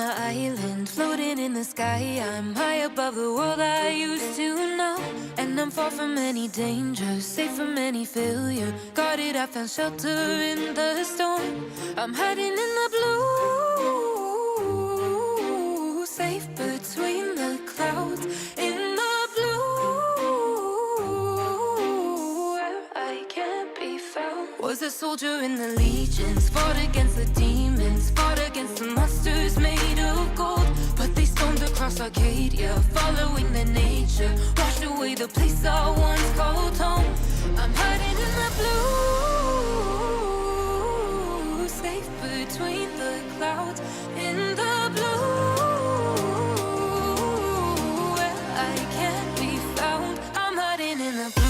my island, floating in the sky. I'm high above the world I used to know, and I'm far from any danger, safe from any failure. Guarded, I found shelter in the storm. I'm hiding in the blue, safe between the clouds. In the blue, where I can't be found. Was a soldier in the legions, fought against the demons, fought against the monsters made of gold. But they stormed across Arcadia, following their nature, washed away the place I once called home. I'm hiding in the blue, safe between the clouds. In the blue, where I can't be found. I'm hiding in the blue.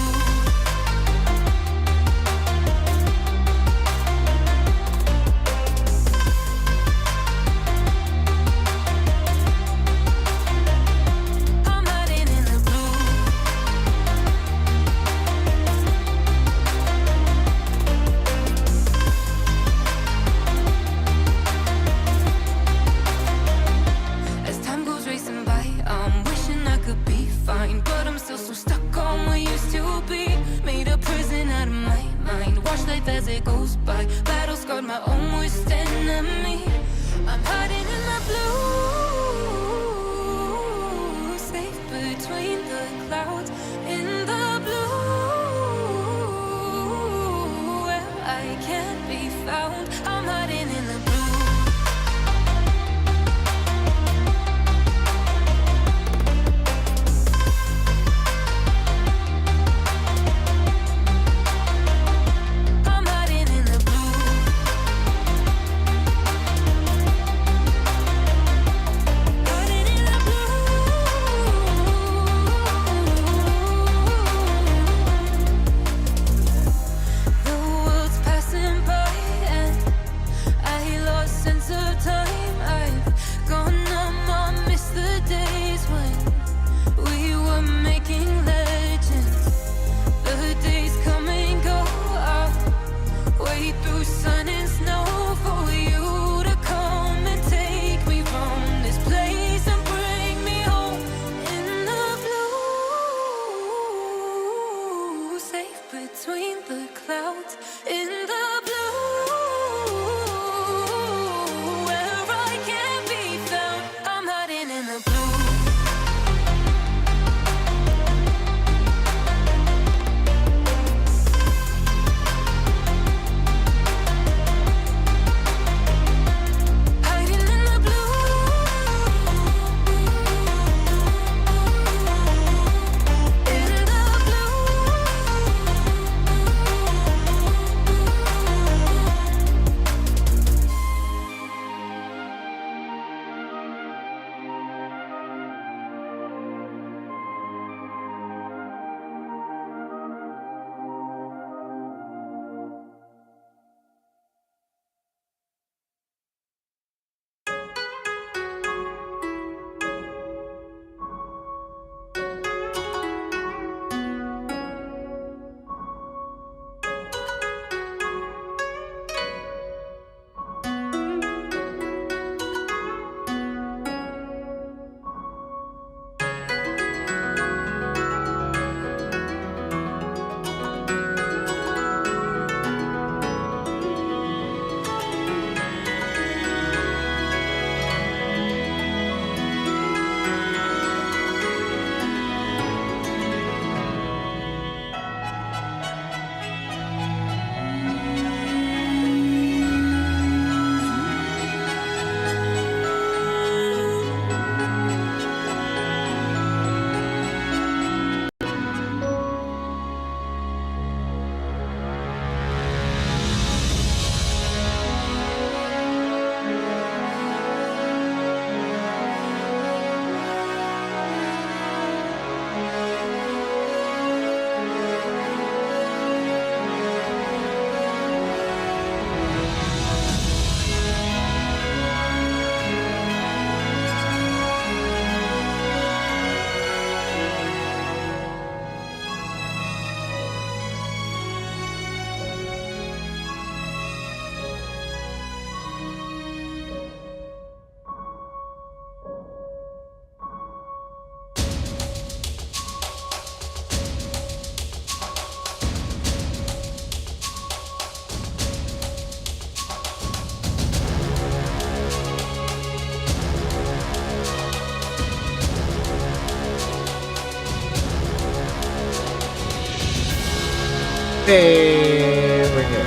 Very good.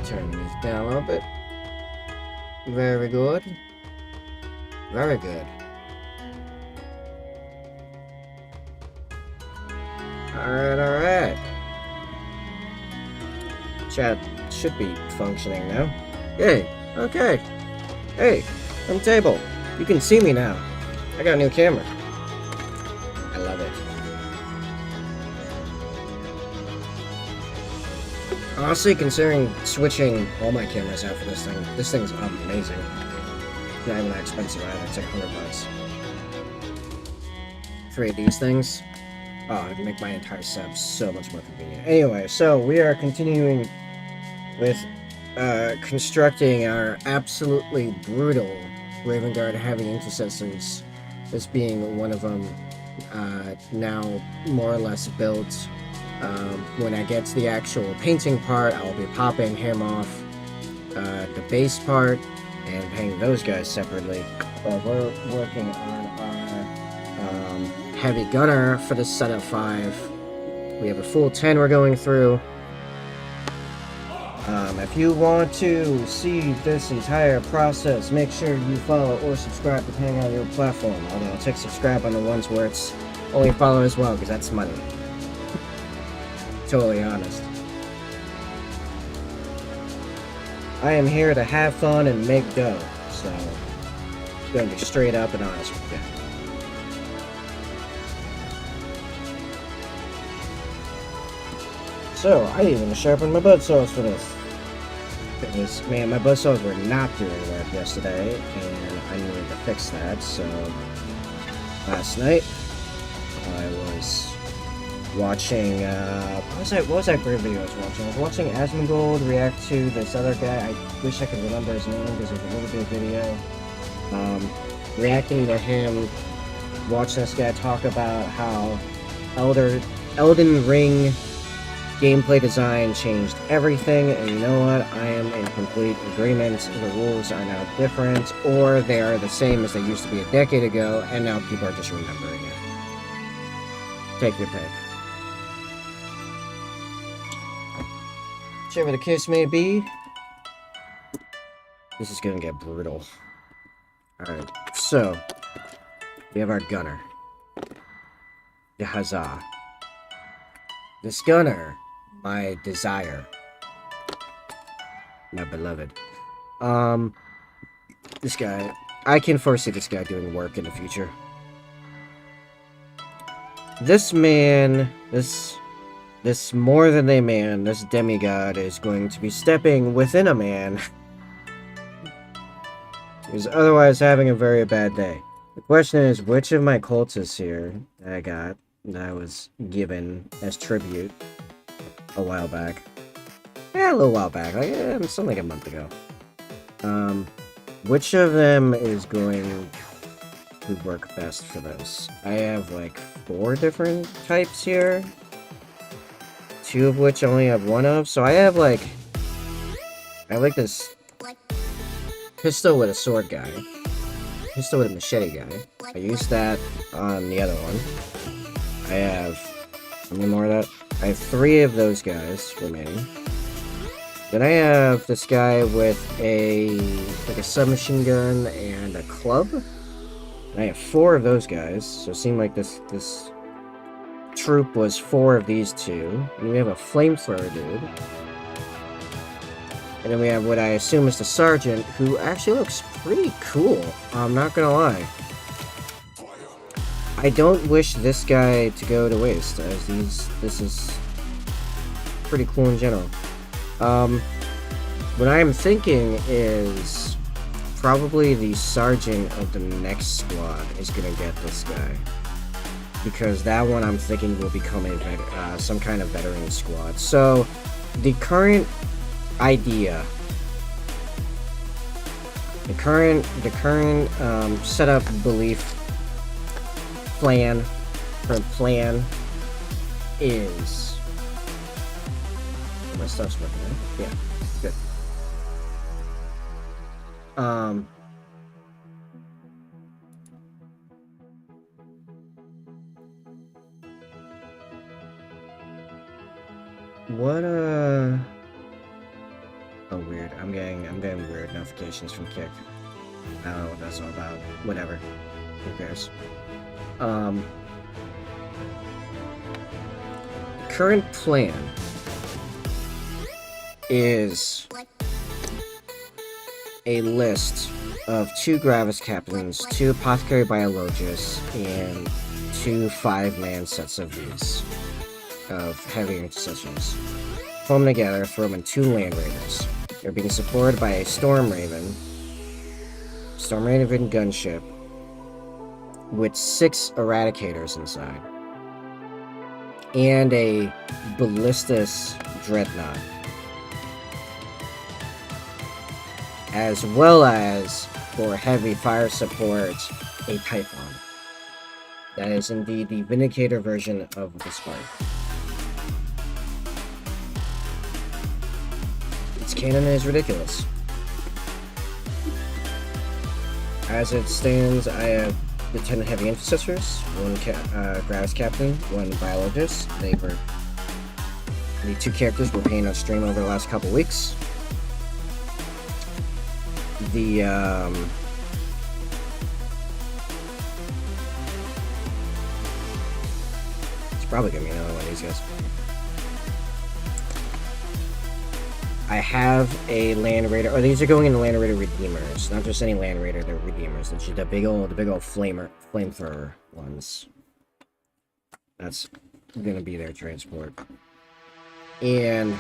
Turn this down a little bit. Very good. Very good. Alright. Chat should be functioning now. Yay, okay. Hey, I'm Table. You can see me now. I got a new camera. I love it. Honestly, considering switching all my cameras out for this thing's amazing. Not even that expensive either, it's like $100. 3 of these things. Oh, it'd make my entire setup so much more convenient. Anyway, so we are continuing with constructing our absolutely brutal Raven Guard Heavy Intercessors. This being one of them, now more or less built. When I get to the actual painting part, I'll be popping him off the base part and painting those guys separately. But we're working on our heavy gunner for the set of 5. We have a full 10 we're going through. If you want to see this entire process, make sure you follow or subscribe depending on your platform. Although I'll take subscribe on the ones where it's only follow as well, because that's money. Totally honest. I am here to have fun and make dough, so I'm gonna be straight up and honest with you. So, I even sharpened my buzzsaws for this. Because, man, my buzzsaws were not doing work yesterday, and I needed to fix that, so last night I was watching, what was that great video I was watching? I was watching Asmongold react to this other guy. I wish I could remember his name because it was a really good video. Reacting to him, watching this guy talk about how Elden Ring gameplay design changed everything, and you know what? I am in complete agreement. The rules are now different, or they are the same as they used to be a decade ago, and now people are just remembering it. Take your pick. Whichever the case may be, this is gonna get brutal. Alright, so, we have our gunner. The Huzzah. This gunner, my desire. My beloved. This guy, I can foresee this guy doing work in the future. This man, this more than a man, this demigod is going to be stepping within a man. He's otherwise having a very bad day. The question is, which of my cultists here that I was given as tribute a while back. Yeah, a little while back, like something like a month ago. Which of them is going to work best for this? I have like 4 different types here. 2 of which I only have 1 of, so I have like this pistol with a sword guy. Pistol with a machete guy. I used that on the other one. I have, how many more of that? I have 3 of those guys remaining. Then I have this guy with like a submachine gun and a club. And I have 4 of those guys, so it seemed like this troop was 4 of these 2. And we have a flamethrower dude. And then we have what I assume is the sergeant, who actually looks pretty cool. I'm not gonna lie. I don't wish this guy to go to waste, as this is pretty cool in general. What I'm thinking is probably the sergeant of the next squad is gonna get this guy. Because that one I'm thinking will become some kind of veteran squad. So, the current idea, the current setup, belief, plan is, my stuff's working, right? Yeah, good. What oh, weird. I'm getting weird notifications from Kick. I don't know what that's all about. Whatever. Who cares? Current plan is a list of 2 Gravis Captains, 2 Apothecary Biologists, and 2 5-man sets of these, of Heavy Intercessors. Pull them together, throw them in 2 Land Raiders. They're being supported by a Storm Raven gunship, with 6 Eradicators inside, and a Ballistus Dreadnought, as well as, for heavy fire support, a Typhon. That is indeed the Vindicator version of the Spark. Its cannon is ridiculous. As it stands, I have the 10 Heavy Intercessors, 1 Gravis Captain, 1 Biologist. The 2 characters were painted on stream over the last couple weeks. The it's probably gonna be another one of these guys. I have a Land Raider. Oh, these are going into Land Raider Redeemers, not just any Land Raider. They're Redeemers. It's the big old flamethrower ones. That's gonna be their transport. And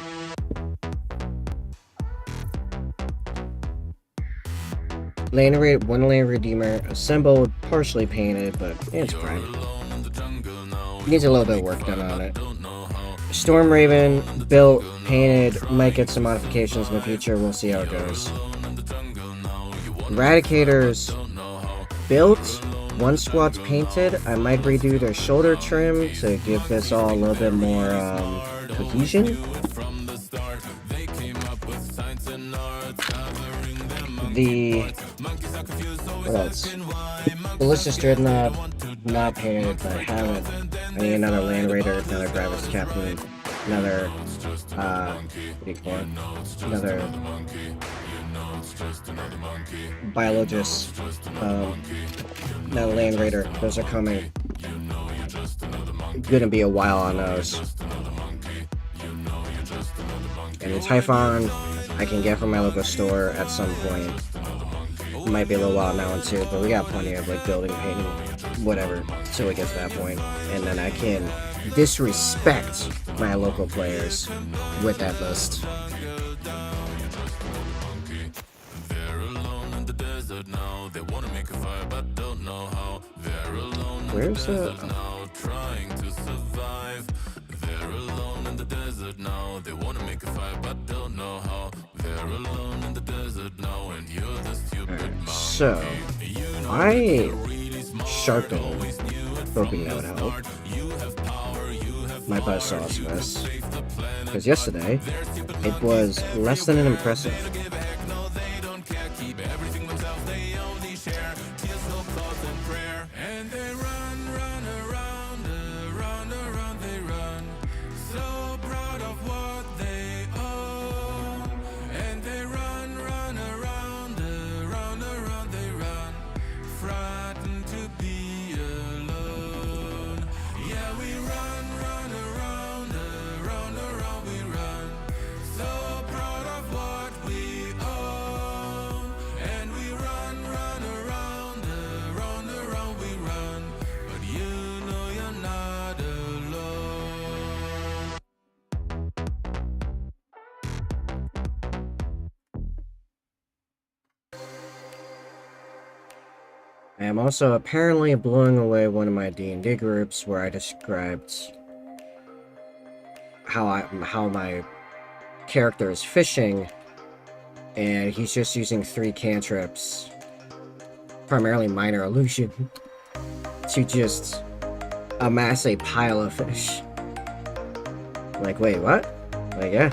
Land Raider, 1 Land Redeemer, assembled, partially painted, but it's fine. Needs a little bit of work done on it. Storm Raven, built, painted, might get some modifications in the future, we'll see how it goes. Eradicators, built, 1 squad's painted. I might redo their shoulder trim to give this all a little bit more cohesion. What else? Ballistus Dreadnought, not painted, but I have it. I need another Land Raider, another Gravis Captain, another, what do you call it? Another Biologist, another Land Raider. Those are coming. Gonna be a while on those. And the Typhon, I can get from my local store at some point. It might be a little while now too, but we got plenty of like building, painting, whatever, till we get to that point. And then I can disrespect my local players with that list. Where's the... So, I Sharpened, hoping that would help. My buzzsaws mess. Because yesterday, it was less than impressive. I am also apparently blowing away one of my D&D groups where I described how my character is fishing, and he's just using 3 cantrips, primarily Minor Illusion, to just amass a pile of fish. Like, wait, what? Like, yeah.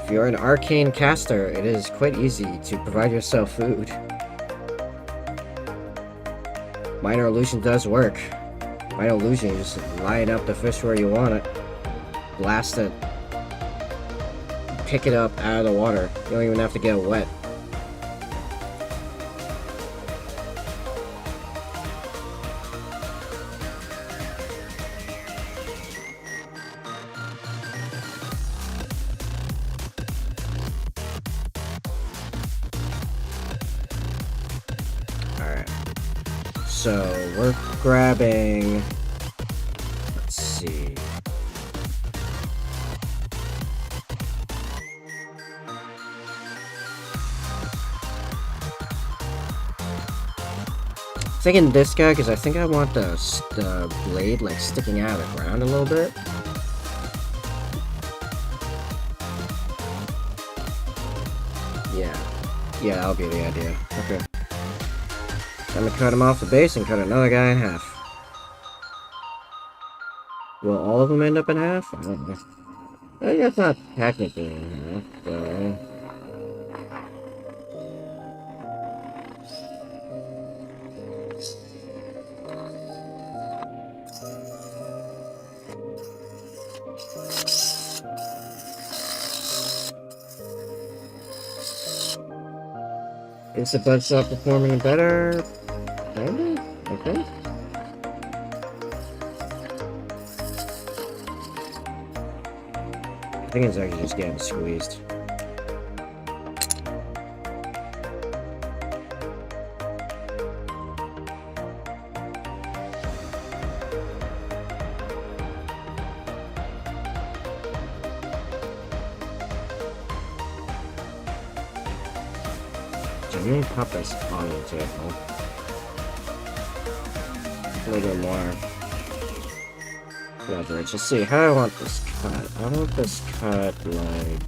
If you're an arcane caster, it is quite easy to provide yourself food. Minor Illusion does work. Minor Illusion, you just line up the fish where you want it. blast it, pick it up out of the water. You don't even have to get wet. Alright. So, we're grabbing... Let's see... Thinking this guy, because I think I want the blade, like, sticking out of the ground a little bit. Yeah, that'll be the idea. Okay. I'm gonna cut him off the base and cut another guy in half. Will all of them end up in half? I don't know. I guess not technically in half, but... Is the buzzsaw performing better? Kinda? Okay. I think it's actually just getting squeezed. Let me pop this on the table. A little bit more leverage. Let's see, how do I want this cut? I want this cut like...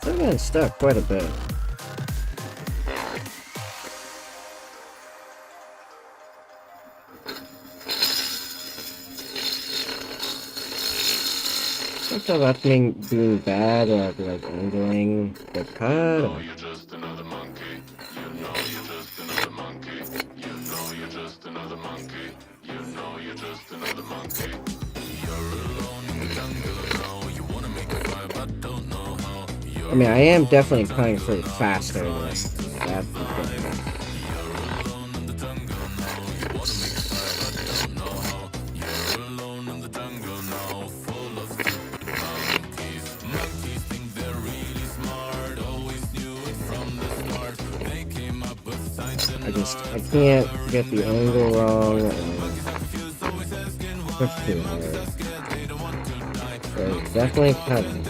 I'm getting stuck quite a bit. I don't know that's being bad or like angling the cut. Or... You're just another monkey. You know you're just another monkey. You know you're just another monkey. You know you're just another monkey. You're alone in the jungle now. You wanna make a fire but don't know how. I mean, I am definitely playing pretty faster than this. That's the thing. I can't get the angle wrong and push too hard. So definitely cutting.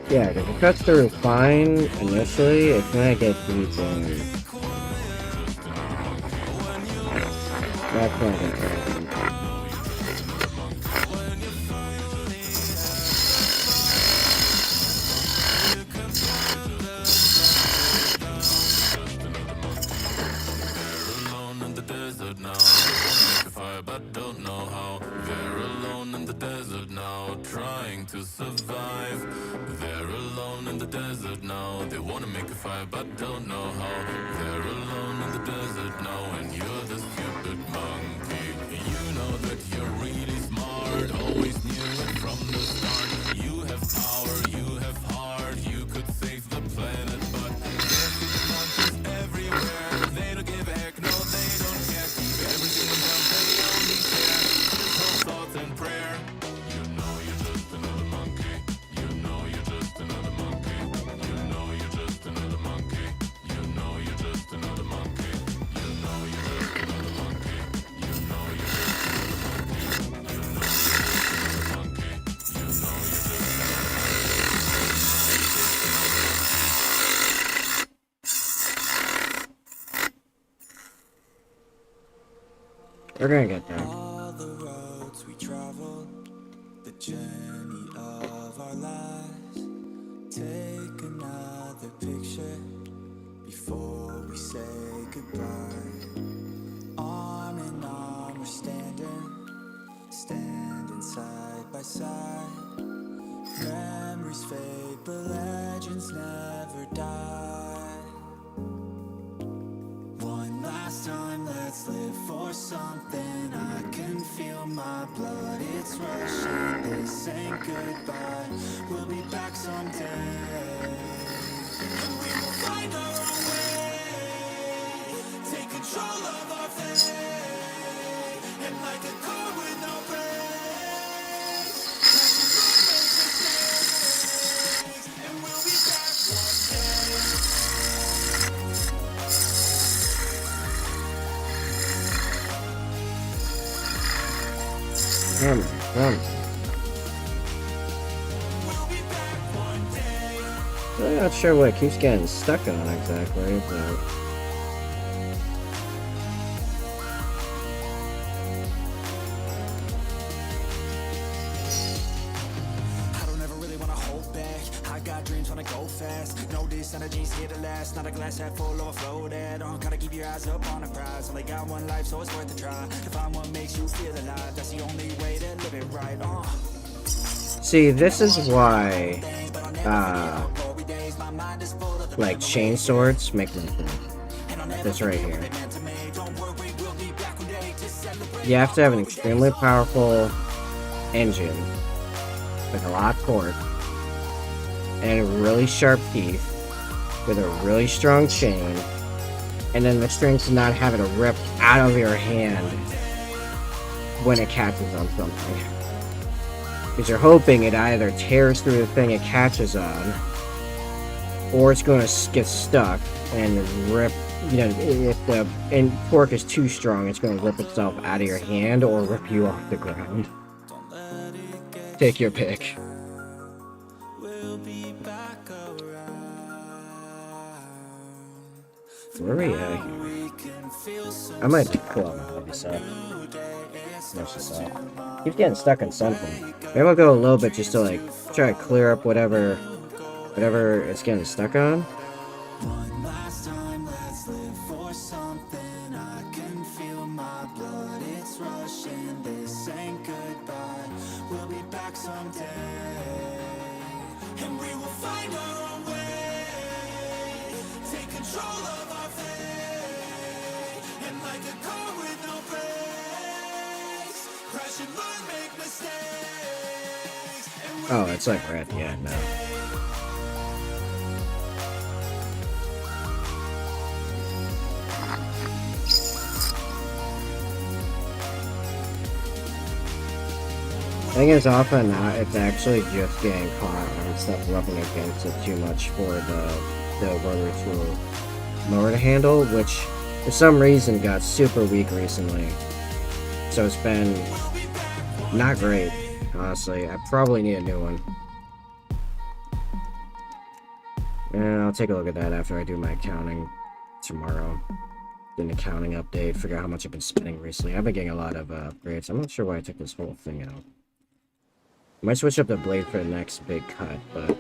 Yeah, because it cuts through fine initially, it's gonna get deep in. That's gonna get deep. To survive, they're alone in the desert now. They wanna make a fire but don't know how. They're alone in the desert now, and you're the stupid monkey. You know that you're really smart, always knew We're gonna get there. All the roads we travel, the journey of our lives. Take another picture before we say goodbye. Arm in arm we're standing side by side. Memories fade, but legends never die. One last time, let's live for something. I can feel my blood, it's rushing. This ain't goodbye, we'll be back someday. And we will find our own way. Take control of our fate. And like a car with no brakes, and we'll be back one Come on. I'm not sure what it keeps getting stuck on exactly, but... I don't ever really wanna hold back. I got dreams, wanna go fast. No, this energy's here to last. Not a glass half full, overflow that. Gotta keep your eyes up on the prize. Only got one life, so it's worth a try. To find what makes you feel alive. That's the only way to live it right. See, this is why, like, chain swords make me think. This right here. You have to have an extremely powerful engine with a lot of torque and really sharp teeth with a really strong chain, and then the strings to not have it rip out of your hand when it catches on something. Because you're hoping it either tears through the thing it catches on, or it's going to get stuck and rip. You know, if the torque is too strong, it's going to rip itself out of your hand or rip you off the ground. Take your pick. Where are we at here? I might be cool on my heavy stuff. Keep getting stuck on something. Maybe I'll go a little bit just to like try to clear up whatever it's getting stuck on. One last time, let's live for something. I can feel my blood, it's rushing. This ain't goodbye, we'll be back someday. And we will find our own way. Take control of our fate. And like a car with no brakes, crash and learn, make mistakes. Oh, it's like we're at the end now. I think it's often not, it's actually just getting caught on stuff rubbing against it too much for the rotary tool mower to handle, which for some reason got super weak recently. So it's been not great, honestly. I probably need a new one. And I'll take a look at that after I do my accounting tomorrow. Do an accounting update, figure out how much I've been spending recently. I've been getting a lot of upgrades. I'm not sure why I took this whole thing out. I might switch up the blade for the next big cut, but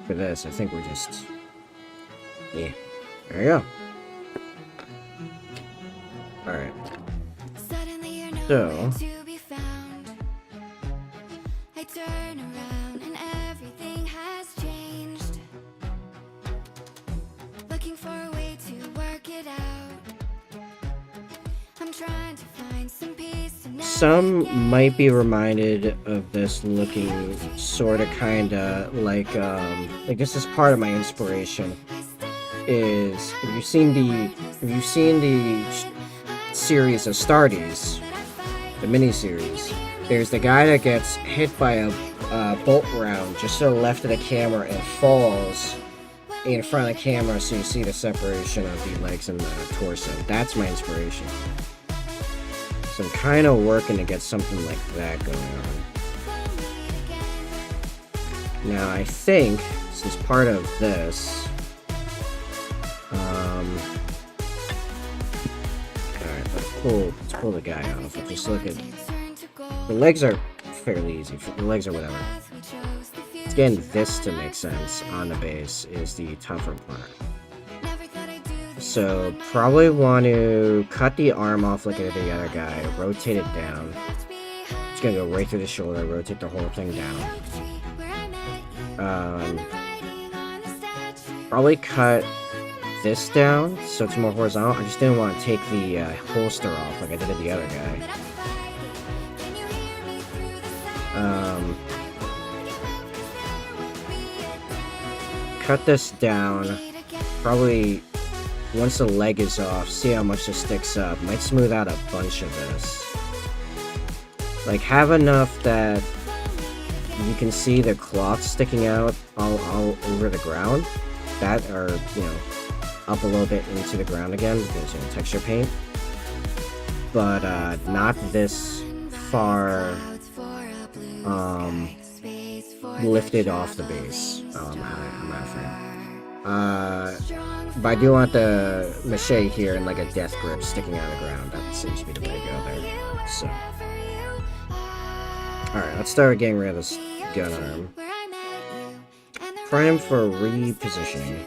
for this, I think we're just... yeah. There you go. Alright. So... I turn around and everything has changed. Looking for a way to work it out. I'm trying to find some peace. Some might be reminded of this looking sorta kinda like this is part of my inspiration is have you seen the series of Stardies, the mini-series? There's the guy that gets hit by a bolt round just to the left of the camera and falls in front of the camera so you see the separation of the legs and the torso. That's my inspiration. So I'm kind of working to get something like that going on. Now I think, since part of this, alright, let's pull pull the guy off. I'll just look at... The legs are fairly easy. The legs are whatever. It's getting this to make sense on the base is the tougher part. So, probably want to cut the arm off like I did the other guy, rotate it down. It's gonna go right through the shoulder, rotate the whole thing down. Probably cut this down so it's more horizontal. I just didn't want to take the holster off like I did the other guy. Cut this down. Probably once the leg is off, see how much this sticks up. Might smooth out a bunch of this. Like, have enough that you can see the cloth sticking out all over the ground. That, or, you know, up a little bit into the ground again, because, you know, texture paint. But, not this far, lifted off the base. Oh, I'm out of frame. But I do want the mache here in like a death grip sticking out of the ground. That seems to be the way to go there. So, alright, let's start getting rid of this gun arm. Prime for repositioning.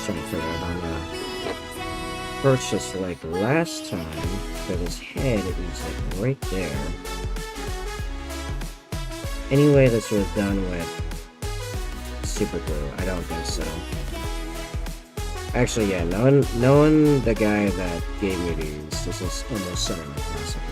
Trying to figure out on the purchase like last time for this head. It was like right there. Anyway, this was done with super glue. I don't think so. Actually, yeah, knowing the guy that gave me these, this is almost certainly possible.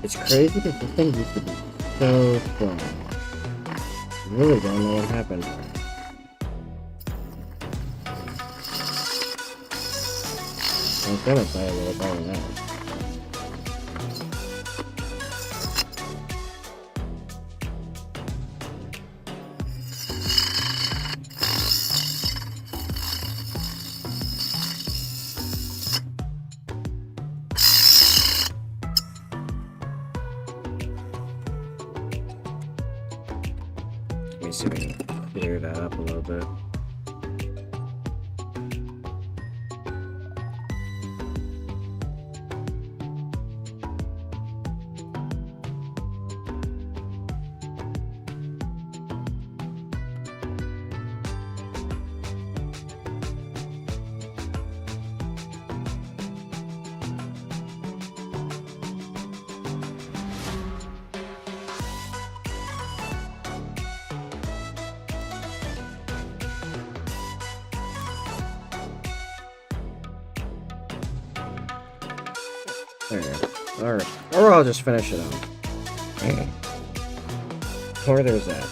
It's crazy that the thing used to be so strong. I really don't know what happened. I'm gonna play a little better now. Let me see if I can clear that up a little bit. Alright. Or I'll just finish it off. Or there's that.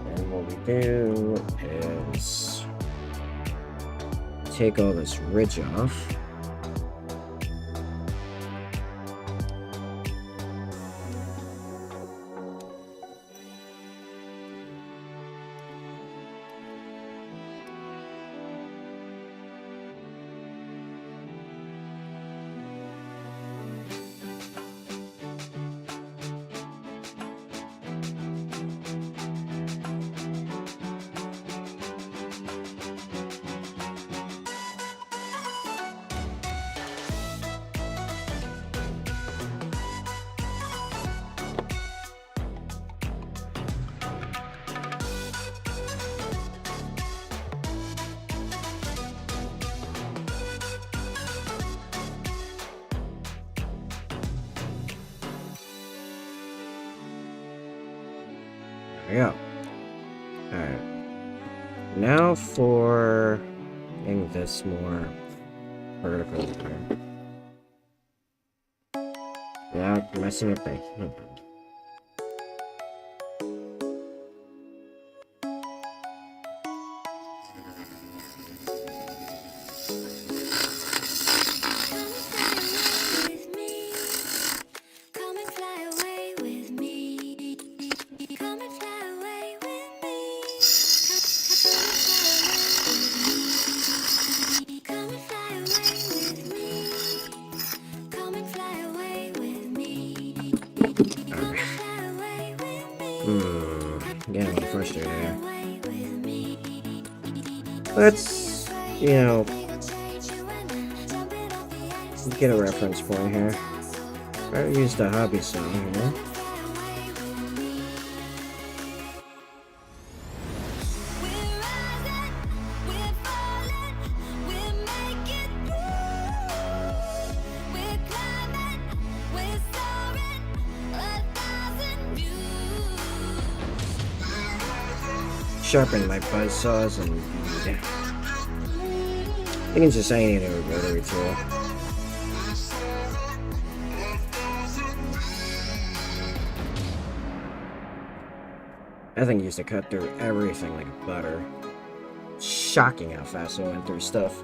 And what we do is take all this ridge off. we go. Alright. Now for getting this more vertical. Without messing up the hip. Getting a little frustrated here. Let's, you know, get a reference point here. I used the hobby song here. Sharpened my buzzsaws and yeah. I can just say any rotary tool. That thing used to cut through everything like butter. Shocking how fast it went through stuff.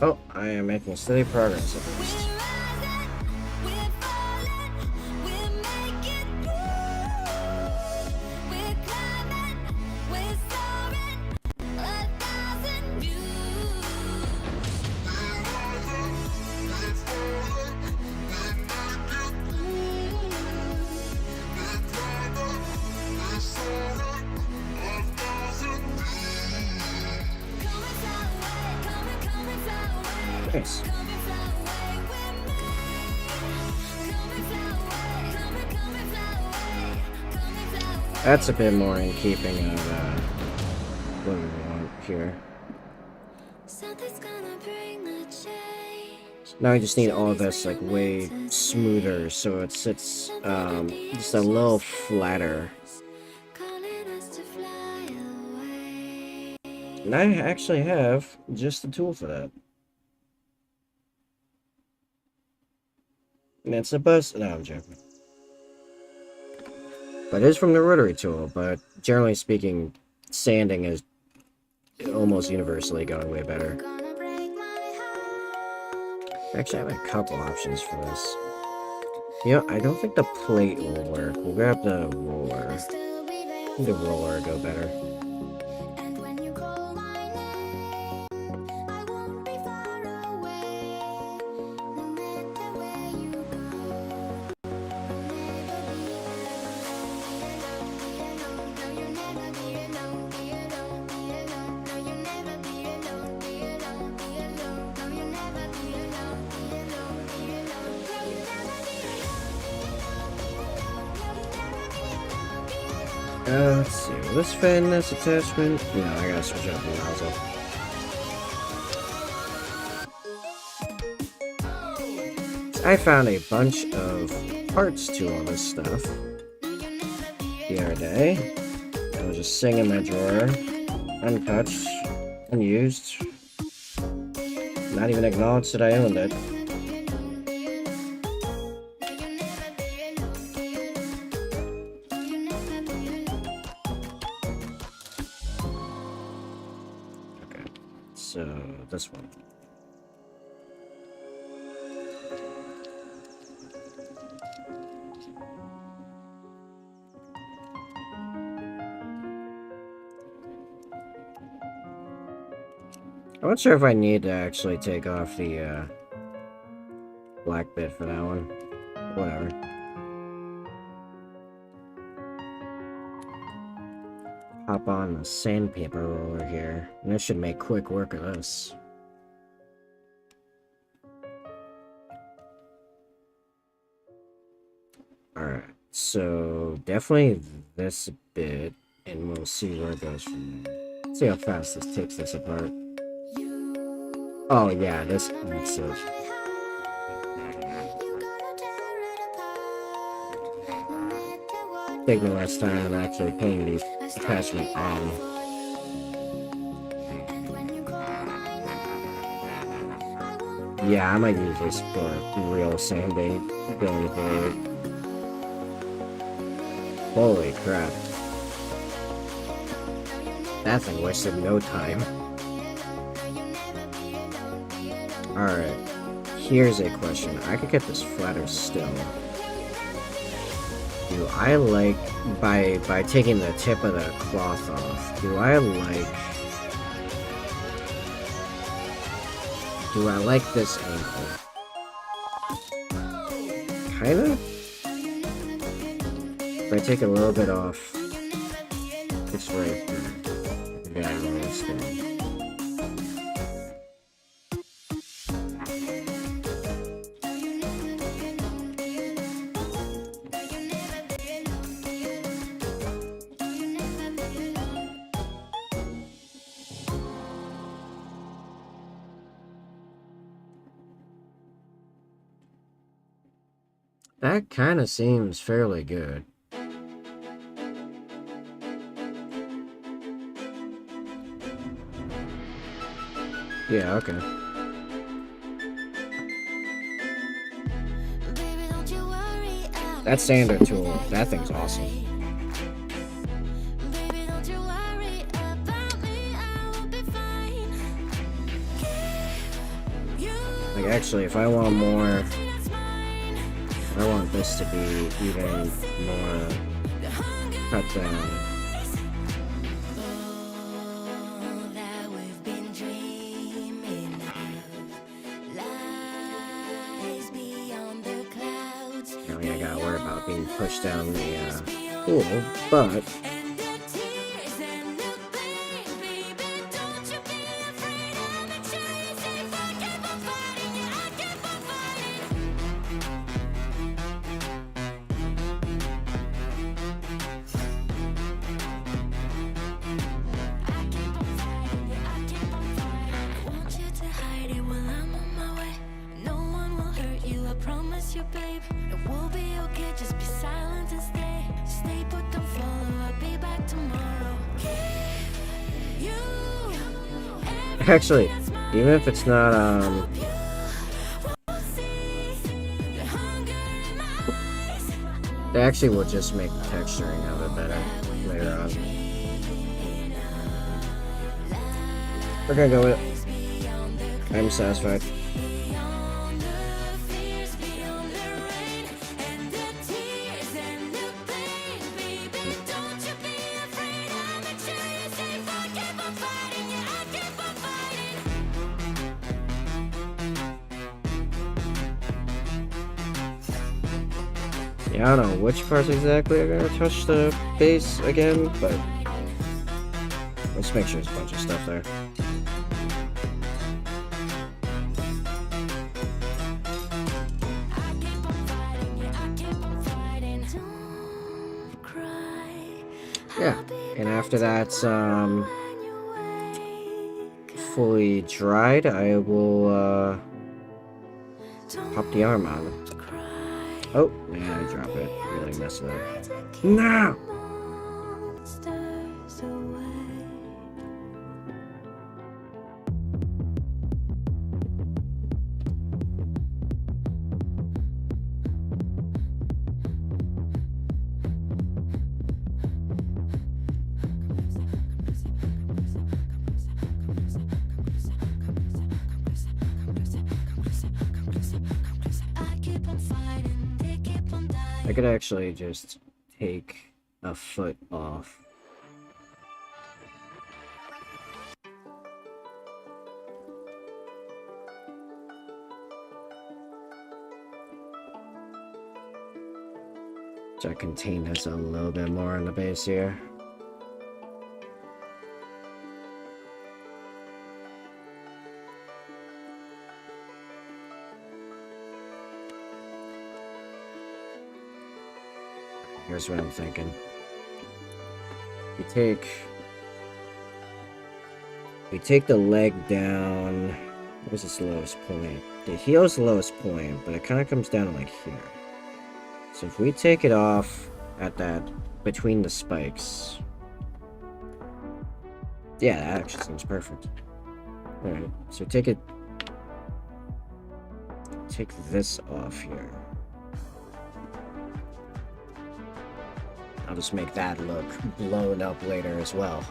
Oh, I am making steady progress at least. Nice. That's a bit more in keeping of what we want here. Now I just need all of this like way smoother, so it sits just a little flatter. And I actually have just the tool for that. And it's a buzz. No, I'm joking. But it is from the rotary tool, but generally speaking, sanding is almost universally going way better. Actually, I have a couple options for this. You know, I don't think the plate will work. We'll grab the roller. I think the roller will go better. Let's see, will this fit in this attachment? No, I gotta switch out the nozzle. I found a bunch of parts to all this stuff the other day. I was just sitting in my drawer, untouched, unused, not even acknowledged that I owned it. So, this one. I'm not sure if I need to actually take off the black bit for that one. Whatever. Hop on the sandpaper roller here. And this should make quick work of this. Alright, so definitely this bit, and we'll see where it goes from there. Let's see how fast this takes this apart. Oh yeah, this makes it. Take me less time than actually putting the attachment on. Yeah, I might use this for real sanding going forward. Holy crap. That thing wasted no time. Alright, here's a question. I could get this flatter still. Do I like, by taking the tip of the cloth off, do I like this angle? Kinda? If I take a little bit off, it's right there. Yeah, I really understand. That kind of seems fairly good. Yeah, okay. That sander tool, that thing's awesome. Like, actually, if I want more... I want this to be even more cut down. Now I gotta worry about being pushed down the pool, but actually, even if it's not, it actually will just make the texturing of it better later on. We're gonna go with it. I'm satisfied. Yeah, I don't know which parts exactly are gonna touch the base again, but let's make sure there's a bunch of stuff there. Yeah, and after that's fully dried, I will pop the arm on. Oh, yeah, I drop it. Really mess it up. No! I could actually just take a foot off. to contain us a little bit more on the base here. Here's what I'm thinking. We take the leg down. What was its lowest point? The heel's the lowest point, but it kind of comes down to like here. So if we take it off at that between the spikes, yeah, that actually seems perfect. All right, so take this off here. I'll just make that look blown up later as well.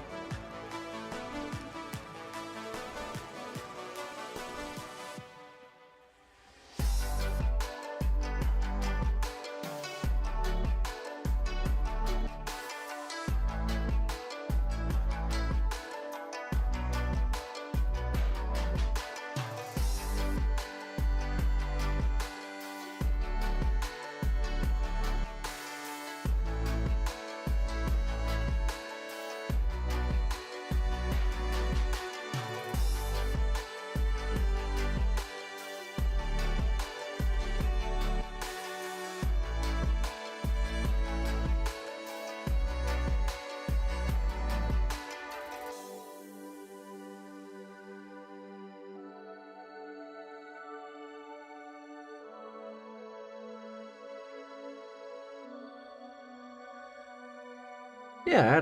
Yeah,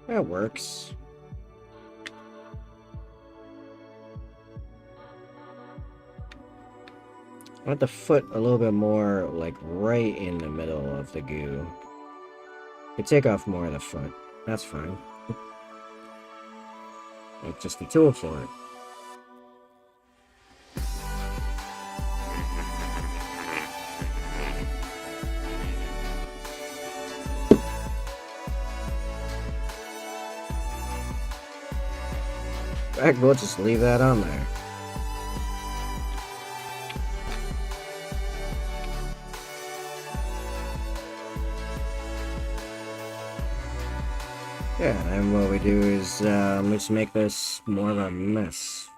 that works. I want the foot a little bit more, like, right in the middle of the goo. You take off more of the foot. That's fine. It's just the tool for it. Heck, we'll just leave that on there. Yeah, and what we do is let's make this more of a mess.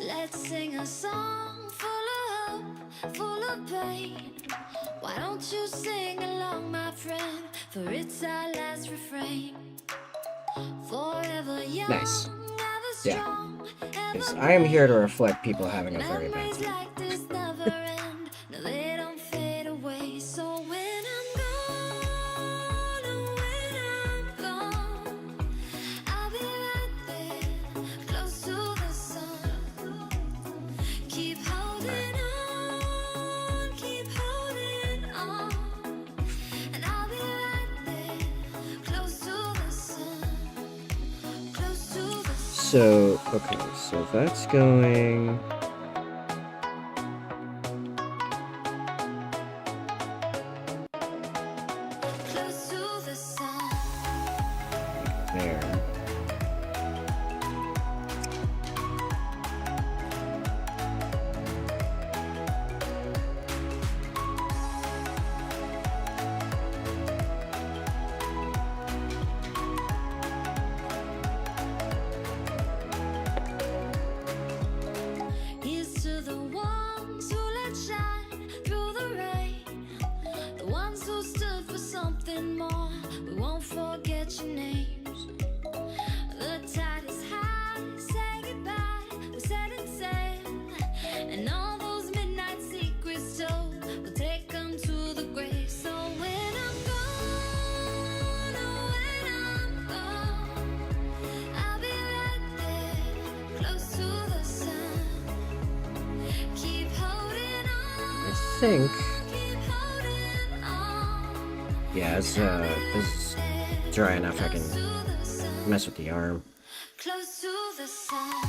Let's sing a song full of hope, full of pain. Why don't you sing along, my friend? For it's our last refrain. Forever young, Nice. ever Yeah. strong, Because ever I am here to reflect people having a very bad memories time. like this never end. No, they don't fade away. So when I'm gone, oh, when I'm gone, I'll be right there, close to the sun. Keep holding on, keep holding on, and I'll be right there, close to the sun, close to the sun. So, okay, so that's going... Close to the sun. there. Here's to the ones who let shine through the rain, the ones who stood for something more. We won't forget your names. The tide is high, say goodbye, we're setting sail, and all those midnight secrets told, we'll take them to the grave. So when I'm gone, oh, when I'm gone, I'll be right there, close to the sun. Keep holding on, I think... keep holding on, Yeah, it's this is dry enough I can mess with the arm. Close to the sun.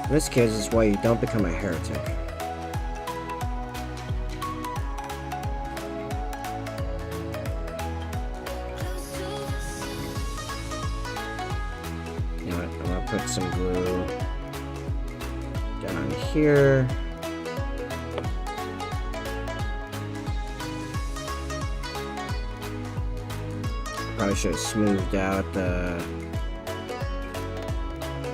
In this case, is why you don't become a heretic. You know what? I'm gonna put some glue down here. Probably should have smoothed out the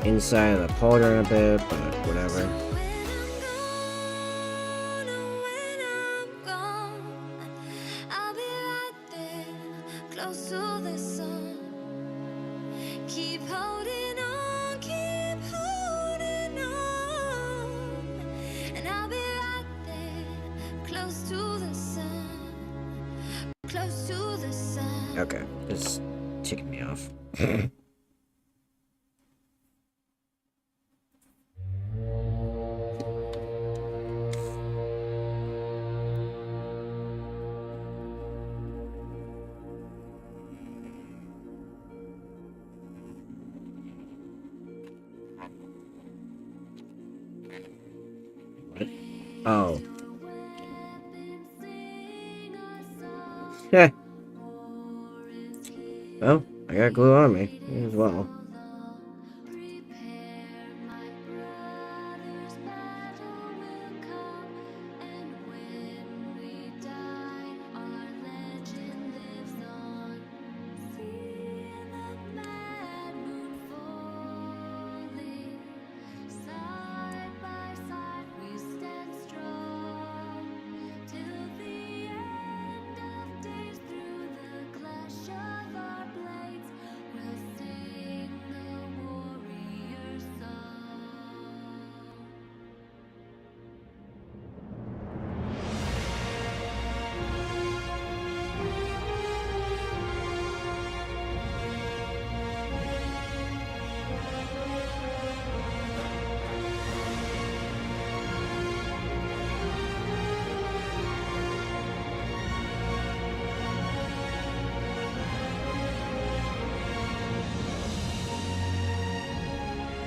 inside of the pauldron a bit, but whatever. I'll be right there, close to the sun. Keep holding on, and I'll be right there, close to the sun, close to the sun. Okay, it's ticking me off. Oh. Heh. Well, I got glue on me as well.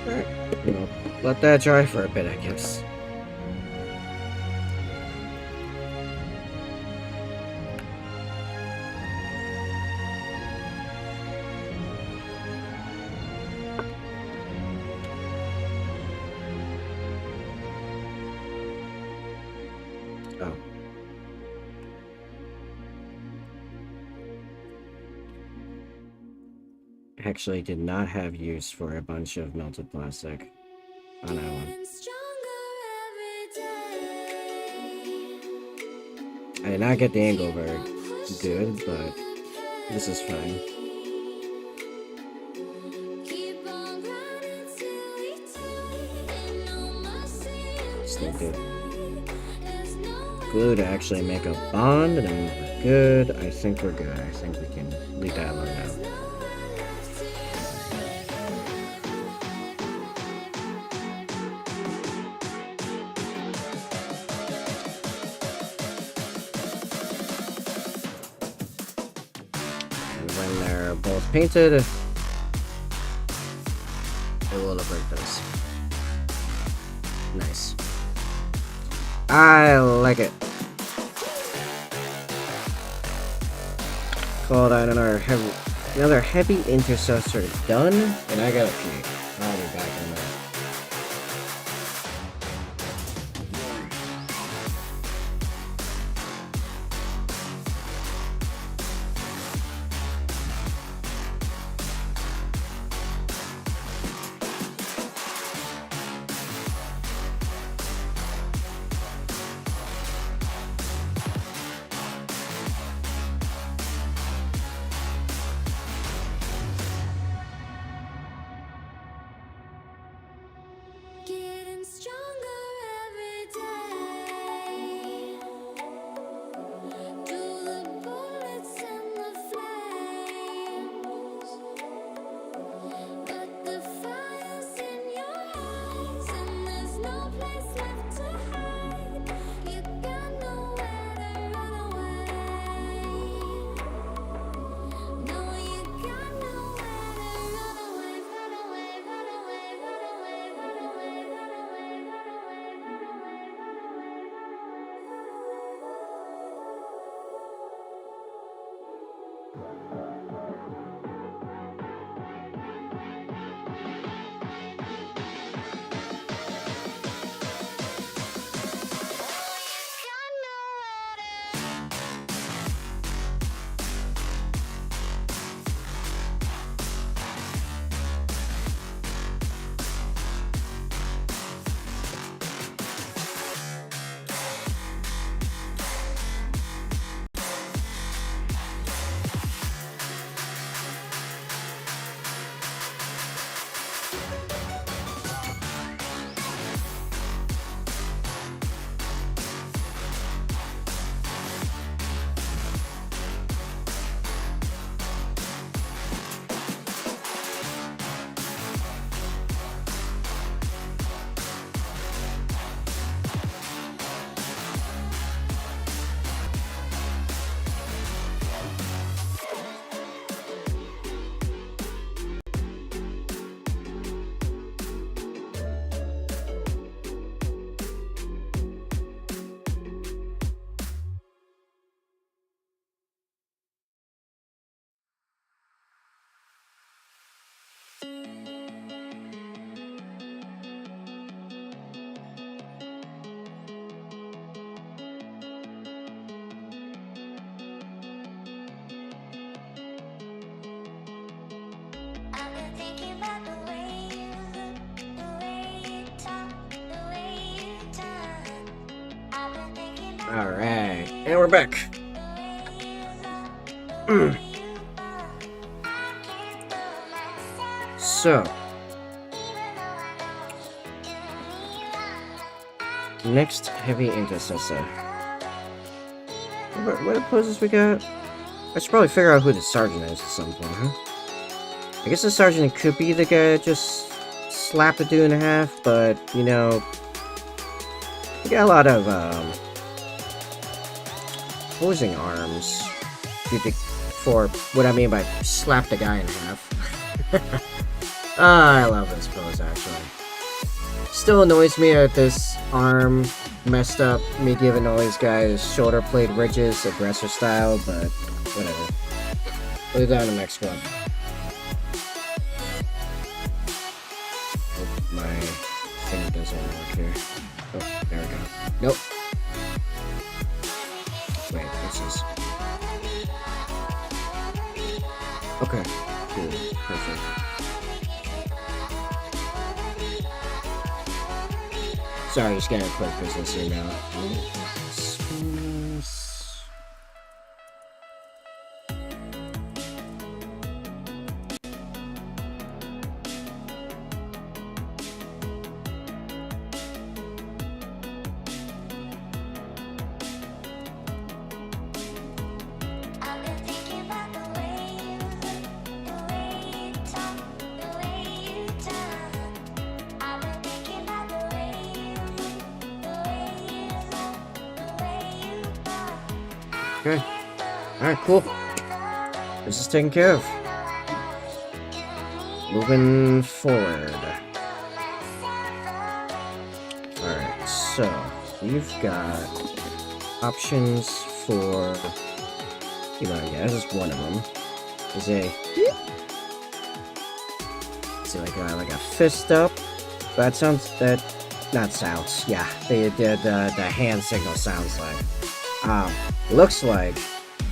Alright, you know, let that dry for a bit, I guess. Oh. Actually did not have use for a bunch of melted plastic on that one. I did not get the angle very good, but this is fine. Still good. Glue to actually make a bond, and then we're good. I think we're good. I think we can leave that alone now. When they're both painted, it will look like this. Nice. I like it. Call that another heavy intercessor done, and I gotta puke. I'll be back in a minute. Alright, and we're back. So, next Heavy Intercessor. What poses we got? I should probably figure out who the sergeant is at some point, huh? I guess the sergeant could be the guy that just slapped a dude in half, but, you know, we got a lot of, opposing arms for what I mean by slap the guy in half. I love this pose, actually. Still annoys me that this arm messed up, me giving all these guys shoulder blade ridges, aggressor style, but whatever. Leave that in the next one. Oh, my thing doesn't work here. Oh, there we go. Nope. Wait, what's this? Okay, cool, perfect. Sorry, just getting a quick business here now. Okay. Alright, cool. This is taken care of. Moving forward. Alright, so we've got options for, you know, yeah, this is one of them. Is like a fist up? That sounds, yeah, the hand signal sounds like. Looks like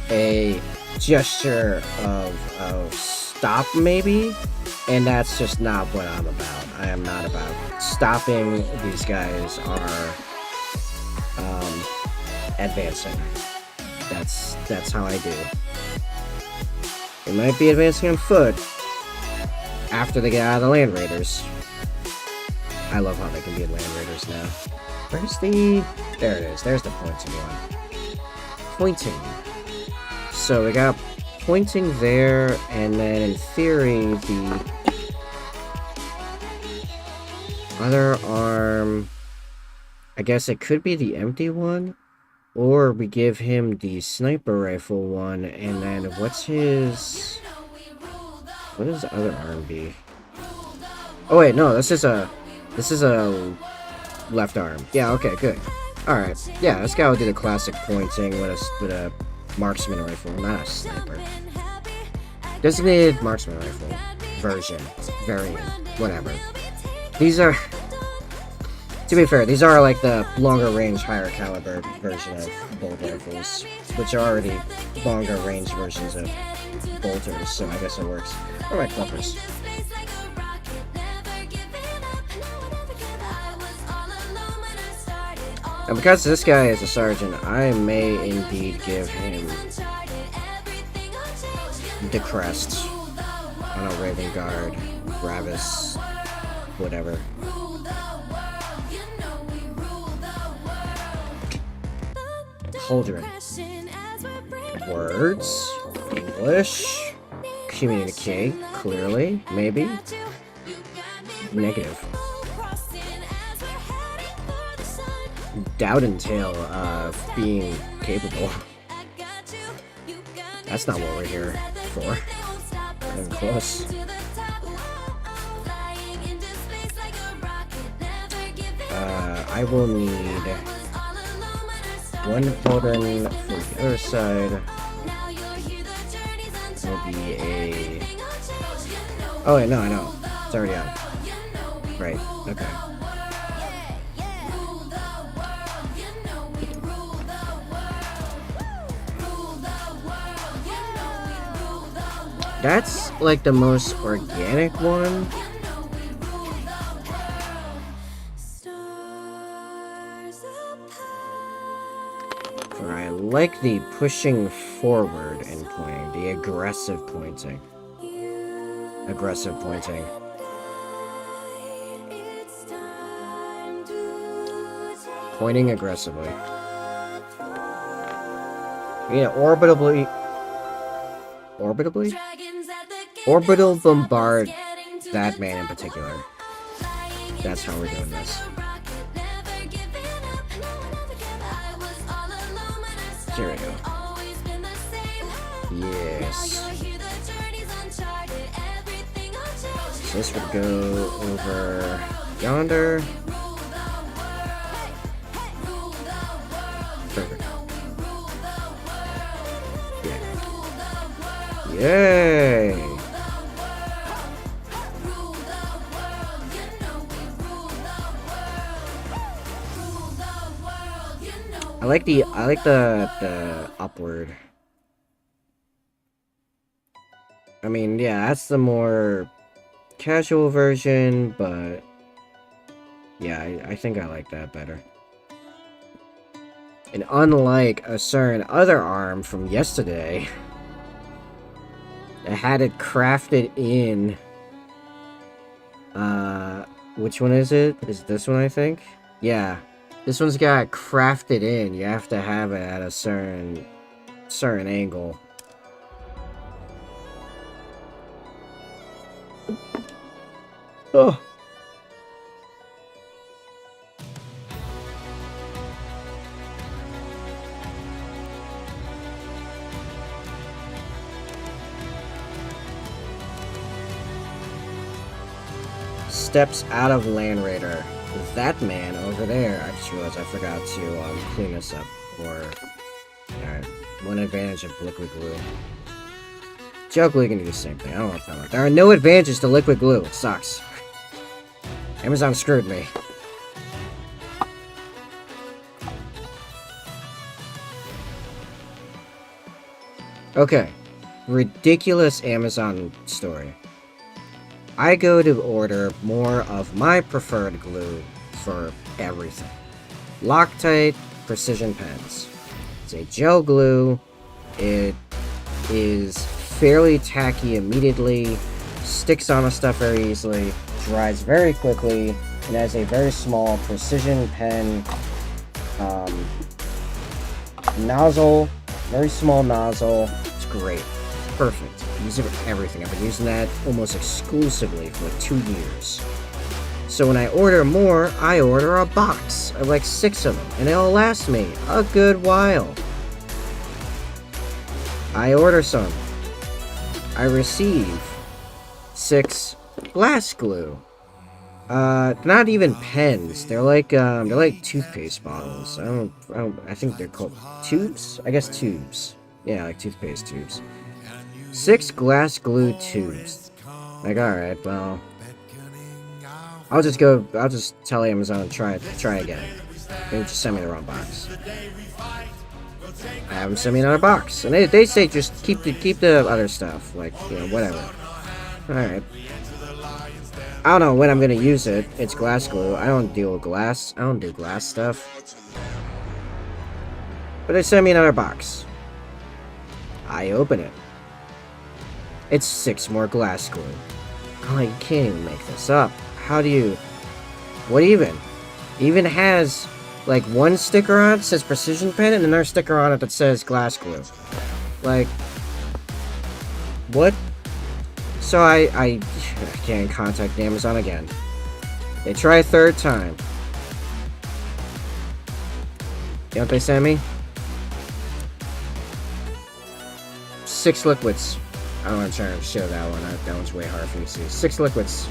a gesture of stop, maybe, and that's just not what I'm about. I am not about stopping. These guys are advancing. That's how I do. They might be advancing on foot after they get out of the Land Raiders. I love how they can be Land Raiders now. Where's the... There it is. There's the pointing one. Pointing. So we got pointing there, and then in theory the other arm, I guess it could be the empty one, or we give him the sniper rifle one, and then what does the other arm be? Oh wait, no, this is a left arm. Yeah, okay, good. Alright, yeah, this guy will do the classic pointing with a marksman rifle, not a sniper. Designated marksman rifle. Version. Variant. Whatever. These are... To be fair, these are like the longer range, higher caliber version of bolt rifles, which are already longer range versions of bolters, so I guess it works. Alright, clippers. And because this guy is a sergeant, I may indeed give him the crest on a Raven Guard, Gravis, whatever. Cauldron. Words. English. Communicate. Clearly. Maybe. Negative. Doubt entail of being capable. That's not what we're here for. Not even close. I will need one cauldron for the other side. Will be a... Oh wait, no, I know. It's already on. Right, okay. That's like the most organic one. But I like the pushing forward and pointing, the aggressive pointing. Aggressive pointing. Pointing aggressively. Yeah, orbitally. Orbital bombard that man in particular. That's how we're doing this. Here we go. Yes. So this would go over yonder. Perfect. Yeah. Yay! I like the upward. I mean, yeah, that's the more casual version, but yeah, I think I like that better. And unlike a certain other arm from yesterday, I had it crafted in, which one is it? Is this one, I think? Yeah. This one's got crafted in. You have to have it at a certain angle. Oh. Steps out of Land Raider. That man over there. I just realized I forgot to clean this up. Or, alright, one advantage of liquid glue. Gel glue can do the same thing. I don't know what I'm talking about. There are no advantages to liquid glue. It sucks. Amazon screwed me. Okay. Ridiculous Amazon story. I go to order more of my preferred glue for everything. Loctite Precision Pens. It's a gel glue. It is fairly tacky immediately, sticks on the stuff very easily, dries very quickly, and has a very small precision pen nozzle. Very small nozzle. It's great. Perfect. I use it for everything. I've been using that almost exclusively for like 2 years. So when I order more, I order a box of like 6 of them, and it'll last me a good while. I order some. I receive 6 glass glue. Not even pens. They're like toothpaste bottles. I think they're called tubes? I guess tubes. Yeah, like toothpaste tubes. 6 glass glue tubes. Like, alright, well, I'll just tell Amazon, try again. Maybe just send me the wrong box. Have them send me another box. And they say just keep the other stuff. Like, you know, whatever. Alright. I don't know when I'm gonna use it. It's glass glue. I don't deal with glass. I don't do glass stuff. But they send me another box. I open it. It's 6 more glass glue. I'm like, you can't even make this up. How do you... What even? It even has, like, one sticker on it that says Precision Pen, and another sticker on it that says glass glue. Like... What? So I can't contact Amazon again. They try a 3rd time. You know what they sent me? 6 liquids. I don't want to try to show that one. That one's way hard for you to see. 6 liquids.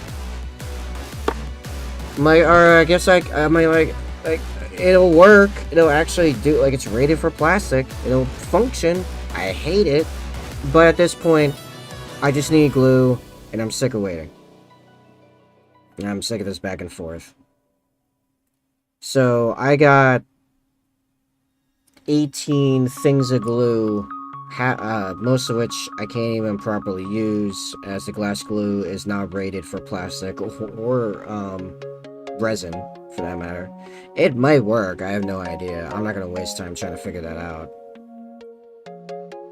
I guess it'll work. It'll actually do, like, it's rated for plastic. It'll function. I hate it. But at this point, I just need glue, and I'm sick of waiting. And I'm sick of this back and forth. So, I got 18 things of glue most of which I can't even properly use, as the glass glue is not rated for plastic or resin, for that matter. It might work, I have no idea. I'm not gonna waste time trying to figure that out.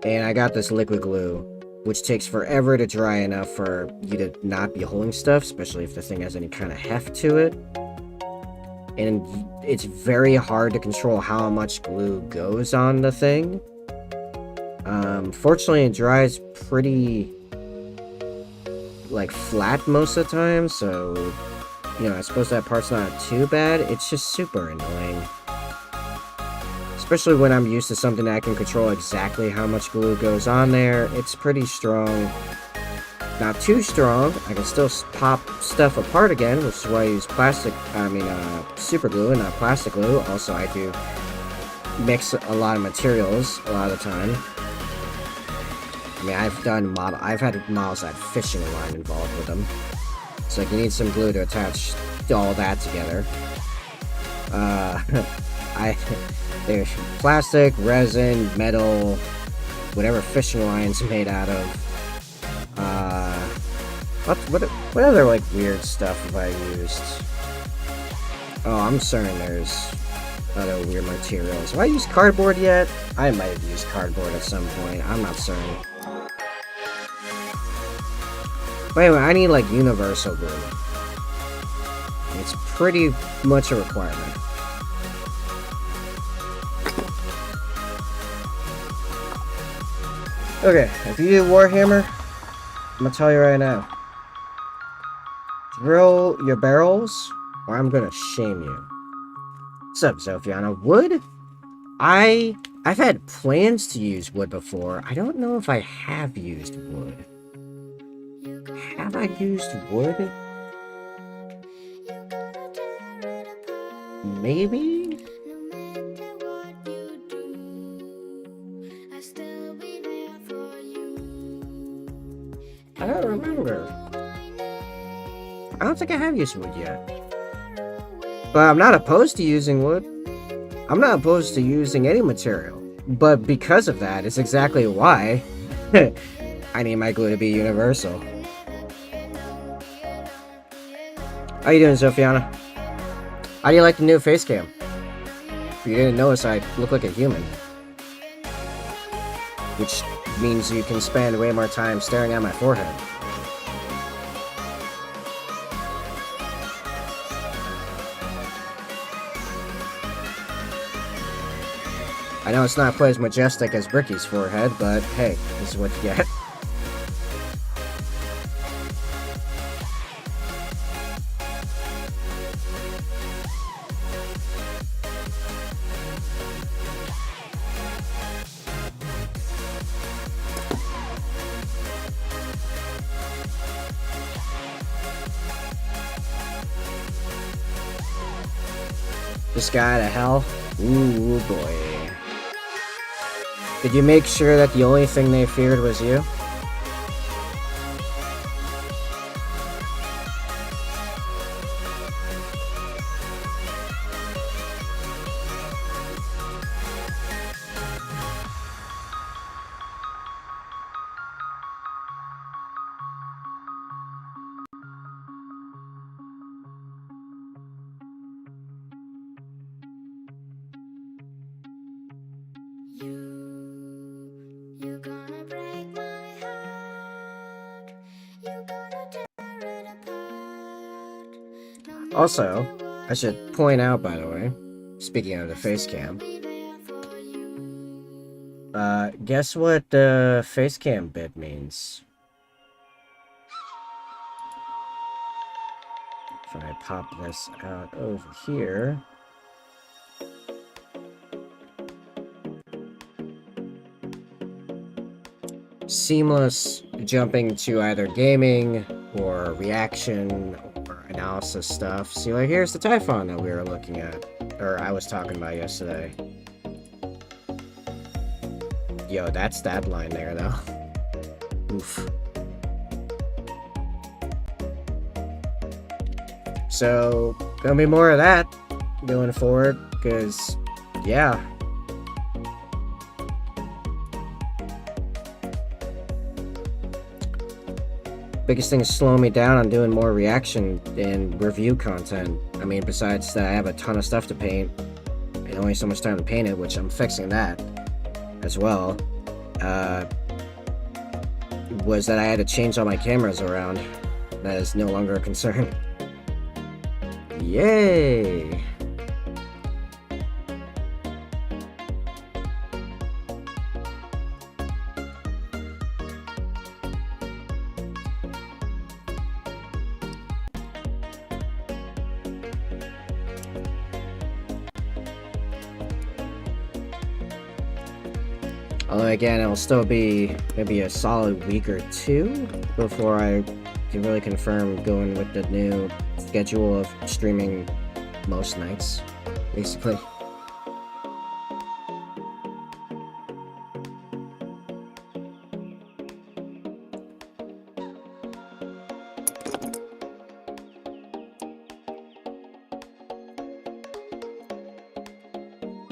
And I got this liquid glue, which takes forever to dry enough for you to not be holding stuff, especially if the thing has any kind of heft to it. And it's very hard to control how much glue goes on the thing. Fortunately, it dries pretty, like, flat most of the time, so, you know, I suppose that part's not too bad. It's just super annoying. Especially when I'm used to something that I can control exactly how much glue goes on there. It's pretty strong. Not too strong. I can still pop stuff apart again, which is why I use super glue and not plastic glue. Also, I do mix a lot of materials a lot of the time. I mean, I've had models that had fishing line involved with them. So like, you need some glue to attach all that together. There's plastic, resin, metal, whatever fishing line's made out of. What other, like, weird stuff have I used? Oh, I'm certain there's other weird materials. Have I used cardboard yet? I might have used cardboard at some point. I'm not certain. But anyway, I need, like, universal glue. It's pretty much a requirement. Okay, if you do Warhammer, I'm gonna tell you right now. Drill your barrels, or I'm gonna shame you. What's up, Zophiana? Wood? I've had plans to use wood before. I don't know if I have used wood. Have I used wood? Maybe? I don't remember. I don't think I have used wood yet. But I'm not opposed to using wood. I'm not opposed to using any material. But because of that, it's exactly why I need my glue to be universal. How you doing, Zophiana? How do you like the new face cam? If you didn't notice, I look like a human. Which means you can spend way more time staring at my forehead. I know it's not quite as majestic as Bricky's forehead, but hey, this is what you get. This guy to hell? Ooh boy. Did you make sure that the only thing they feared was you? Also, I should point out, by the way, speaking of the face cam, guess what the face cam bit means? If I pop this out over here. Seamless jumping to either gaming or reaction or analysis stuff. See, like, here's the Typhon that we were looking at, or I was talking about yesterday. Yo, that stab line there, though. Oof. So, gonna be more of that going forward, because, yeah. biggest thing is slowing me down on doing more reaction and review content. I mean, besides that, I have a ton of stuff to paint and only so much time to paint it, which I'm fixing that as well. Was that I had to change all my cameras around. That is no longer a concern. Yay! Although again, it'll still be maybe a solid week or two before I can really confirm going with the new schedule of streaming most nights, basically.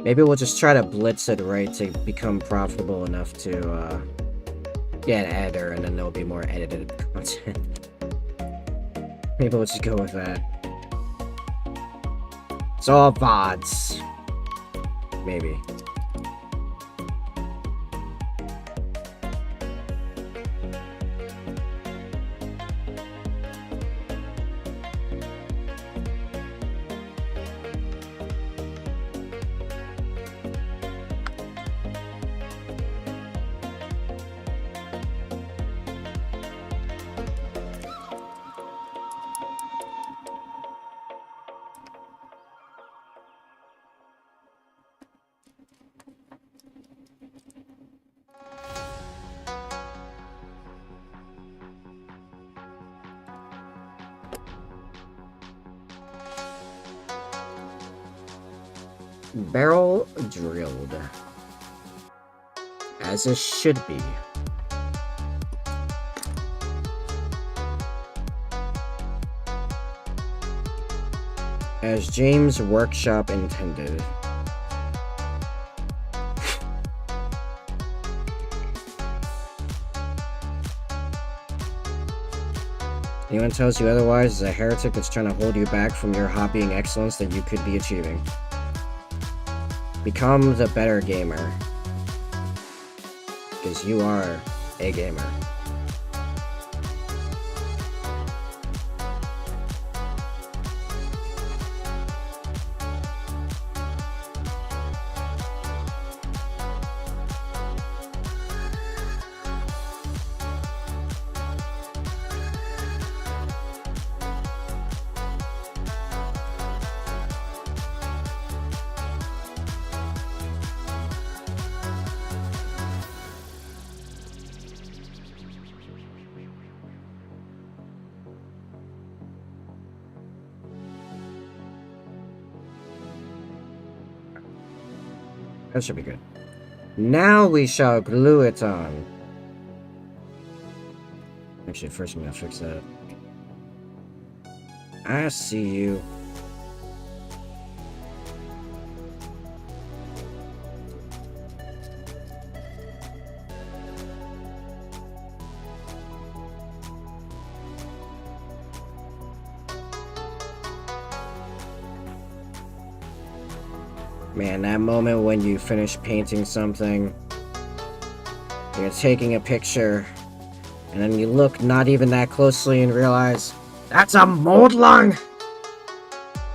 Maybe we'll just try to blitz it right to become profitable enough to get an editor, and then there'll be more edited content. Maybe we'll just go with that. It's all VODs. Maybe. Barrel drilled. As it should be. As James' workshop intended. Anyone tells you otherwise is a heretic that's trying to hold you back from your hobbying excellence that you could be achieving. Become the better gamer. Because you are a gamer. That should be good. Now we shall glue it on. Actually, first I'm gonna fix that. I see you. Man, that moment when you finish painting something, you're taking a picture, and then you look not even that closely and realize, that's a mold line!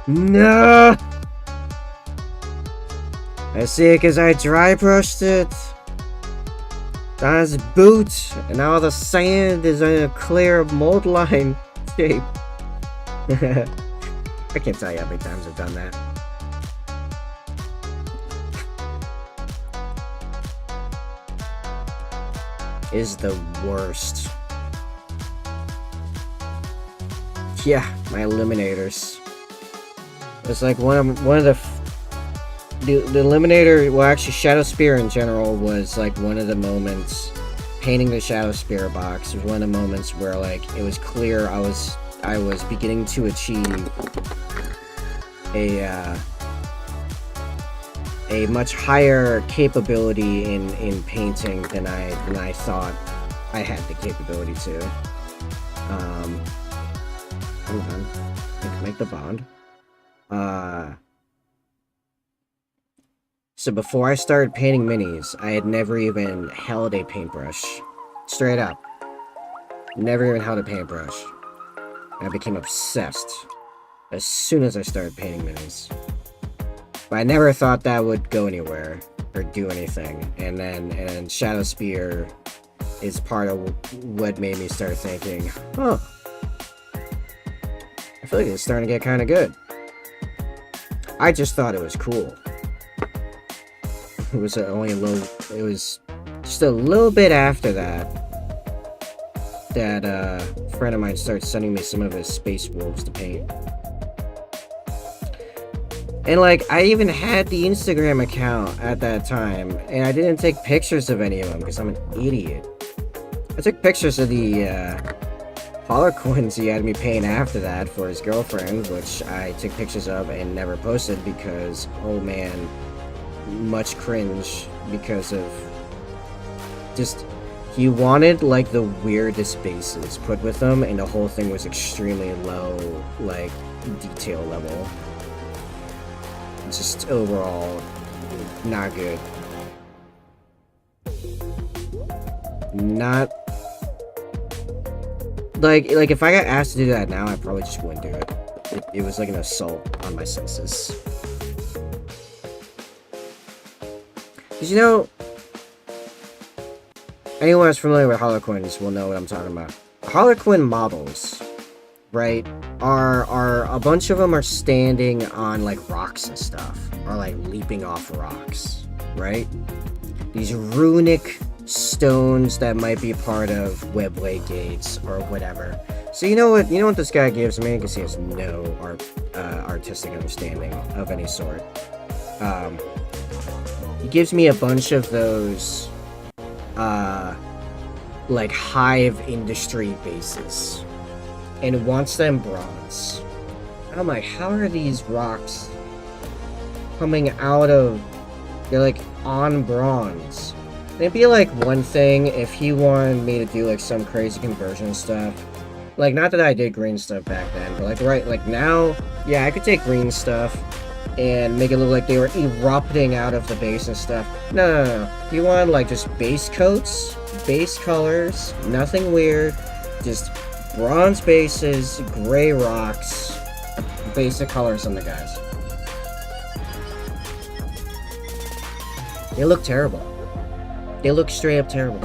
No! I see it because I dry brushed it. On his boot, and all the sand is in a clear mold line shape. I can't tell you how many times I've done that. Is the worst. Yeah, my eliminators. It's like one of the eliminator. Well, actually, Shadow Spear in general was like one of the moments. Painting the Shadow Spear box was one of the moments where like it was clear I was beginning to achieve a much higher capability in painting than I thought I had the capability to. Hold on. I can make the bond. So before I started painting minis, I had never even held a paintbrush. Straight up. Never even held a paintbrush. And I became obsessed as soon as I started painting minis. But I never thought that would go anywhere or do anything. And then Shadow Spear is part of what made me start thinking, huh, I feel like it's starting to get kind of good. I just thought it was cool. It was only a little, it was just a little bit after that a friend of mine started sending me some of his Space Wolves to paint. And like, I even had the Instagram account at that time, and I didn't take pictures of any of them because I'm an idiot. I took pictures of the Hollercoins he had me paint after that for his girlfriend, which I took pictures of and never posted because, oh man, much cringe because of just, he wanted like the weirdest bases put with them, and the whole thing was extremely low, like, detail level. Just overall not good. Not like if I got asked to do that now, I probably just wouldn't do it. It was like an assault on my senses. Because, you know, anyone that's familiar with Hollercoins will know what I'm talking about. Hollercoin models, right, are a bunch of them are standing on like rocks and stuff, or like leaping off rocks, right? These runic stones that might be part of Webway gates or whatever. So you know what this guy gives me, because he has no artistic understanding of any sort. He gives me a bunch of those like hive industry bases and wants them bronze. And I'm like, how are these rocks coming out of, they're like on bronze? It'd be like one thing if he wanted me to do like some crazy conversion stuff. Like, not that I did green stuff back then, but like right, like now, yeah, I could take green stuff and make it look like they were erupting out of the base and stuff. No. You want like just base coats, base colors, nothing weird, just bronze bases, gray rocks, basic colors on the guys. They look terrible. They look straight up terrible.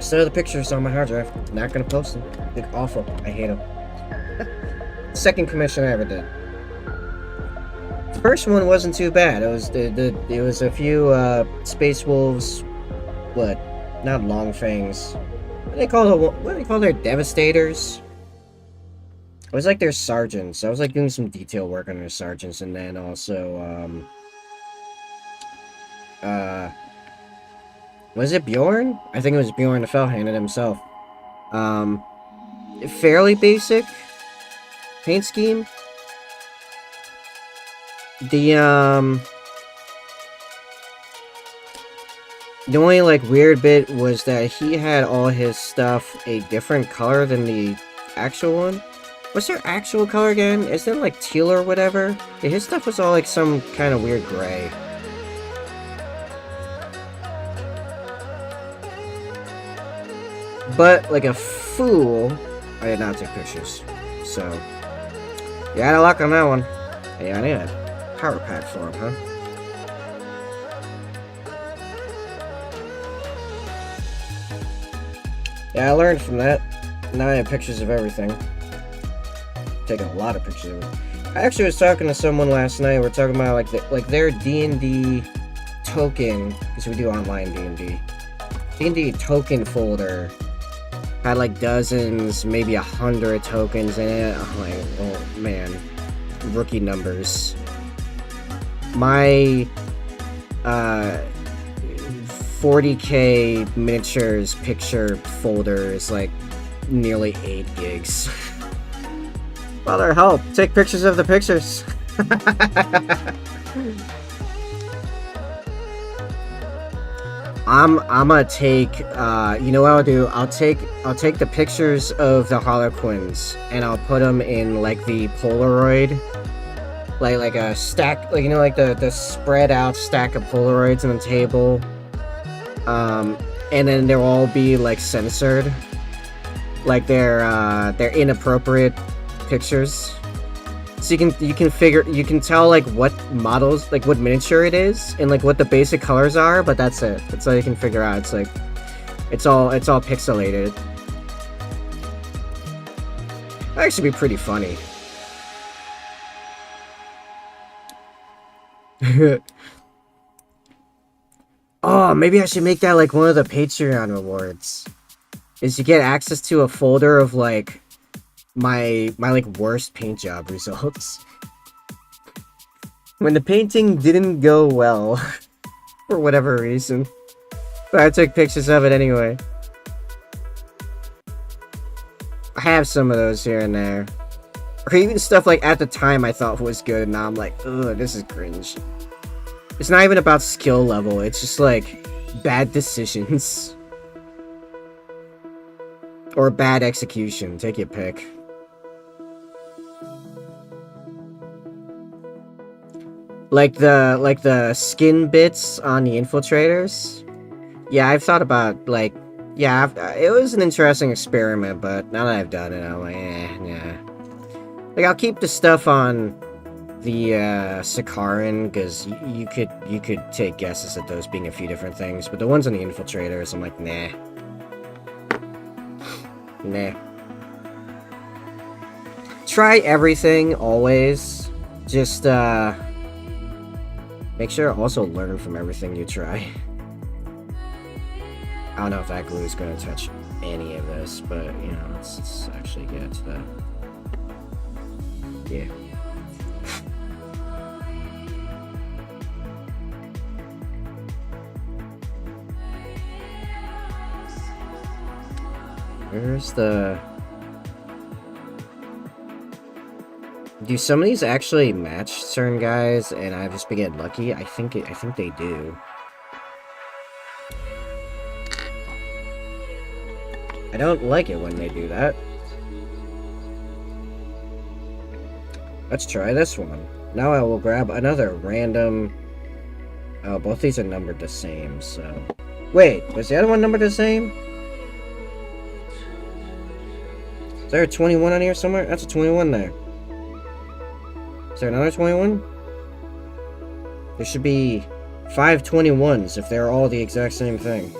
So the pictures on my hard drive, not gonna post them. They look awful. I hate them. Second commission I ever did. The first one wasn't too bad. It was a few Space Wolves, what? Not long fangs. What do they call their Devastators? It was like their sergeants. I was like doing some detail work on their sergeants, and then also was it Bjorn? I think it was Bjorn the Fellhanded himself. Fairly basic paint scheme. The only like weird bit was that he had all his stuff a different color than the actual one. What's their actual color again? Isn't it like teal or whatever? Yeah, his stuff was all like some kind of weird gray. But like a fool, I did not take pictures. So, you had a luck on that one. Yeah, I need a power pack for him, huh? Yeah, I learned from that. Now I have pictures of everything. Taking a lot of pictures of it. I actually was talking to someone last night. We're talking about like their D&D token, because we do online D&D. D&D token folder had like dozens, maybe 100 tokens in it. I'm like, oh man, rookie numbers. My 40k miniatures picture folder is like nearly 8 gigs. Father, help! Take pictures of the pictures. I'm gonna take you know what I'll do? I'll take the pictures of the Harlequins and I'll put them in like the Polaroid, like a stack, like you know, like the spread out stack of Polaroids on the table. And then they'll all be like censored, like they're inappropriate pictures. So you can tell like what models, like what miniature it is, and like what the basic colors are, but that's it. That's all you can figure out. It's like it's all pixelated. That'd actually be pretty funny. Oh, maybe I should make that like one of the Patreon rewards. Is you get access to a folder of like my like worst paint job results. When the painting didn't go well for whatever reason. But I took pictures of it anyway. I have some of those here and there. Or even stuff like at the time I thought was good and now I'm like, ugh, this is cringe. It's not even about skill level, it's just like bad decisions. Or bad execution, take your pick. Like the skin bits on the infiltrators. Yeah, I've thought about like, yeah, it was an interesting experiment, but now that I've done it, I'm like, yeah. Like I'll keep the stuff on the Sakaran, because you could take guesses at those being a few different things, but the ones on the infiltrators, I'm like, nah. Try everything always. Just make sure to also learn from everything you try. I don't know if that glue is going to touch any of this, but you know, let's actually get to that. Yeah. Where's the... Do some of these actually match certain guys and I've just been getting lucky? I think they do. I don't like it when they do that. Let's try this one. Now I will grab another random... Oh, both these are numbered the same, so... Wait, was the other one numbered the same? Is there a 21 on here somewhere? That's a 21 there. Is there another 21? There should be 5 21s if they're all the exact same thing.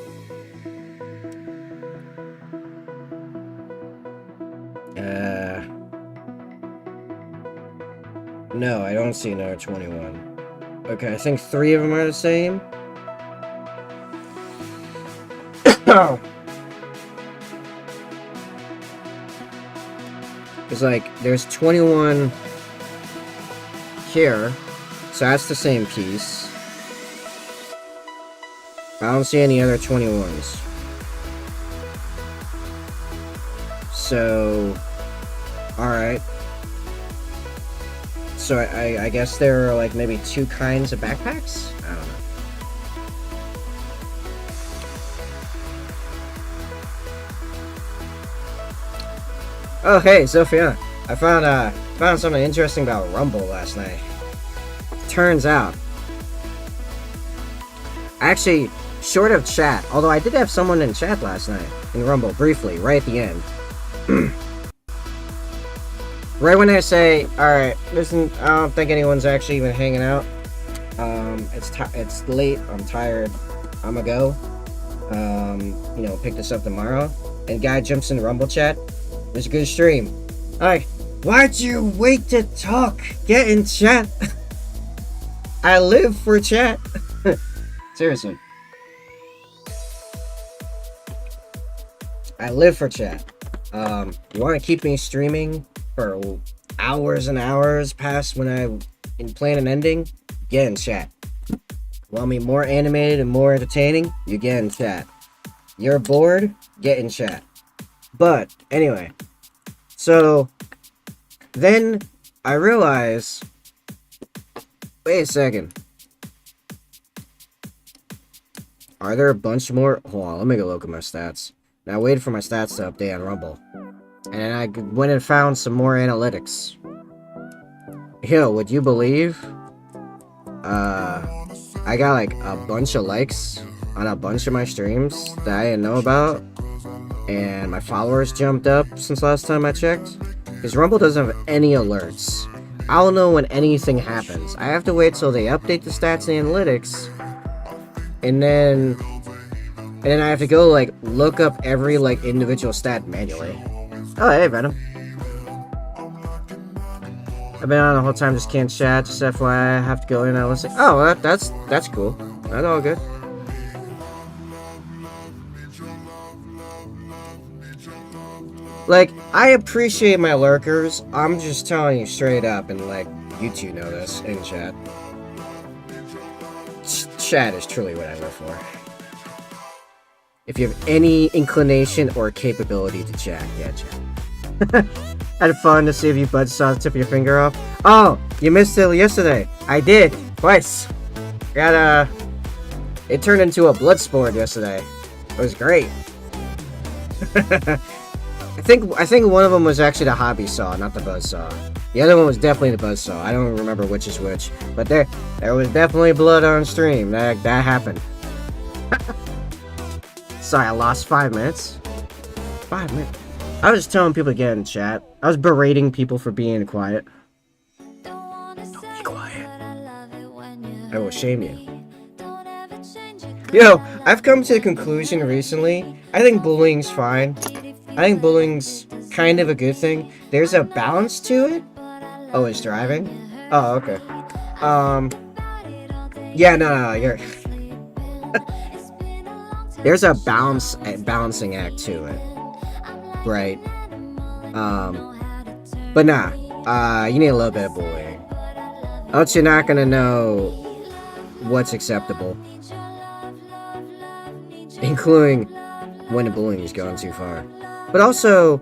No, I don't see another 21. Okay, I think 3 of them are the same. It's like, there's 21 here, so that's the same piece. I don't see any other 21s. So, alright. So I guess there are like maybe 2 kinds of backpacks? I don't know. Oh hey, Sophia. I found something interesting about Rumble last night. Turns out, actually, short of chat, although I did have someone in chat last night in Rumble briefly, right at the end. Right when I say, alright, listen, I don't think anyone's actually even hanging out. It's late, I'm tired, I'ma go. You know, pick this up tomorrow. And guy jumps in Rumble chat. It was a good stream. Alright, why'd you wait to talk? Get in chat. I live for chat. Seriously. I live for chat. You want to keep me streaming for hours and hours past when I plan an ending? Get in chat. Want me more animated and more entertaining? You get in chat. You're bored? Get in chat. But, anyway. So, then I realize... Wait a second. Are there a bunch more? Hold on, let me go look at my stats. Now I waited for my stats to update on Rumble. And then I went and found some more analytics. Yo, would you believe? I got like a bunch of likes on a bunch of my streams that I didn't know about. And my followers jumped up since last time I checked. Because Rumble doesn't have any alerts. I don't know when anything happens. I have to wait till they update the stats and analytics. And then I have to go like look up every like individual stat manually. Oh, hey, Venom. I've been on the whole time, just can't chat. Just FYI, I have to go in and listen. Oh, that's cool. That's all good. Like, I appreciate my lurkers. I'm just telling you straight up, and like, you two know this in chat. Chat is truly what I live for. If you have any inclination or capability to chat, yeah, chat. Had fun to see if you buzzsaws tip your finger off. Oh, you missed it yesterday. I did, twice. Got it turned into a blood sport yesterday. It was great. I think one of them was actually the hobby saw, not the buzzsaw. The other one was definitely the buzzsaw. I don't remember which is which, but there was definitely blood on stream. That happened. Sorry, I lost 5 minutes. 5 minutes. I was just telling people to get in chat. I was berating people for being quiet. Don't be quiet. I will shame you. Yo, I've come to the conclusion recently. I think bullying's fine. I think bullying's kind of a good thing. There's a balance to it. Oh, it's driving? Oh, okay. Yeah, no, you're... There's a balancing act to it. Right. But nah, you need a little bit of bullying. Else you're not gonna know what's acceptable. Including when the bullying is going too far. But also,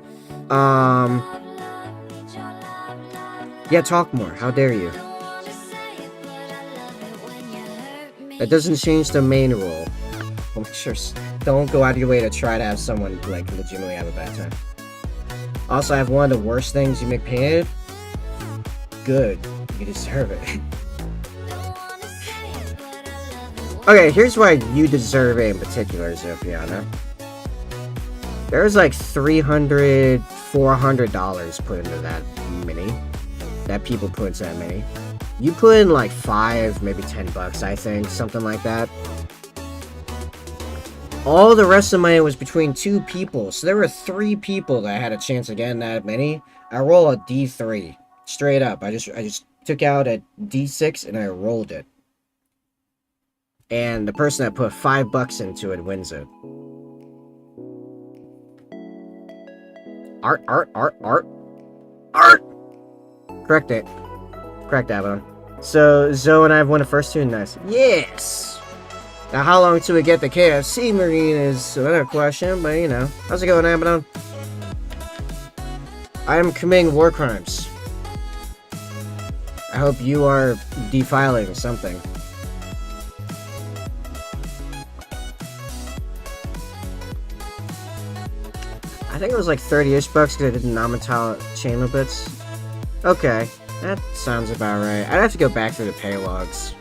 yeah, talk more. How dare you? That doesn't change the main rule. Well, sure, don't go out of your way to try to have someone, like, legitimately have a bad time. Also, I have one of the worst things you make painted. Good. You deserve it. Okay, here's why you deserve it in particular, Zofiana. There's like $300, $400 put into that mini. That people put into that mini. You put in like 5, maybe $10, I think, something like that. All the rest of mine was between 2 people, so there were 3 people that had a chance of getting that many. I roll a D3, straight up. I just took out a D6 and I rolled it. And the person that put $5 into it wins it. Art. Correct it. Correct, Abaddon. So, Zoe and I have won the first 2. Nice. Yes! Now, how long till we get the KFC Marine is another question, but you know. How's it going, Abaddon? I am committing war crimes. I hope you are defiling something. I think it was like 30-ish bucks because I did non-metallic chain bits. Okay, that sounds about right. I'd have to go back through the pay logs.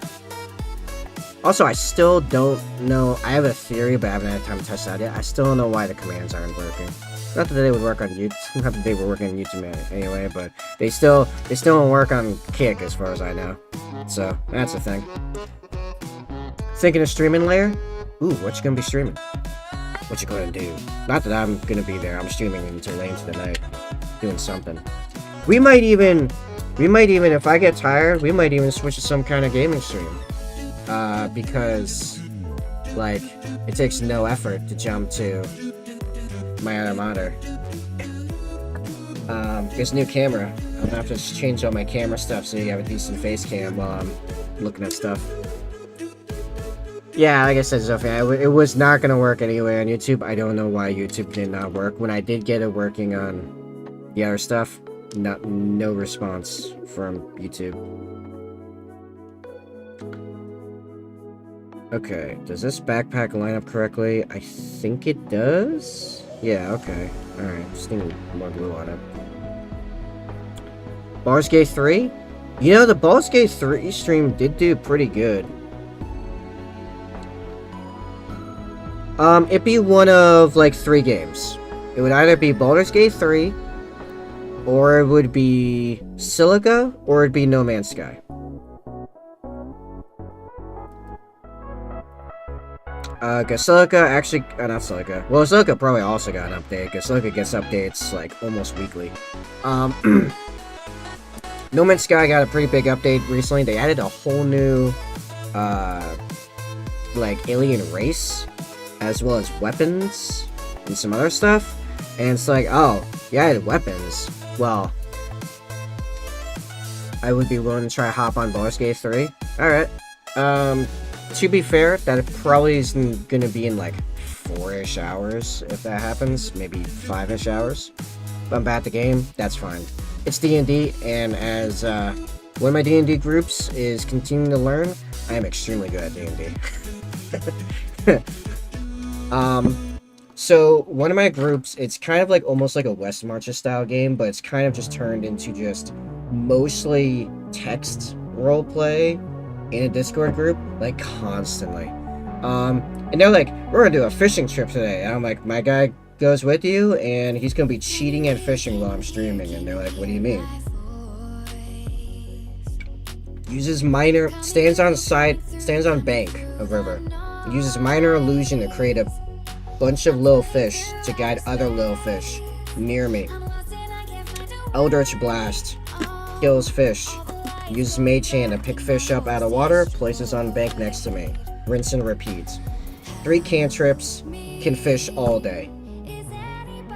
Also, I still don't know. I have a theory, but I haven't had time to test that yet. I still don't know why the commands aren't working. Not that they would work on YouTube. Not that they were working on YouTube anyway, but they still don't work on Kick as far as I know. So that's the thing. Thinking of streaming later? Ooh, what you gonna be streaming? What you gonna do? Not that I'm gonna be there. I'm streaming until late into the night, doing something. We might even, if I get tired, we might even switch to some kind of gaming stream. Because, like, it takes no effort to jump to my other monitor. This new camera. I'm gonna have to just change all my camera stuff so you have a decent face cam while I'm looking at stuff. Yeah, like I said, Sophia, it was not gonna work anyway on YouTube. I don't know why YouTube did not work. When I did get it working on the other stuff, no response from YouTube. Okay, does this backpack line up correctly? I think it does. Yeah, okay. Alright, just need more glue on it. Baldur's Gate 3? You know, the Baldur's Gate 3 stream did do pretty good. It'd be one of, like, 3 games. It would either be Baldur's Gate 3, or it would be Silica, or it'd be No Man's Sky. Silica actually, not Silica. Well, Silica probably also got an update, because Silica gets updates, like, almost weekly. No Man's Sky got a pretty big update recently. They added a whole new, like, alien race, as well as weapons, and some other stuff. And it's like, oh, you added weapons. Well, I would be willing to try to hop on Baldur's Gate 3. Alright. To be fair, that probably isn't gonna be in, like, 4-ish hours, if that happens. Maybe 5-ish hours. If I'm bad at the game, that's fine. It's D&D, and as one of my D&D groups is continuing to learn, I am extremely good at D&D. So one of my groups, it's kind of like almost like a West Marches style game, but it's kind of just turned into just mostly text roleplay in a Discord group, like constantly. And they're like, we're gonna do a fishing trip today. And I'm like, my guy goes with you, and he's gonna be cheating at fishing while I'm streaming. And they're like, what do you mean? Uses minor, stands on bank of river. Uses minor illusion to create a bunch of little fish to guide other little fish near me. Eldritch Blast kills fish. Uses Mage Hand to pick fish up out of water, places on bank next to me. Rinse and repeat. 3 cantrips, can fish all day.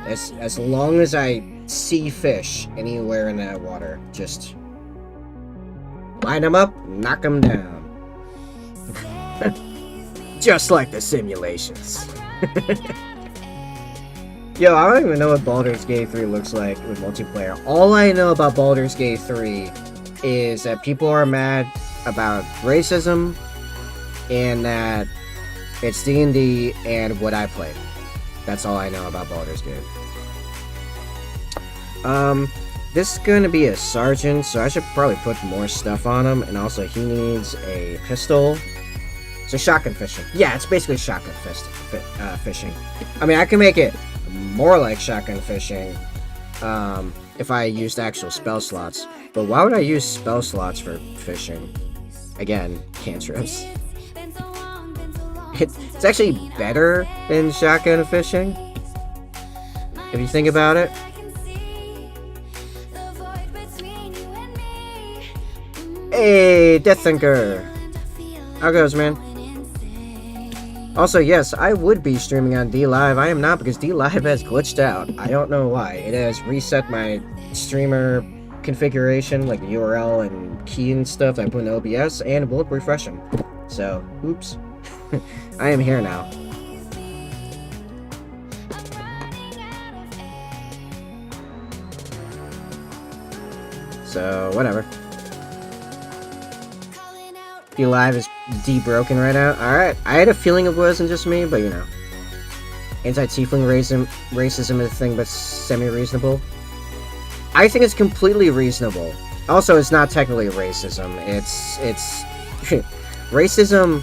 As long as I see fish anywhere in that water, just line them up, knock them down. Just like the simulations. Yo, I don't even know what Baldur's Gate 3 looks like with multiplayer. All I know about Baldur's Gate 3 is that people are mad about racism, and that it's D&D and what I played. That's all I know about Baldur's Gate. This is gonna be a sergeant, so I should probably put more stuff on him, and also he needs a pistol. So shotgun fishing. Yeah, it's basically shotgun fishing. I mean, I can make it more like shotgun fishing if I used actual spell slots. But why would I use spell slots for fishing? Again, cantrips. It's actually better than shotgun fishing, if you think about it. Hey, Death Thinker! How goes, man? Also, yes, I would be streaming on DLive. I am not, because DLive has glitched out. I don't know why. It has reset my streamer configuration, like the URL and key and stuff I put in OBS, and it won't refresh them. So, oops. I am here now. So, whatever. DLive is de-broken right now. Alright, I had a feeling it wasn't just me, but you know. Anti-tiefling racism is a thing, but semi-reasonable. I think it's completely reasonable. Also, it's not technically racism. It's racism.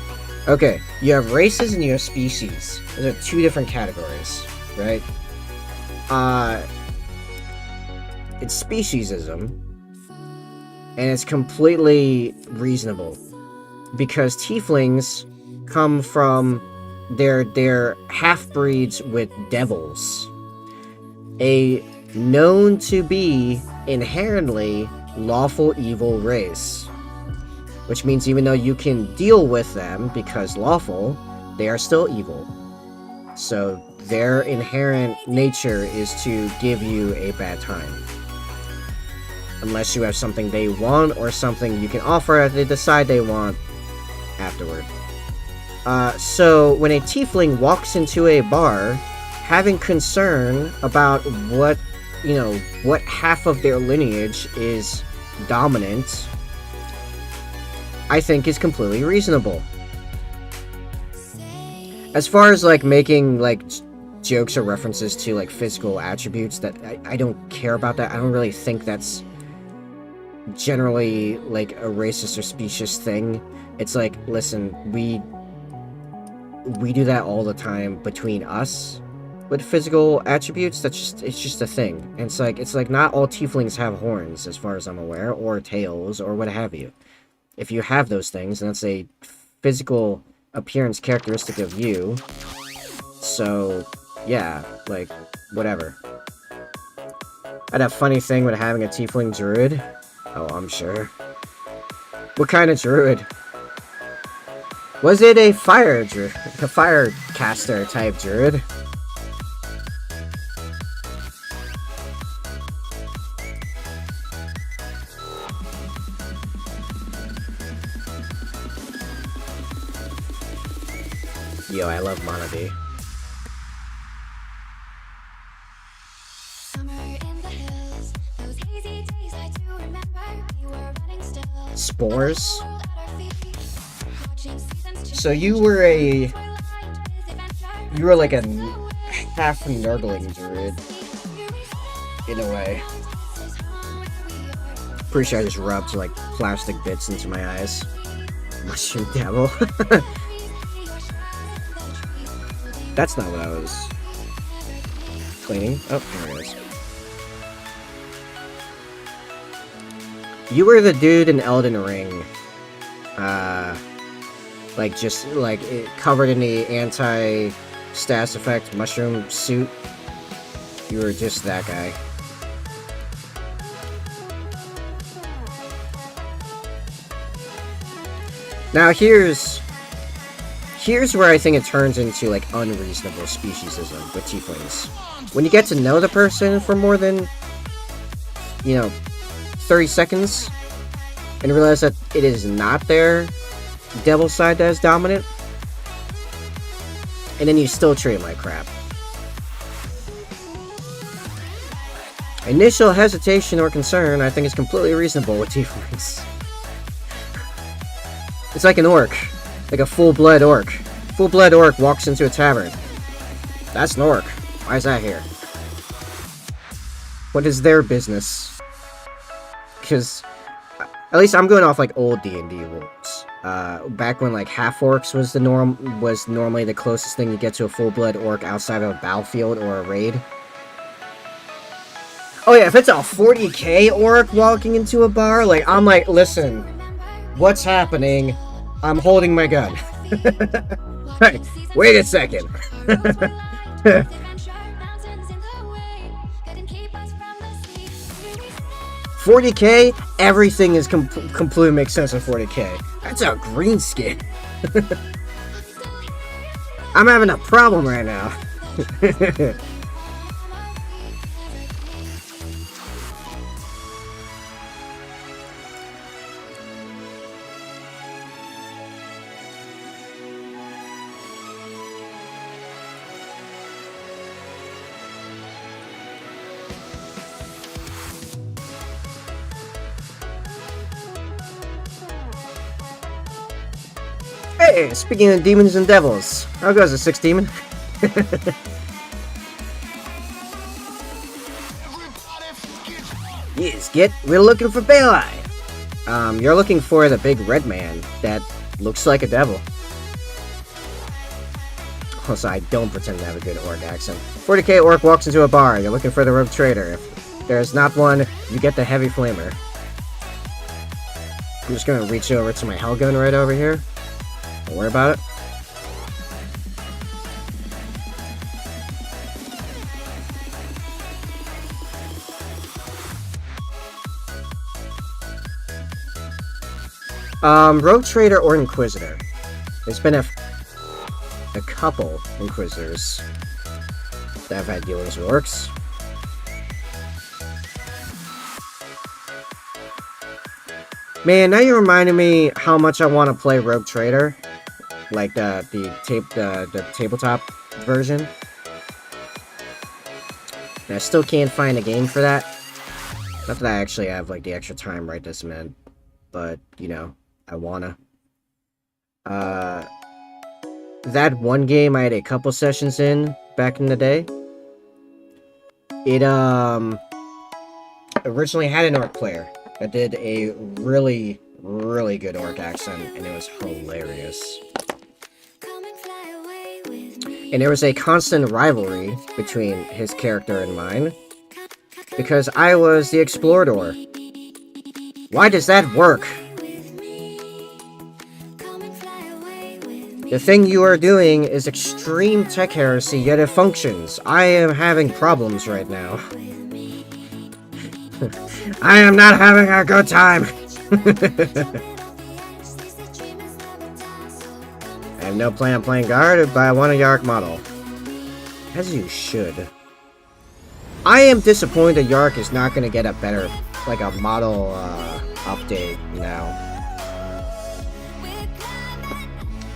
Okay, you have races and you have species. Those are 2 different categories, right? It's speciesism, and it's completely reasonable, because tieflings come from they're half-breeds with devils, a known to be inherently lawful evil race, which means even though you can deal with them because lawful, they are still evil. So their inherent nature is to give you a bad time, unless you have something they want or something you can offer that they decide they want afterward. So when a tiefling walks into a bar, having concern about what half of their lineage is dominant, I think is completely reasonable. As far as like making like jokes or references to like physical attributes, that I don't care about that. I don't really think that's generally like a racist or specious thing. It's like, listen, we do that all the time between us with physical attributes. It's just a thing. And it's like not all tieflings have horns, as far as I'm aware, or tails, or what have you. If you have those things, then that's a physical appearance characteristic of you. So, yeah, like, whatever. I had a funny thing with having a tiefling druid. Oh, I'm sure. What kind of druid? Was it a fire druid? A fire caster type druid? Yo, I love Monody. Spores? So you were like a half nurgling druid, in a way. Pretty sure I just rubbed like plastic bits into my eyes. Mushroom devil. That's not what I was cleaning. Oh, there it is. You were the dude in Elden Ring. Like, just, like, covered in the anti-status effect mushroom suit. You were just that guy. Now, here's where I think it turns into, like, unreasonable speciesism with tieflings. When you get to know the person for more than, 30 seconds, and realize that it is not their devil side that is dominant, and then you still treat him like crap. Initial hesitation or concern, I think, is completely reasonable with tieflings. It's like an orc. Like a full-blood orc. Full-blood orc walks into a tavern. That's an orc. Why is that here? What is their business? Because, at least I'm going off like old D&D rules. Back when like half-orcs was normally the closest thing you get to a full-blood orc outside of a battlefield or a raid. Oh yeah, if it's a 40k orc walking into a bar, like, I'm like, listen, what's happening? I'm holding my gun. Hey, wait a second. 40k, everything is completely makes sense with 40k. That's a green skin. I'm having a problem right now. Hey, speaking of demons and devils, how goes the sixth demon? Yes, we're looking for Baelai. You're looking for the big red man that looks like a devil. Also, I don't pretend to have a good orc accent. 40k orc walks into a bar. You're looking for the rogue trader. If there's not one, you get the heavy flamer. I'm just gonna reach over to my hell gun right over here. Don't worry about it. Rogue Trader or Inquisitor. There's been a couple Inquisitors that have had dealings with orcs. Man, now you reminded me how much I want to play Rogue Trader. Like the tabletop version. And I still can't find a game for that. Not that I actually have like the extra time right this minute, but you know, I wanna. that one game I had a couple sessions in back in the day, it originally had an orc player that did a really, really good orc accent, and it was hilarious. And there was a constant rivalry between his character and mine, because I was the explorer. Why does that work? The thing you are doing is extreme tech heresy, yet it functions. I am having problems right now. I am not having a good time. I have no plan on playing guard, but I want a Yark model. As you should. I am disappointed that Yark is not going to get a better, like a model update now.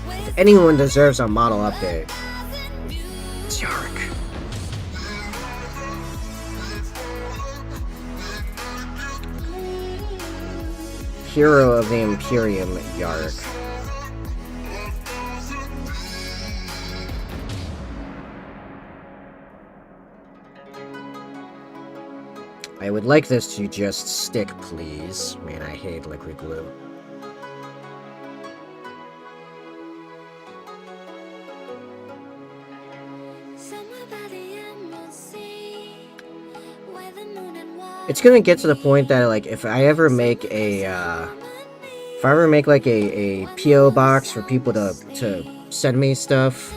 If anyone deserves a model update, it's Yark. Hero of the Imperium, Yark. I would like this to just stick, please. Man, I hate liquid glue. It's gonna get to the point that, like, if I ever make like a PO box for people to send me stuff,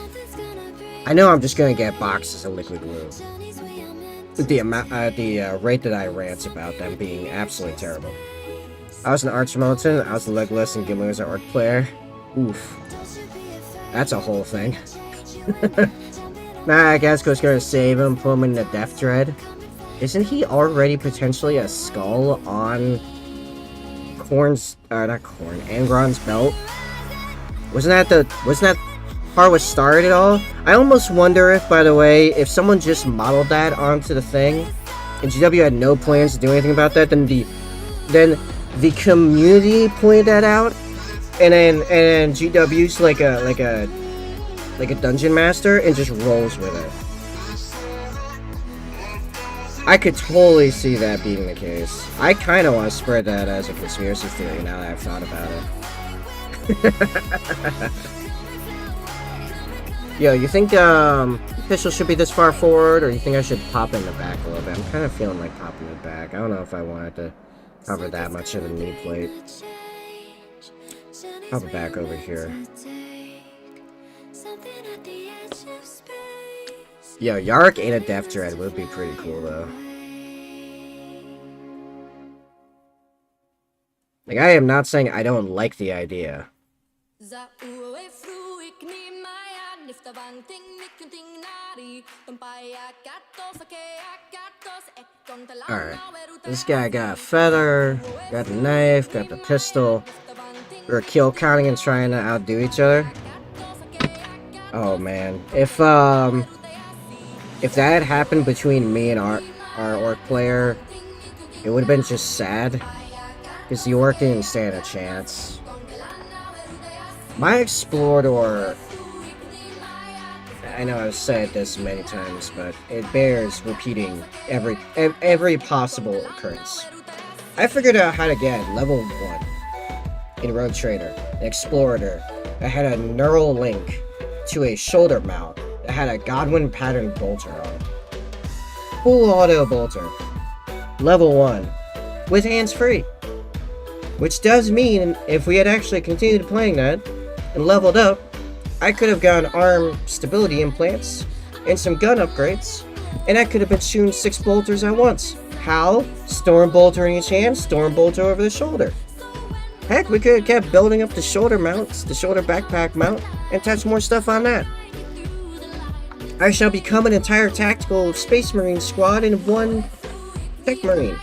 I know I'm just gonna get boxes of liquid glue. The rate that I rant about them being absolutely terrible. I was an arch militant, I was the legless, and Gimli was an orc player. Oof. That's a whole thing. Nah, I guess I was gonna save him, put him in the Death Dread. Isn't he already potentially a skull on Angron's belt? Wasn't that part was started at all? I almost wonder if, by the way, if someone just modeled that onto the thing, and GW had no plans to do anything about that, then the community pointed that out, and then GW's like a dungeon master and just rolls with it. I could totally see that being the case. I kind of want to spread that as a conspiracy theory now that I've thought about it. Yo, you think Pistol should be this far forward, or you think I should pop in the back a little bit? I'm kind of feeling like popping it back. I don't know if I wanted to cover that much of the knee plate. Pop it back over here. Yo, Yark and a Death Dread would be pretty cool, though. Like, I am not saying I don't like the idea. Alright. This guy got a feather, got the knife, got the pistol. We're kill counting and trying to outdo each other. Oh, man. If that had happened between me and our orc player, it would have been just sad. Because the orc didn't stand a chance. My explorer, I know I've said this many times, but it bears repeating every possible occurrence. I figured out how to get level 1 in Rogue Trader, an explorer that had a neural link to a shoulder mount that had a Godwin pattern bolter on it. Full auto bolter. Level 1. With hands free. Which does mean, if we had actually continued playing that, and leveled up, I could have gotten arm stability implants, and some gun upgrades, and I could have been shooting 6 bolters at once. How? Storm bolter in each hand, storm bolter over the shoulder. Heck, we could have kept building up the shoulder mounts, the shoulder backpack mount, and touched more stuff on that. I shall become an entire tactical Space Marine squad in one Tech Marine.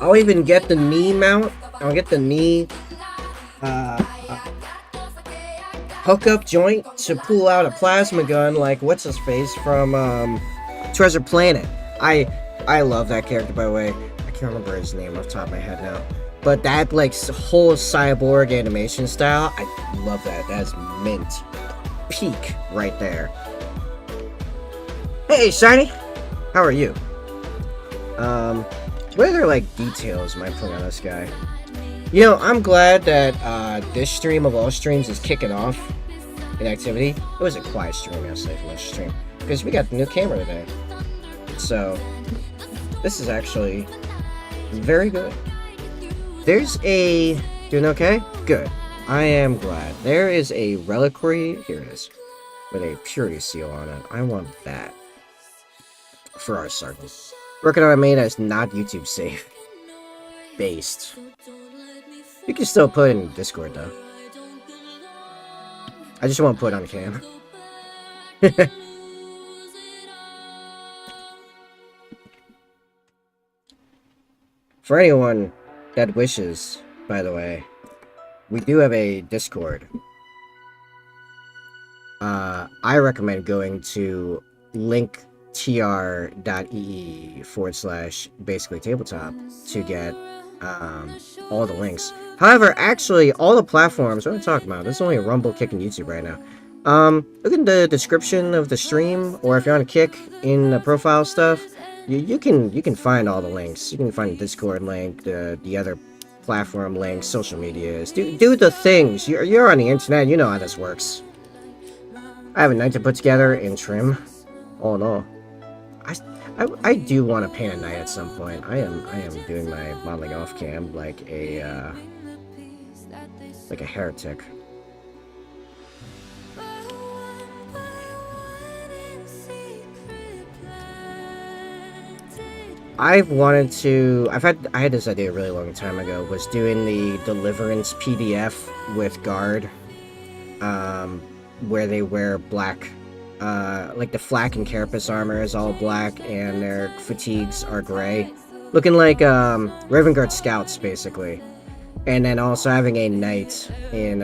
I'll even get the knee mount. I'll get the knee hookup joint to pull out a plasma gun like what's his face from Treasure Planet. I love that character, by the way. I can't remember his name off the top of my head now. But that, like, whole cyborg animation style, I love that. That's mint. Peak right there. Hey, Shiny! How are you? What other, like, details am I putting on this guy? You know, I'm glad that, this stream of all streams is kicking off in activity. It was a quiet stream yesterday for this stream, because we got the new camera today. So, this is actually very good. There's a... Doing okay? Good. I am glad. There is a reliquary... Here it is. With a purity seal on it. I want that. For our circle. Working on a main that's not YouTube safe. Based. You can still put it in Discord, though. I just won't put it on cam. For anyone that wishes, by the way, we do have a Discord. I recommend going to linktr.ee/basically tabletop to get all the links. However, actually, all the platforms, what am I talking about? There's only a Rumble, Kick, and YouTube right now. Look in the description of the stream, or if you're on a Kick, in the profile stuff, you can find all the links. You can find the Discord link, the other platform links, social medias. Do the things. You're on the internet. You know how this works. I have a knight to put together and trim. Oh no, I do want to paint a knight at some point. I am doing my modeling off cam like a heretic. I had this idea a really long time ago, was doing the Deliverance PDF with Guard, where they wear black, like the flak and carapace armor is all black, and their fatigues are gray. Looking like, Raven Guard scouts, basically. And then also having a knight in,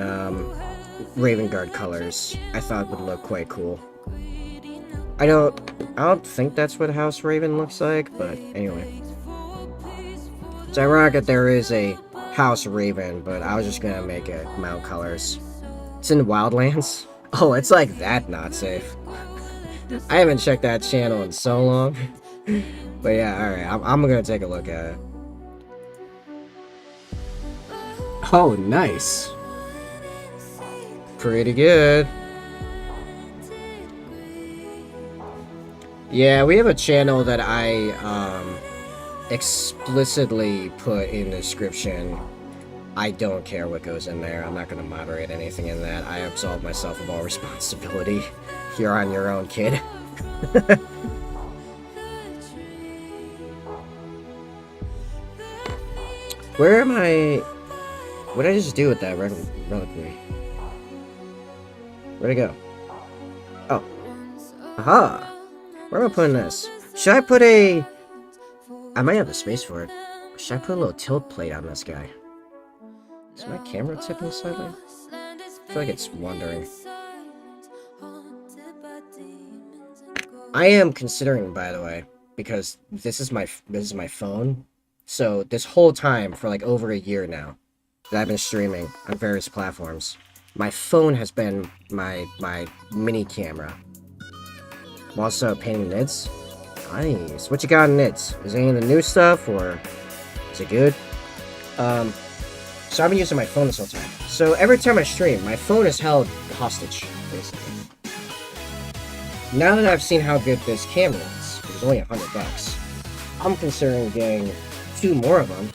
Raven Guard colors, I thought would look quite cool. I don't think that's what House Raven looks like, but anyway. It's ironic that there is a House Raven, but I was just gonna make it Mount colors. It's in Wildlands. Oh, it's like that not safe. I haven't checked that channel in so long. But yeah, alright, I'm gonna take a look at it. Oh, nice. Pretty good. Yeah, we have a channel that I explicitly put in the description. I don't care what goes in there. I'm not going to moderate anything in that. I absolve myself of all responsibility. You're on your own, kid. Where am I? What did I just do with that reliquary? Where'd it go? Oh. Aha! Where am I putting this? Should I put a... I might have the space for it. Should I put a little tilt plate on this guy? Is my camera tipping slightly? I feel like it's wandering. I am considering, by the way, because this is my phone. So this whole time, for like over a year now, that I've been streaming on various platforms, my phone has been my mini camera. I'm also painting nids. Nice. What you got in nids? Is any of the new stuff, or is it good? So I've been using my phone this whole time. So every time I stream, my phone is held hostage, basically. Now that I've seen how good this camera is, it was only $100, I'm considering getting 2 more of them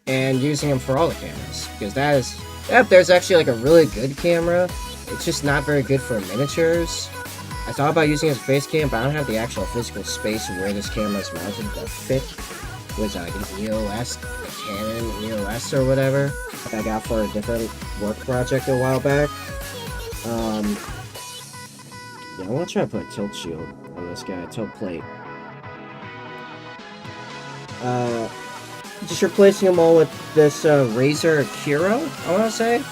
and using them for all the cameras, because there's actually like a really good camera. It's just not very good for miniatures. I thought about using it as a face cam, but I don't have the actual physical space where this camera is mounted to fit with like an EOS, a Canon EOS or whatever that I got for a different work project a while back. Yeah, I want to try to put a tilt shield on this guy, tilt plate. Just replacing them all with this Razer Kiro, I want to say.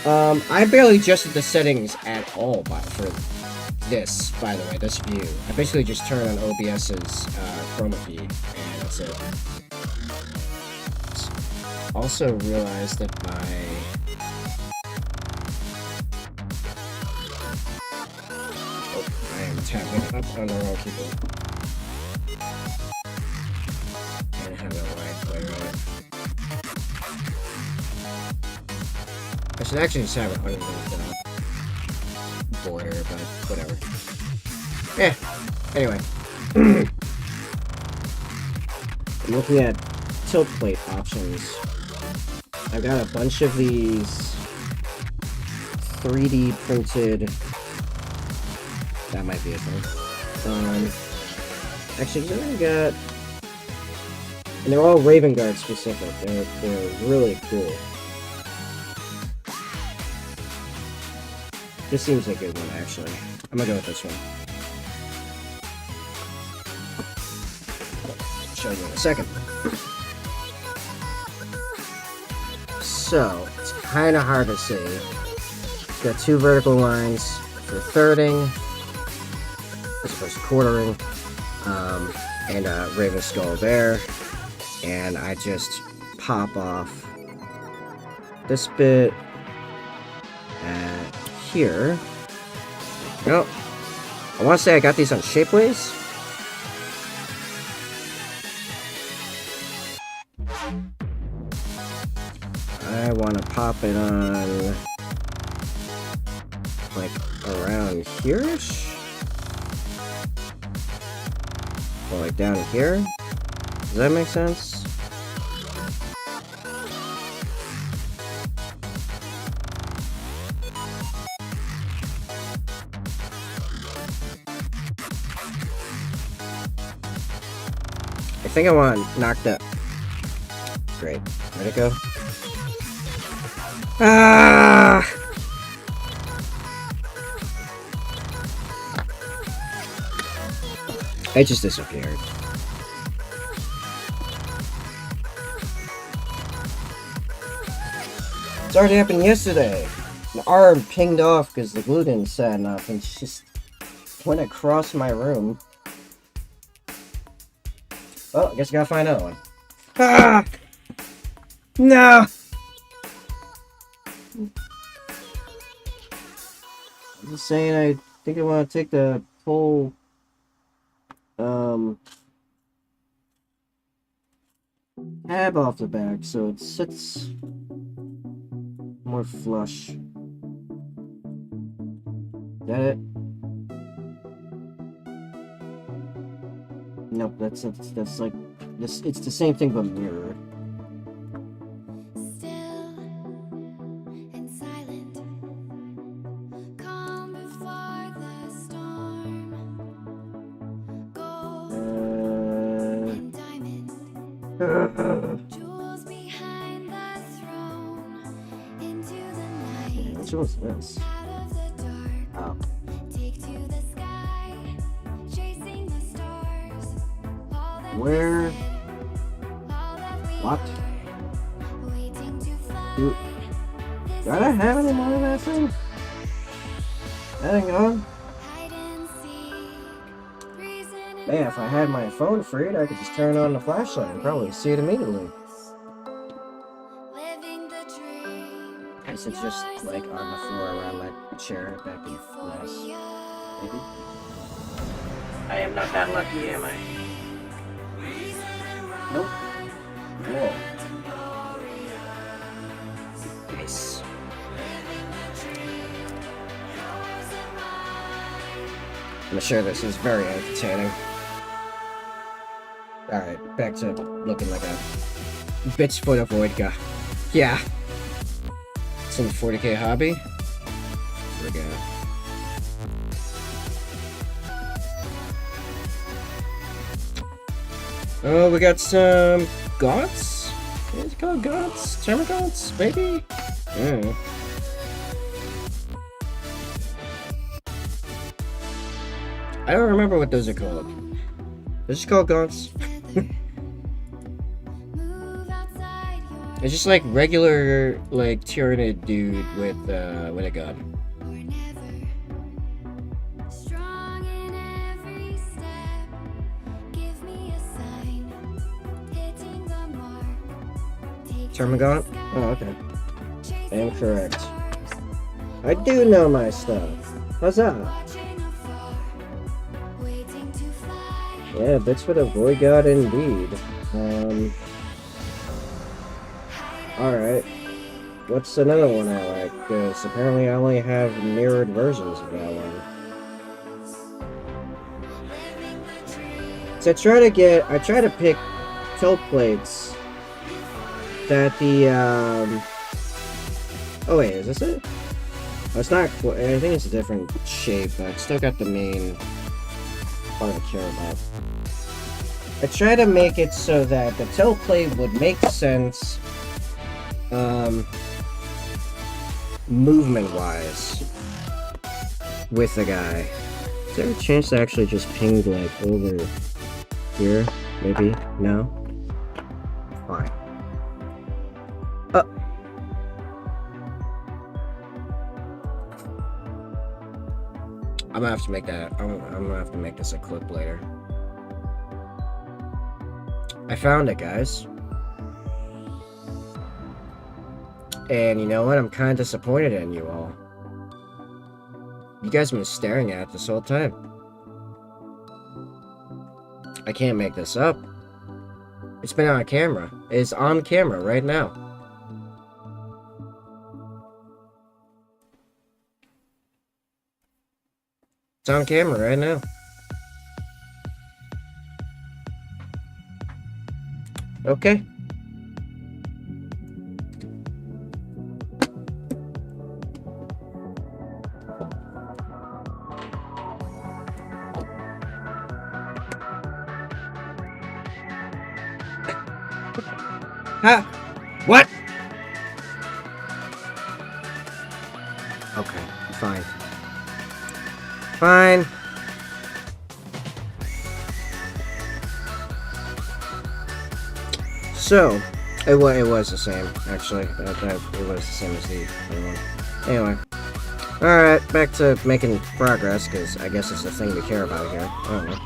I barely adjusted the settings at all this, by the way, this view. I basically just turn on OBS's chroma key, and that's it. Also realized that I am tapping up on the wrong keyboard. And have it right. I should actually just have it underneath the border, but whatever. Yeah. Anyway. I'm looking at tilt plate options. I've got a bunch of these 3D printed. That might be a thing. Actually, I got, and they're all Raven Guard specific. They're really cool. This seems like a good one, actually. I'm gonna go with this one. I'll show you in a second. So, it's kind of hard to see. It's got two vertical lines for thirding, as opposed to quartering, and a Raven Skull there. And I just pop off this bit at here. No, I want to say I got these on Shapeways. I want to pop it on like around here-ish, or like down here. Does that make sense? I think I want to knock that. Great. Where'd it go? Ah! It just disappeared. It already happened yesterday. An arm pinged off because the glue didn't set enough and just went across my room. Well, I guess I gotta find another one. Ah! No! I'm just saying, I think I want to take the whole tab off the back so it sits more flush. That it? Nope, that's like this. It's the same thing but mirrored. Which one's this? Oh. Where? What? Do I have any more of that thing? Hang on. Man, if I had my phone freed, I could just turn on the flashlight and probably see it immediately. I guess it's just like on the floor around that chair back in class. Maybe. I am not that lucky, am I? Nope. Whoa. Nice. I'm sure this is very entertaining. Alright, back to looking like a bitch for the Voidka. Yeah. Some 40k hobby. Here we go. Oh, we got some gaunts? What is it called? Gaunts? Termagaunts? Maybe? Yeah. I don't remember what those are called. They're just called gaunts. It's just like regular, like, Tyranid dude with a gun. Termagant? Oh, okay. Incorrect. I do know my stuff. Huzzah! Yeah, bits for the Void God indeed. Alright. What's another one I like? Because apparently I only have mirrored versions of that one. So I try to pick tilt plates that the, oh wait, is this it? Oh, it's not, I think it's a different shape, but it's still got the main part I care about. I try to make it so that the tilt plate would make sense, movement-wise, with the guy. Is there a chance to actually just ping, like, over here? Maybe? No? Fine. I'm gonna have to make that. I'm gonna have to make this a clip later. I found it, guys. And you know what? I'm kind of disappointed in you all. You guys have been staring at it this whole time. I can't make this up. It's been on camera. It's on camera right now. It's on camera right now. Okay. Huh? What? Okay, fine. Fine. So, it was the same, actually. It was the same as the other one. Anyway. Alright, back to making progress, because I guess it's the thing we care about here. I don't know.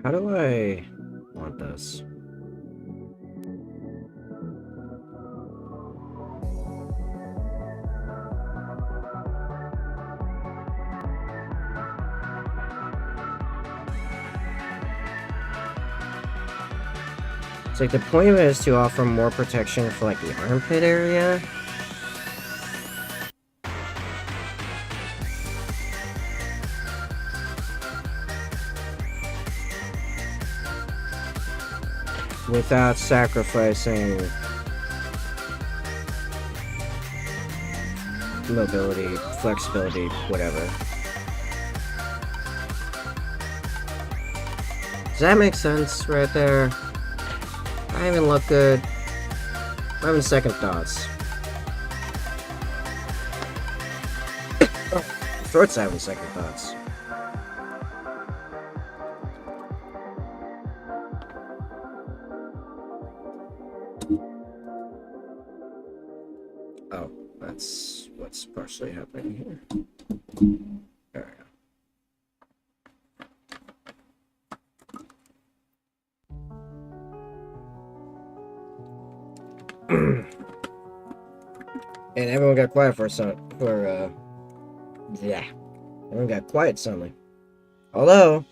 How do I want this? It's like the point of it is to offer more protection for like the armpit area. Without sacrificing mobility, flexibility, whatever. Does that make sense right there? I even look good. I'm having second thoughts. Throat's having second thoughts. Oh, that's what's partially happening here. There we go. And everyone got quiet yeah. Everyone got quiet suddenly. Although,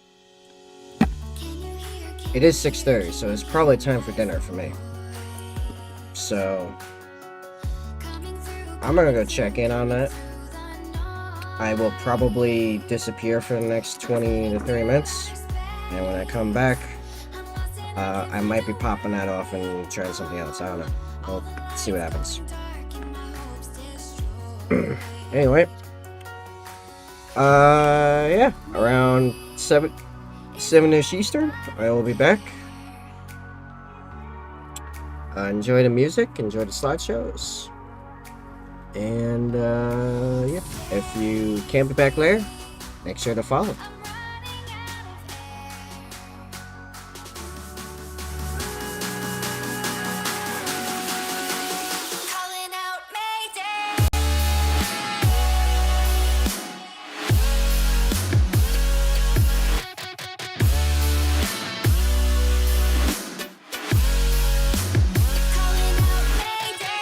it is 6:30, so it's probably time for dinner for me. so I'm gonna go check in on that. I will probably disappear for the next 20 to 30 minutes, and when I come back, I might be popping that off and trying something else. I don't know. We'll see what happens. Anyway, yeah, around 7-ish Eastern, I will be back. Enjoy the music, enjoy the slideshows, and yeah, if you can't be back later, make sure to follow. Calling out Mayday. Calling out Mayday.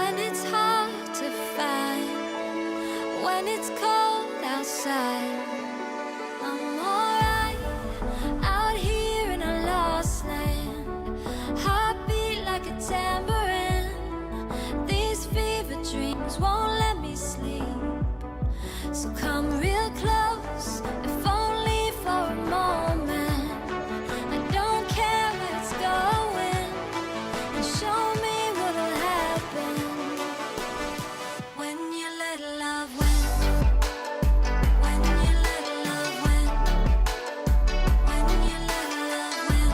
when it's hard to find, when it's cold outside. I'm alright out here in a lost land. Heartbeat like a tambourine. These fever dreams won't let me sleep. So come real close, if only for a moment. I don't care where it's going, and show me what'll happen when you let love win. When you let love win. When you let love win.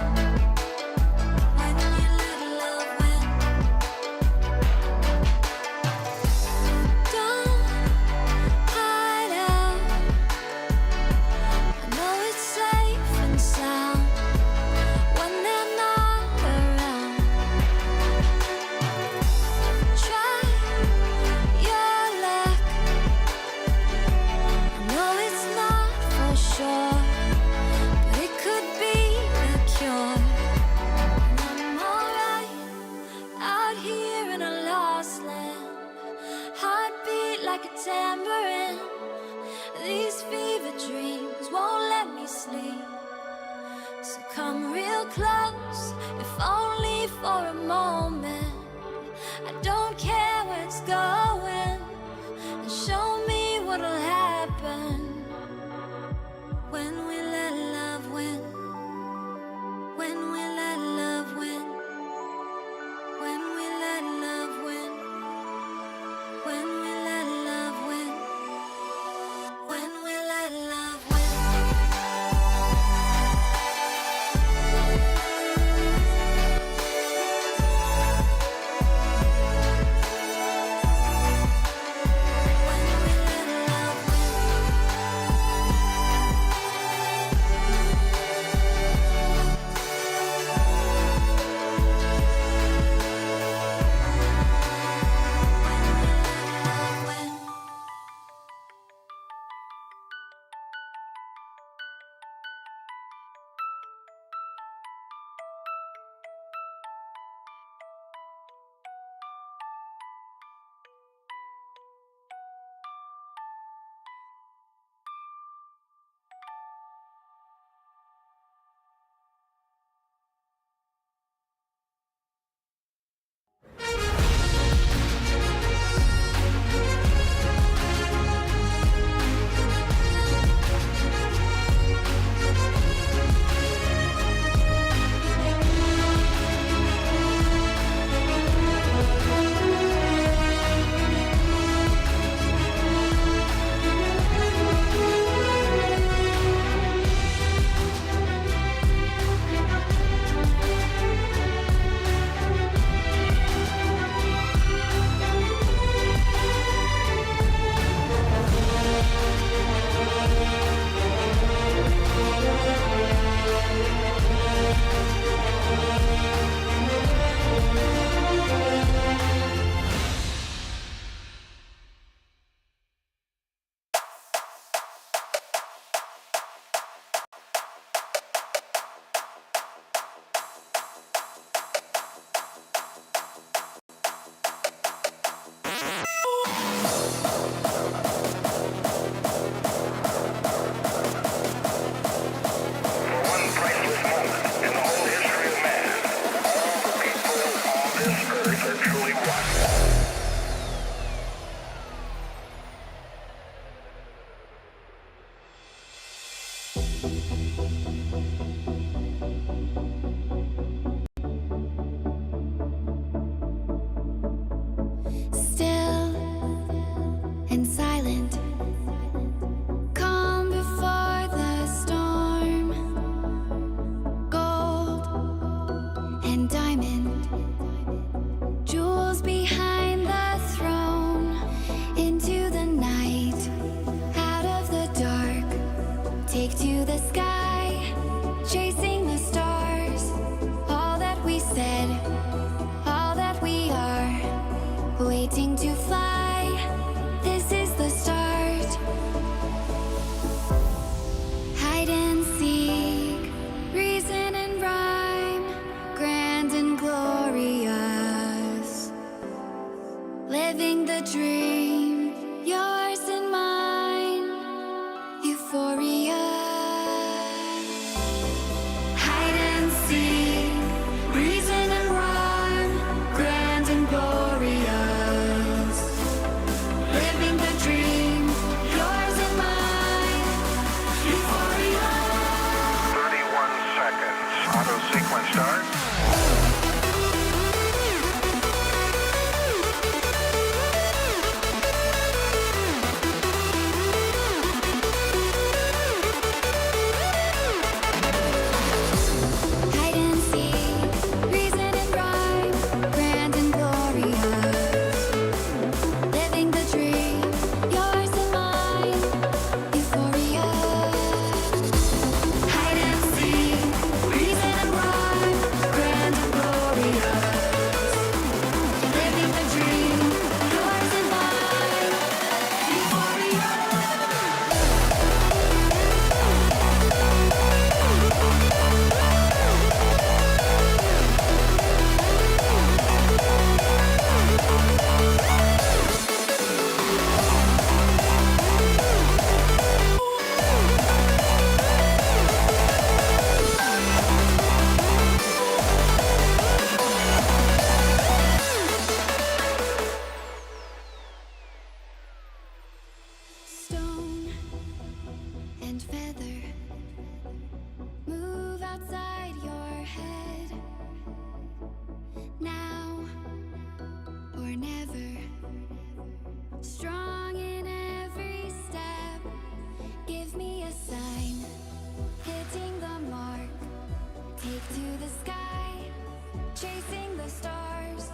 When you let love win. Don't hide out. I know it's safe and sound when they're not around. Try your luck. I know it's not for sure, but it could be the cure. And I'm alright out here in a lost land. Heartbeat like a tambourine. These fever dreams won't let me sleep. So come real close, if only for a moment. I don't care where it's going, and show me what'll happen when we let love win. When we let love win. When we let love win. When we let love win. When we let love win. dream, yours and mine. Euphoria. Hide and seek, reason and rhyme, grand and glorious. Living the dream, yours and mine. Euphoria. 31 seconds. Auto sequence start. Hide and seek, reason and rhyme, grand and glorious. Living the dream, yours and mine. Euphoria. Hide and seek, reason and rhyme, grand and glorious. Living the dream, yours and mine. Euphoria. Stone and feather move outside your head. Now or never. Strong in every step. Give me a sign. Hitting the mark. Take to the sky. Chasing the stars.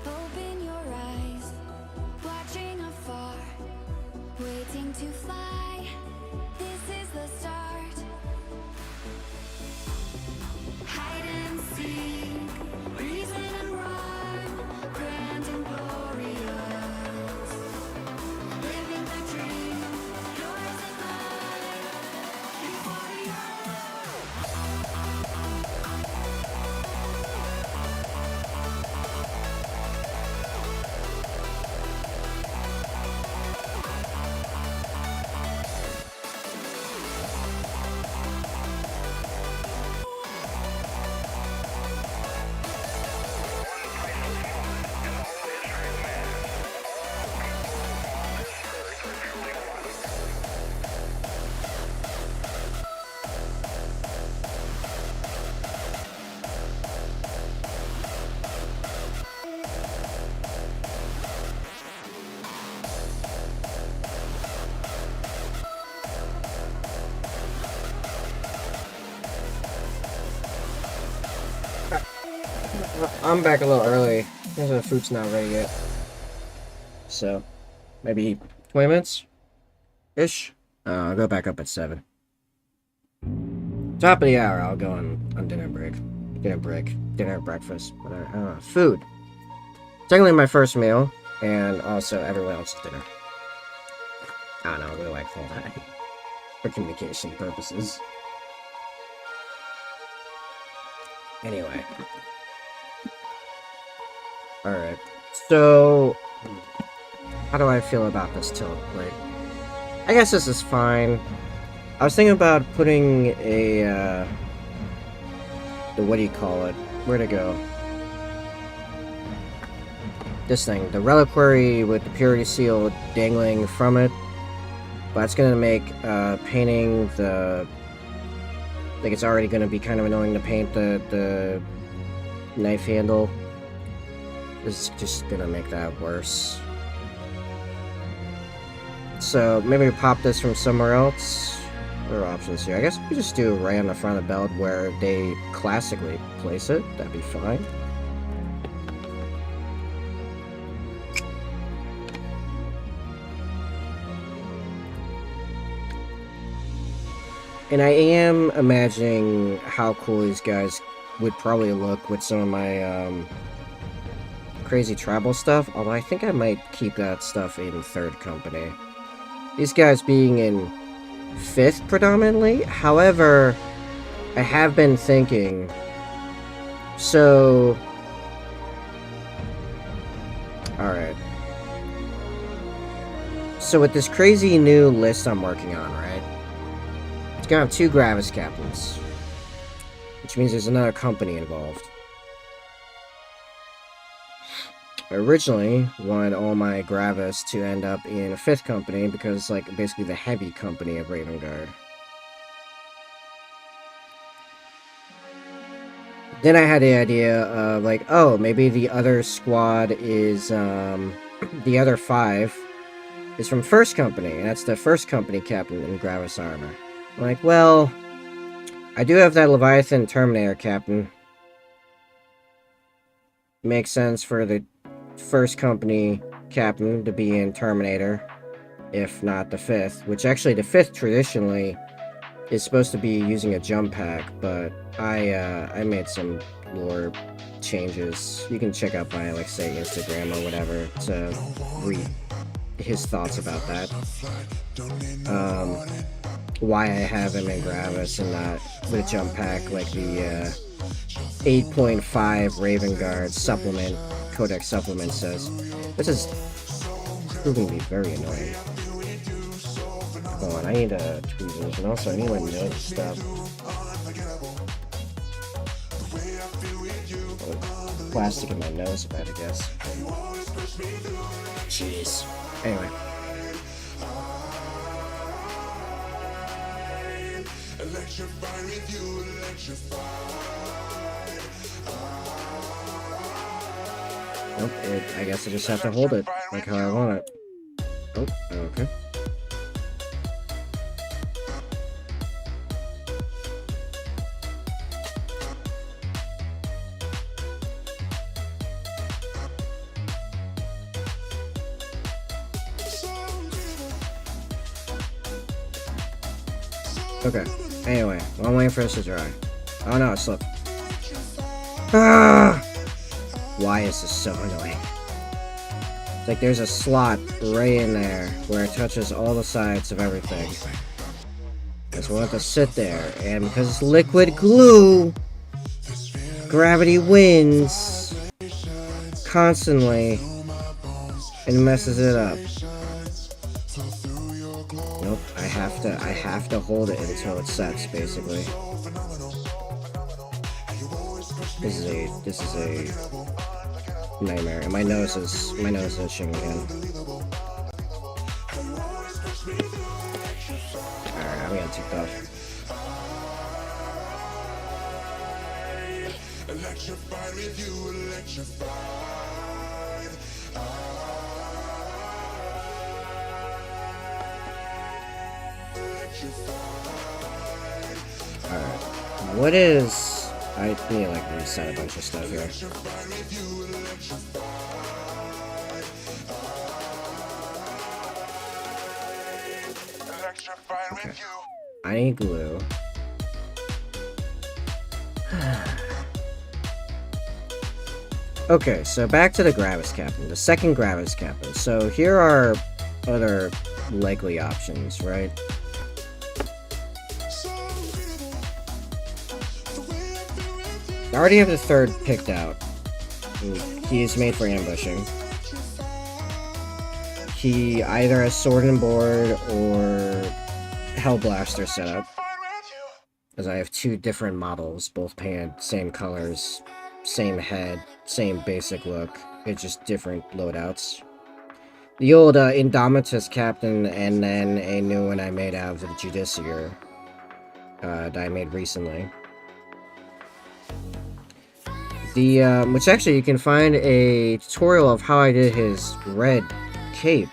Open your eyes. Watching afar. Waiting to fly. This is the start. Hide and seek. Reason and rhyme. Grand and glorious. Living the dream. Yours and mine. Euphoria. I'm back a little early. The food's not ready yet. So, maybe 20 minutes? Ish? I'll go back up at 7. Top of the hour, I'll go on dinner break. Dinner, breakfast, whatever. Food. Technically my first meal, and also everyone else's dinner. I don't know, what do I call that? For communication purposes. Anyway. Alright. So, how do I feel about this tilt? Like, I guess this is fine. I was thinking about putting a, what do you call it? Where'd it go? This thing. The reliquary with the purity seal dangling from it. But it's gonna make, painting the... Like, it's already gonna be kind of annoying to paint the knife handle. This is just gonna make that worse. So, maybe we pop this from somewhere else. What are options here? I guess we just do it right on the front of the belt where they classically place it. That'd be fine. And I am imagining how cool these guys would probably look with some of my, crazy tribal stuff, although I think I might keep that stuff in third company. These guys being in 5th predominantly, however, I have been thinking, so, alright, So with this crazy new list I'm working on, right? It's gonna have 2 Gravis captains. Which means there's another company involved. I originally wanted all my Gravis to end up in a 5th company because it's like basically the heavy company of Raven Guard. Then I had the idea of like, oh, maybe the other squad is, the other 5 is from 1st Company, and that's the 1st Company captain in Gravis armor. I'm like, well, I do have that Leviathan Terminator captain. Makes sense for the 1st Company captain to be in Terminator, if not the 5th, which actually the 5th traditionally is supposed to be using a jump pack, but I made some lore changes. You can check out my, like, say, Instagram or whatever to read his thoughts about that. Why I have him in Gravis and not with a jump pack like the 8.5 Raven Guard supplement, Codex supplement says. This is proving to be very annoying. Hold on, I need tweezers, and also I need my nose stuff. Plastic in my nose, if I had to guess. Jeez. Anyway. Nope, I guess I just have to hold it like how I want it. Oh, okay. Okay, anyway, while I'm waiting for this to dry. Oh no, it slipped. Ah! Why is this so annoying? It's like there's a slot right in there where it touches all the sides of everything. I just want it to sit there, and because it's liquid glue, gravity wins constantly and messes it up. Nope, I have to hold it until it sets, basically. This is a nightmare, and my nose is itching again. Alright, I'm getting ticked off. Alright, what is... I need to, like, reset a bunch of stuff here. Okay. I need glue. Okay, so back to the Gravis Captain, the 2nd Gravis Captain. So here are other likely options, right? I already have the 3rd picked out. He is made for ambushing. He either has Sword and Board or Hellblaster set up. As I have 2 different models, both painted same colors, same head, same basic look. It's just different loadouts. The old Indomitus Captain, and then a new one I made out of the Judiciar that I made recently. Which actually you can find a tutorial of how I did his red cape,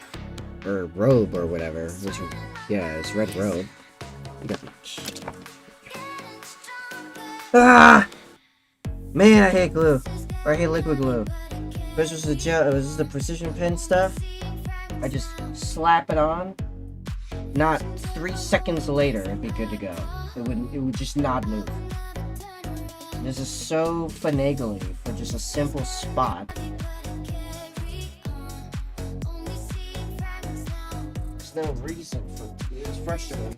or robe, or whatever, which, yeah, it's red robe. Ah! Man, I hate glue. Or I hate liquid glue. If this was the gel, this is the precision pin stuff, I just slap it on, not 3 seconds later, it'd be good to go. It would just not move. This is so finagly for just a simple spot. There's no reason for it. It's frustrating.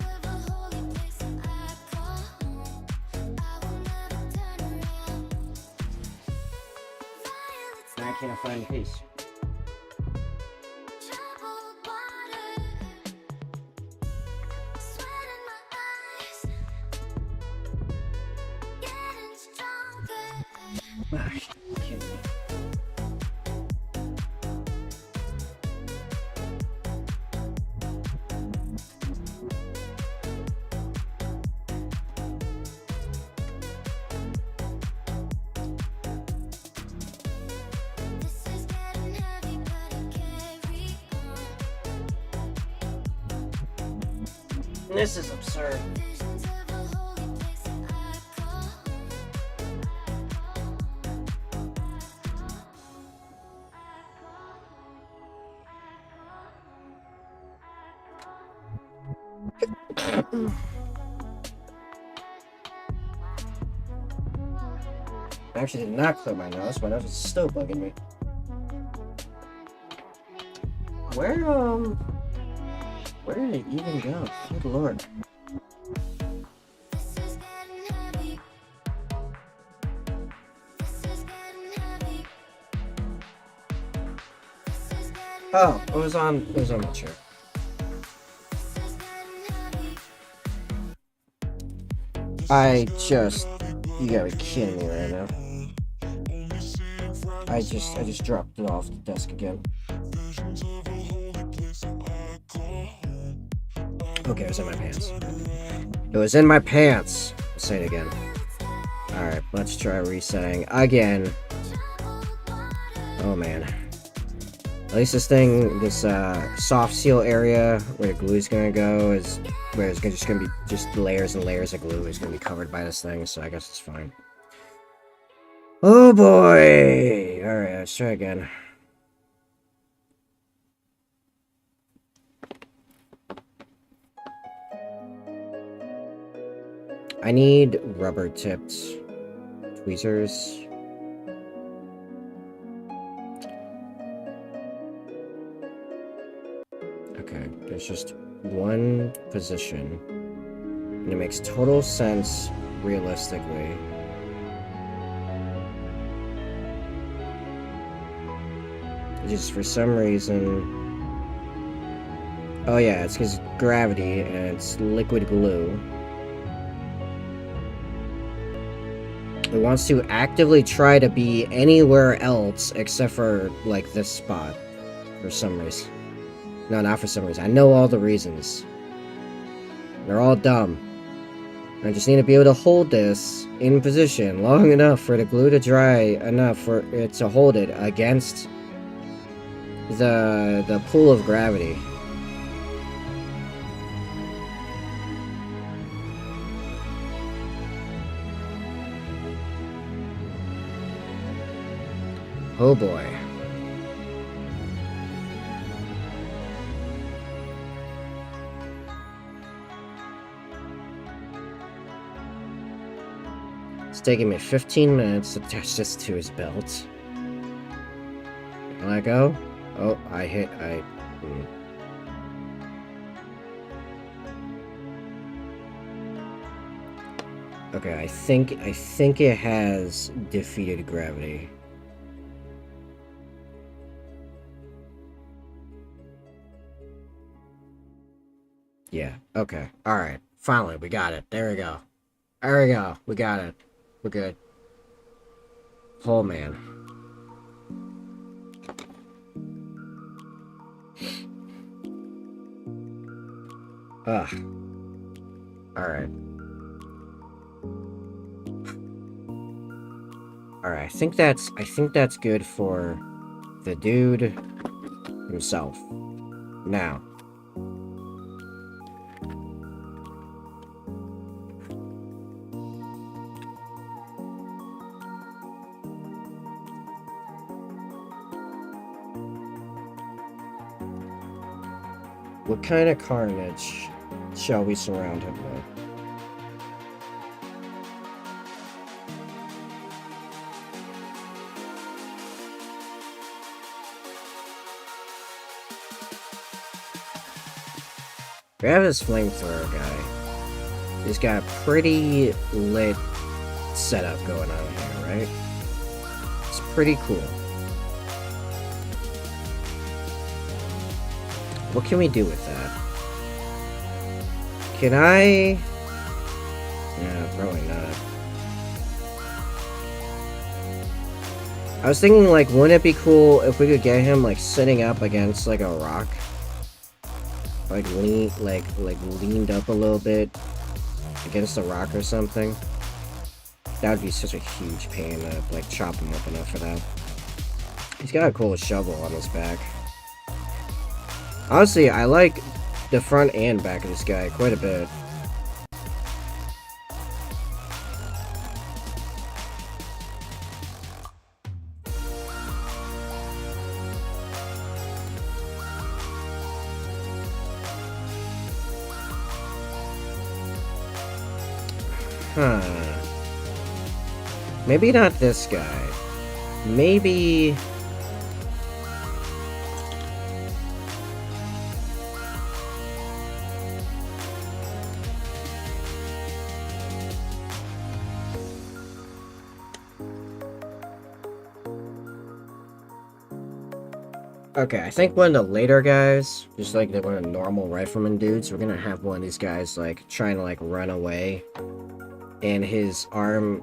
Now I can't find the piece. Ah, kidding me. This is getting heavy, but it carry on. This is absurd. Visions of a holy place that I call I actually did not clear my nose. My nose is still bugging me. Where did it even go? Good lord. This is getting heavy. This is getting heavy. This is getting Oh, it was on my chair. This is getting heavy. You gotta be kidding me right now. I just dropped it off the desk again. Okay, it was in my pants. It was in my pants! I'll say it again. Alright, let's try resetting again. Oh man. At least this soft seal area where the glue is gonna go is where it's just gonna be just layers and layers of glue is gonna be covered by this thing, so I guess it's fine. Oh boy! Alright, let's try again. I need rubber tipped tweezers. Okay, there's just one position, and it makes total sense realistically. Just for some reason. Oh yeah, it's because gravity and it's liquid glue. It wants to actively try to be anywhere else except for, like, this spot. For some reason. No, not for some reason. I know all the reasons. They're all dumb. I just need to be able to hold this in position long enough for the glue to dry enough for it to hold it against the pull of gravity. Oh boy. It's taking me 15 minutes to attach this to his belt. Let go. Oh, Okay, I think it has defeated gravity. Yeah, okay. Alright. Finally, we got it. There we go. There we go. We got it. We're good. Oh, man. Ugh. Alright. Alright, I think that's good for the dude himself. Now. What kind of carnage shall we surround him with? We have this flamethrower guy. He's got a pretty lit setup going on here, right? It's pretty cool. What can we do with that? Can I... Yeah, probably not. I was thinking, like, wouldn't it be cool if we could get him, like, sitting up against, like, a rock? Like, leaned up a little bit against a rock or something. That would be such a huge pain to, like, chop him up enough for that. He's got a cool shovel on his back. Honestly, I like the front and back of this guy quite a bit. Huh. Maybe not this guy. Maybe... Okay, I think one of the later guys, just like one of the normal rifleman dudes, we're gonna have one of these guys, like, trying to, like, run away. And his arm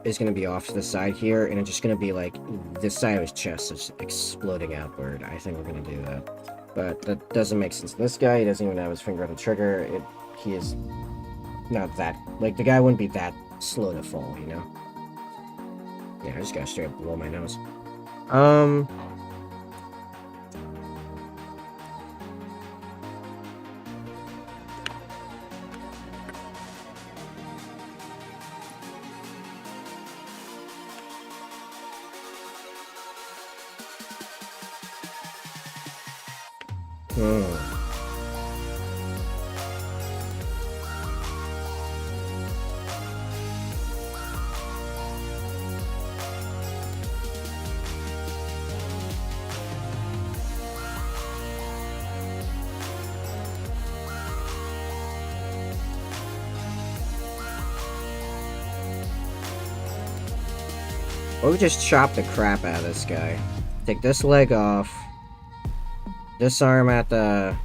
is gonna be off to the side here, and it's just gonna be, like, this side of his chest is exploding outward. I think we're gonna do that. But that doesn't make sense. This guy, he doesn't even have his finger on the trigger. He is not that... Like, the guy wouldn't be that slow to fall, you know? Yeah, I just got straight up blow my nose. Or we just chop the crap out of this guy. Take this leg off. This arm at the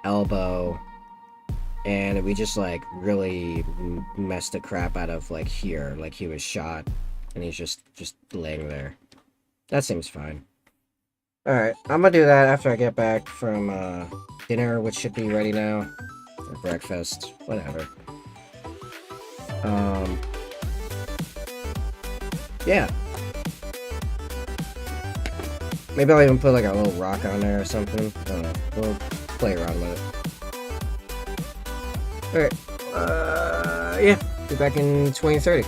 elbow. And we just, like, really mess the crap out of, like, here. Like, he was shot. And he's just laying there. That seems fine. Alright, I'm gonna do that after I get back from, dinner, which should be ready now. Or breakfast. Whatever. Yeah. Maybe I'll even put like a little rock on there or something. I don't know. We'll play around with it. Alright. Yeah. Be back in 2030.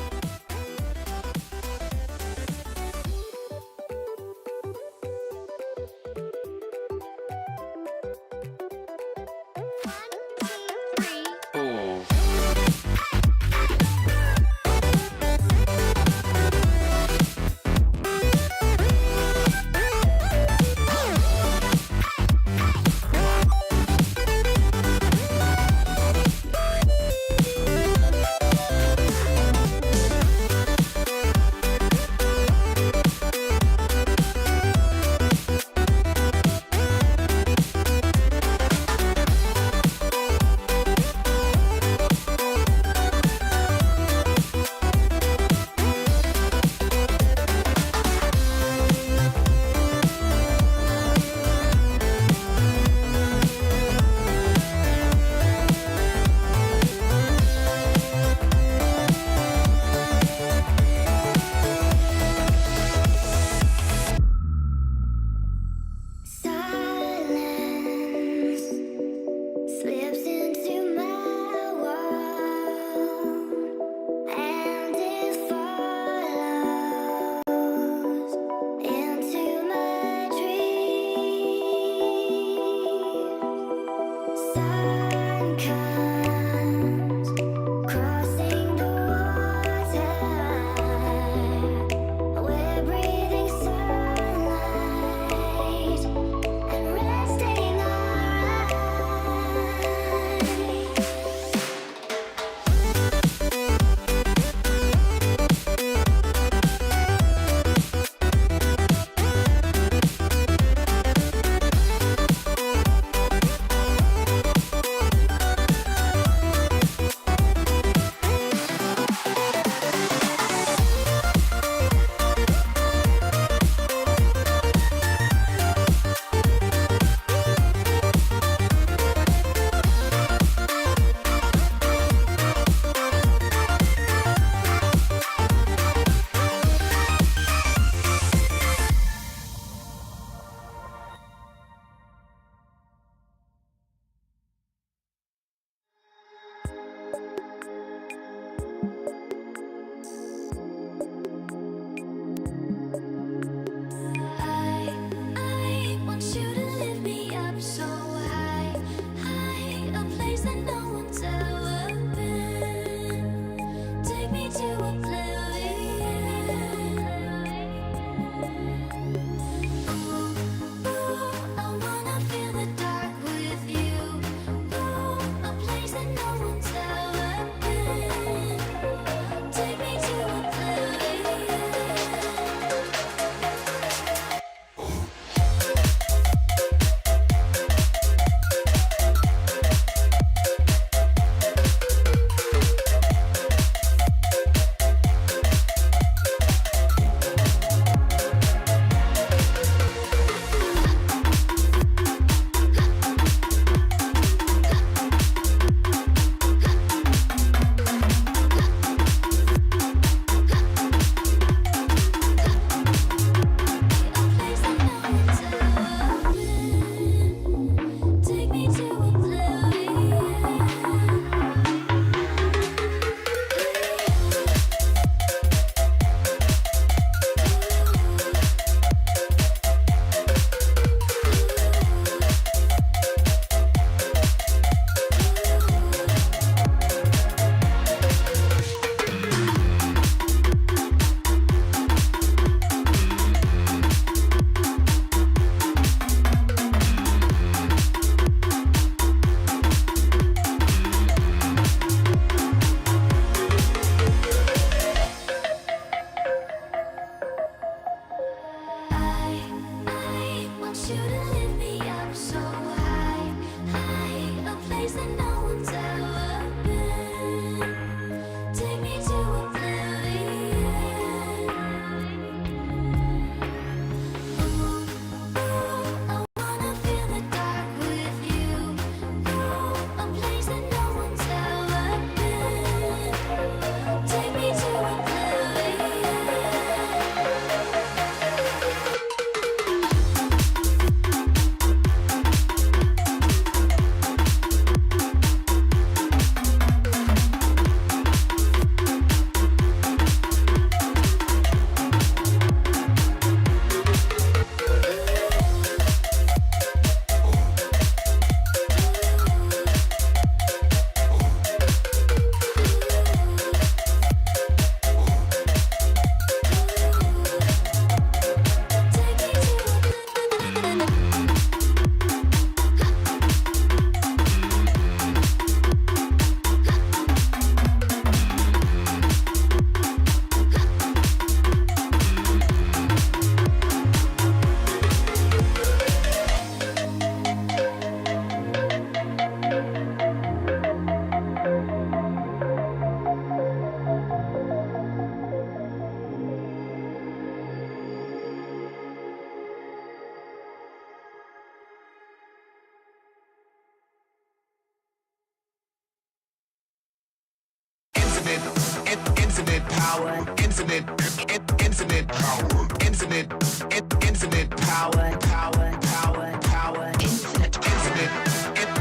infinite power, infinite power, infinite power, infinite power,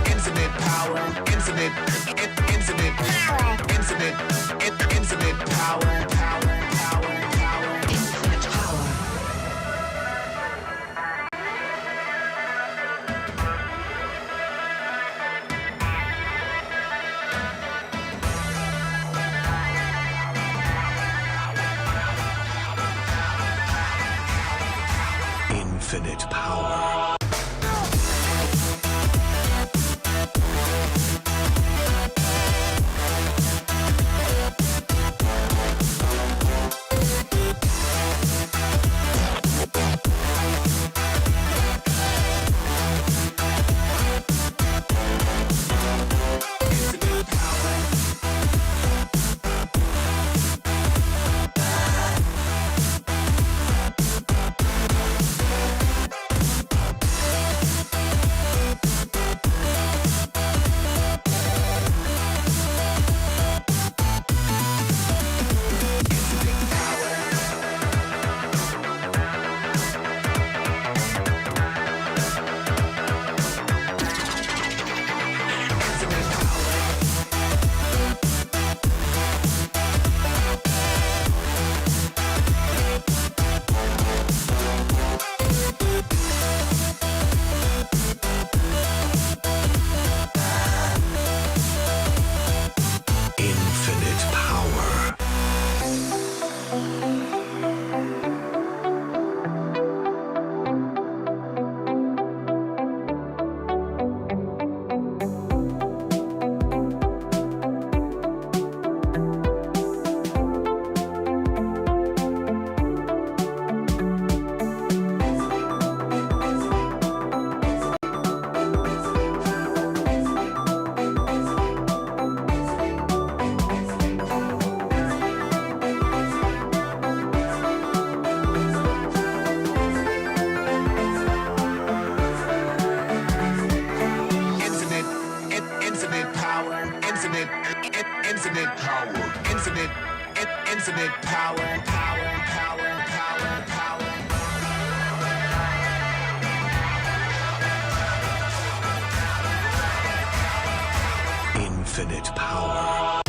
infinite power, infinite power. Infinite power. Infinite power, power. Infinite power.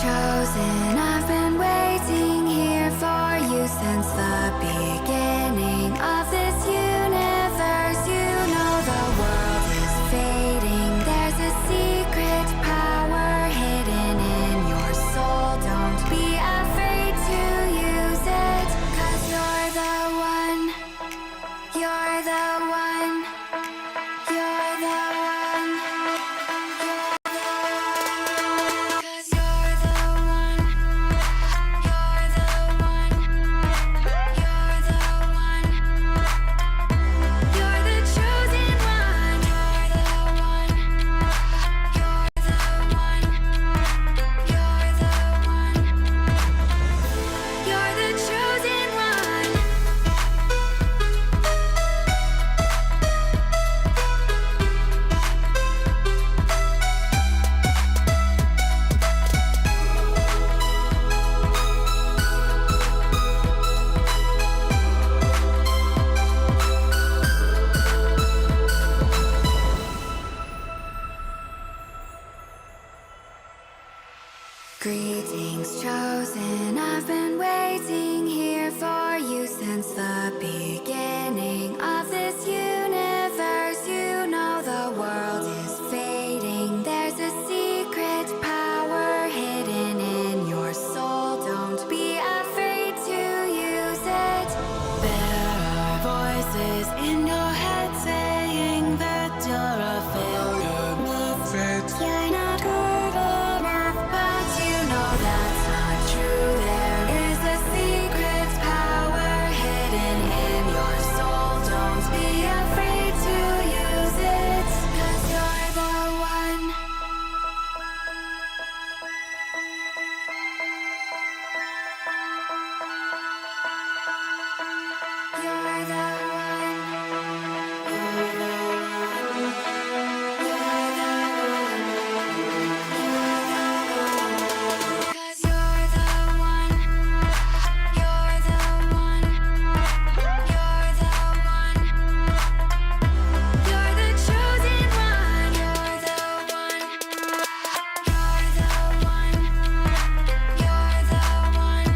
Chosen, I've been waiting here for you since the beginning of this universe. You know the world is fading. There's a secret power hidden in your soul. Don't be afraid to use it, 'cause you're the one. You're the one. You're the one. You're the Greetings, chosen. I've been waiting here for you since the beginning of this universe. You know the world is fading. There's a secret power hidden in your soul. Don't be afraid to use it. There are voices in your head saying that you're a failure. You're not good enough, but you know that's not true. There is a secret power hidden in your soul. Don't be afraid to use it, 'cause you're the one. You're the one. You're the one. You're the one. Cause you're the one. You're the one. You're the one. You're the chosen one. You're the one. You're the one. You're the one.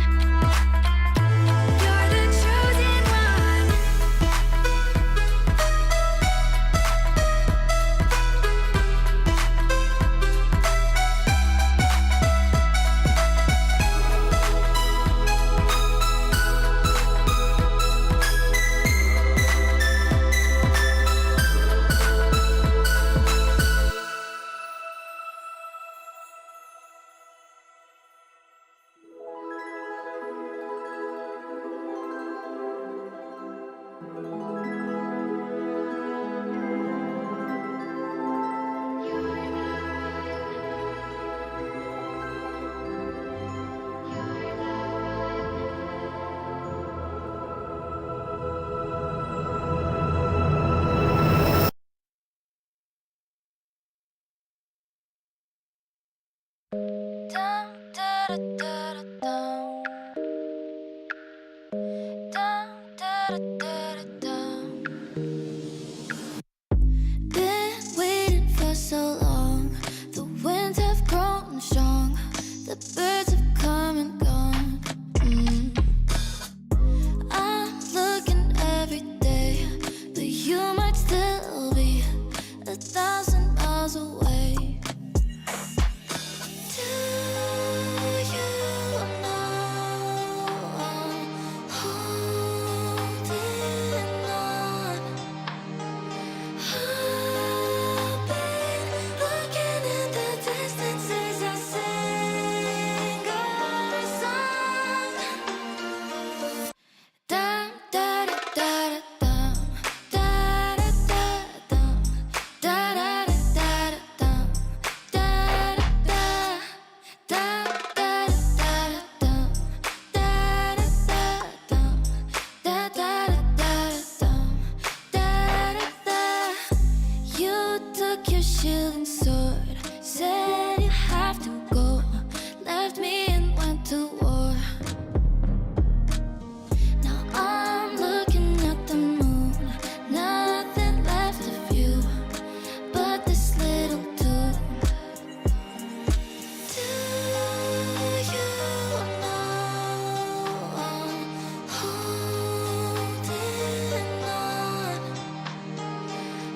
You're the chosen one. Dum da da da da dum. Dum da da da da dum. Been waiting for so long. The winds have grown strong. The birds have come and gone. I'm looking every day, but you might still be 1,000 miles away. Do you know I'm holding on? I've been looking in the distance as I sing our song. Dum da da da da dum, da da da dum, da da da da dum, da da da. Dum da da da dum, da da da dum, da da da dum, da da da. You took your shield and sword, said you have to go, left me and went to war. Now I'm looking at the moon, nothing left of you but this little tune. Do you know I'm holding on?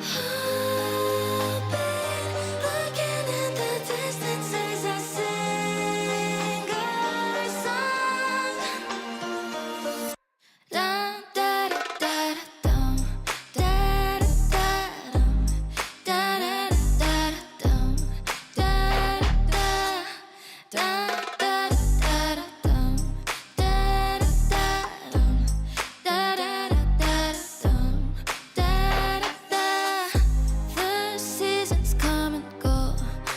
I've been looking in the distance as I sing our song. Dum da da da dum, da da da dum, da da da dum, da da dum, da da dum, da da dum, da da dum, da da. The seasons come and go,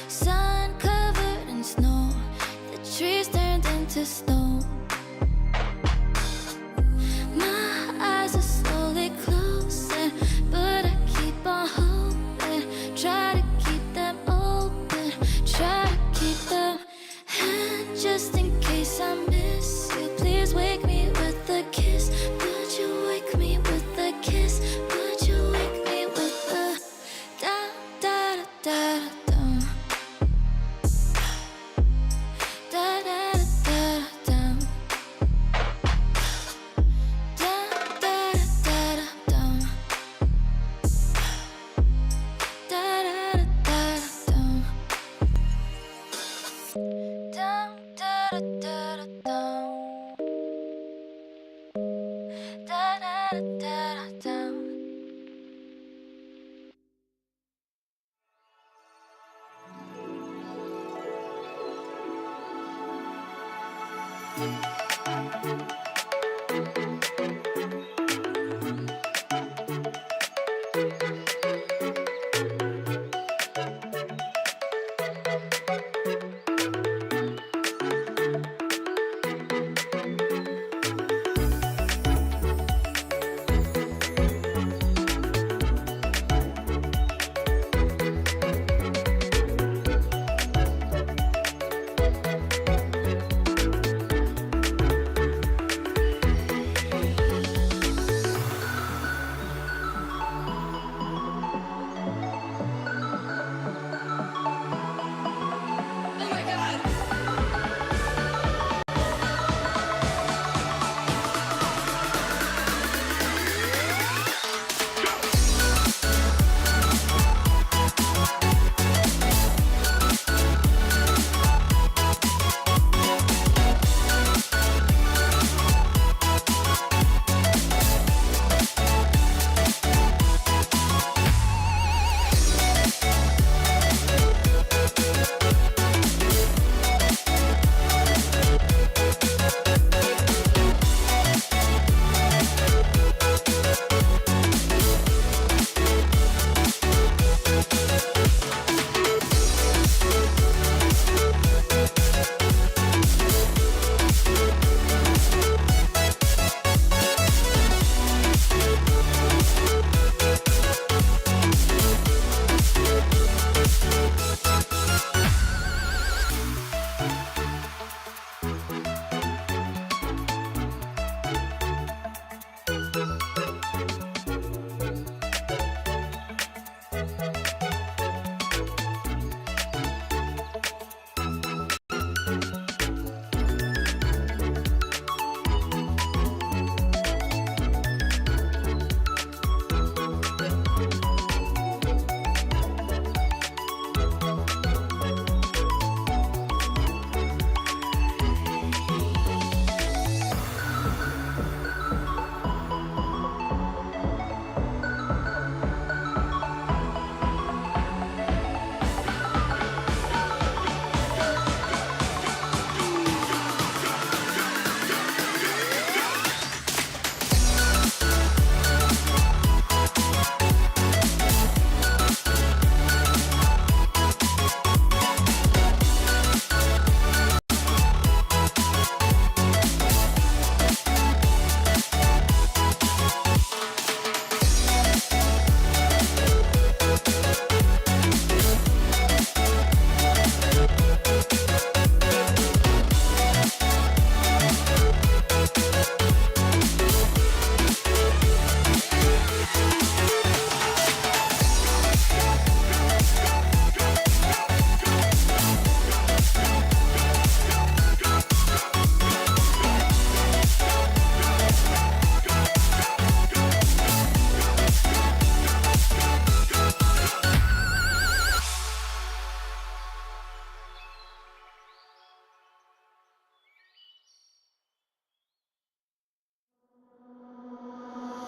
sun covered in snow, the trees turned into stone. My eyes are slowly closing, but I keep on hoping. Try to keep them open, try to keep them. And just in case I miss you, please wake me with a kiss. Would you wake me with a kiss? Would you wake me with a dum da da da da dum, da Down, da da da da down. Da da da da da down.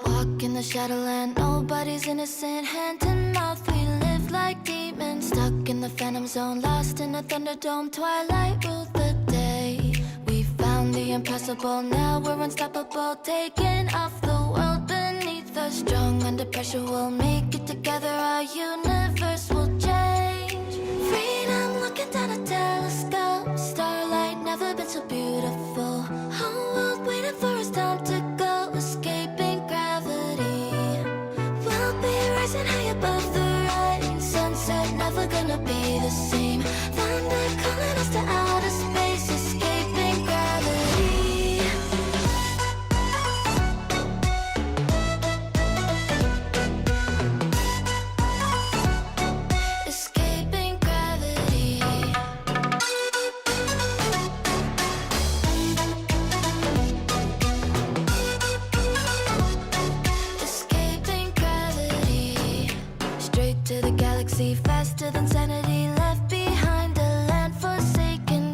Walk in the shadowland, nobody's innocent. Hand to mouth, we live like demons. Stuck in the phantom zone, lost in a thunderdome. Twilight ruled the day. We found the impossible, now we're unstoppable. Taking off the world beneath us. Strong under pressure, we'll make it together. Our universe will change. Freedom looking down a telescope. Starlight never been so beautiful. Whole world waiting for us, time to go. Escaping gravity. We'll be rising high above the rain. Sunset never gonna be the same. Thunder calling us to outer space. Escaping gravity. Escaping gravity. Escaping gravity. Straight to the galaxy, faster than sanity. Left behind a land forsaken.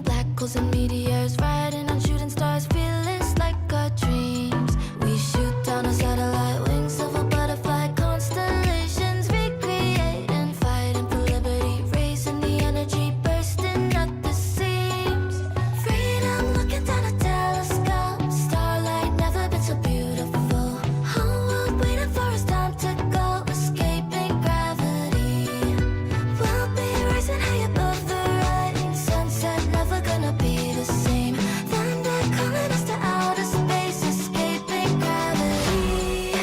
particles and meteors, riding on shooting stars, fearless like our dreams. We shoot down a satellite, wings of a butterfly, constellations recreate and fighting for liberty, raising the energy, bursting at the seams. Freedom looking down a telescope, starlight never been so beautiful. Whole world waiting for us, time to go, escaping gravity. We'll be rising high above the rising sunset, never gonna be the same. Thunder calling us to outer space, escaping gravity.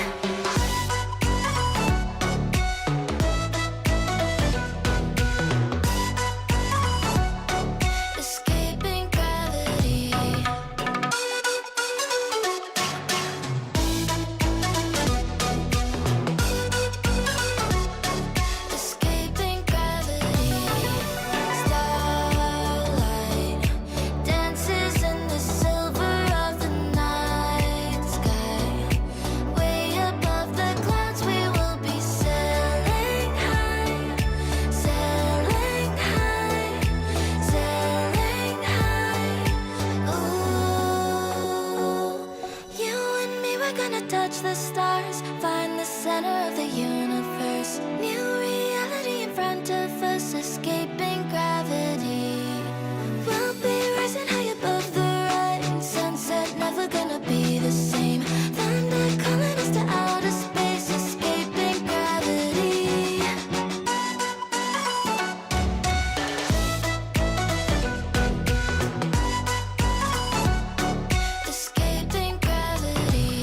Escaping gravity. Escaping gravity. Starlight dances in the silver of the night sky. Way above the clouds, we will be sailing high, sailing high, sailing high. Ooh, you and me, we're gonna touch the stars, find the center of the universe. New reality in front of us, escaping gravity. We'll be rising high above the rising sunset, never gonna be the same. Thunder calling us to outer space, escaping gravity. Escaping gravity.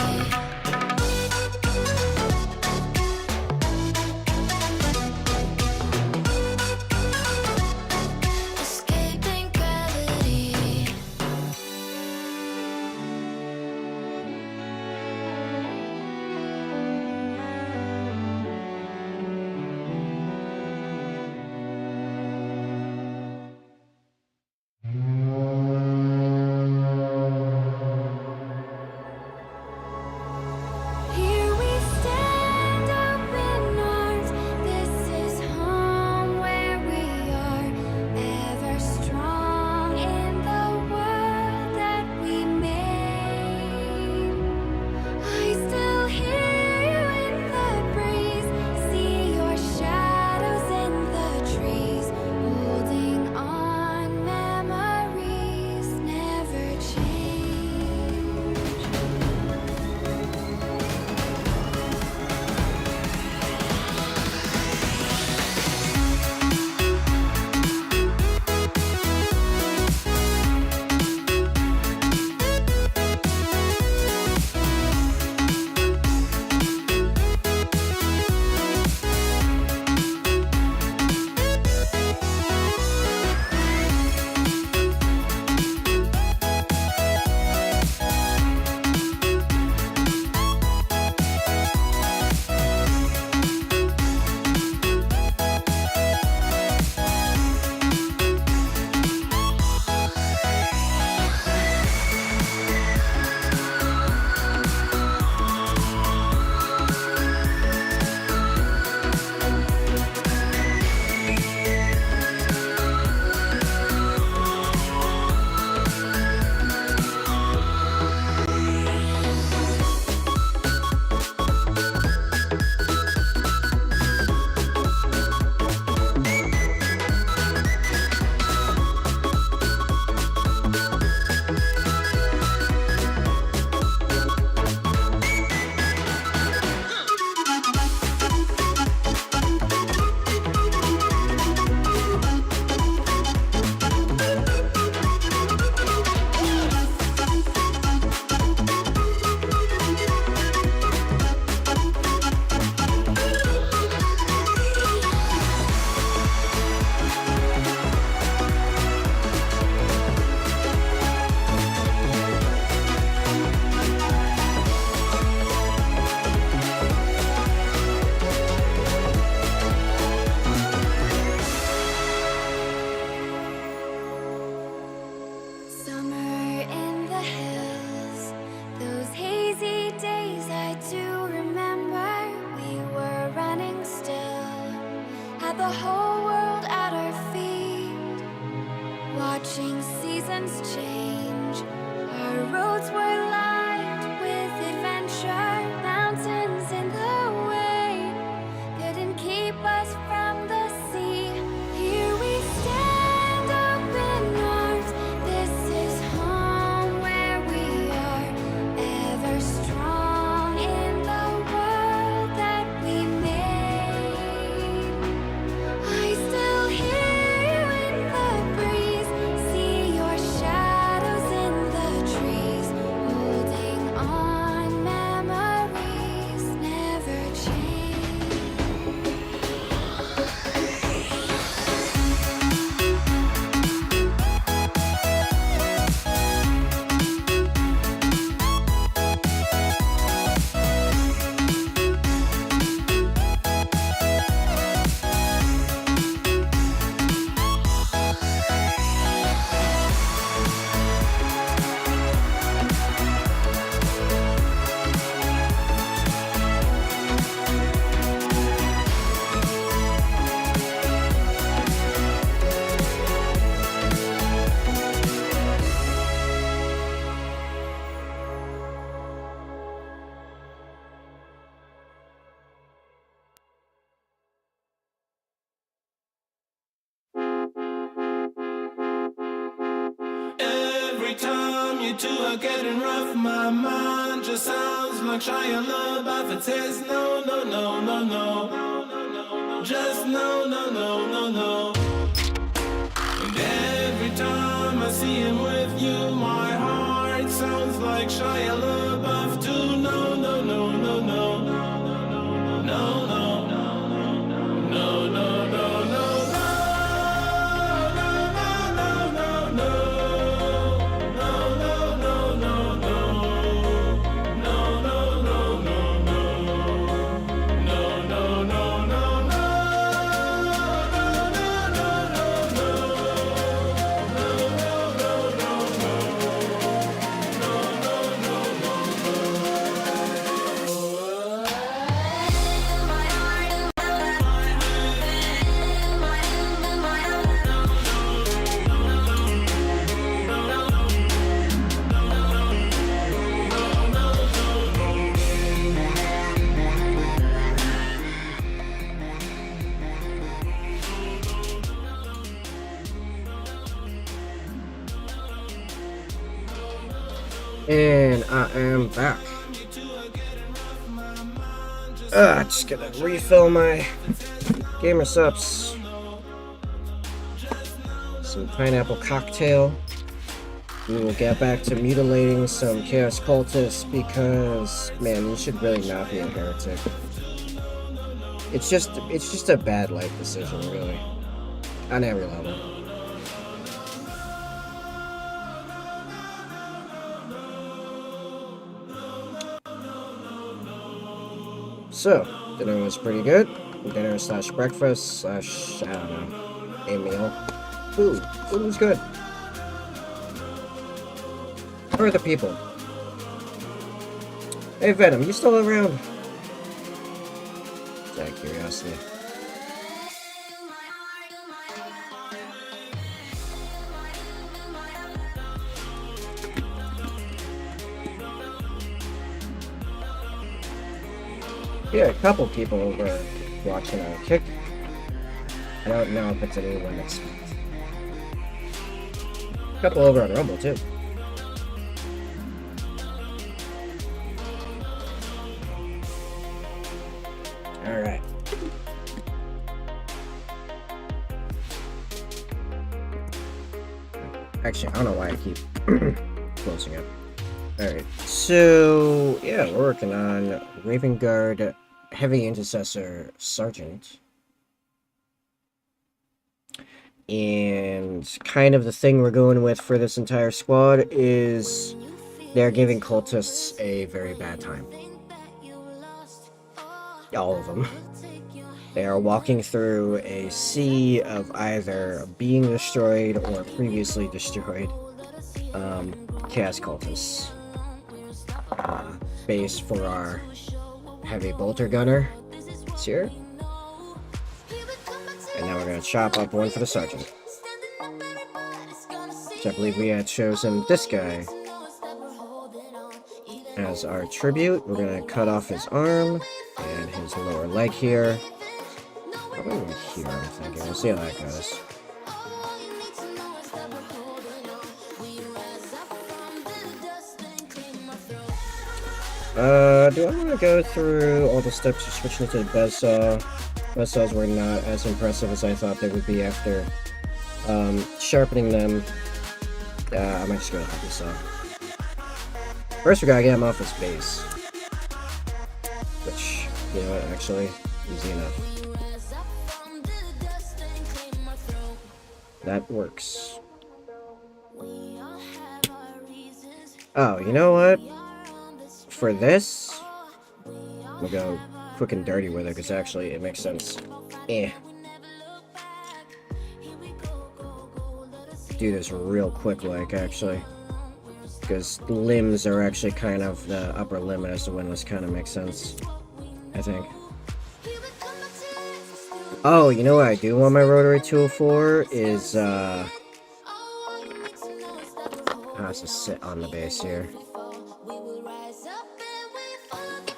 seasons change. Our roads were lined with adventure. Mountains in the way couldn't keep us from the sea. Here we stand, open arms. This is home where we are, ever strong in the world that we made. I still hear you in the breeze, see your shadows in the trees, holding on, memories never change. Every time you two are getting rough, my mind just sounds like Shia LaBeouf. It says no, no, no, no, no, just no, no, no, no, no. And every time I see him with you, my heart sounds like Shia LaBeouf too. No, no, no, no, no, no, no, no, no, no, no, no. And I am back. Just gonna refill my gamer subs. Some pineapple cocktail. We will get back to mutilating some chaos cultists because, man, you should really not be a heretic. It's just a bad life decision, really, on every level. So, dinner was pretty good. Dinner slash breakfast slash, I don't know, a meal. Food was good. Where are the people? Hey Venom, you still around? Just out of curiosity. Yeah, a couple people were watching on Kick. I don't know if it's anyone that's... A couple over on Rumble, too. Alright. Actually, I don't know why I keep closing up. Alright, so yeah, we're working on Raven Guard Heavy Intercessor Sergeant. And kind of the thing we're going with for this entire squad is they're giving cultists a very bad time. All of them. They are walking through a sea of either being destroyed or previously destroyed chaos cultists. Base for our heavy bolter gunner. It's here. And now we're going to chop up one for the sergeant. So I believe we had chosen this guy as our tribute. We're gonna cut off his arm and his lower leg here. Probably over here, I'm thinking. We'll see how that goes. Do I want to go through all the steps of switching to the buzzsaw? Buzzsaws were not as impressive as I thought they would be after sharpening them. I might just go to Heavy Saw. First, we gotta get him off his base. Which, you know what, actually, easy enough. That works. Oh, you know what? For this, we'll go quick and dirty with it, because actually it makes sense. Do this real quick, like, actually. Because limbs are actually kind of the upper limit as to when this kind of makes sense, I think. Oh, you know what I do want my rotary tool for is, has to sit on the base here.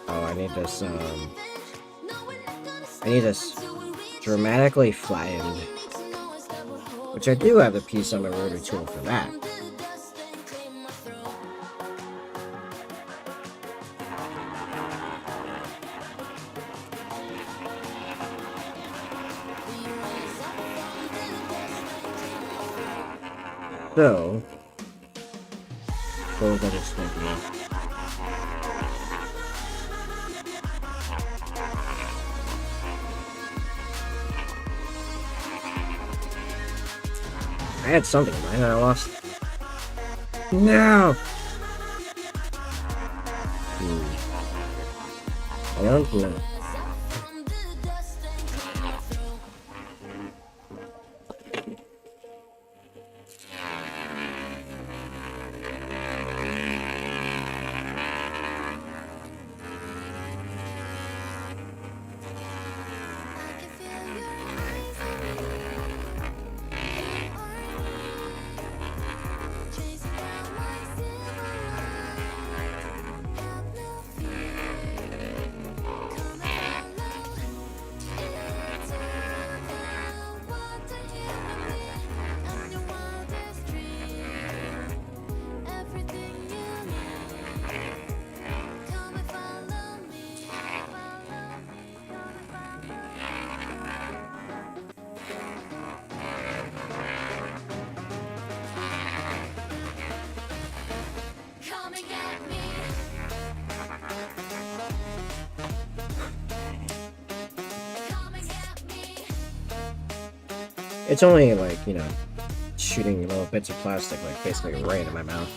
Oh, I need this dramatically flattened. Which I do have the piece on my rotary tool for that. So, what was I just thinking of? I had something in mind and I lost. No! I don't know. It's only like, you know, shooting little bits of plastic, like basically right in my mouth.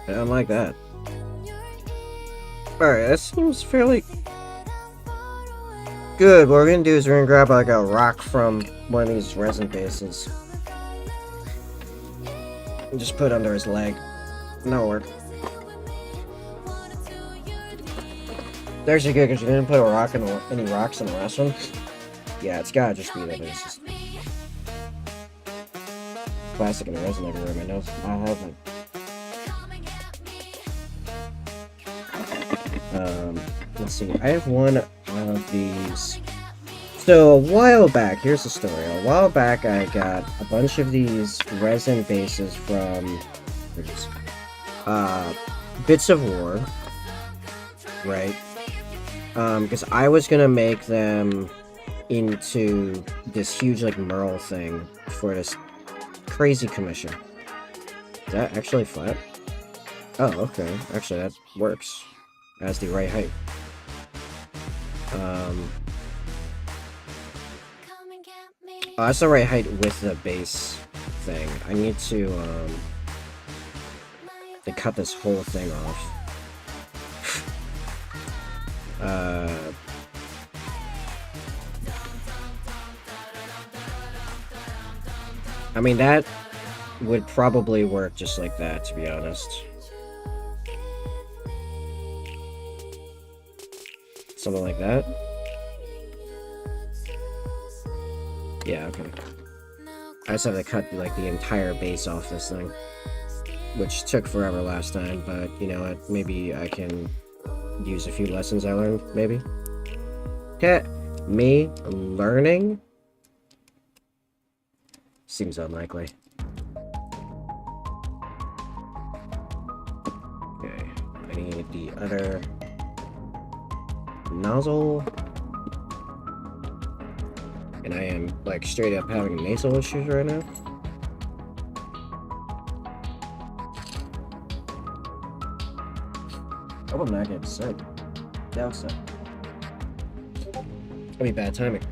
I don't like that. Alright, that seems fairly good. What we're gonna do is we're gonna grab like a rock from one of these resin bases and just put it under his leg. That'll work. There's your good, because you didn't put a rock in any rocks in the last one. Yeah, it's gotta just be that it's just plastic and resin everywhere. My nose. I have like let's see. I have one of these. So a while back, here's the story. A while back, I got a bunch of these resin bases from Bits of War, right? Because I was gonna make them into this huge like Merle thing for this crazy commission. Is that actually flat? Oh, okay. Actually, that works. That's the right height. Oh, that's the right height with the base thing. I need to cut this whole thing off. I mean, that would probably work just like that, to be honest. Something like that. Yeah, okay. I just have to cut, like, the entire base off this thing. Which took forever last time, but, you know what, maybe I can use a few lessons I learned, maybe? Okay, me learning? Seems unlikely. Okay, I need the other nozzle. And I am, like, straight up having nasal issues right now. I will not get sick. Now sick. That'd be bad timing.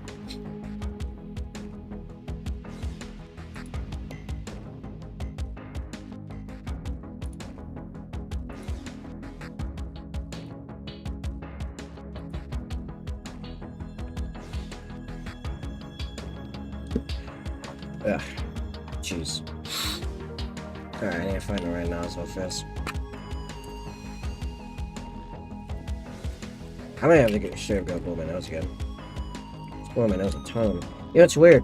Ugh. Jeez. Alright, I need to find the right nozzle first. I might have to get straight up go blow my nose again. It's blowing my nose a ton. You know, it's weird.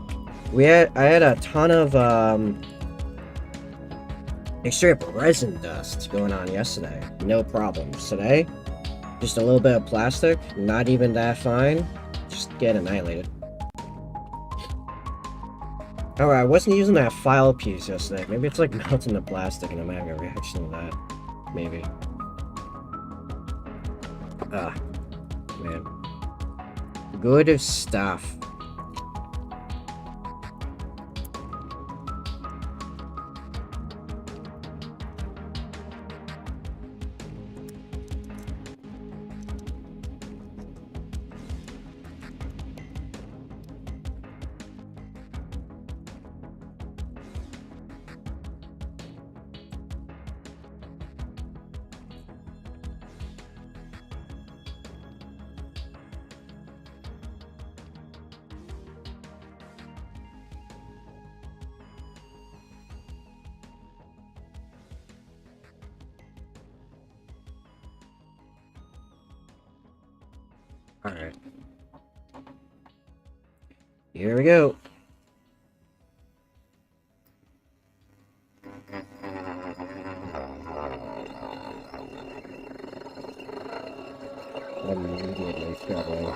I had a ton of straight up resin dust going on yesterday. No problems. Today, just a little bit of plastic, not even that fine. Just get annihilated. Alright, I wasn't using that file piece yesterday. Maybe it's like melting the plastic and I'm having a reaction to that. Maybe. Ah. Man. Good stuff. Alright. Here we go. Immediately struggling.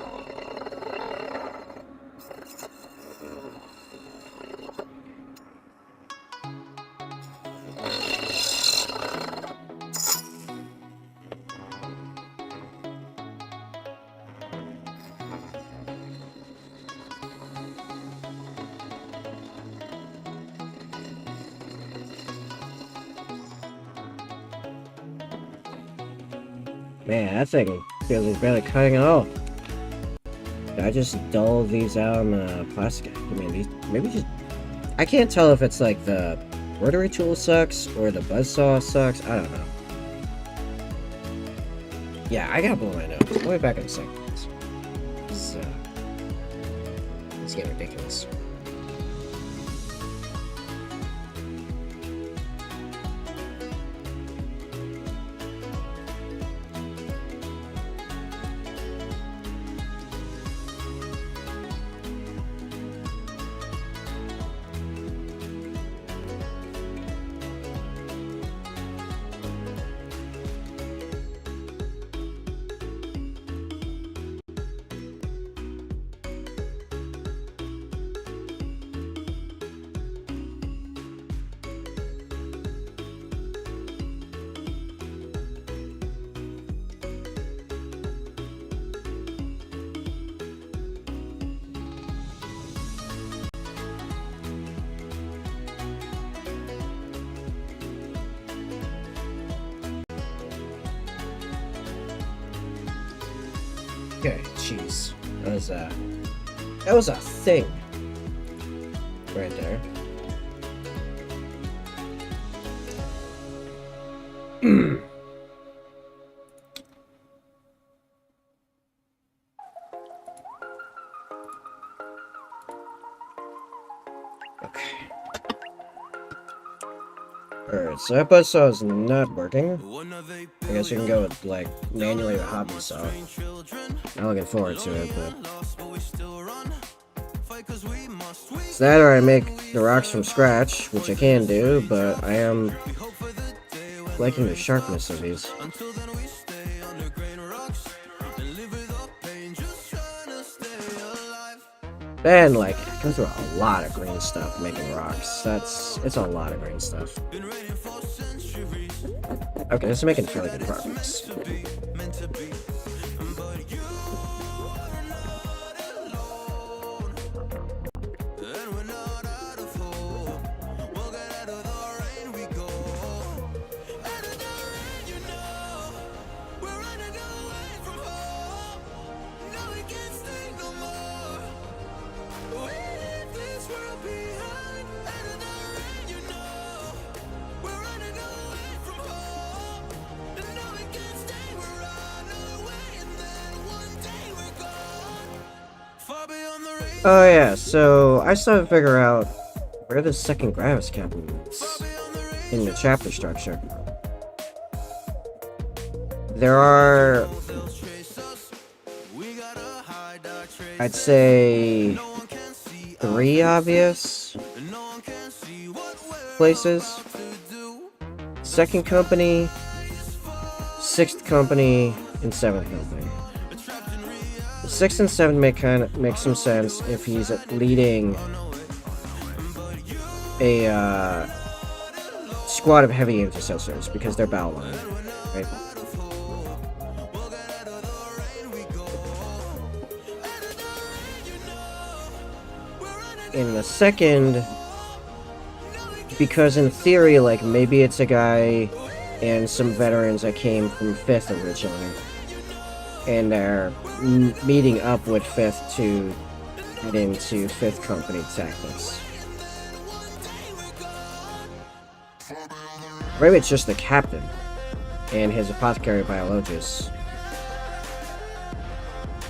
Man, that thing feels like barely cutting at all. Did I just dull these out on the plastic? I mean, these maybe just. I can't tell if it's like the rotary tool sucks or the buzzsaw sucks. I don't know. Yeah, I gotta blow my nose. I'll be back in a second. It's getting ridiculous. Okay, jeez. That was a thing. Right there. Okay. Alright, so that buzzsaw is not working. I guess you can go with, like, manually a hobby saw. Not looking forward to it, but... It's that or I make the rocks from scratch, which I can do, but I am liking the sharpness of these. And, like, I go through a lot of green stuff making rocks. It's a lot of green stuff. Okay, this is making fairly good progress. Oh yeah, so I still have to figure out where the second Gravis captain is in the chapter structure. There are, I'd say, 3 obvious places. Second company, 6th company, and 7th company. 6 and 7 make some sense if he's leading a squad of heavy intercessors because they're battle line, right? In the second, because in theory, like, maybe it's a guy and some veterans that came from 5th originally, and they're meeting up with 5th to get into 5th Company tactics. Maybe it's just the captain and his apothecary biologist,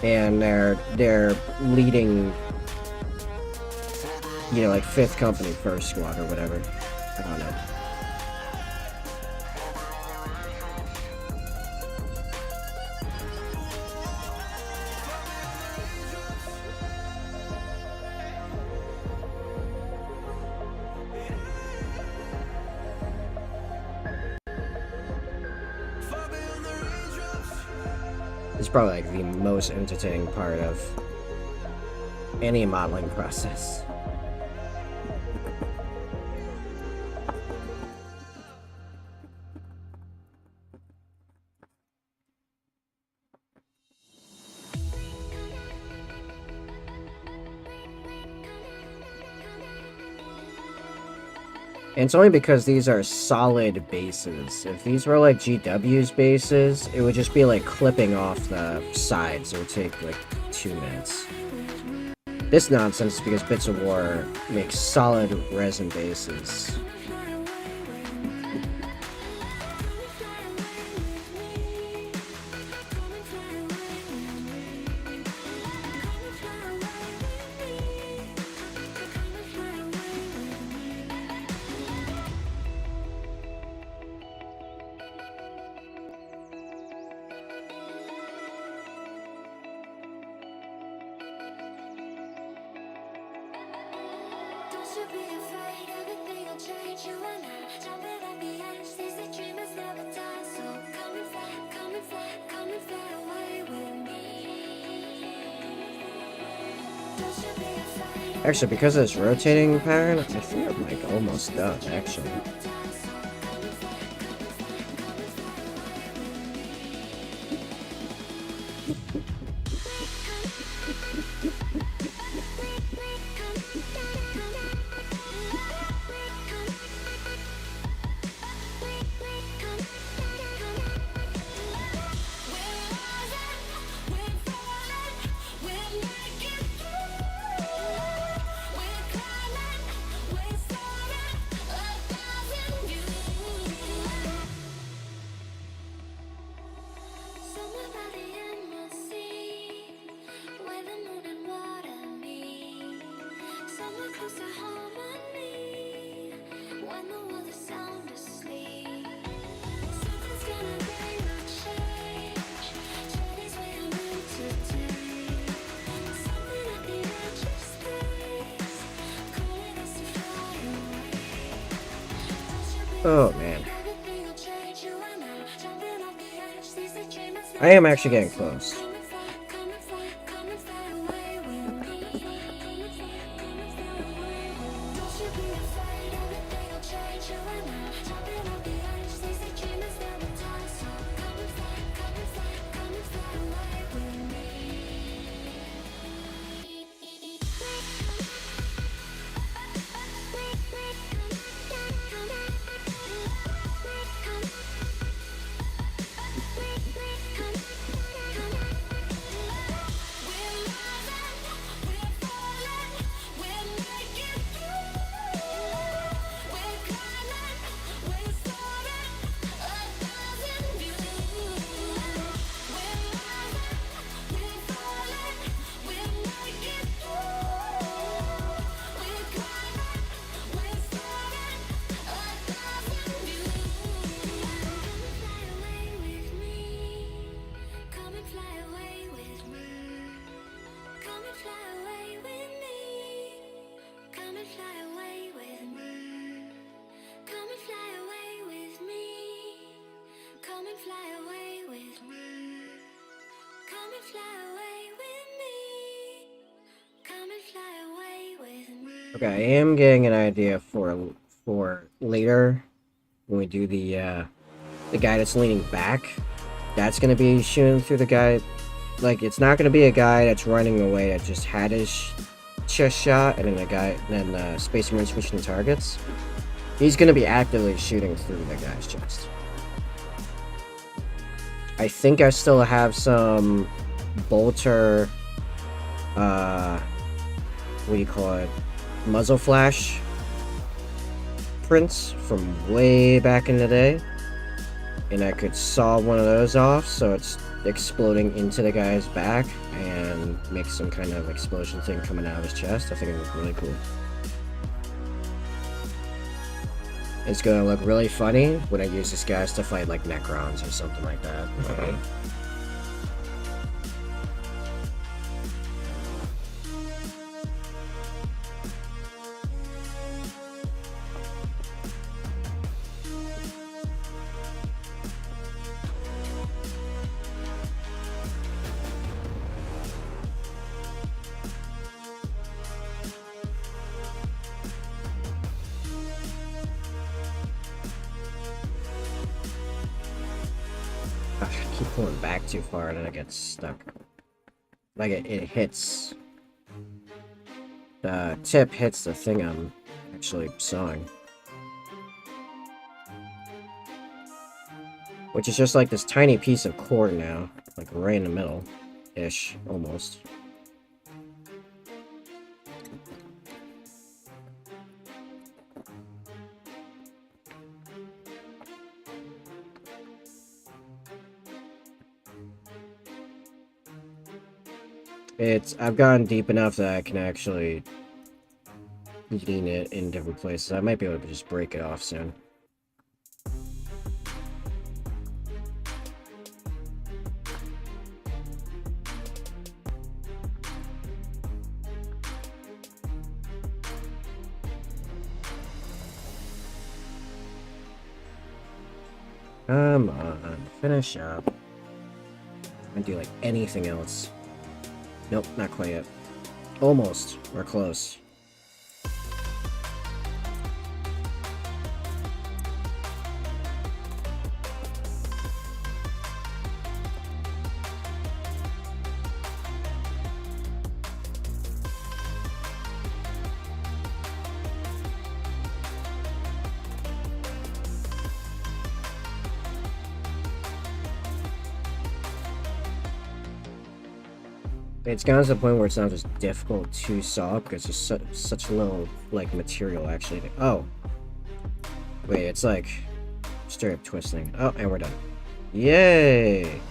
and they're leading, you know, like 5th Company first squad or whatever. I don't know. It's probably like the most entertaining part of any modeling process. And it's only because these are solid bases. If these were like GW's bases, it would just be like clipping off the sides. It would take like 2 minutes. This nonsense is because Bits of War makes solid resin bases. Actually, because of this rotating pattern, I think I'm like almost done, actually. Oh man. I am actually getting close. Okay, I am getting an idea for later when we do the guy that's leaning back. That's gonna be shooting through the guy. Like, it's not gonna be a guy that's running away that just had his chest shot, and then Space Marine switching targets. He's gonna be actively shooting through the guy's chest. I think I still have some bolter, what do you call it? Muzzle flash prints from way back in the day. And I could saw one of those off so it's exploding into the guy's back and make some kind of explosion thing coming out of his chest. I think it would look really cool. It's gonna look really funny when I use this guys to fight like Necrons or something like that. I keep pulling back too far and then I get stuck. Like it hits. The tip hits the thing I'm actually sawing. Which is just like this tiny piece of cord now. Like right in the middle-ish, almost. I've gone deep enough that I can actually lean it in different places. I might be able to just break it off soon. Come on, finish up. I can do like anything else. Nope, not quite yet. Almost. We're close. It's gotten to the point where it's not just difficult to saw because there's such little, like, material actually. Oh. Wait, it's like straight up twisting. Oh, and we're done. Yay!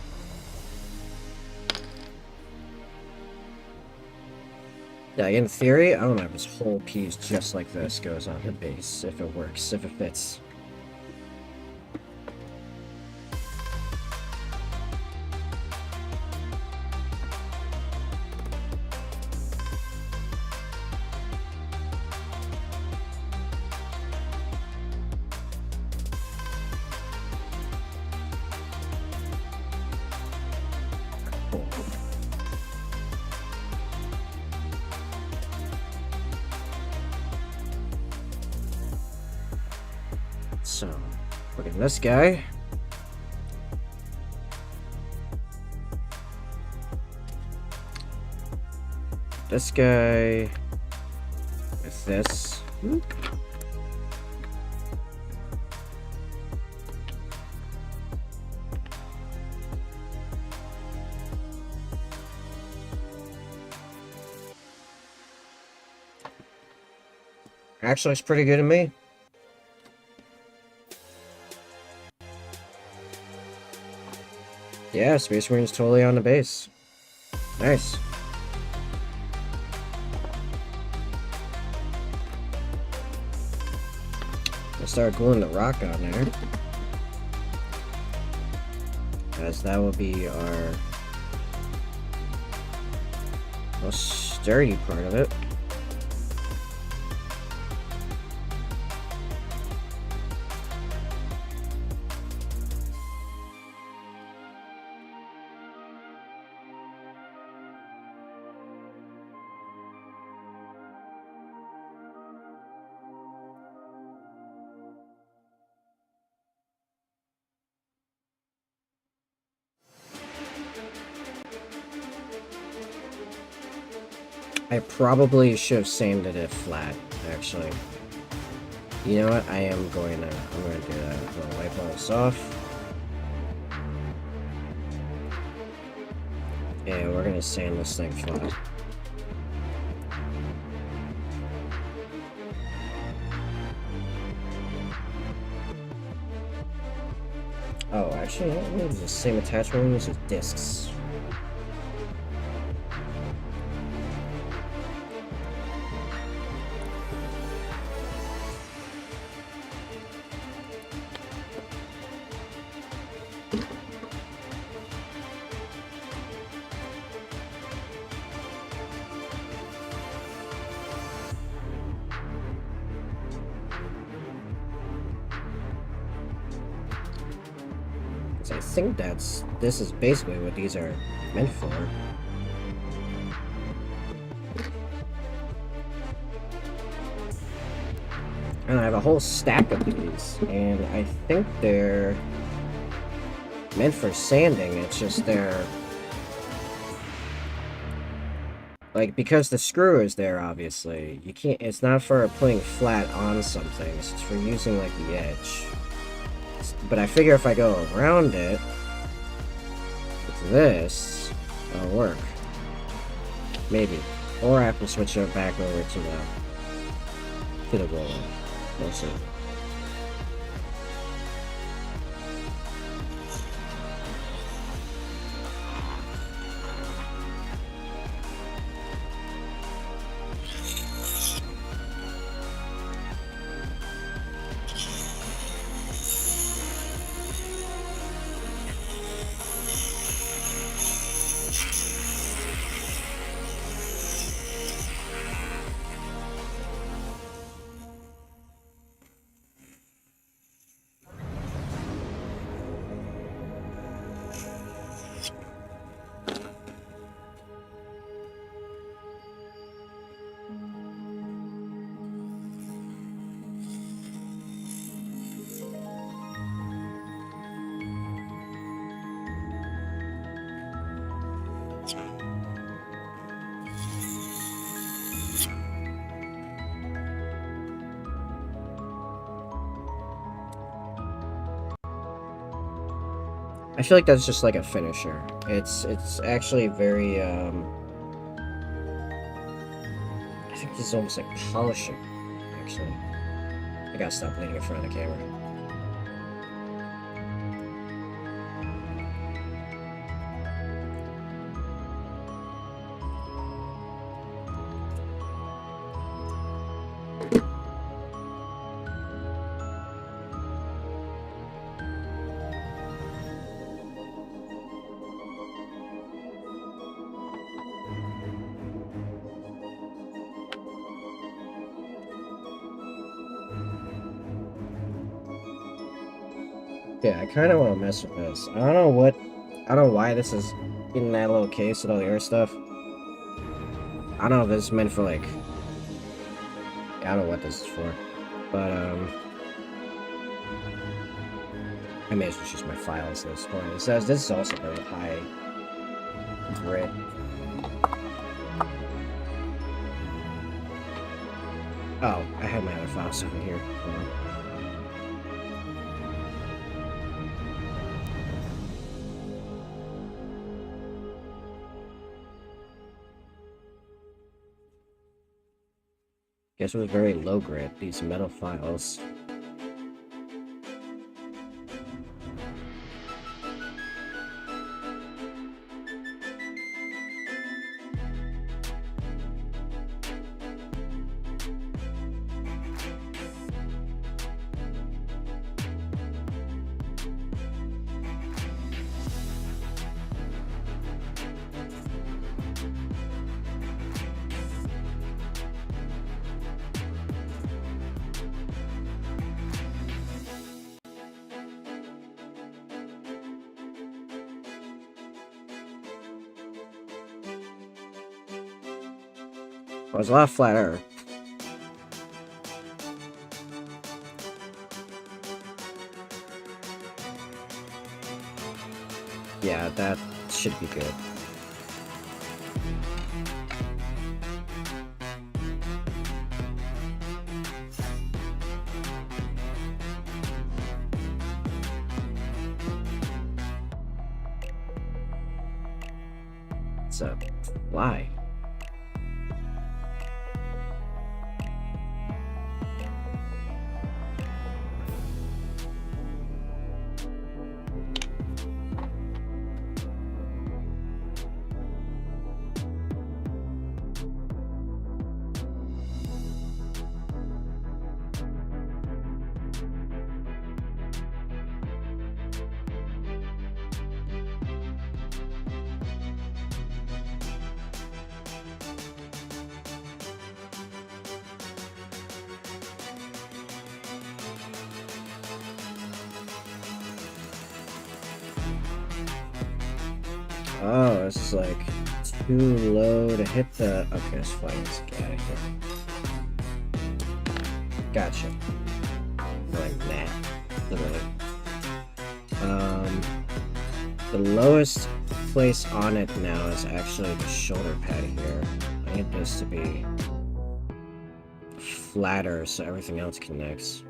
Yeah, in theory, I don't know if this whole piece just like this goes on the base, if it works, if it fits. So, look at this guy. This guy with this. Whoop. Actually, it's pretty good to me. Yeah, Space Marine's totally on the base. Nice. I'll start gluing the rock on there. As that will be our most sturdy part of it. I probably should have sanded it flat, actually. You know what? I'm going to do that. I'm gonna wipe all this off. And we're gonna sand this thing flat. Oh, actually, I use the same attachment we use with discs. I think this is basically what these are meant for. And I have a whole stack of these, and I think they're meant for sanding. It's just they're like, because the screw is there, obviously you can't, it's not for putting flat on something, it's for using like the edge. But I figure if I go around it with this, it'll work. Maybe. Or I have to switch it back over to the roller. We'll see. I feel like that's just like a finisher. It's actually very I think this is almost like polishing, actually. I gotta stop leaning in front of the camera. Yeah, I kind of want to mess with this. I don't know why this is in that little case with all the air stuff. I don't know if this is meant for, like, I don't know what this is for, but, I may as well use my files at this point. It says this is also very high grit. Oh, I have my other files over here. Hold on. Guess it was very low grit, these metal files. Well, there's a lot of flat earth. Yeah, that should be good. What's up? Why? Oh, this is like too low to hit the. Okay, let's fly this guy out of here. Gotcha. Like that, literally. The lowest place on it now is actually the shoulder pad here. I need this to be flatter so everything else connects.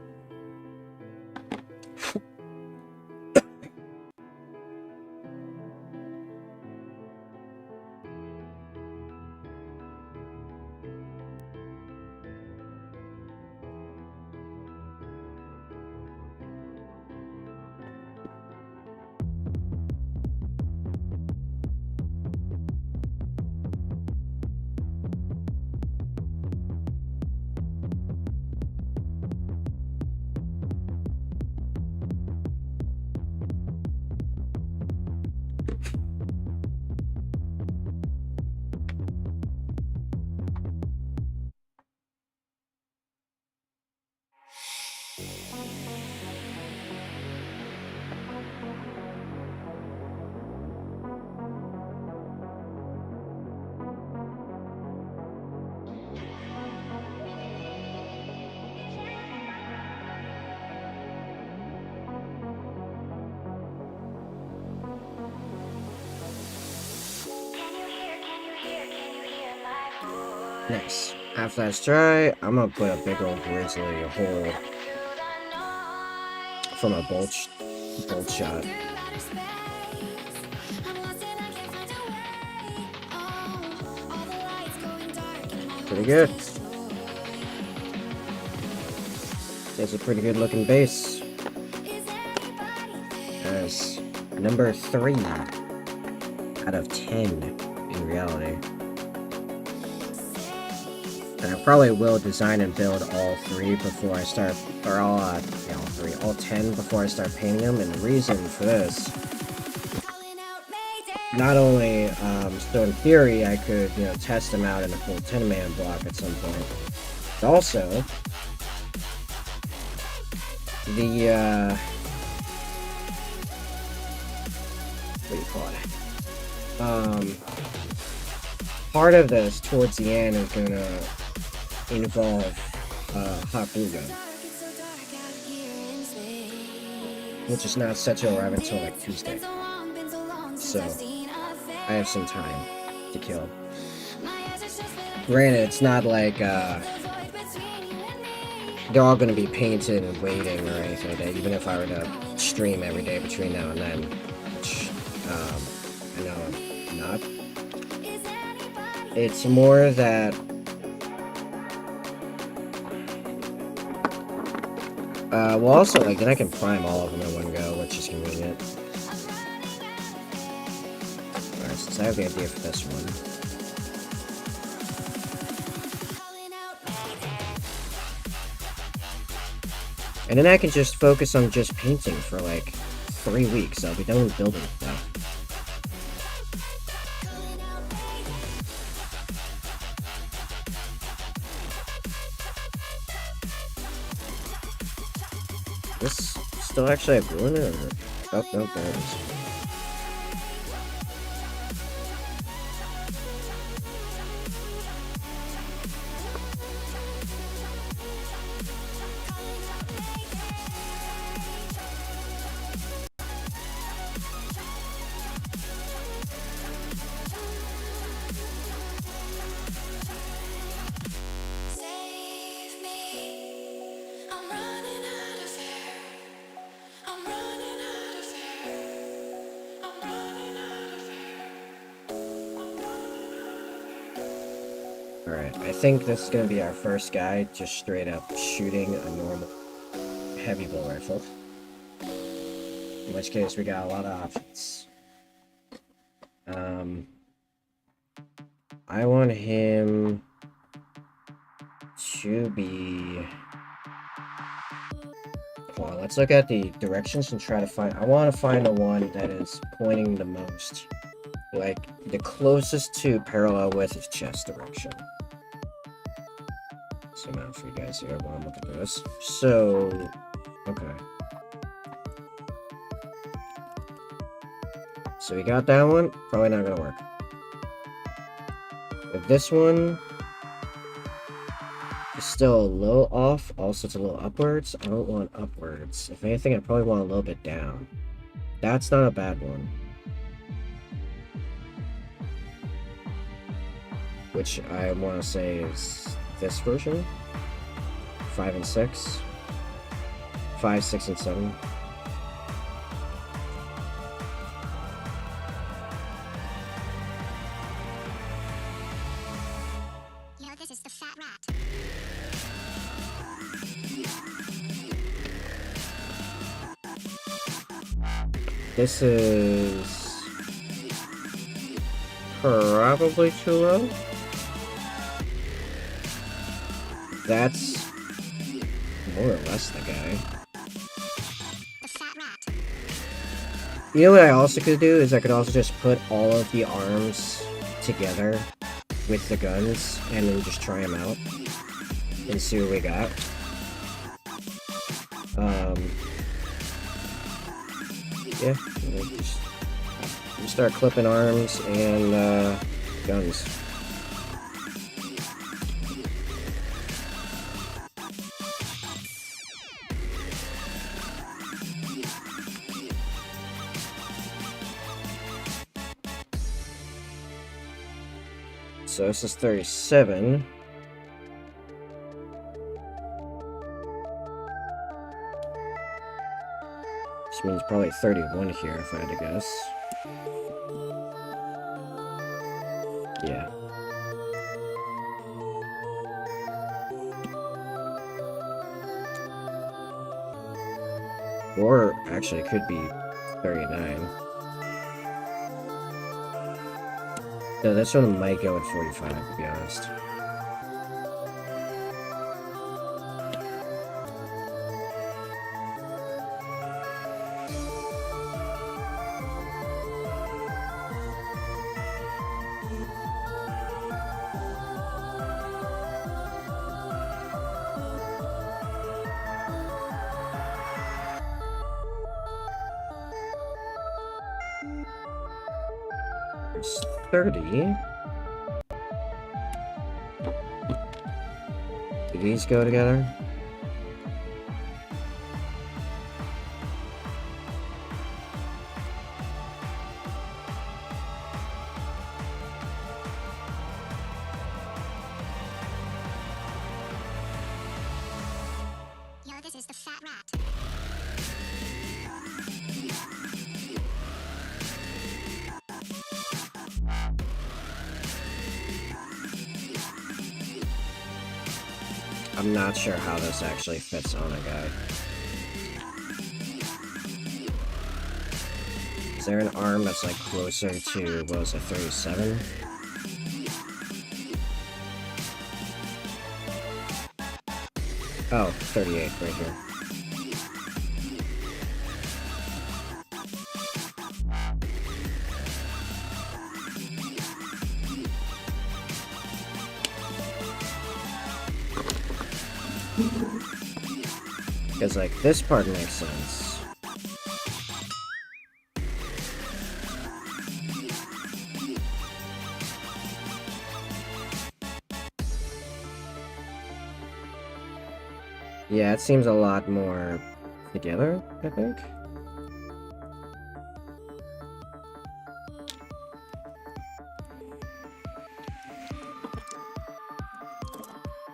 Nice. After that's dry, I'm gonna put a big old grizzly hole from a bolt shot. Pretty good. That's a pretty good looking base. That's number 3 out of 10 in reality. And I probably will design and build all 3 before I start, or all 10 before I start painting them. And the reason for this, not only, so in theory I could, test them out in a full 10-man block at some point, but also, the, what do you call it? Part of this towards the end is gonna involve hot glue gun. which is not set to arrive until like Tuesday. So I have some time to kill. Granted, it's not like they're all going to be painted and waiting or anything like that, even if I were to stream every day between now and then, which I know I'm not. It's more that well, also, like, then I can prime all of them in one go, which is convenient. Alright, since I have the idea for this one. And then I can just focus on just painting for, like, 3 weeks. I'll be done with building stuff. This still actually have glue in it, or? Oh, no, there it is. Alright, I think this is going to be our first guy just straight up shooting a normal heavy bow rifle. In which case we got a lot of options. I want him to be... Hold on, let's look at the directions and try to find... I want to find the one that is pointing the most. Like, the closest to parallel with his chest direction. Zoom out for you guys here while I'm looking at this. So, okay. So we got that one. Probably not gonna work. If this one is still a little off, also it's a little upwards. I don't want upwards. If anything, I probably want a little bit down. That's not a bad one. Which I want to say is this version. 5 and 6. 5, 6, and 7. You know, this is the fat rat. This is probably too low. That's more or less the guy. The fat rat. You know what I also could do is I could also just put all of the arms together with the guns and then just try them out and see what we got. Yeah, just start clipping arms and guns. So this is 37. This means probably 31 here if I had to guess. Yeah. Or actually it could be 39. No, this one might go at 45 to be honest. It's 30. Do these go together? this is the fat rat. I'm not sure how this actually fits on a guy. Is there an arm that's like closer to, what was it, 37? Oh, 38 right here. Because, like, this part makes sense. Yeah, it seems a lot more together, I think.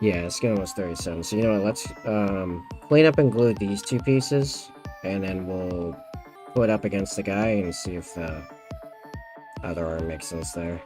Yeah, skin was 37. So you know what, let's clean up and glue these two pieces, and then we'll put up against the guy and see if the other arm makes sense there.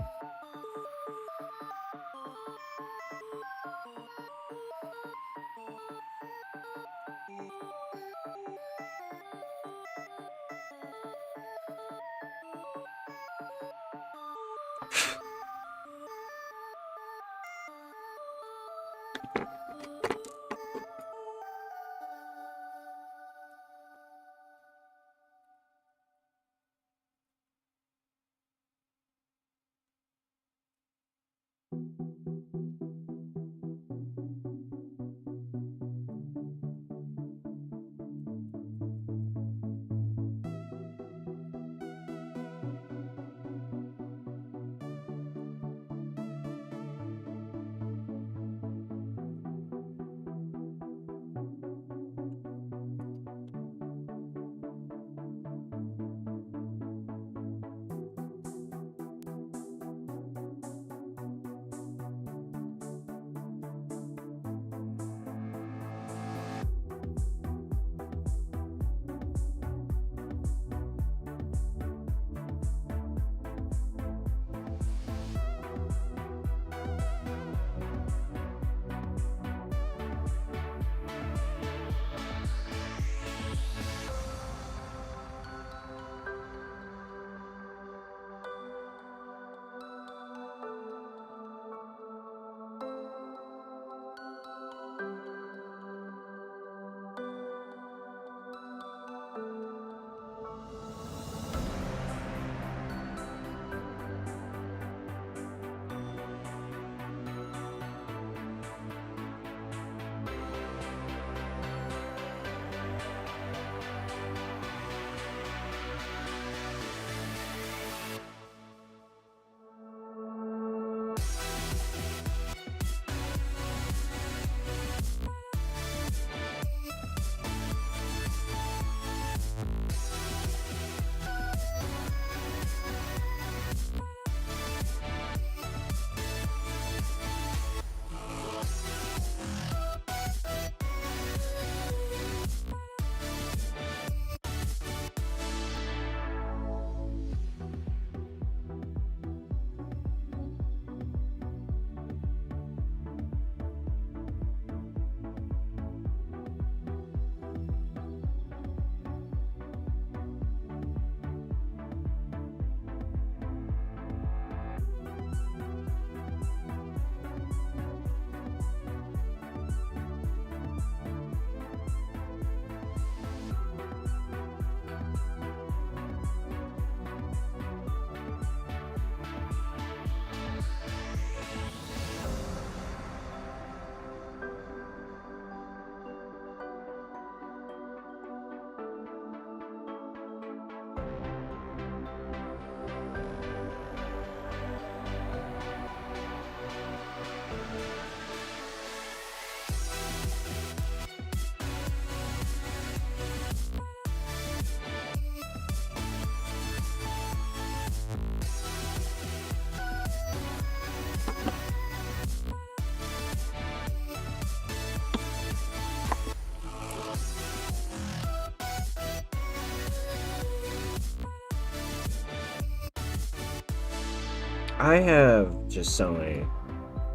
I have just so many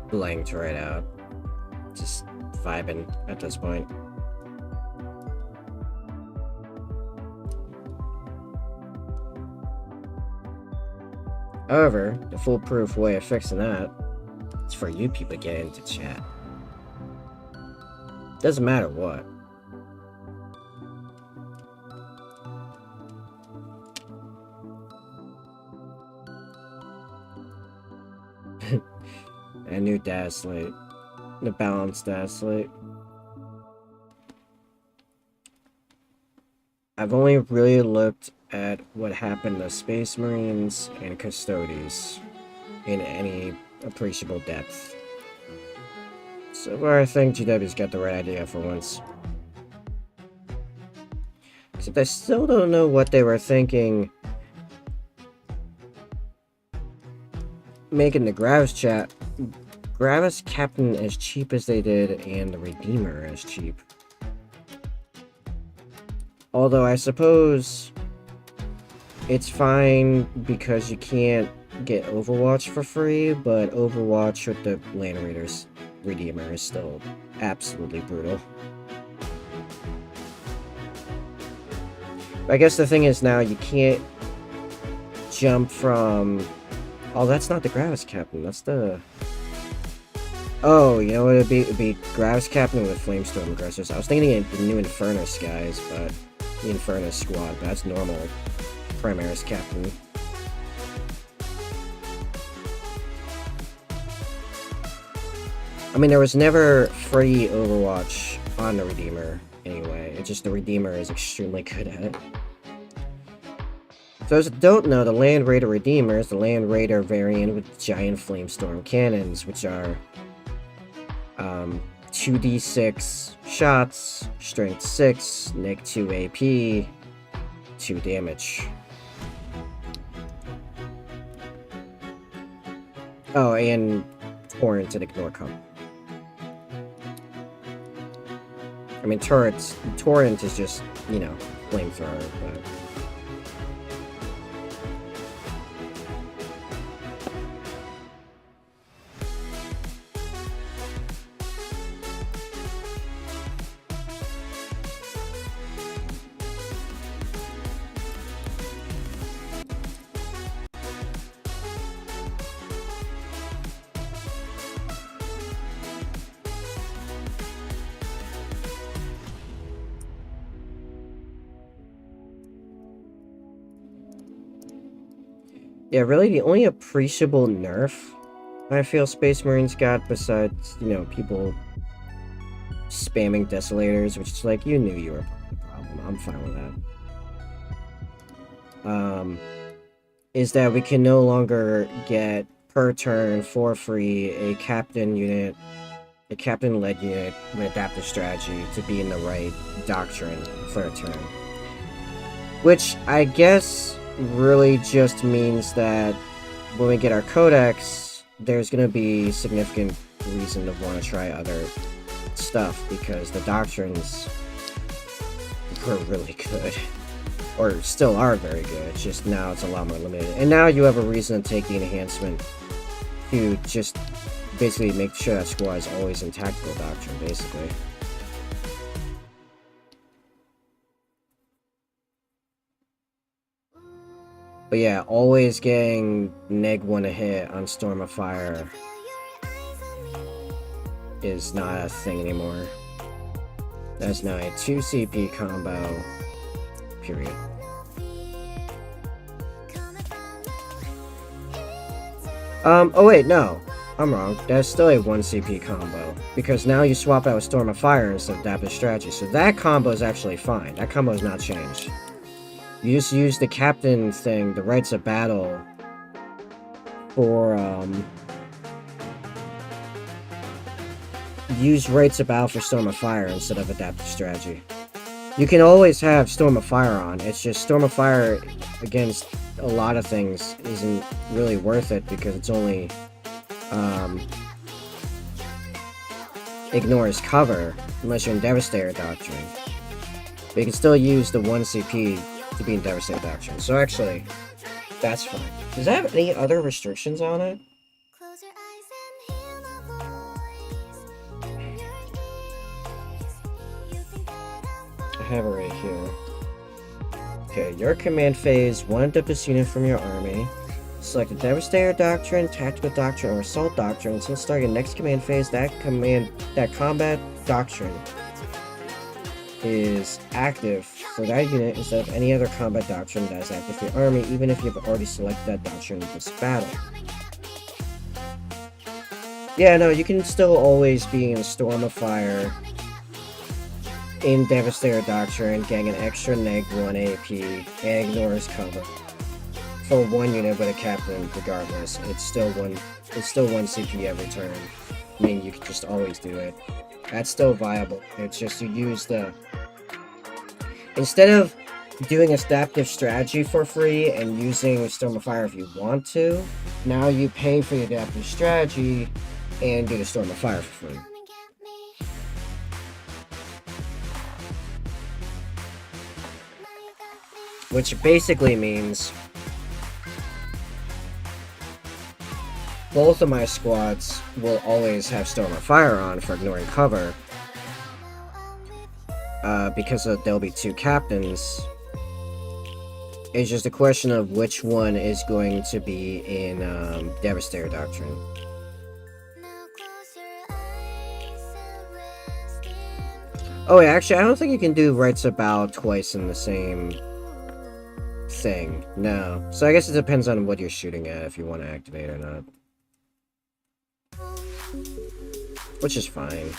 blanked right out. Just vibing at this point. However, the foolproof way of fixing that is for you people to get into chat. Doesn't matter what. A new data slate. The balanced data slate. I've only really looked at what happened to Space Marines and Custodes in any appreciable depth. So far, I think GW's got the right idea for once. Except I still don't know what they were thinking making the Gravis Captain as cheap as they did and the Redeemer as cheap. Although I suppose it's fine because you can't get Overwatch for free, but Overwatch with the Land Raiders Redeemer is still absolutely brutal. I guess the thing is now you can't jump from... Oh, that's not the Gravis Captain, that's the... Oh, you know what it'd be? It'd be Gravis Captain with Flamestorm Aggressors. I was thinking of the new Infernus guys, but... The Infernus squad, but that's normal Primaris Captain. I mean, there was never free Overwatch on the Redeemer, anyway. It's just the Redeemer is extremely good at it. For those that don't know, the Land Raider Redeemer is the Land Raider variant with giant Flamestorm cannons, which are 2d6 shots, strength 6, neg 2 AP, 2 damage. Oh, and Torrent and Ignore Comp. I mean, Torrent is just, you know, flamethrower, but... Yeah, really the only appreciable nerf I feel Space Marines got, besides, you know, people spamming Desolators, which is like, you knew you were the problem. I'm fine with that. Is that we can no longer get, per turn, for free, a captain unit, a captain-led unit with adaptive strategy to be in the right doctrine for a turn. Which, I guess... really just means that when we get our codex, there's going to be significant reason to want to try other stuff, because the doctrines were really good, or still are very good, it's just now it's a lot more limited. And now you have a reason to take the enhancement to just basically make sure that squad is always in tactical doctrine, basically. But yeah, always getting neg 1 a hit on Storm of Fire is not a thing anymore. That's now a 2 CP combo, period. Oh wait, no. I'm wrong. That's still a 1 CP combo. Because now you swap out with Storm of Fire instead of Adaptive Strategy. So that combo is actually fine. That combo has not changed. You just use the captain thing, the Rites of Battle, for, use Rites of Battle for Storm of Fire instead of Adaptive Strategy. You can always have Storm of Fire on, it's just Storm of Fire against a lot of things isn't really worth it because it's only, ignores cover, unless you're in Devastator Doctrine. But you can still use the 1 CP to be in Devastator Doctrine. So actually, That's fine. Does that have any other restrictions on it? Close your eyes and hear my voice in your ears. You think that I'm I have it right here. Okay, your command phase, 1 Adept unit from your army. Select the Devastator Doctrine, Tactical Doctrine, or Assault Doctrine. Until starting next command phase, that combat doctrine is active for that unit instead of any other combat doctrine that is active for your army, even if you've already selected that doctrine in this battle. Yeah, no, you can still always be in Storm of Fire in Devastator Doctrine, getting an extra -1 AP, and ignores cover. For one unit with a captain, regardless, it's still one CP every turn. I mean, you can just always do it. That's still viable. It's just you use the... Instead of doing adaptive strategy for free and using Storm of Fire if you want to, now you pay for the adaptive strategy and do the Storm of Fire for free. come and get me. Now you got me. Which basically means both of my squads will always have Storm of Fire on for ignoring cover. Because there'll be 2 captains. It's just a question of which one is going to be in Devastator Doctrine. Now close your eyes and rest in Oh, yeah, actually, I don't think you can do Rights of Battle twice in the same thing. No. So I guess it depends on what you're shooting at, if you want to activate or not. Which is fine.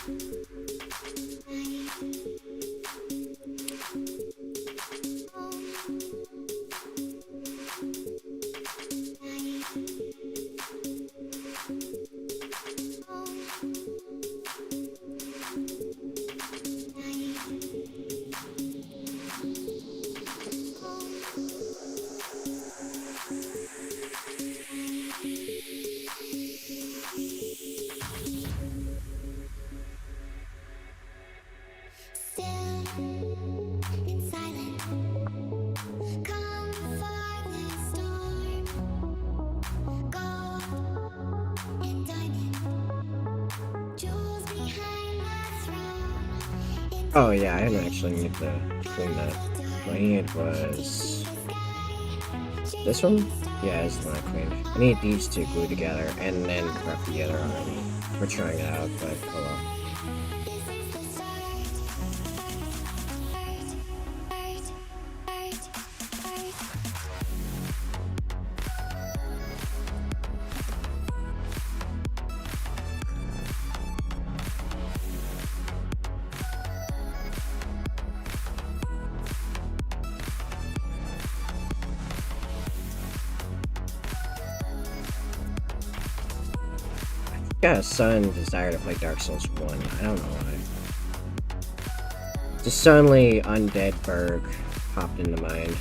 still in silence. Come for the storm. Gold and diamond. Jewels behind the throne. Oh, yeah, I didn't actually need to clean that. My hand was... this one? Yeah, this is the one I cleaned. I need these two glued together and then prep the other already. We're trying it out, but oh well. Got a sudden desire to play Dark Souls 1. I don't know why. Just suddenly Undead Burg popped into mind.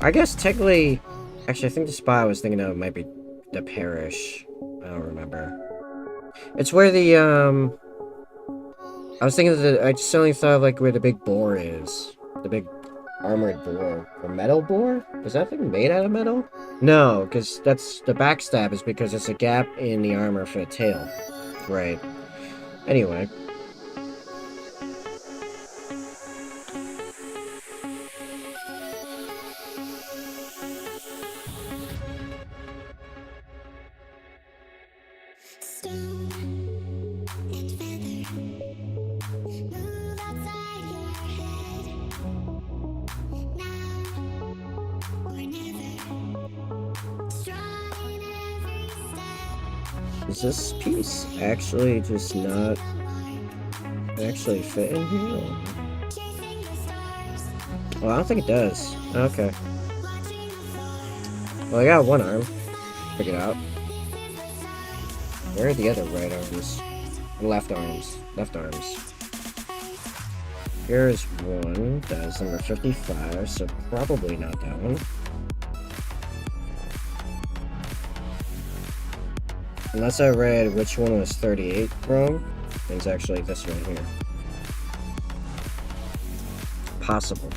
I guess technically... Actually, I think the spot I was thinking of might be the Parish. I don't remember. It's where the, I was thinking of the... I just suddenly thought of, like, where the big boar is. The big armored boar. Or metal boar? Is that thing made out of metal? No, because that's the backstab is because it's a gap in the armor for the tail. Right. Anyway. Stone and feather. Move outside your head. Now or never. Strong in every step. Is this piece actually just not actually fit in here? Chasing the stars. Well, I don't think it does. Okay. Watching the stars. Well, I got one arm. Figure it out. Where are the other right arms? Left arms. Left arms. Here's one. That is number 55, so probably not that one. Unless I read which one was 38 wrong, it's actually this one here. Possible.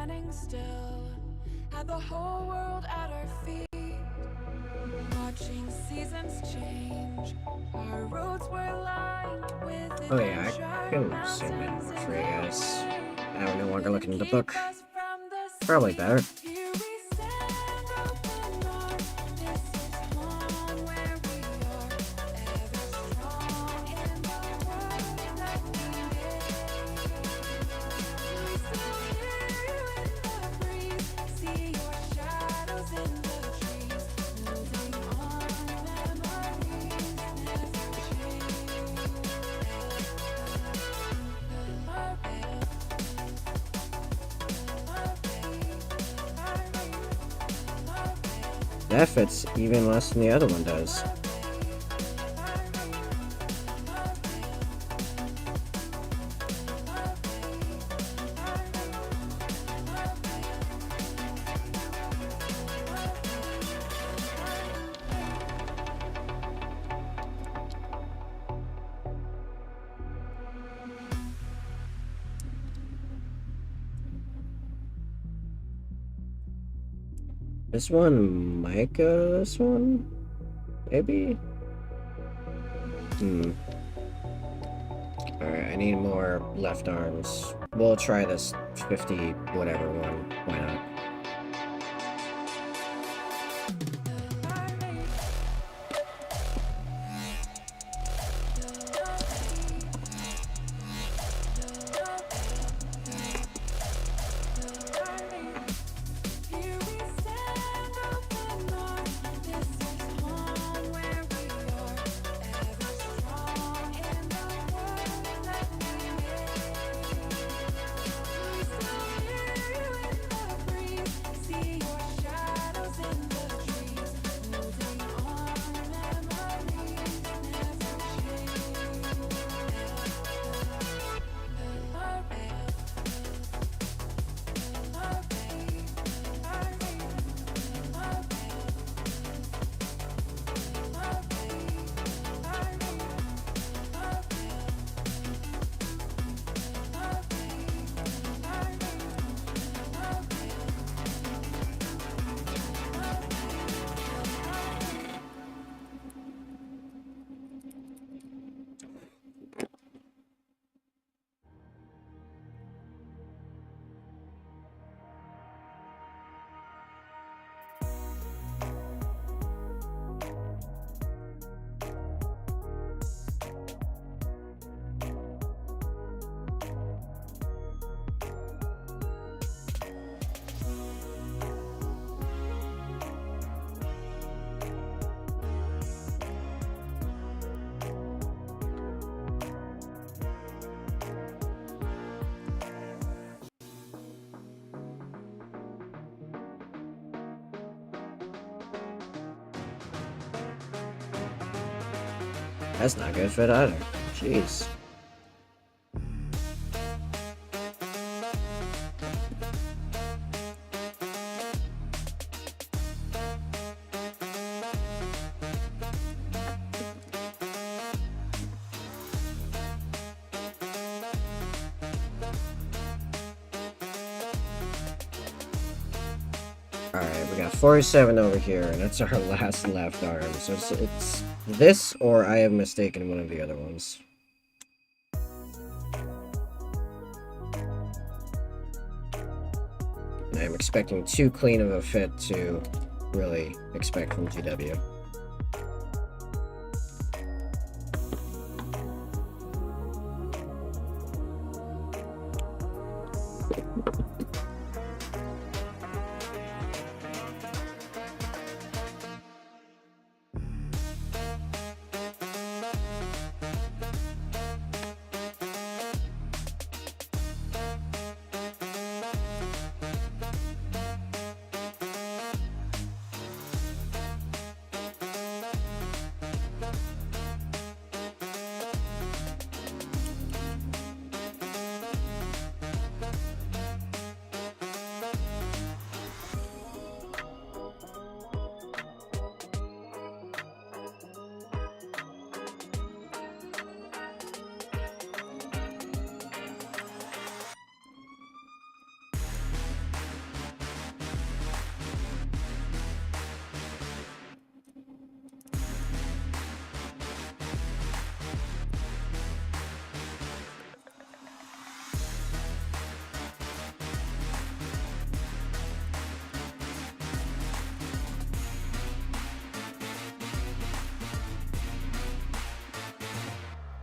standing still, had the whole world at our feet. Watching seasons change, our roads were lined with Oh yeah, I can zoom in for you guys. Now we're no longer looking at the book. Probably better. Here we stand open arms. This is home where we are, ever strong in the world that we made. We still hear you in the breeze, see your shadows in the trees, moving on, memories never change. That fits even less than the other one does. This one might go to this one? Maybe? Alright, I need more left arms. We'll try this 50 whatever one. Why not? Here we stand open arms. This is home where we are, ever strong in the world that we made. We still hear you in the breeze, see your shadows in the trees, moving on, memories never change. That's not good fit either. Jeez. Alright, we got 47 over here, and that's our last left arm. So it's this, or I have mistaken one of the other ones. And I'm expecting too clean of a fit to really expect from GW.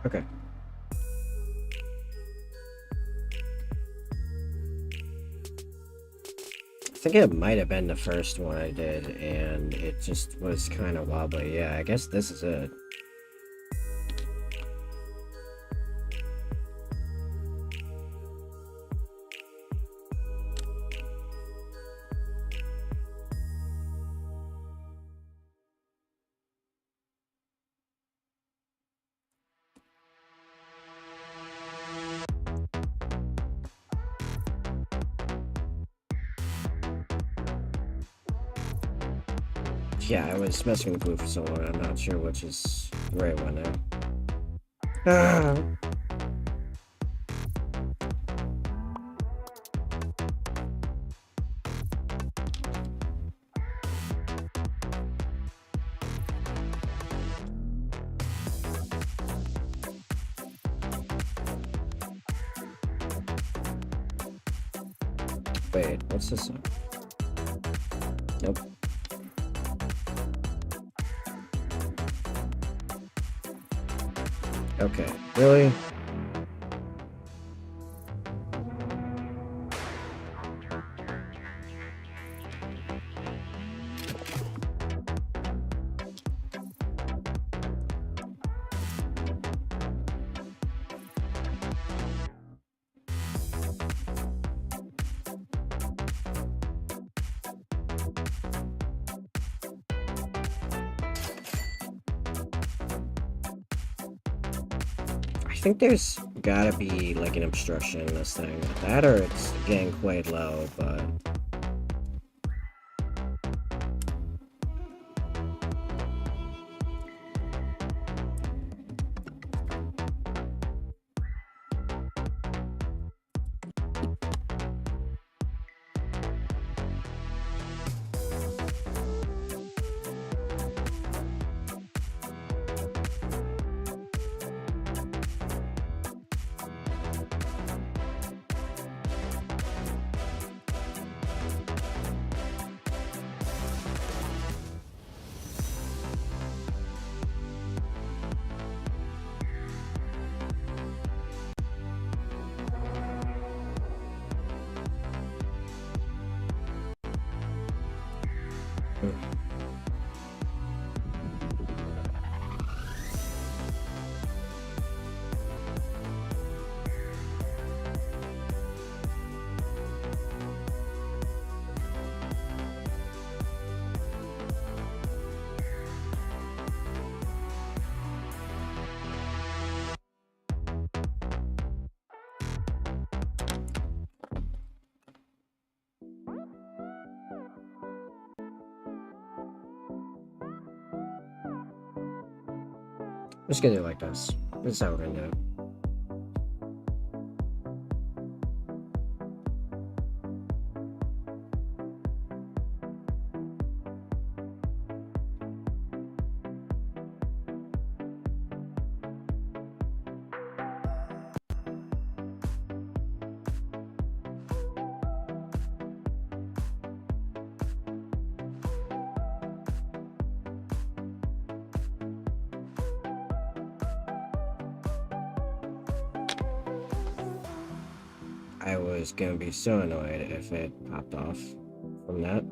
Okay. I think it might have been the first one I did, and it just was kind of wobbly. Yeah, I guess this is it. Yeah, I was messing with glue for so long, I'm not sure which is the right one now. Ah. Wait, what's this one? Nope. Okay, really? I think there's gotta be like an obstruction in this thing. That or it's getting quite low, but... I'm just gonna do it like this. This is how we're gonna do it. I was gonna be so annoyed if it popped off from that.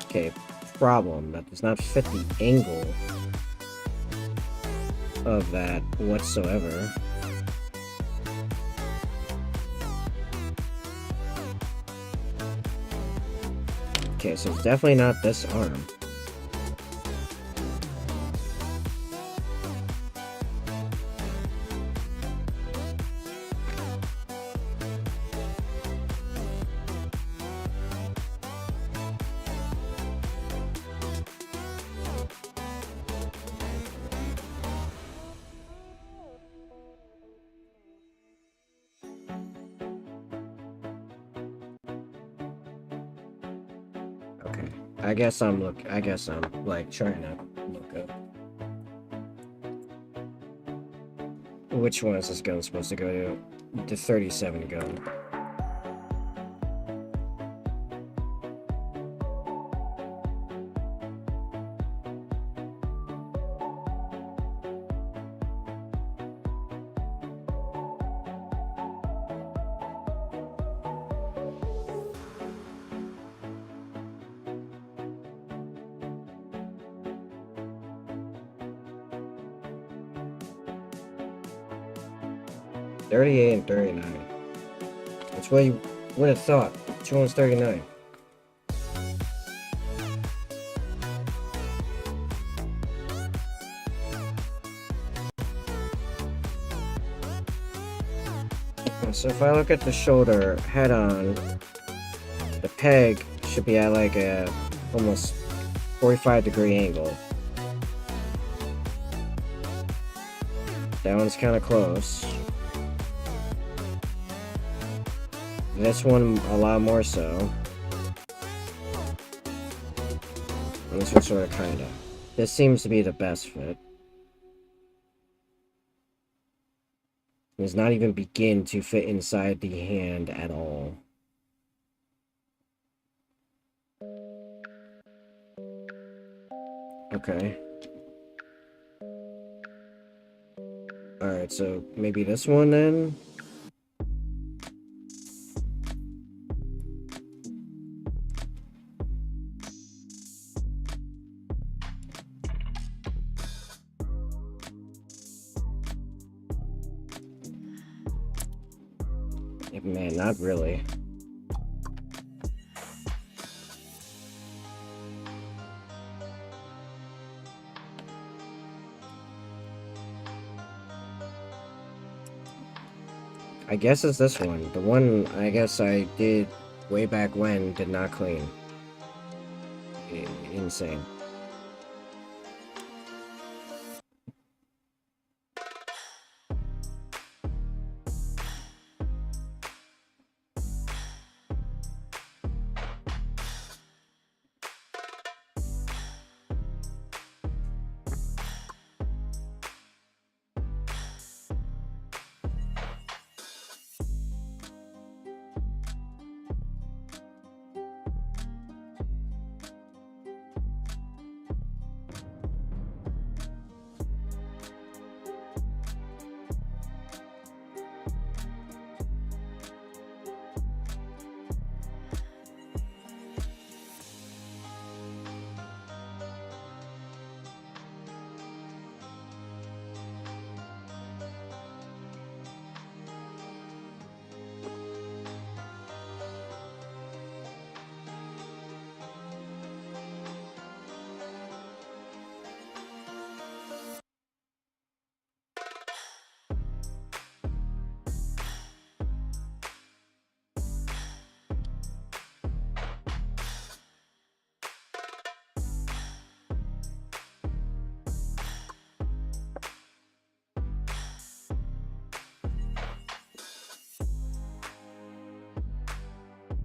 Okay, problem, that does not fit the angle of that whatsoever. Okay, so it's definitely not this arm. Okay, I guess I'm like trying to look up. Which one is this gun supposed to go to? The 37 gun. 38 and 39. That's what you would have thought. Which one's 39? So if I look at the shoulder head on, the peg should be at like a almost 45-degree angle. That one's kind of close. This one a lot more so. And this one sort of kinda. This seems to be the best fit. It does not even begin to fit inside the hand at all. Okay. Alright, so maybe this one then? Man, not really. I guess it's this one. The one I guess I did way back when did not clean. Insane.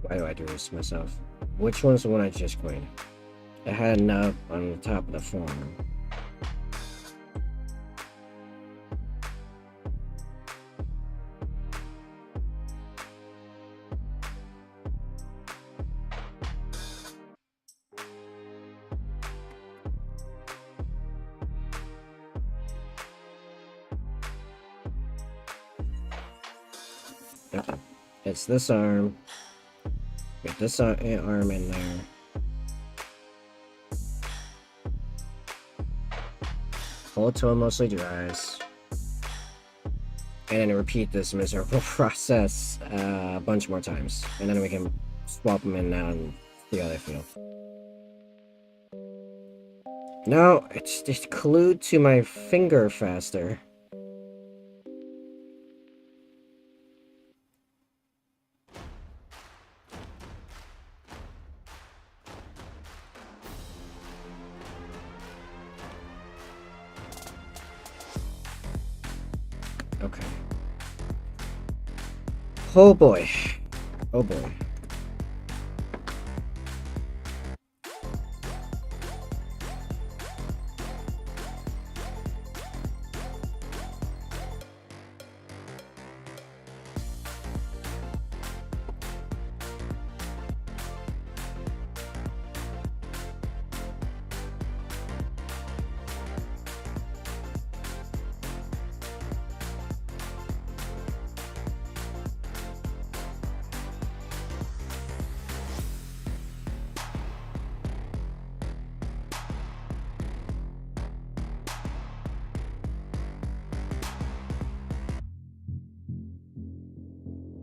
Why do I do this to myself? Which one's the one I just cleaned? It had a nub on the top of the form. It's this arm. Get this arm in there. Hold till it mostly dries. And then repeat this miserable process a bunch more times. And then we can swap them in now and see how they feel. No, it's just glued to my finger faster. Okay. Oh boy. Oh boy.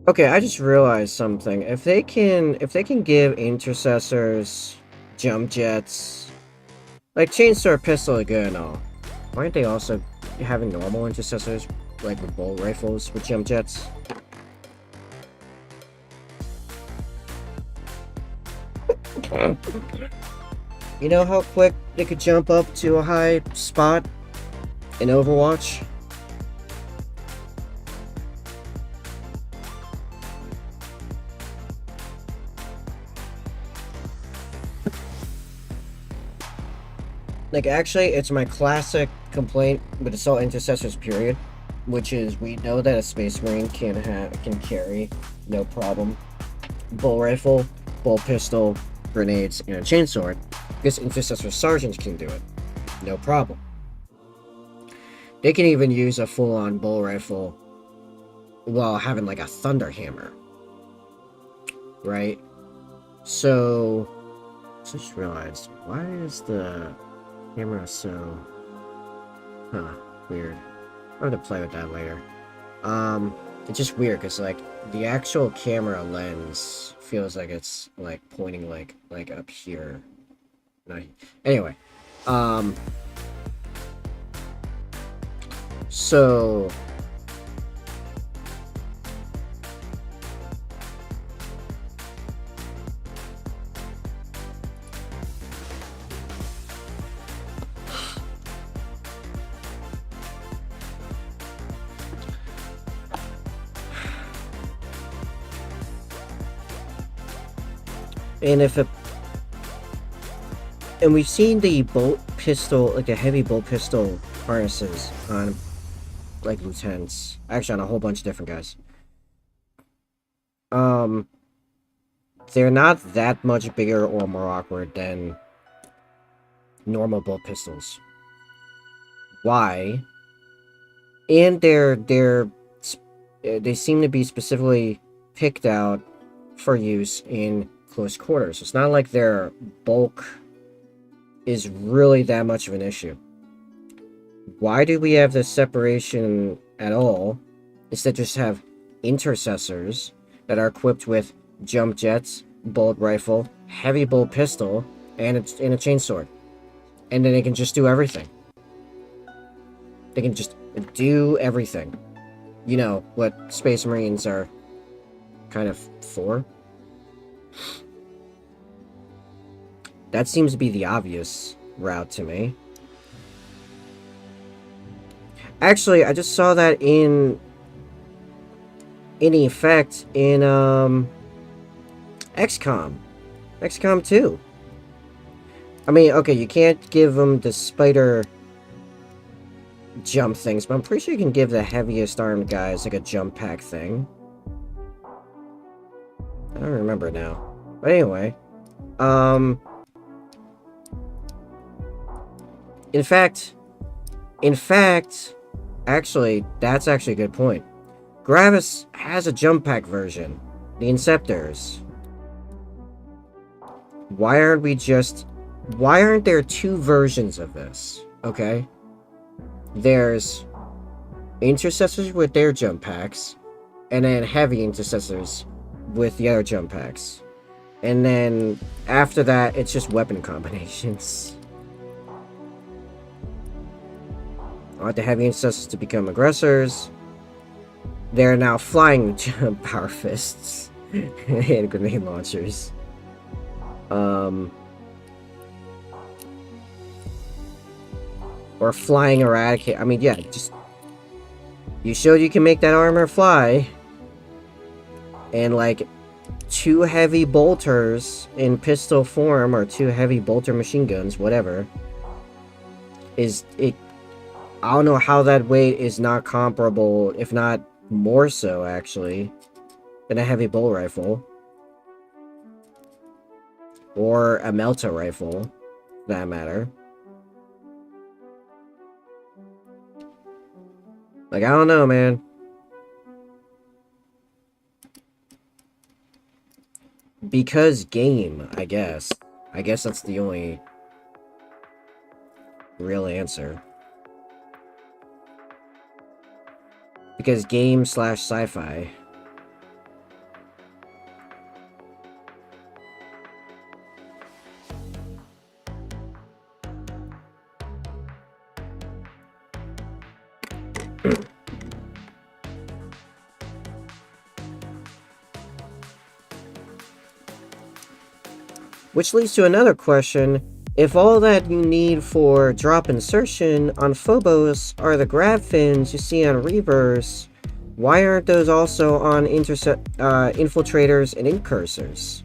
Okay, I just realized something. If they can give intercessors jump jets, like chainsaw pistol are good and all, why aren't they also having normal intercessors, like with bolt rifles with jump jets? You know how quick they could jump up to a high spot in Overwatch? Like, actually, it's my classic complaint with Assault Intercessors, period. Which is, we know that a Space Marine can carry, no problem, bull rifle, bull pistol, grenades, and a chainsword. Because Intercessor Sergeants can do it, no problem. They can even use a full-on bull rifle while having, like, a thunder hammer. Right? So, just realized, why is the camera so... Huh, weird. I'm gonna play with that later. It's just weird, because, like, the actual camera lens feels like it's, like, pointing, like up here. Anyway, so... And we've seen the bolt pistol, like the heavy bolt pistol harnesses on, like, lieutenants. Actually, on a whole bunch of different guys. They're not that much bigger or more awkward than normal bolt pistols. Why? And they seem to be specifically picked out for use in close quarters. It's not like their bulk is really that much of an issue. Why do we have this separation at all? Instead, just have intercessors that are equipped with jump jets, bolt rifle, heavy bolt pistol, and a chainsword, and then they can just do everything. They can just do everything. You know what Space Marines are kind of for. That seems to be the obvious route to me. Actually, I just saw that in effect in XCOM 2. I mean, okay, you can't give them the spider jump things, but I'm pretty sure you can give the heaviest armed guys like a jump pack thing. I don't remember now. But anyway, in fact, actually, that's actually a good point. Gravis has a jump pack version, the Inceptors. Why aren't there two versions of this? Okay? There's Intercessors with their jump packs, and then Heavy Intercessors with the other jump packs. And then, after that, it's just weapon combinations. I want the Heavy Intercessors to become aggressors. They're now flying power fists and grenade launchers. Or flying eradicate. I mean, yeah, just... You showed you can make that armor fly. And, like, two heavy bolters in pistol form, or two heavy bolter machine guns, whatever. I don't know how that weight is not comparable, if not more so, actually, than a heavy bolt rifle. Or a melta rifle, for that matter. Like, I don't know, man. Because game, I guess. I guess that's the only real answer. Because game / sci-fi. Which leads to another question. If all that you need for drop insertion on Phobos are the grab fins you see on Reavers, why aren't those also on infiltrators and incursors?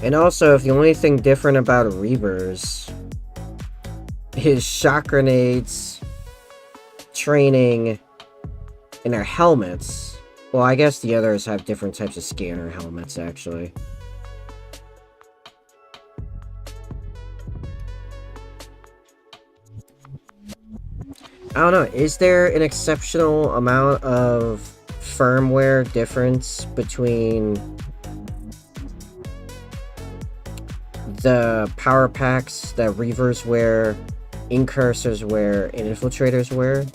And also, if the only thing different about Reavers is shock grenades, training, and their helmets. Well, I guess the others have different types of scanner helmets, actually. I don't know, is there an exceptional amount of firmware difference between the power packs that Reavers wear, Incursors wear, and Infiltrators wear?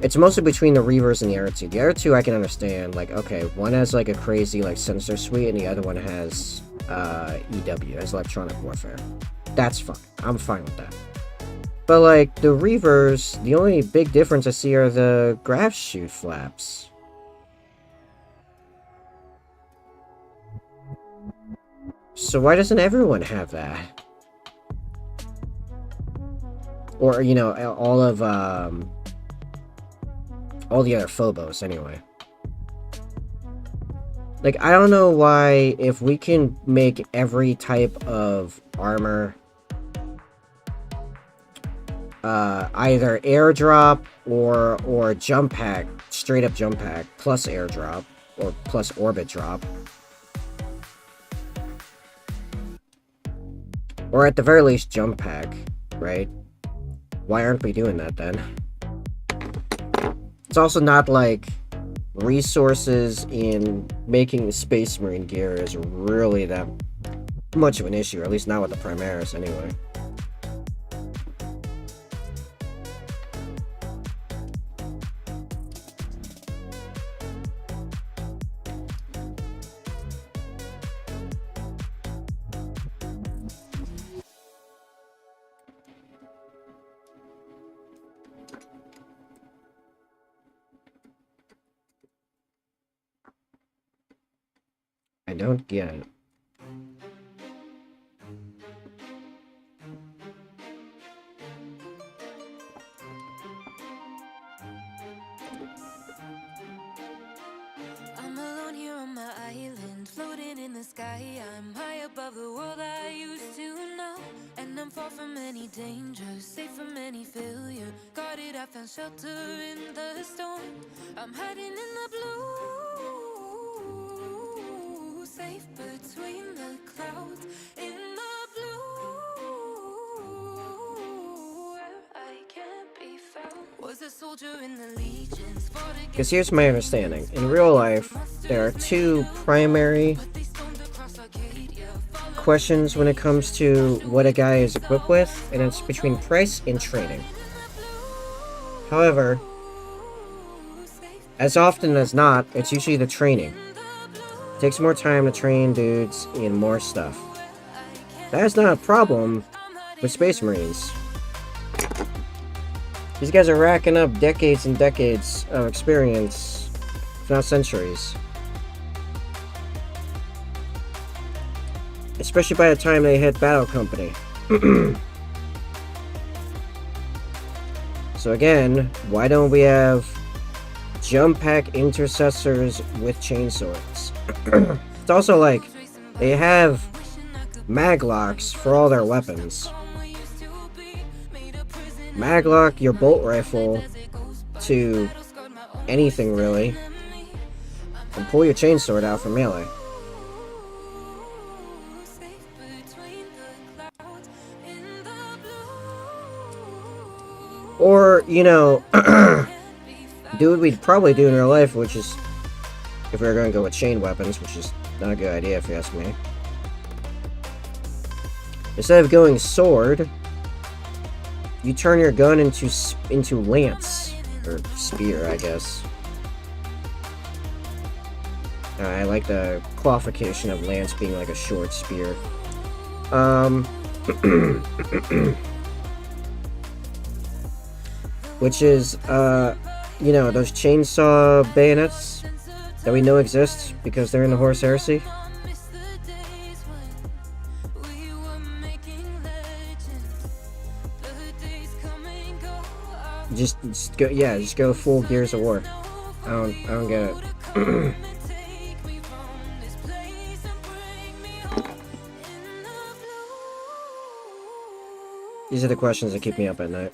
It's mostly between the Reavers and the other two. The other two I can understand, like, okay, one has like a crazy like sensor suite and the other one has EW, as electronic warfare. That's fine. I'm fine with that. But like the Reavers, the only big difference I see are the graph chute flaps. So why doesn't everyone have that? Or, you know, all the other Phobos, anyway. Like, I don't know why, if we can make every type of armor either airdrop or jump pack, straight up jump pack, plus airdrop, or plus orbit drop. Or at the very least, jump pack, right? Why aren't we doing that then? It's also not like resources in making Space Marine gear is really that much of an issue, or at least not with the Primaris anyway. I don't get it. I'm alone here on my island, floating in the sky. I'm high above the world I used to know, and I'm far from any danger, safe from any failure. Guarded, I found shelter in the storm. I'm hiding in the blue, safe between the clouds. In the blue, where I can't be found. Was a soldier in the legions, fought against. Because here's my understanding. In real life, there are two primary questions when it comes to what a guy is equipped with, and it's between price and training. However, as often as not, it's usually the training. It takes more time to train dudes in more stuff. That is not a problem with Space Marines. These guys are racking up decades and decades of experience, if not centuries. Especially by the time they hit Battle Company. So again, why don't we have jump pack intercessors with chainswords? It's also like, they have maglocks for all their weapons. Maglock your bolt rifle to anything really, and pull your chainsword out for melee. Or, you know, do what we'd probably do in real life, which is, if we were going to go with chain weapons, which is not a good idea if you ask me. Instead of going sword, you turn your gun into lance, or spear, I guess. I like the qualification of lance being like a short spear. Which is, you know, those chainsaw bayonets that we know exist because they're in the Horus Heresy. Just go, yeah, just go full Gears of War. I don't get it. These are the questions that keep me up at night.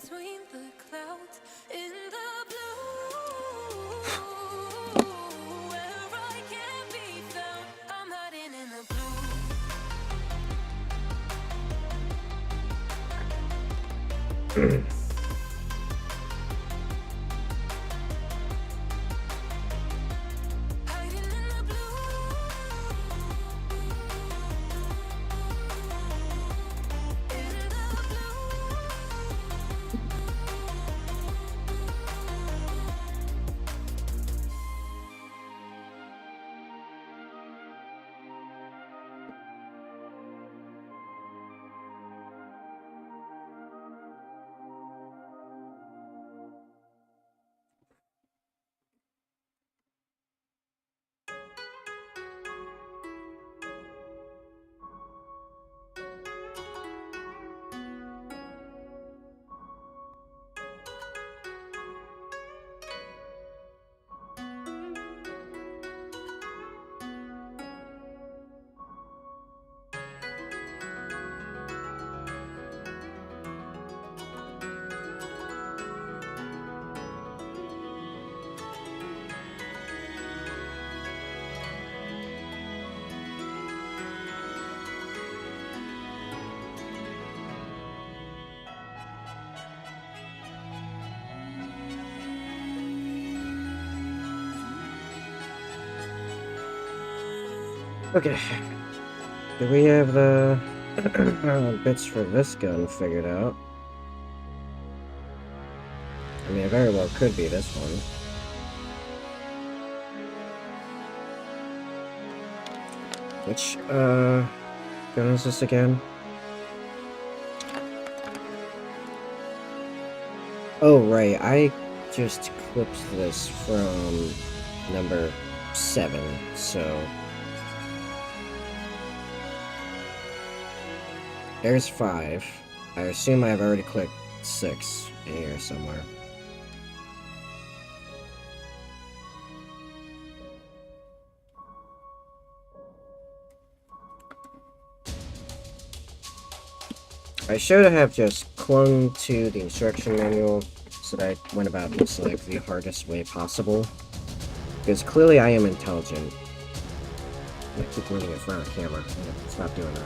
Okay. Do we have the bits for this gun figured out? I mean, it very well could be this one. Which, gun is this again? Oh, right, I just clipped this from number 7, so... There's 5. I assume I've already clicked 6 in here somewhere. I should have just clung to the instruction manual so that I went about this like the hardest way possible. Because clearly I am intelligent. I keep moving in front of the camera. Stop doing that.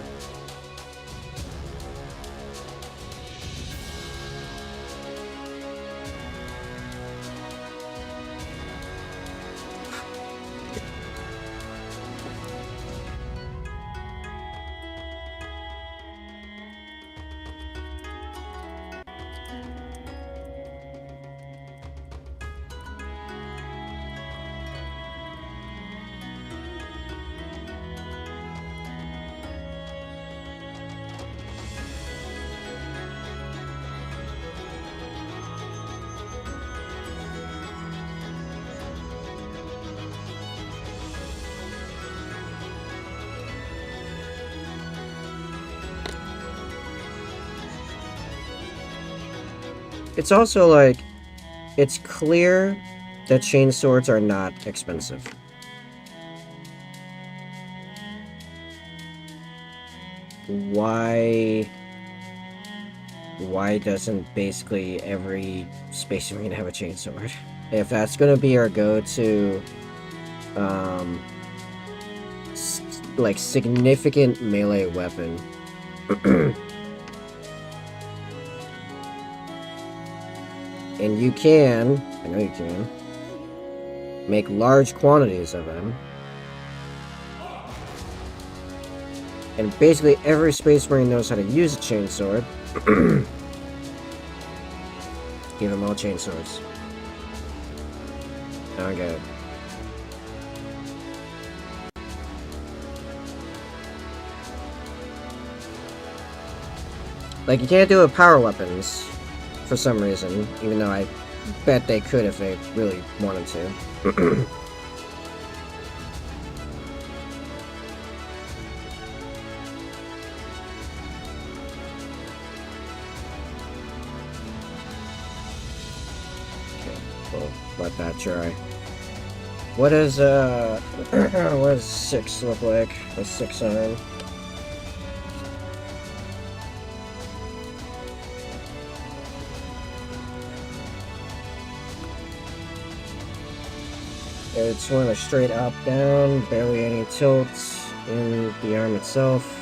It's also like, it's clear that chain swords are not expensive. Why doesn't basically every Space Marine have a chain sword? If that's gonna be our go-to, like significant melee weapon. And you can, I know you can, make large quantities of them. And basically every Space Marine knows how to use a chainsword. Give them all chainswords. I don't get it. Like, you can't do it with power weapons for some reason, even though I bet they could if they really wanted to. We'll let that dry. What is what does 6 look like? A 6 iron. It's one a straight up down, barely any tilts in the arm itself.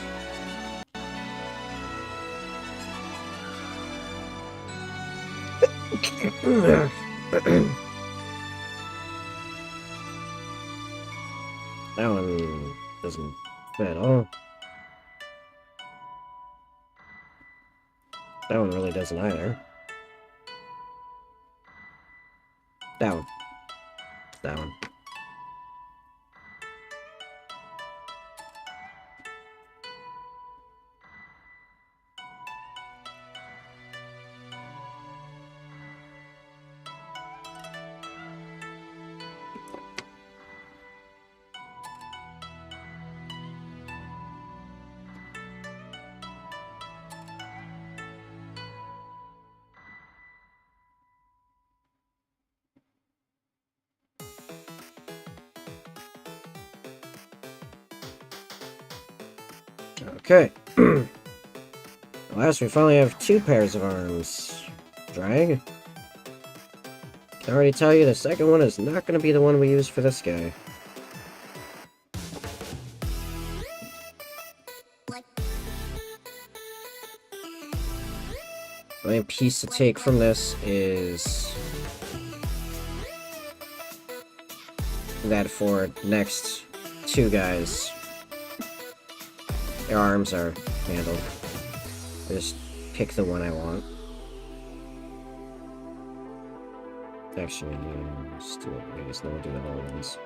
That one doesn't fit at all. That one really doesn't either. That one. That one. Okay. Last, we finally have 2 pairs of arms. Drag. Can already tell you the second one is not going to be the one we use for this guy. The main piece to take from this is that for next 2 guys, their arms are handled. I just pick the one I want. Actually, let's do it. I guess no, we'll do the whole ones.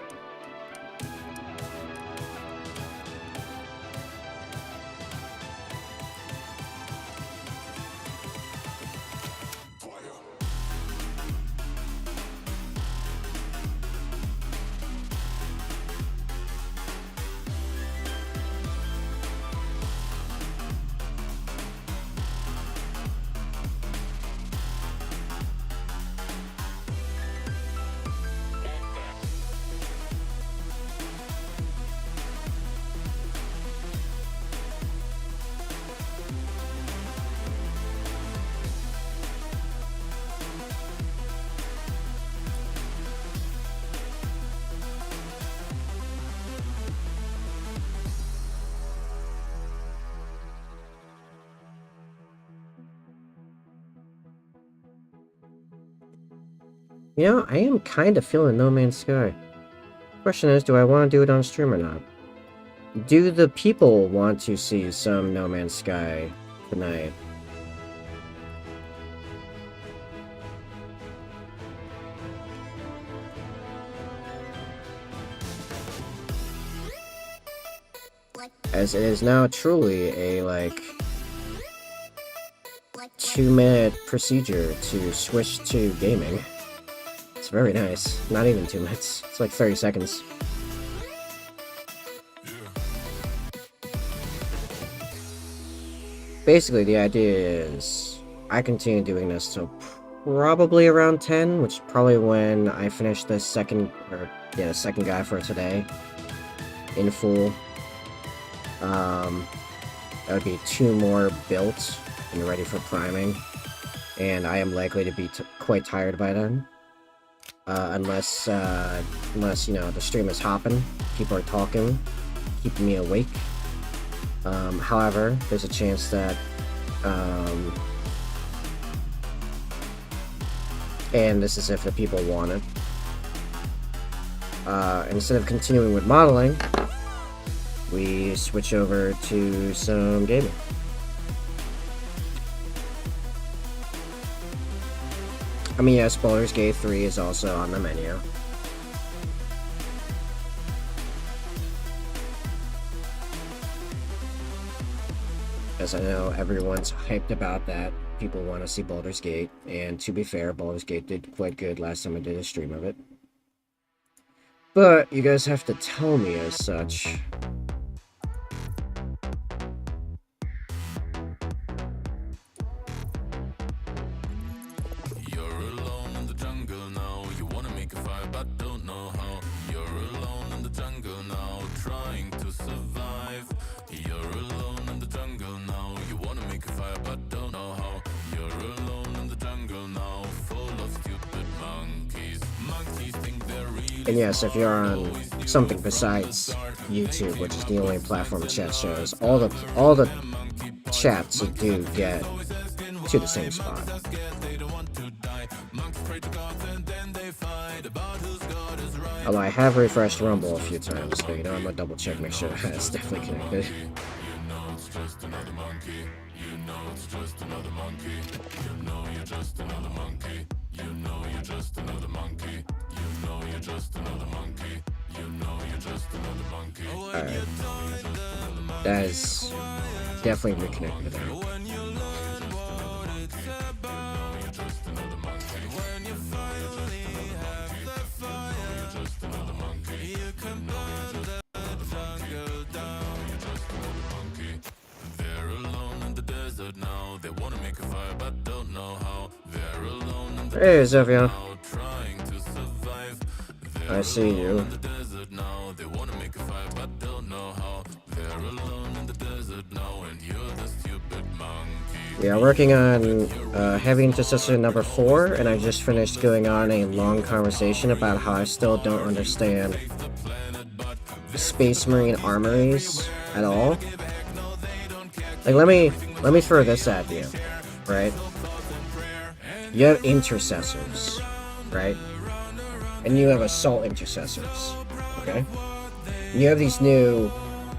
You know, I am kind of feeling No Man's Sky. Question is, do I want to do it on stream or not? Do the people want to see some No Man's Sky tonight? As it is now truly a, like, 2-minute procedure to switch to gaming. It's very nice. Not even 2 minutes. It's like 30 seconds. Basically, the idea is I continue doing this till probably around 10, which is probably when I finish the second guy for today in full. That would be 2 more built and ready for priming, and I am likely to be quite tired by then. Unless you know, the stream is hopping, people are talking, keeping me awake. However, there's a chance that, and this is if the people want it, instead of continuing with modeling, we switch over to some gaming. I mean, yes, Baldur's Gate 3 is also on the menu. as I know everyone's hyped about that. People want to see Baldur's Gate, and to be fair, Baldur's Gate did quite good last time I did a stream of it. But you guys have to tell me as such. You're alone in the jungle now. You wanna make a fire but don't know how. You're alone in the jungle now, trying to survive. You're alone in the jungle now. You wanna make a fire but don't know how. You're alone in the jungle now, full of stupid monkeys. Monkeys think they're real. And yes, if you're on something besides YouTube, which is the only platform chat shows, all the chats do get to the same spot. Although I have refreshed Rumble a few times, but you know, I'm gonna double check, make sure it's definitely connected. You know it's just another monkey. You know it's just another monkey. You know you're just another monkey. You know you're just another monkey. You know you're just another monkey. You know you're just another monkey. Alright. That is definitely reconnected now. They're alone in the desert now. They wanna make a fire but don't know how. They're alone in the Hey, Zephion. now, trying to survive. I see you. In the desert now. They wanna make a fire but don't know how. They're alone in the desert now, and you're the stupid monkey. We are working on Heavy Intercessor number 4, and I just finished going on a long conversation about how I still don't understand Space Marine armories at all. Like, let me throw this at you, right? You have intercessors, right? And you have assault intercessors, okay? And you have these new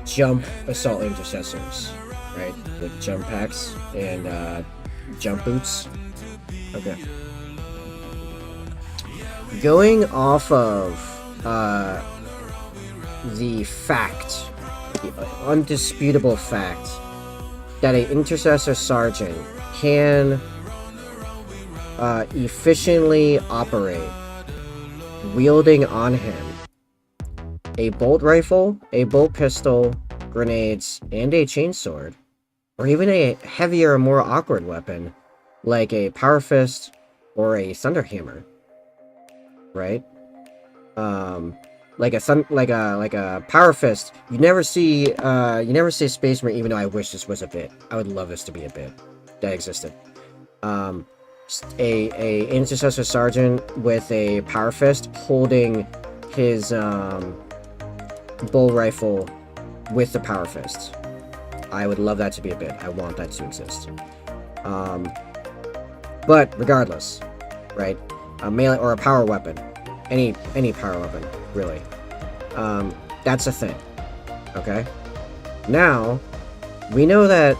jump assault intercessors, right? With jump packs and jump boots. Okay. Going off of the fact, the undisputable fact, that an intercessor sergeant can efficiently operate, wielding on him a bolt rifle, a bolt pistol, grenades, and a chainsword, or even a heavier, more awkward weapon like a power fist or a thunderhammer, right? Like a power fist. You never see Space Marine, even though I wish this was a bit. I would love this to be a bit that existed. A intercessor sergeant with a power fist holding his bull rifle with the power fist. I would love that to be a bit. I want that to exist. But regardless, right? A melee or a power weapon, any power weapon, really. That's a thing. Okay. Now, we know that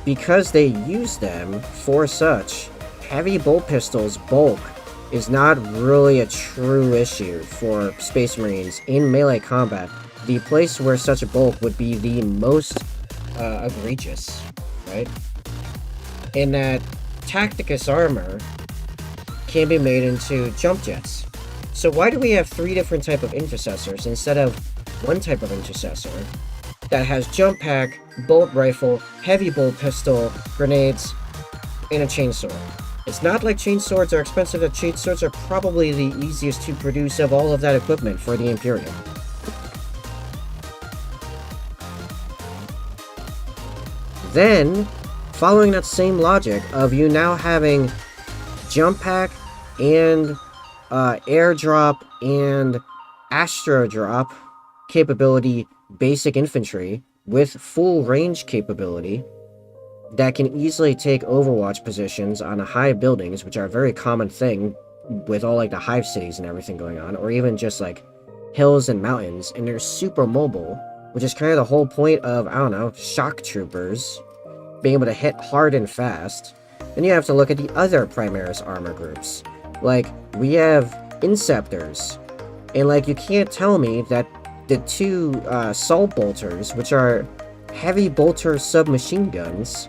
because they use them for such, heavy bolt pistols bulk is not really a true issue for Space Marines in melee combat. The place where such a bulk would be the most egregious, right? In that Tacticus armor can be made into jump jets. So why do we have 3 different type of intercessors instead of 1 type of intercessor that has jump pack, bolt rifle, heavy bolt pistol, grenades, and a chainsword? It's not like chainswords are expensive. The chainswords are probably the easiest to produce of all of that equipment for the Imperium. Then, following that same logic of you now having jump pack and airdrop and astro drop capability basic infantry with full range capability that can easily take Overwatch positions on high buildings, which are a very common thing with all like the hive cities and everything going on, or even just like hills and mountains, and they're super mobile, which is kind of the whole point of, I don't know, shock troopers being able to hit hard and fast. Then you have to look at the other Primaris armor groups. Like, we have Inceptors, and like, you can't tell me that the 2 Salt Bolters, which are heavy bolter submachine guns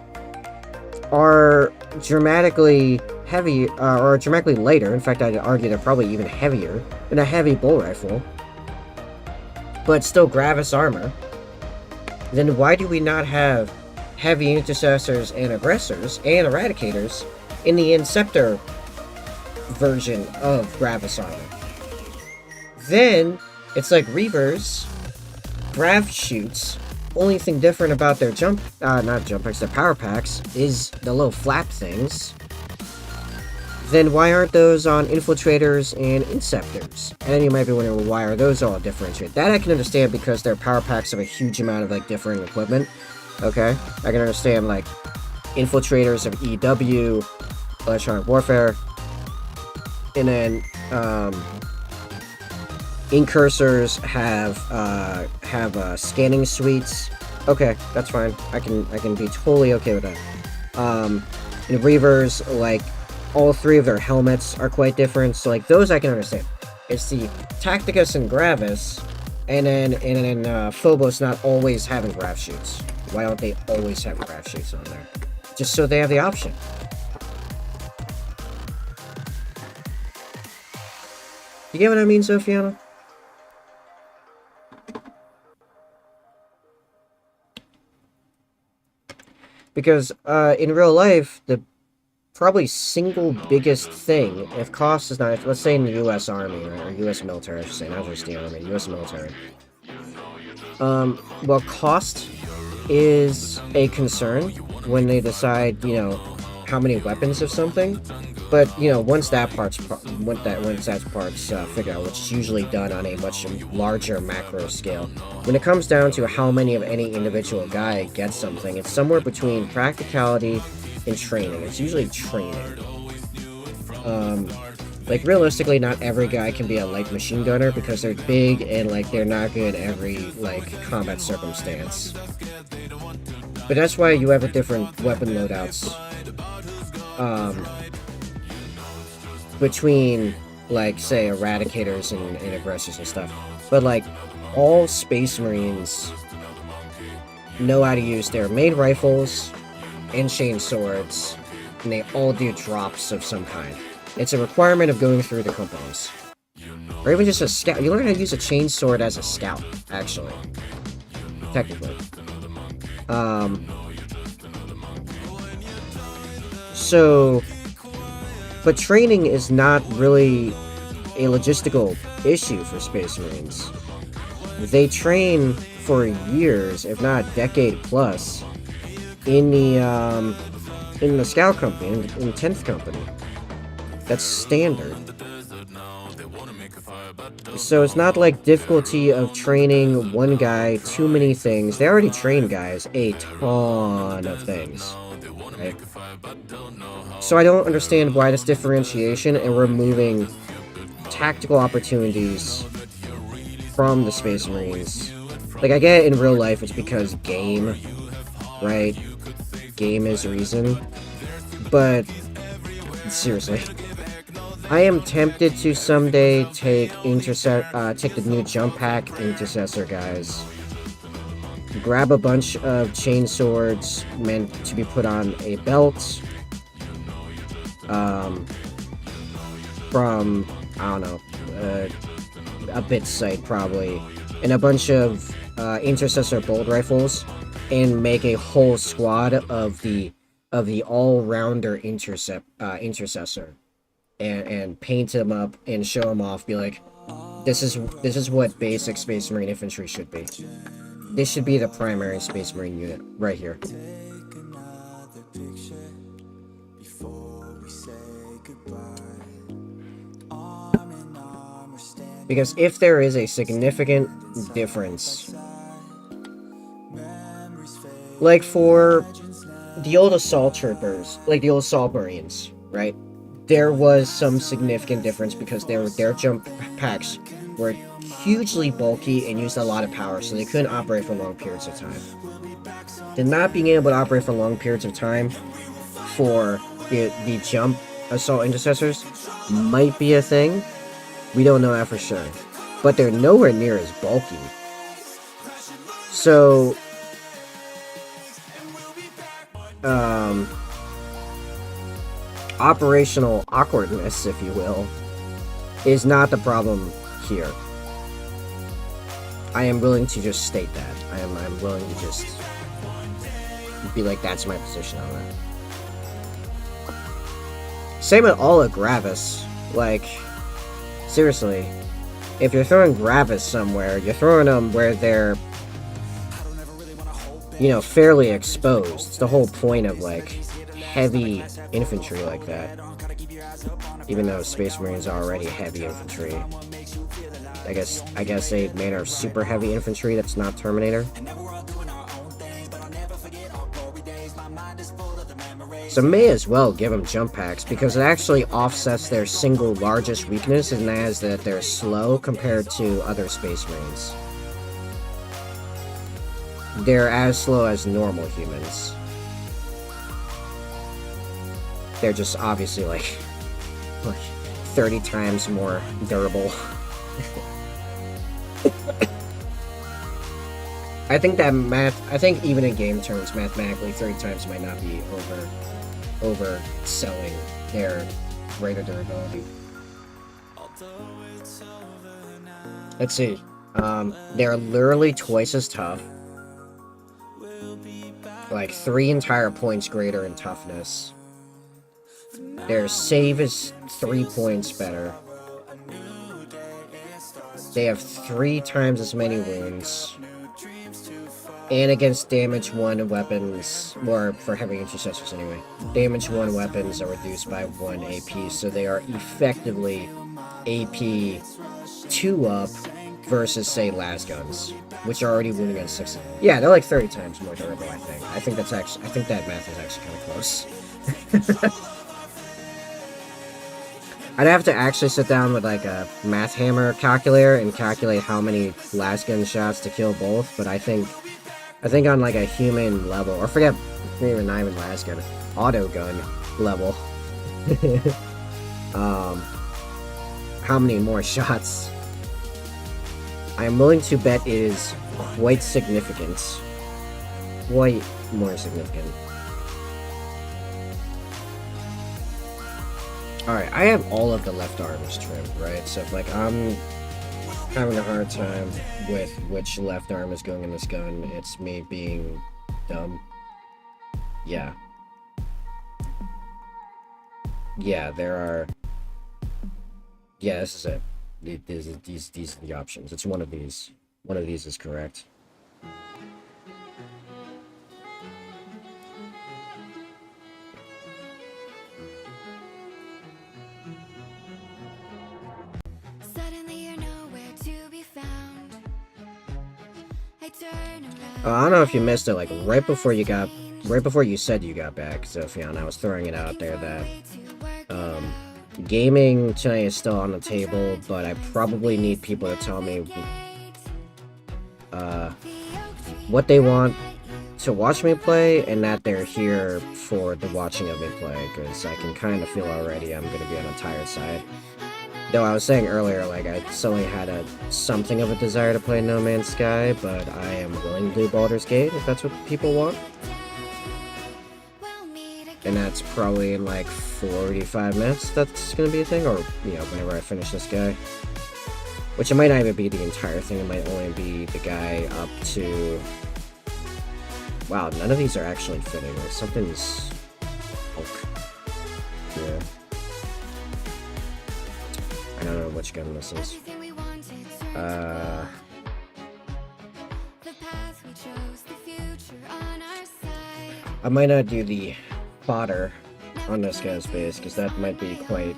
are dramatically heavy, or dramatically lighter. In fact, I'd argue they're probably even heavier than a heavy bull rifle, but still Gravis armor. Then why do we not have heavy intercessors and aggressors and eradicators in the Inceptor version of Gravis armor? Then it's like Reavers, Grav shoots. Only thing different about their not jump packs, their power packs is the little flap things. Then why aren't those on Infiltrators and Inceptors? And then you might be wondering, well, why are those all differentiated? That I can understand because their power packs have a huge amount of, like, differing equipment. Okay? I can understand, like, Infiltrators of EW, Electronic Warfare, and then, Incursors have scanning suites. Okay, that's fine. I can be totally okay with that. And Reavers, like, all three of their helmets are quite different, so, like, those I can understand. It's the Tacticus and Gravis, and then Phobos not always having Grav shoots. Why don't they always have Grav shoots on there? Just so they have the option. You get what I mean, Sophiana? Because, in real life, the probably single biggest thing, if cost is not, let's say in the U.S. Army, or U.S. military, I should say, not just the Army, U.S. military. Well, cost is a concern when they decide, you know, how many weapons of something. But, you know, once that part's figured out, which is usually done on a much larger macro scale, when it comes down to how many of any individual guy gets something, it's somewhere between practicality and training. It's usually training. Like, realistically, not every guy can be a light machine gunner because they're big and, like, they're not good in every, like, combat circumstance. But that's why you have a different weapon loadouts. Between, like, say, eradicators and aggressors and stuff. But, like, all Space Marines know how to use their main rifles and chain swords, and they all do drops of some kind. It's a requirement of going through the companies. Or even just a scout. You learn how to use a chain sword as a scout, actually. Technically. So... But training is not really a logistical issue for Space Marines. They train for years, if not a decade plus, in the Scout Company, in the 10th Company. That's standard. So it's not like difficulty of training one guy too many things. They already train guys a ton of things. Right? So I don't understand why this differentiation and removing tactical opportunities from the Space Marines. Like, I get it in real life, it's because game, right? Game is reason. But, seriously. I am tempted to someday take the new jump pack Intercessor guys. Grab a bunch of chain swords meant to be put on a belt. From, I don't know, a bit site probably. And a bunch of Intercessor bolt rifles. And make a whole squad of the all-rounder Intercessor. And paint them up and show them off. Be like, this is what basic Space Marine infantry should be. This should be the primary Space Marine unit right here. Because if there is a significant difference, like for the old assault troopers, like the old assault marines, right? There was some significant difference because their jump packs were hugely bulky and used a lot of power, so they couldn't operate for long periods of time. The not being able to operate for long periods of time for the jump assault intercessors might be a thing. We don't know that for sure. But they're nowhere near as bulky. So, operational awkwardness, if you will, is not the problem here. I am willing to just state that. I'm willing to just be like, that's my position on that. Same with all of Gravis. Like, seriously, if you're throwing Gravis somewhere, you're throwing them where they're, you know, fairly exposed. It's the whole point of, like, heavy infantry like that. Even though Space Marines are already heavy infantry. I guess they made our super heavy infantry that's not Terminator. So may as well give them jump packs, because it actually offsets their single largest weakness, and that is that they're slow compared to other Space Marines. They're as slow as normal humans. They're just obviously like 30 times more durable. I think even in game terms, mathematically, 30 times might not be overselling their greater durability. Let's see. They're literally twice as tough. Like 3 entire points greater in toughness. Their save is 3 points better. They have 3 times as many wounds. And against damage 1 weapons, or for Heavy Intercessors anyway, damage 1 weapons are reduced by 1 AP, so they are effectively AP 2 up versus, say, lasguns, which are already wounding at 6. Yeah, they're like 30 times more durable, I think. I think that math is actually kind of close. I'd have to actually sit down with like a math hammer calculator and calculate how many lasgun shots to kill both, but I think on like a human level, or forget even not even lasgun, auto gun level, how many more shots? I am willing to bet it is quite significant. Quite more significant. Alright, I have all of the left arms trimmed, right? So if like I'm having a hard time with which left arm is going in this gun, it's me being dumb. Yeah. Yeah, there are... Yeah, this is it. These are the options. It's one of these. One of these is correct. I don't know if you missed it, like, right before you said you got back, Sophian, I was throwing it out there that, gaming tonight is still on the table, but I probably need people to tell me, what they want to watch me play, and that they're here for the watching of me play, because I can kind of feel already I'm going to be on the tired side. Though I was saying earlier, like, I suddenly had something of a desire to play No Man's Sky, but I am willing to do Baldur's Gate if that's what people want. And that's probably in like 45 minutes that's gonna be a thing, or, you know, whenever I finish this guy. Which it might not even be the entire thing, it might only be the guy up to... Wow, none of these are actually fitting, like something's... Yeah. I don't know which gun this is. I might not do the fodder on this guy's base, because that might be quite...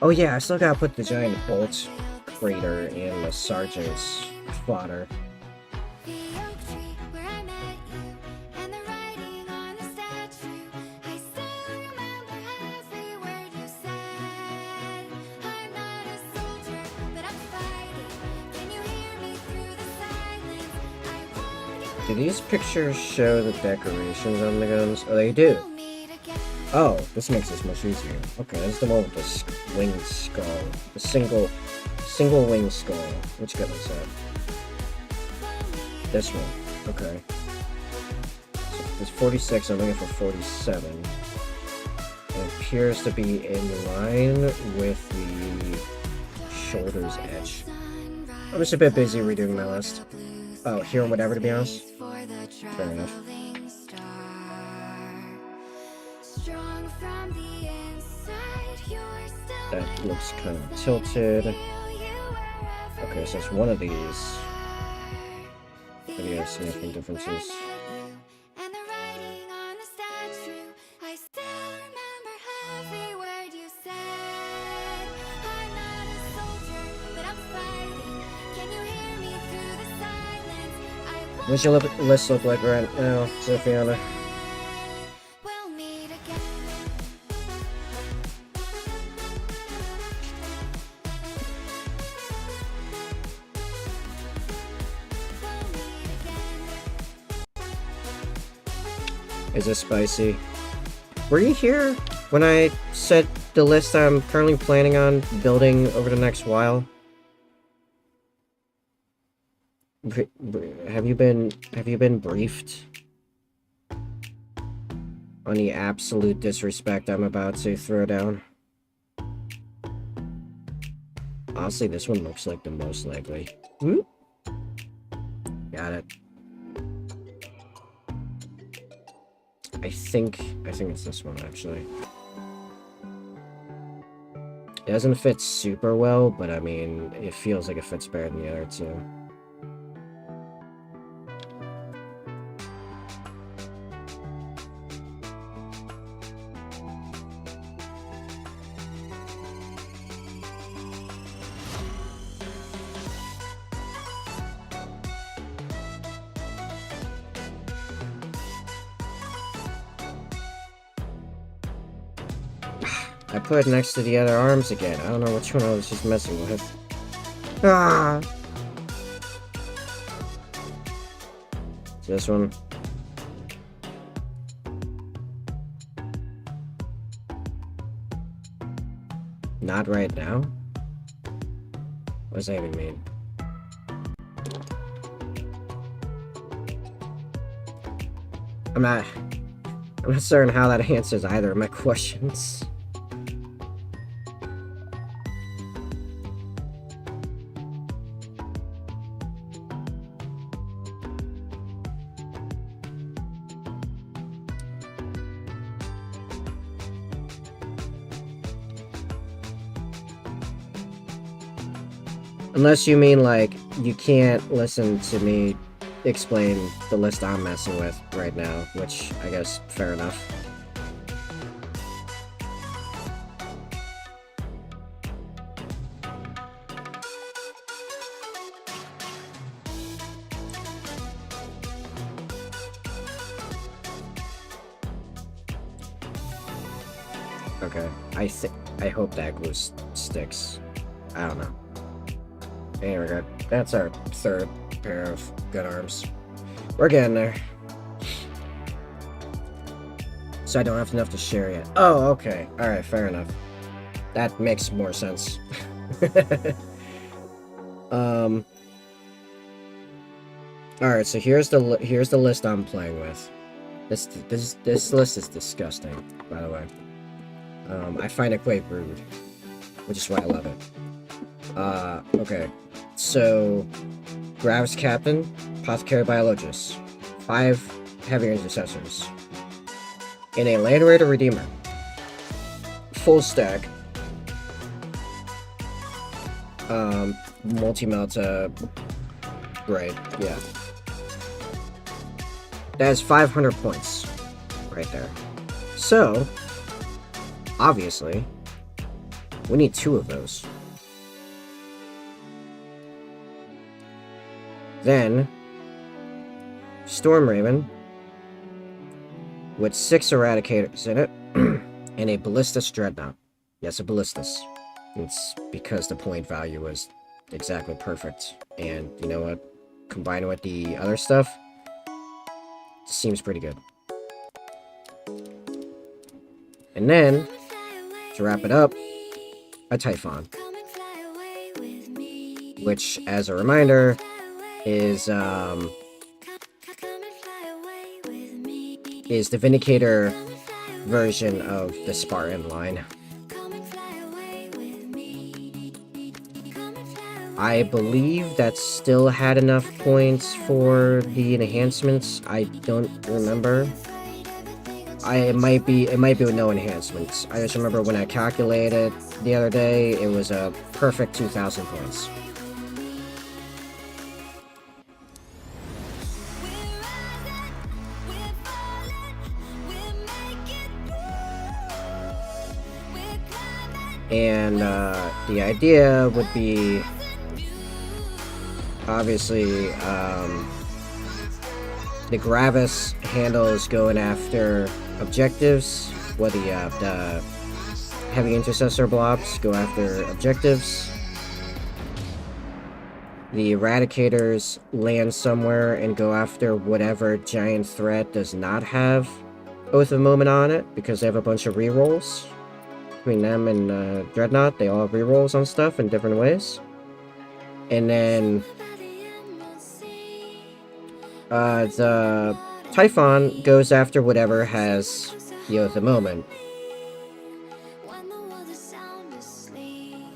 Oh yeah, I still gotta put the giant bolt crater in the sergeant's fodder. Do these pictures show the decorations on the guns? Oh, they do. Oh, this makes this much easier. Okay, this is the one with the winged skull. The single winged skull. Which gun is that? This one. Okay. So It's 46, I'm looking for 47. It appears to be in line with the shoulder's edge. I'm just a bit busy redoing my list. Oh, here and whatever, to be honest. Fair enough. That looks kind of tilted. Okay, so it's one of these. Maybe I see significant differences. What's your list look like right now, Sophiana? Is it spicy? Were you here when I said the list I'm currently planning on building over the next while? Have you been briefed on the absolute disrespect I'm about to throw down? Honestly, this one looks like the most likely. Whoop. Got it. I think it's this one, actually. It doesn't fit super well, but I mean, it feels like it fits better than the other two. I put it next to the other arms again. I don't know which one I was just messing with. Ah! This one. Not right now? What does that even mean? I'm not certain how that answers either of my questions. Unless you mean, like, you can't listen to me explain the list I'm messing with right now, which, I guess, fair enough. Okay, I hope that glue sticks. I don't know. Anyway, good. That's our third pair of good arms. We're getting there. So I don't have enough to share yet. Oh, okay. Alright, fair enough. That makes more sense. Alright, so here's the list I'm playing with. This list is disgusting, by the way. I find it quite rude, which is why I love it. Okay. So, Graves Captain, Apothecary Biologist, 5 Heavy Intercessors, and a Land Raider Redeemer. Full stack. Multi-melt, right, yeah. That is 500 points, right there. So, obviously, we need 2 of those. Then, Storm Raven, with 6 Eradicators in it, and a Ballistus Dreadnought. Yes, a Ballistus. It's because the point value was exactly perfect. And, you know what? Combined with the other stuff, seems pretty good. And then, to wrap it up, a Typhon. Which, as a reminder, is is the Vindicator version of the Spartan line. I believe that still had enough points for the enhancements. I don't remember. It might be with no enhancements. I just remember when I calculated the other day, it was a perfect 2,000 points. And the idea would be, obviously, the Gravis handles going after objectives, while the Heavy Intercessor blobs go after objectives. The Eradicators land somewhere and go after whatever giant threat does not have Oath of Moment on it, because they have a bunch of rerolls. Between them and Dreadnought, they all have rerolls on stuff in different ways. And then the Typhon goes after whatever has the Oath of Moment,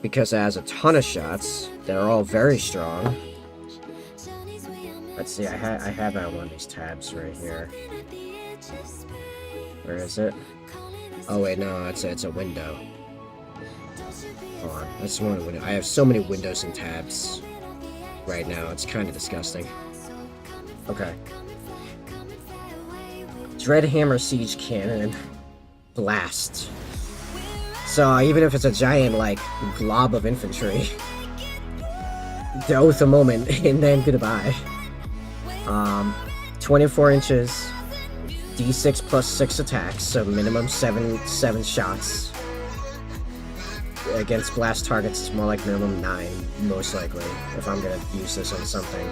because it has a ton of shots that are all very strong. Let's see, I have that on one of these tabs right here. Where is it? Oh wait, no, it's a window. Hold on, that's one window. I have so many windows and tabs right now, it's kind of disgusting. Okay. Dreadhammer Siege Cannon. Blast. So even if it's a giant, like, glob of infantry, the Oath of Moment, and then goodbye. 24 inches, D6 plus 6 attacks, so minimum 7 shots. Against blast targets, it's more like minimum 9, most likely, if I'm gonna use this on something.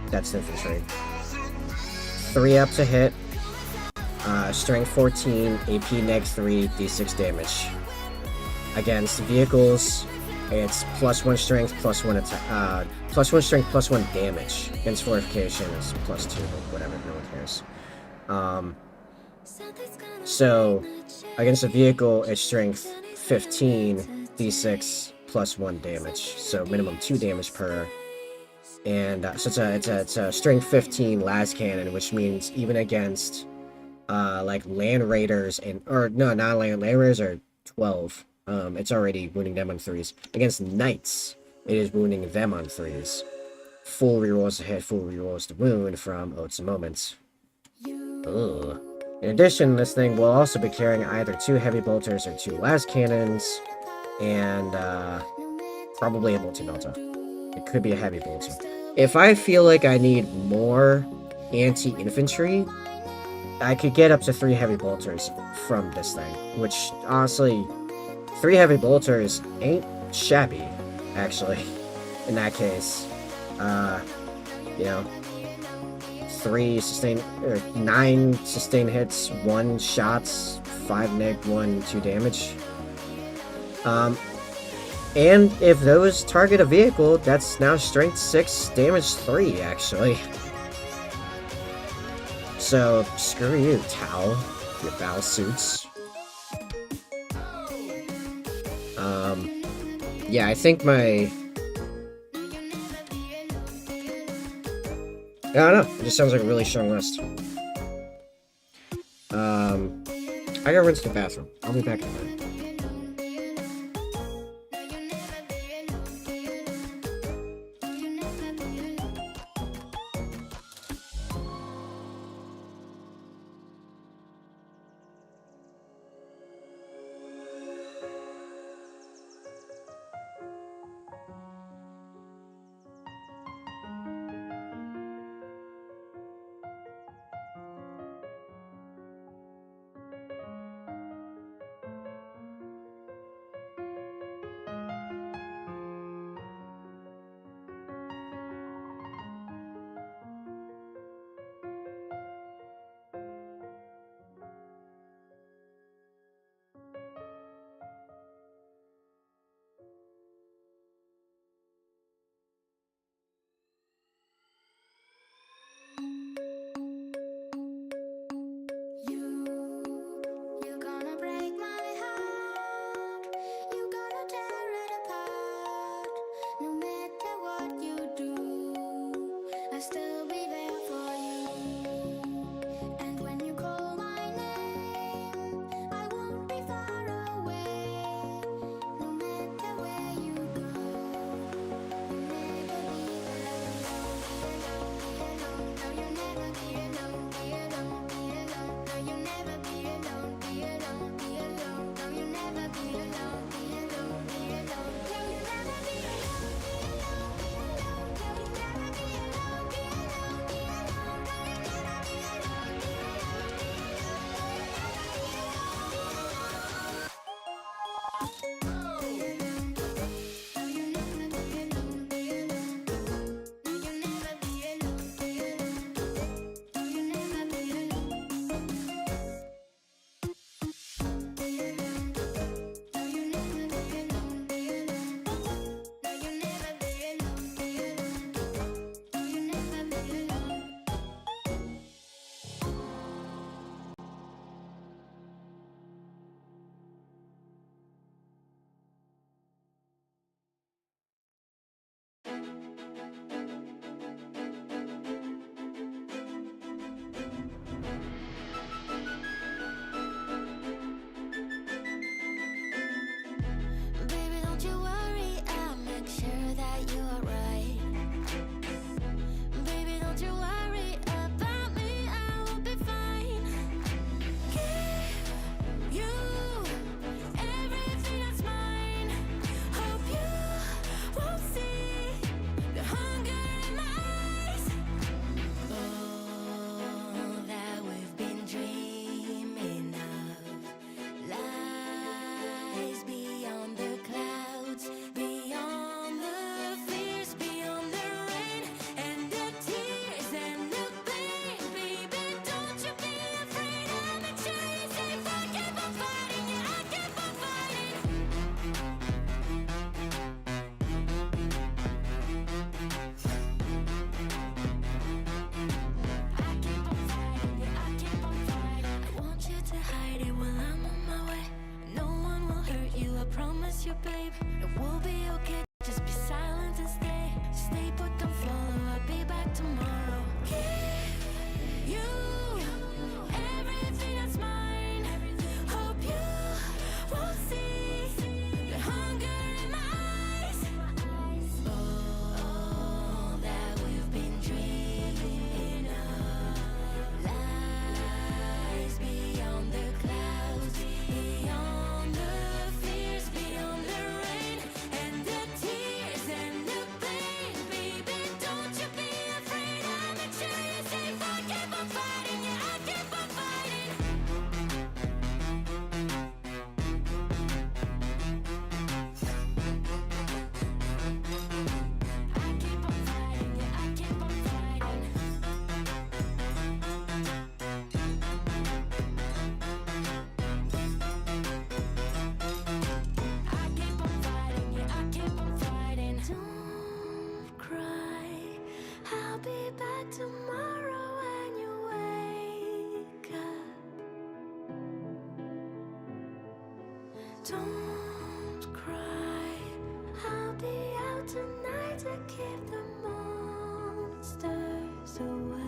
That's infantry. 3 up to hit, strength 14, AP neg 3, D6 damage. Against vehicles, it's +1 strength, +1 attack, +1 strength, +1 damage. Against fortification, it's +2, whatever, no one cares. So, against a vehicle, it's strength 15, D6, +1 damage. So, minimum 2 damage per. And so it's a strength 15 las cannon, which means even against like land raiders not land raiders are 12. It's already wounding them on 3s. Against knights, it is wounding them on 3s. Full rerolls to hit, full rerolls to wound from Oaths of Moments. Ugh. In addition, this thing will also be carrying either 2 heavy bolters or 2 las cannons, and probably a multi-bolter. It could be a heavy bolter. If I feel like I need more anti-infantry, I could get up to 3 heavy bolters from this thing, which, honestly, 3 heavy bolters ain't shabby, actually, in that case. You know, 9 sustained hits, 1 shots, 5 neg, 1, 2 damage. And if those target a vehicle, that's now strength 6, damage 3, actually. So, screw you, Tau, your battle suits. Yeah, I think I don't know, it just sounds like a really strong list. I gotta rinse the bathroom. I'll be back in a minute. you, babe. It will be okay. Just be silent and stay put, don't follow. I'll be back tomorrow. Give you everything that's mine. Hope you won't see the hunger in my eyes. All that we've been dreaming of lies beyond the clouds, beyond the fears, beyond the rain and the tears and the pain. Baby, don't you be afraid. I'll make sure you're safe. I keep on fighting, yeah, I keep on fighting. I keep on fighting, yeah, I keep on fighting. I keep on fighting, yeah, I keep on fighting. Don't cry, I'll be back tomorrow when you wake up. Don't cry, I'll be out tonight to keep the monsters away.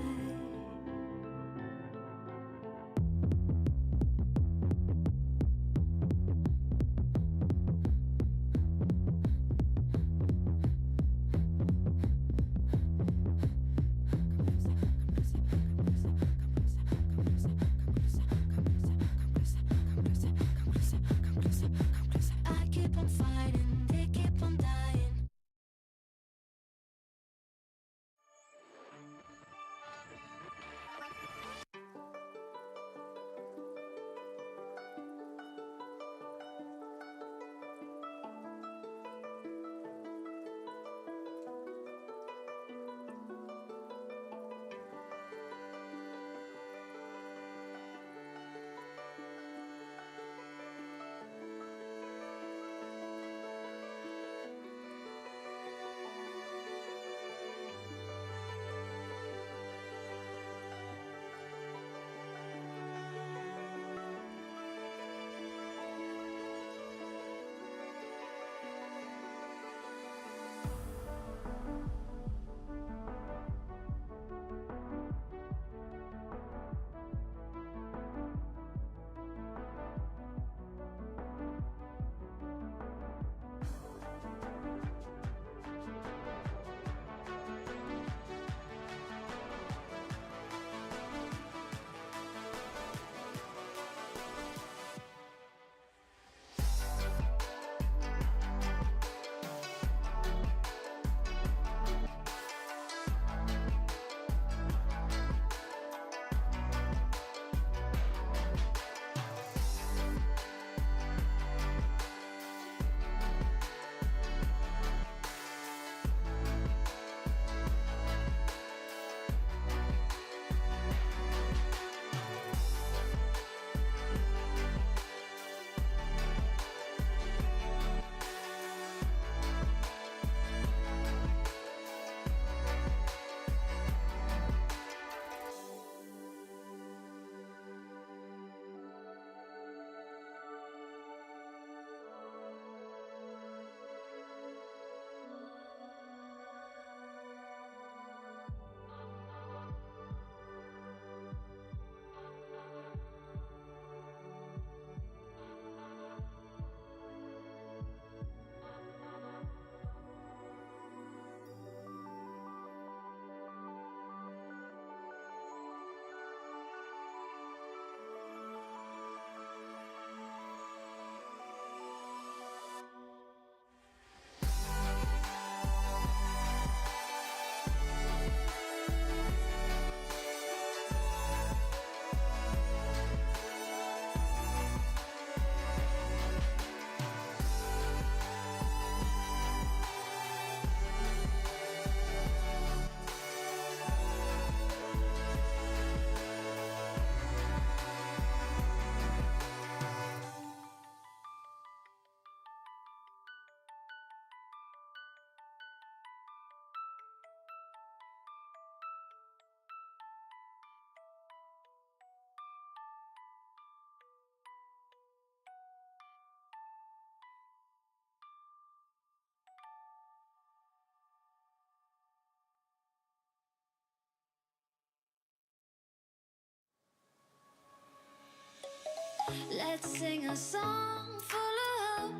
Let's sing a song full of hope,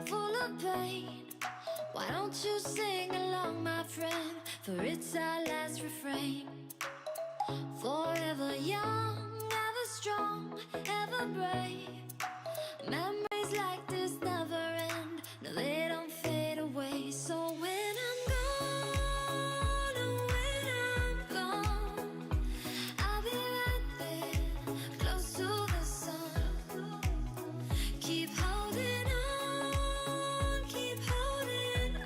full of pain. Why don't you sing along, my friend? For it's our last refrain. Forever young, ever strong, ever brave. Memories like this never end. No, they don't fade away. So when I'm gone, oh, when I'm gone, I'll be right there, close to the sun. Keep holding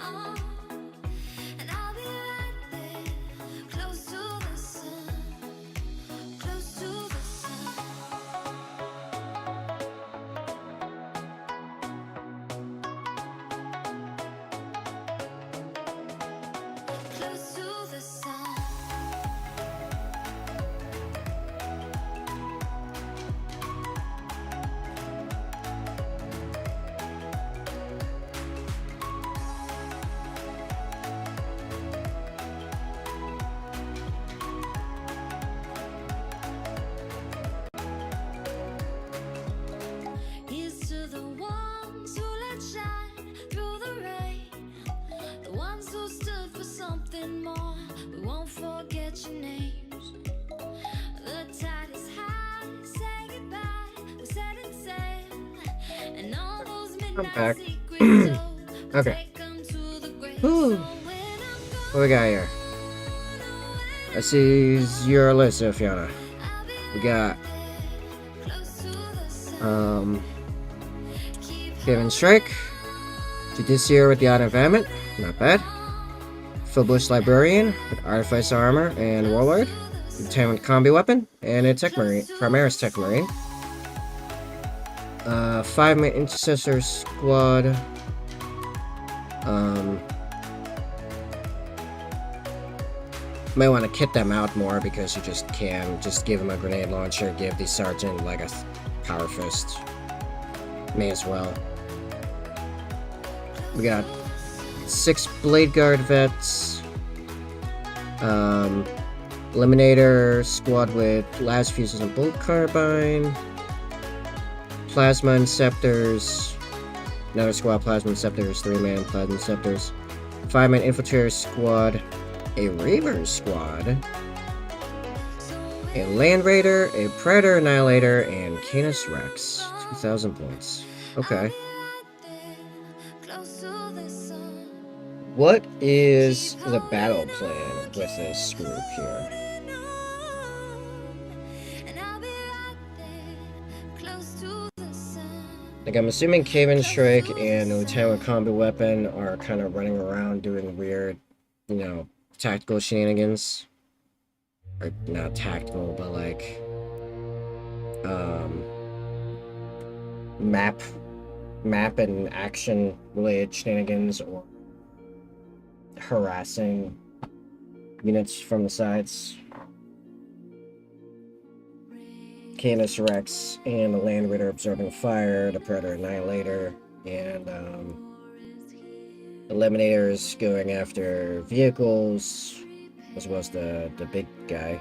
on, and I'll be right there, close to the sun, close to the sun. Close to the sun. Here's to the ones who let shine through the rain, the ones who stood for something more. We won't forget your names. The tide is high, say goodbye, we're setting sail, and all those midnight back. secrets told, we'll Okay. take 'em to the grave. Whew. So when I'm gone, What we got here? I see your list, Fiona. I'll be We got close to the sun. Keep Kevin Shrake, Judiciary with the Odd Environment, not bad. Phil Bush Librarian with Artifice Armor and Warlord, Lieutenant Combi Weapon, and a Tech Marine, Primaris Tech Marine. 5-man Intercessor Squad. Might want to kit them out more because you just can just give them a grenade launcher, give the sergeant like a power fist. May as well. We got 6 Blade Guard vets. Eliminator squad with las fuses and bolt carbine. Plasma Inceptors. Another squad Plasma Inceptors, 3-man Plasma Inceptors. 5-man Infiltrator squad. A Reaver squad. A Land Raider, a Predator Annihilator, and Canis Rex. 2,000 points. Okay. close to the sun. What is the battle plan with this group here? And I'll be right there, close to the sun. Like, I'm assuming Caven Shrike and Lieutenant with Combi Weapon are kind of running around doing weird, you know, tactical shenanigans. Or not tactical, but like, map and action related shenanigans, or harassing units from the sides. Canis Rex and the Land Raider observing fire, the Predator Annihilator, and Eliminators going after vehicles, as well as the big guy.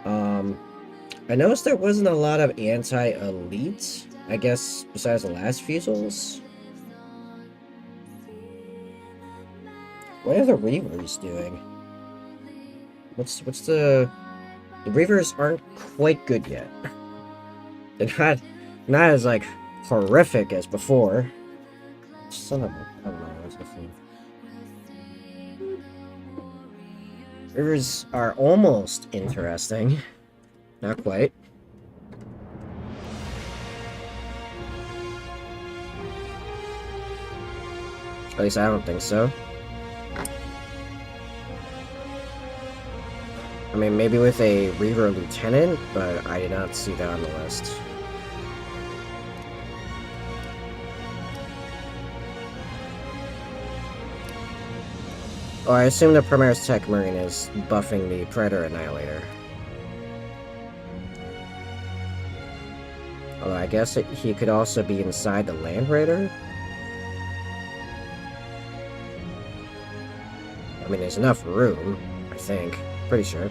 I noticed there wasn't a lot of anti-elite, I guess, besides the last Fusils. What are the Reavers doing? What's the Reavers aren't quite good yet. They're not as like horrific as before. Son of a, I don't know what's before. Reavers are almost interesting. Not quite. At least I don't think so. I mean, maybe with a Reaver Lieutenant, but I did not see that on the list. Oh, I assume the Primaris Tech Marine is buffing the Predator Annihilator. Although I guess he could also be inside the Land Raider. I mean, there's enough room, I think. Pretty sure.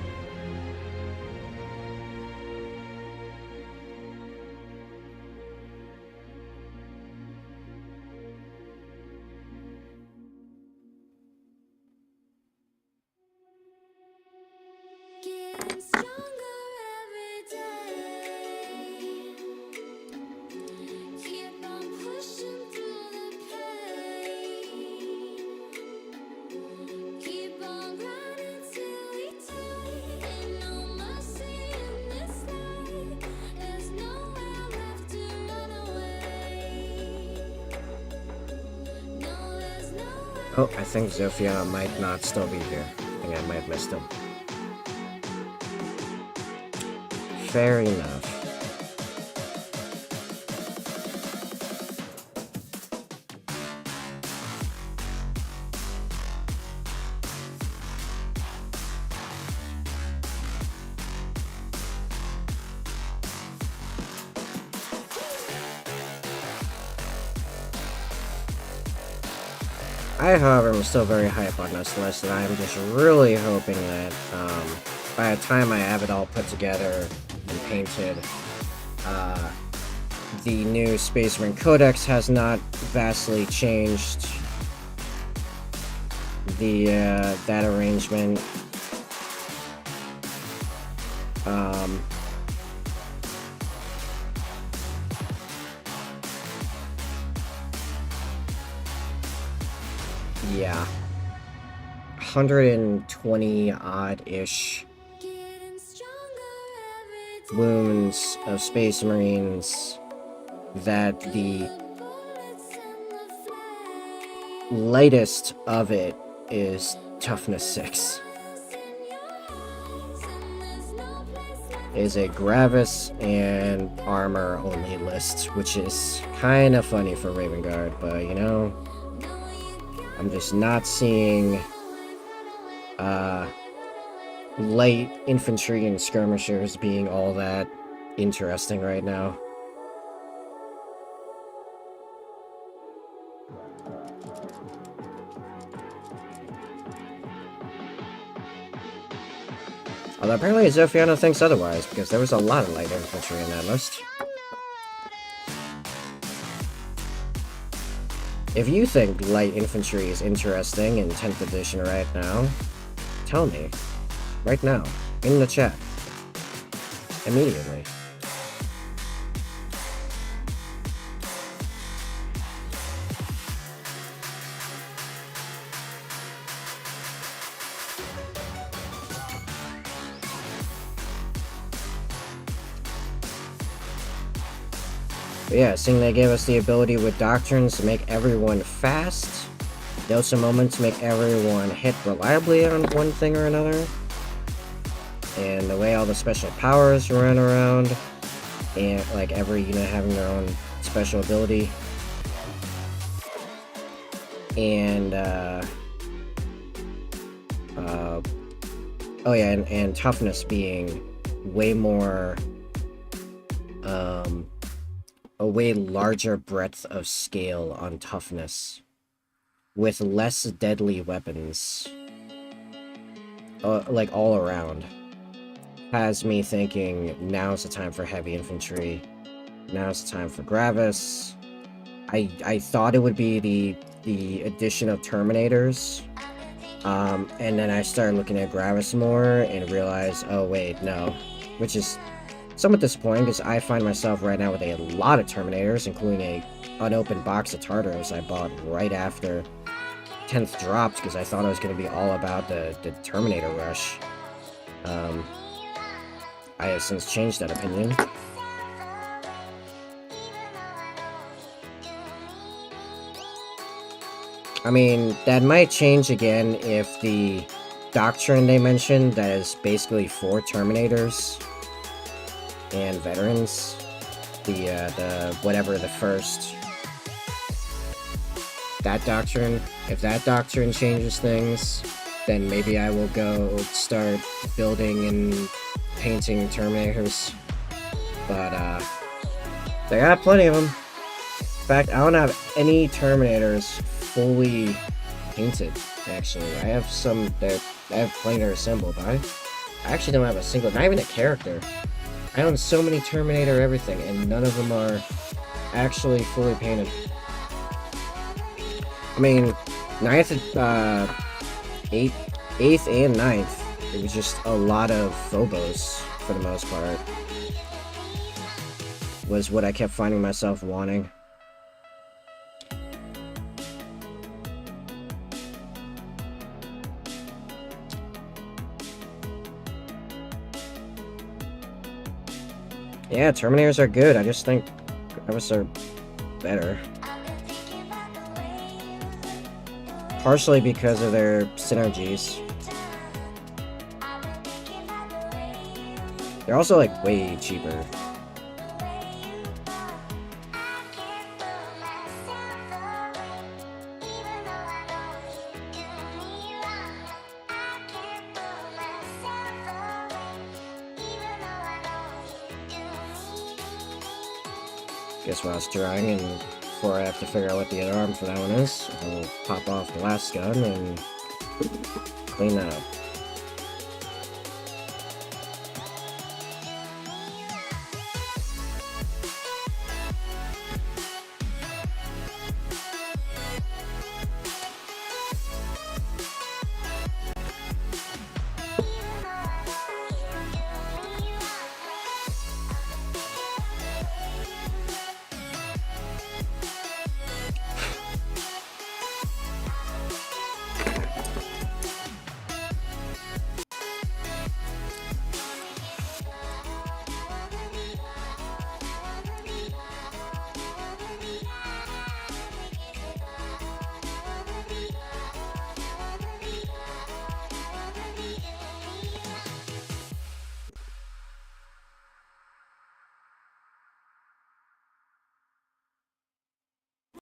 Oh, I think Zofia might not still be here. I think I might have missed him. Fair enough. I, however, am still very hype on this list, and I'm just really hoping that by the time I have it all put together and painted, the new Space Marine Codex has not vastly changed the that arrangement. Yeah. 120 odd-ish wounds of Space Marines that the lightest of it is toughness 6. Is a Gravis and armor only list, which is kind of funny for Raven Guard, but you know, I'm just not seeing light infantry and skirmishers being all that interesting right now. Although apparently Zofiano thinks otherwise, because there was a lot of light infantry in that list. If you think light infantry is interesting in 10th edition right now, tell me. Right now. In the chat. Immediately. But yeah, seeing they gave us the ability with doctrines to make everyone fast, Dosa moment to make everyone hit reliably on one thing or another, and the way all the special powers run around, and like every unit having their own special ability, and oh yeah, and toughness being way more a way larger breadth of scale on toughness with less deadly weapons, like all around, has me thinking now's the time for heavy infantry, now's the time for Gravis. I thought it would be the addition of Terminators, and then I started looking at Gravis more and realized, oh wait, no, which is somewhat disappointing, because I find myself right now with a lot of Terminators, including a unopened box of Tartaros I bought right after 10th dropped, because I thought it was going to be all about the Terminator rush. I have since changed that opinion. I mean, that might change again if the doctrine they mentioned that is basically for Terminators and veterans, the whatever the first, that doctrine, if that doctrine changes things, then maybe I will go start building and painting Terminators. But they got plenty of them. In fact, I don't have any Terminators fully painted, actually. I have some that I have plenty to assemble, but I actually don't have a single, not even a character. I own so many Terminator everything, and none of them are actually fully painted. I mean, 8th and 9th, it was just a lot of Phobos, for the most part, was what I kept finding myself wanting. Yeah, Terminators are good, I just think Gravis are better. partially because of their synergies. They're also like way cheaper. Guess while it's drying and before I have to figure out what the other arm for that one is, I'll pop off the last gun and clean that up.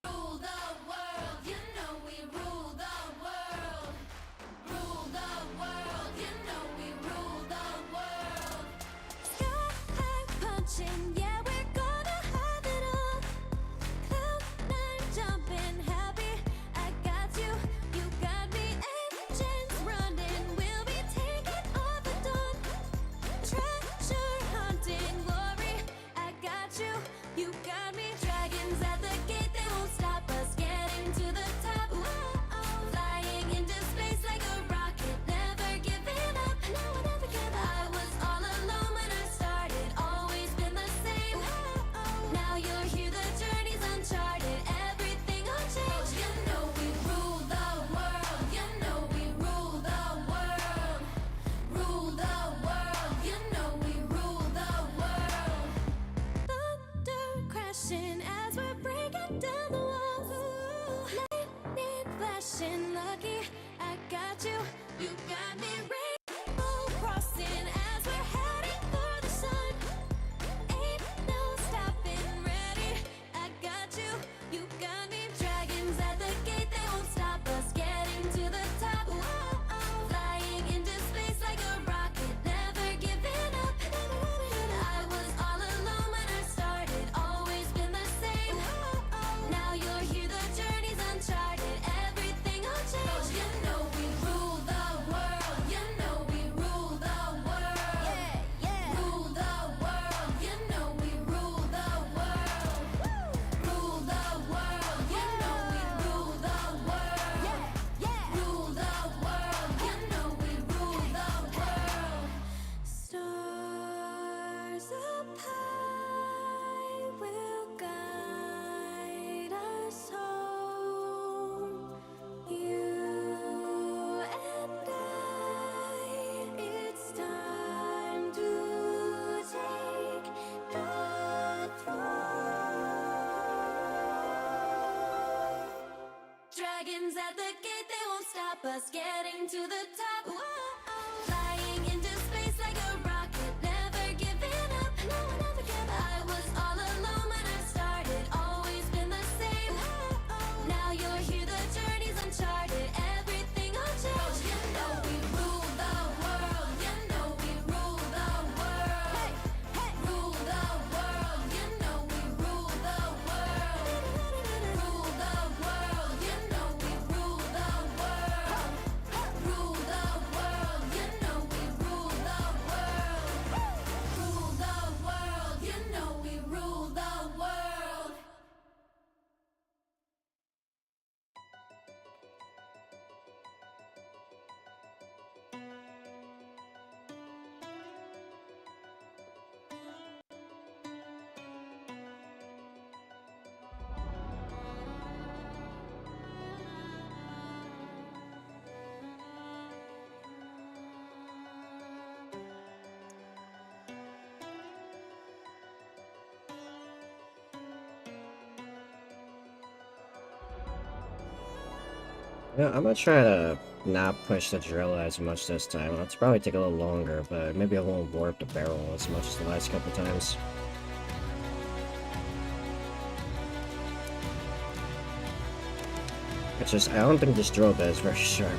Rule the world, you know we rule the world. Rule the world, you know we rule the world. Sky high punching, yeah, we're gonna have it all. Cloud nine jumping, happy, I got you, you got me. Engines running, we'll be taking off at dawn. Treasure hunting, glory, I got you, you got me. Dragons at the gate, they won't stop us getting to the top. Whoa, flying into space like a rocket, never giving up. No one ever gave up. I was all alone when I started, always been the same. Now you're here, the journey's uncharted, everything will change. You know we rule the world, you know we rule the world. Rule the world, you know we rule the world. Thunder crashing as we're breaking down the walls. Lightning flashing, lucky I got you, you got me. Rainbow crossing as we're heading for the sun. Ain't no stopping, ready, I got you, you got me. Dragons at the gate, they won't stop us getting to the top. Flying into space like a rocket, never giving up. I was all alone when I started, always been the same. Now you're here, the journey's uncharted, everything will change. You know we rule the world, you know we rule the world. Yeah, yeah. Rule the world, you know we rule the world. Rule the world, you know we rule the world. Yeah, yeah. Rule the world, you know we rule the world. Stars up high will guide us home. You and I, it's time to take the throne. Dragons at the gate, they won't stop us getting to the top. Flying into space like a rocket, never giving up. No one ever gave up. I was all alone when I started, always been the same. Now you're here, the journey's uncharted, everything will change. You know we rule the world, you know we rule the world. Hey, hey. Rule the world, you know we rule the world. Rule the world, you know we rule the world. Rule the world. Yeah, I'm gonna try to not push the drill as much this time. It'll probably take a little longer, but maybe I won't warp the barrel as much as the last couple times. It's just, I don't think this drill bit is very sharp.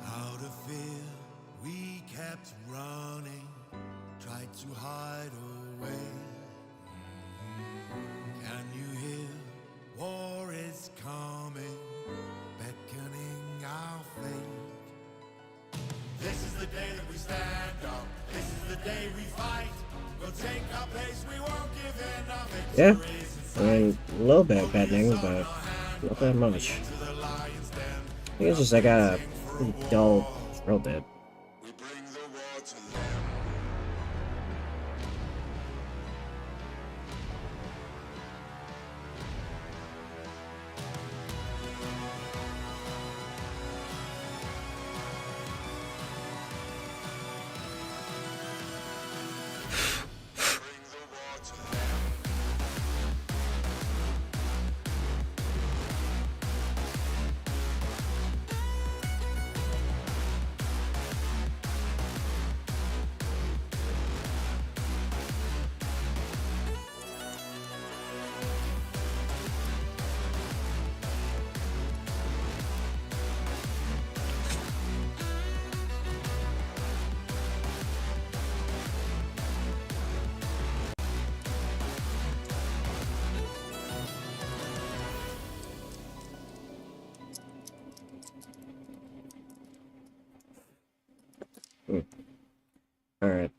Out of fear, we kept running, tried to hide away. Can you hear? War is coming, beckoning our fate. This is the day that we stand up. This is the day we fight. We'll take our place, we won't give in. Our Yeah, victories in I mean, sight. a little bit bending, but not that much. To the lion's den. I think it's just I got a pretty dull drill bit. We bring the war to them. Bring the war to them. Alright.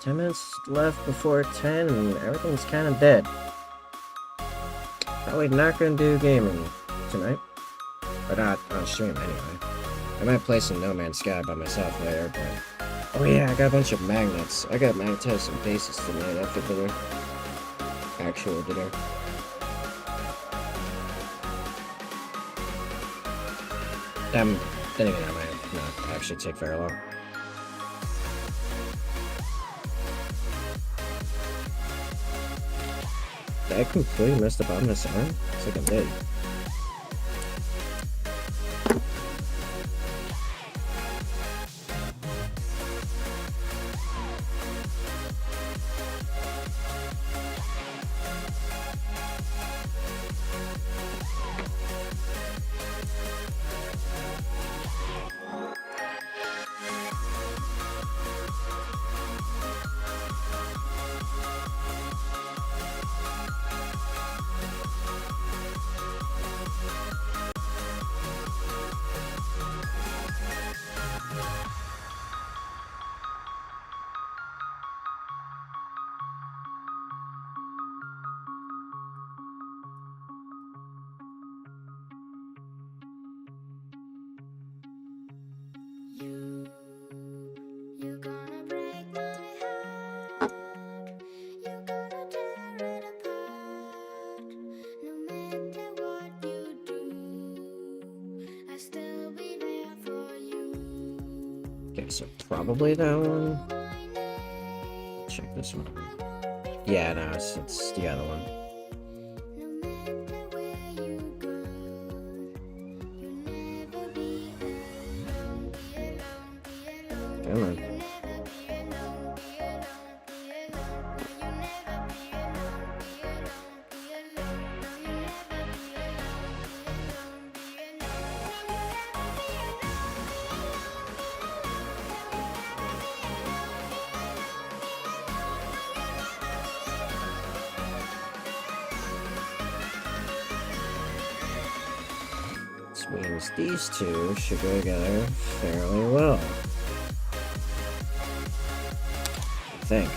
Ten minutes left before 10 and everything's kind of dead. Probably not gonna do gaming tonight. Or not on stream anyway. I might play some No Man's Sky by myself later, but... Oh yeah, I got a bunch of magnets. I got magnetized some bases tonight after dinner. Actual dinner. Then again, I might not actually take very long. Did I completely mess the bottom of the sound? It's like I did. still be there for you. Okay, so probably that one. Check this one. Yeah, no, it's the other one. No matter where you go, you'll never be alone. Be alone, be alone. Come on. You'll never be alone. Be alone, be alone. No, you'll never be alone. Be alone, be alone. No, you'll never be alone. Be alone, be alone. No, you'll never be Which means these two should go together fairly well. I think.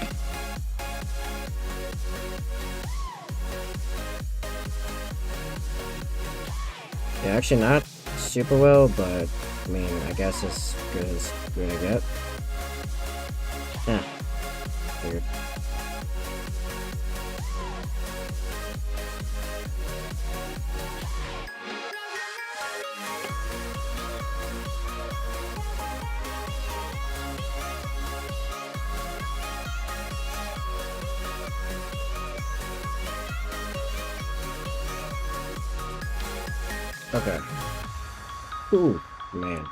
Yeah, actually not super well, but I mean, I guess as good as we're gonna get. Yeah. Figured. Okay. Ooh, man.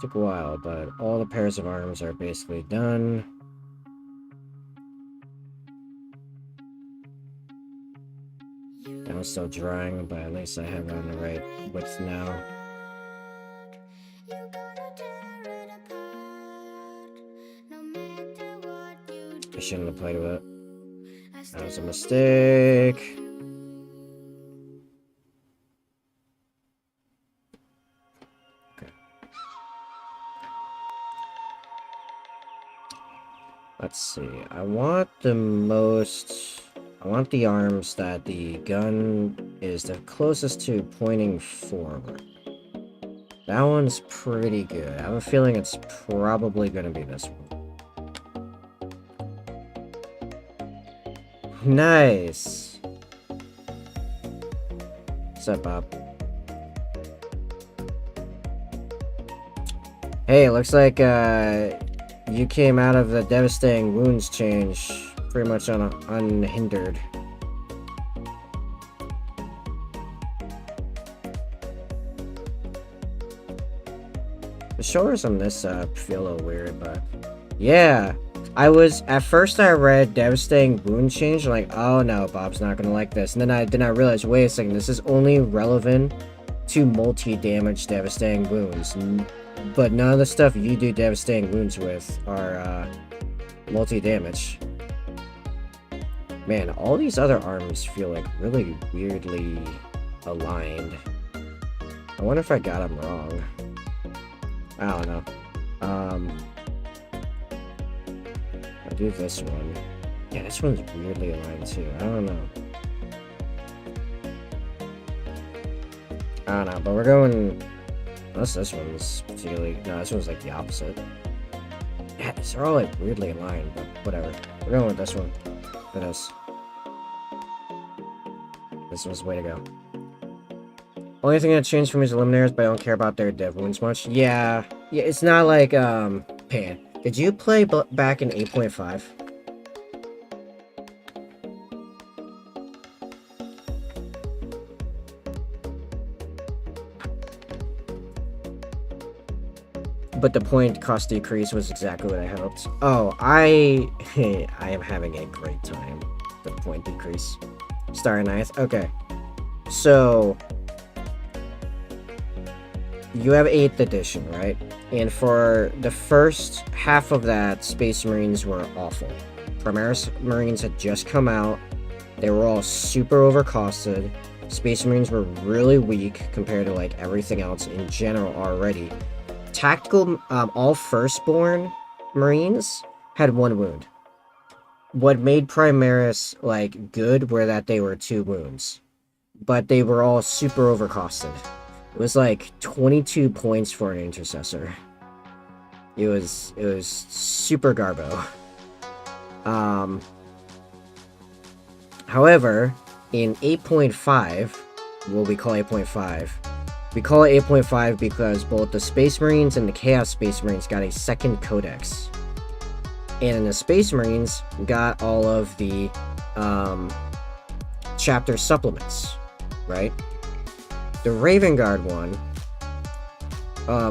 Took a while, but all the pairs of arms are basically done. I'm still drying, but at least I have it on the right width now. You're gonna tear it apart. No matter what you do, I shouldn't have played with it. I That was a still mistake. Okay. Let's see. I want the arms that the gun is the closest to pointing forward. That one's pretty good. I have a feeling it's probably gonna be this one. Nice! What's up, Bob? Hey, it looks like, you came out of the devastating wounds change pretty much unhindered. The shoulders on this feel a little weird, but yeah. At first I read devastating wound change, I'm like, oh no, Bob's not gonna like this. And then I realized, wait a second, this is only relevant to multi-damage devastating wounds. But none of the stuff you do devastating wounds with are multi-damage. Man, all these other arms feel like really weirdly aligned. I wonder if I got them wrong. I don't know. I'll do this one. Yeah, this one's weirdly aligned too. I don't know. I don't know, but we're going... Unless this one's particularly... No, this one's like the opposite. Yeah, these are all like weirdly aligned, but whatever. We're going with this one. It is. This one's the way to go. Only thing that changed from his eliminators, but I don't care about their dev wounds much. Yeah, it's not like, Pan. Did you play back in 8.5? But the point cost decrease was exactly what I hoped. I am having a great time. The point decrease. Star 9th. Okay. So you have 8th edition, right? And for the first half of that, Space Marines were awful. Primaris Marines had just come out. They were all super overcosted. Space Marines were really weak compared to like everything else in general already. Tactical, all Firstborn Marines had 1 wound. What made Primaris, like, good were that they were 2 wounds. But they were all super overcosted. It was like 22 points for an Intercessor. It was super garbo. However, in 8.5, what we call 8.5. We call it 8.5 because both the Space Marines and the Chaos Space Marines got a second codex. And in the Space Marines, got all of the chapter supplements, right? The Raven Guard one.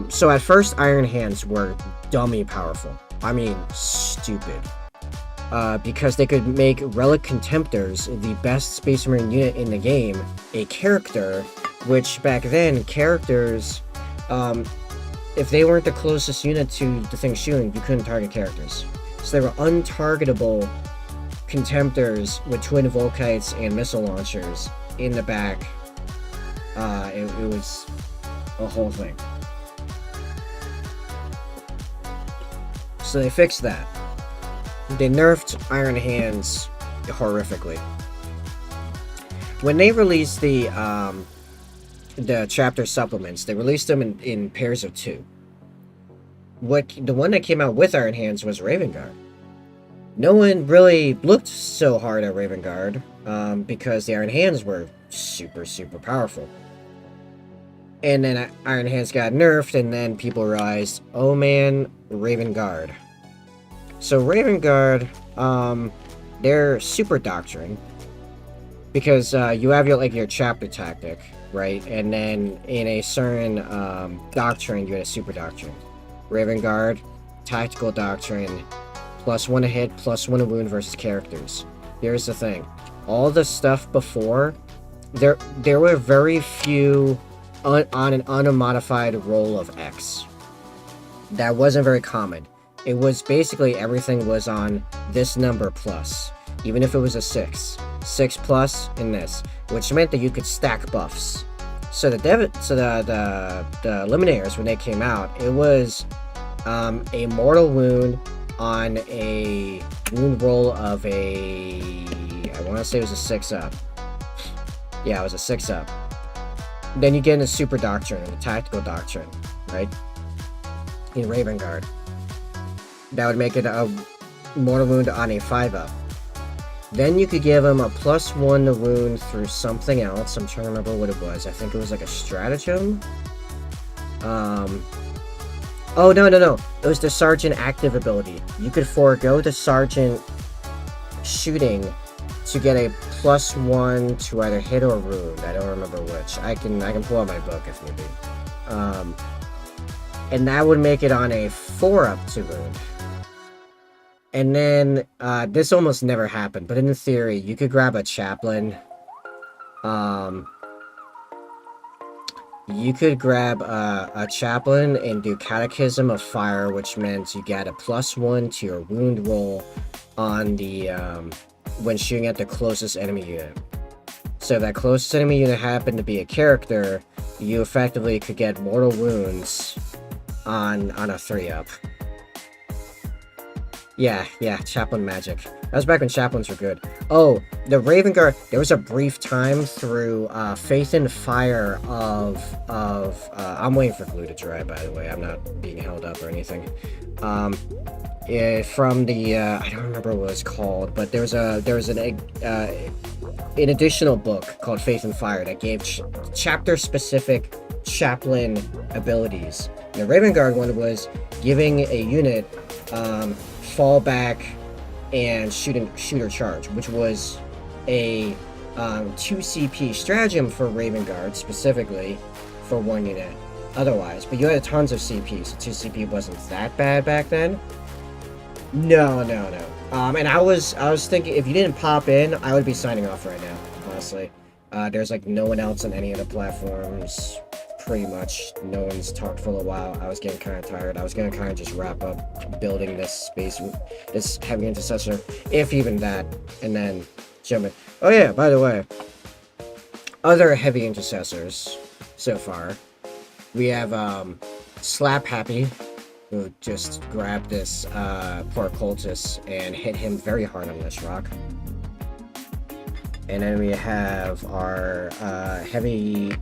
So at first, Iron Hands were dummy powerful. I mean, stupid. Because they could make Relic Contemptors, the best Space Marine unit in the game, a character, which back then, characters, if they weren't the closest unit to the thing shooting, you couldn't target characters. So they were untargetable Contemptors with twin Volkites and missile launchers in the back. It was a whole thing. So they fixed that. They nerfed Iron Hands horrifically. When they released the chapter supplements, they released them in pairs of 2. The one that came out with Iron Hands was Raven Guard. No one really looked so hard at Raven Guard because the Iron Hands were super, super powerful. And then Iron Hands got nerfed, and then people realized, oh man, Raven Guard. So Raven Guard, they're super doctrine, because you have your chapter tactic, right? And then in a certain doctrine, you had a super doctrine. Raven Guard, tactical doctrine, +1 to hit, +1 to wound versus characters. Here's the thing: all the stuff before, there were very few on an unmodified roll of X. That wasn't very common. It was basically everything was on this number plus, even if it was a 6 plus in this, which meant that you could stack buffs. So the Eliminators, when they came out, it was a mortal wound on a wound roll of I want to say it was a 6 up. Yeah, it was a 6 up. Then you get into Super Doctrine, the Tactical Doctrine, right? In Raven Guard. That would make it a mortal wound on a 5 up. Then you could give him a +1 to wound through something else. I'm trying to remember what it was. I think it was like a stratagem. Oh, no. It was the Sergeant active ability. You could forego the Sergeant shooting to get a +1 to either hit or wound. I don't remember which. I can pull out my book if need be. And that would make it on a 4 up to wound. And then, this almost never happened, but in theory, you could grab a Chaplain. You could grab a Chaplain and do Catechism of Fire, which meant you get a +1 to your wound roll on the, when shooting at the closest enemy unit. So if that closest enemy unit happened to be a character, you effectively could get mortal wounds on a 3 up. Yeah, Chaplain magic. That was back when Chaplains were good. Oh, the Raven Guard, there was a brief time through Faith and Fire of I'm waiting for glue to dry, by the way. I'm not being held up or anything. From the I don't remember what it's called, but there was an additional book called Faith and Fire that gave chapter specific Chaplain abilities. And the Raven Guard one was giving a unit fall back and shoot or charge, which was a 2 CP stratagem for Raven Guard specifically for 1 unit otherwise, but you had tons of CP, so 2 CP wasn't that bad back then. No. And I was thinking, if you didn't pop in, I would be signing off right now, honestly. There's like no one else on any of the platforms. Pretty much no one's talked for a while. I was getting kind of tired. I was gonna kind of just wrap up building this Heavy Intercessor, if even that, and then jump in. Oh yeah, by the way, other Heavy Intercessors so far, we have Slap Happy, who just grabbed this poor cultist and hit him very hard on this rock. And then we have our Heavy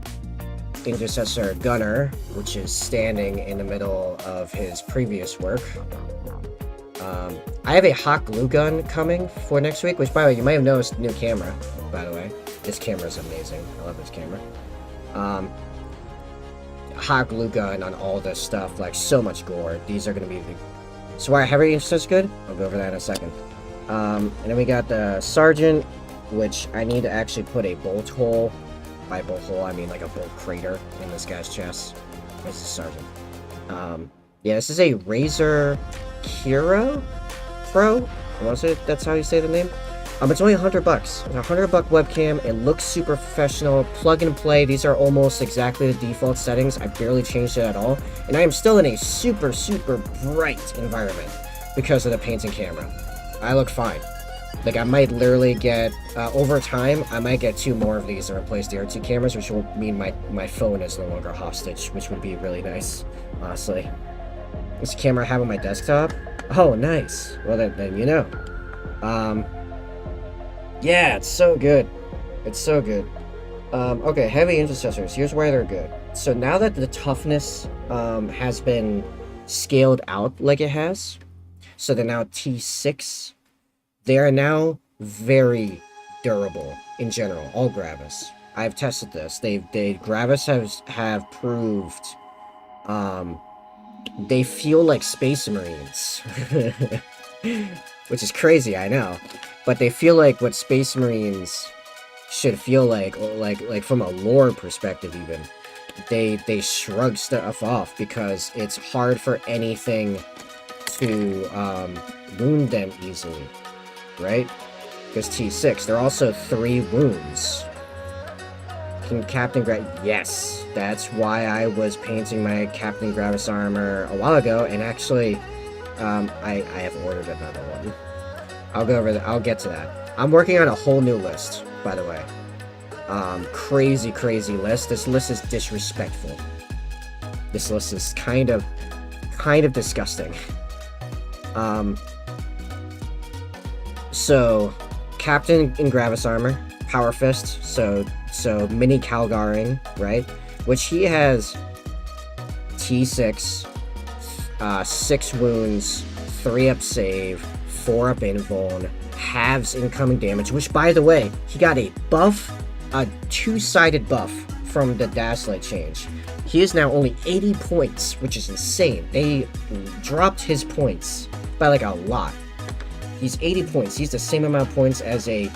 Intercessor Gunner, which is standing in the middle of his previous work. I have a hot glue gun coming for next week, which, by the way, you might have noticed new camera, by the way. This camera is amazing. I love this camera. Hot glue gun on all this stuff, like so much gore. These are gonna be the... So why Heavy Intercessors good? I'll go over that in a second. And then we got the Sergeant, which I need to actually put a bolt hole. By bolt hole, I mean like a bolt crater in this guy's chest. This is Sergeant. Yeah, this is a Razer Kiro Pro. Was it? That's how you say the name? It's only $100. It's a $100 webcam. It looks super professional. Plug and play. These are almost exactly the default settings. I barely changed it at all. And I am still in a super, super bright environment because of the painting camera. I look fine. Like, I might literally get, over time, I might get 2 more of these and replace the other 2 cameras, which will mean my phone is no longer hostage, which would be really nice, honestly. This camera I have on my desktop? Oh, nice. Well, then you know. Yeah, it's so good. It's so good. Okay, Heavy Intercessors. Here's why they're good. So now that the toughness has been scaled out like it has, so they're now T6, they are now very durable in general, all Gravis. I've tested this. Gravis have proved they feel like Space Marines. Which is crazy, I know. But they feel like what Space Marines should feel like from a lore perspective even. They shrug stuff off because it's hard for anything to wound them easily, right? Because T6, they're also 3 wounds. Can Captain yes, that's why I was painting my Captain Gravis armor a while ago, and actually, I have ordered another one. I'll go over that. I'll get to that. I'm working on a whole new list, by the way. Crazy list. This list is disrespectful. This list is kind of disgusting. So, Captain in Gravis armor, Power Fist, so mini Calgaring, right? Which he has T6, 6 wounds, 3 up save, 4 up invuln, halves incoming damage, which by the way, he got a buff, a 2-sided buff from the Gaslight change. He is now only 80 points, which is insane. They dropped his points by like a lot. He's 80 points. He's the same amount of points as a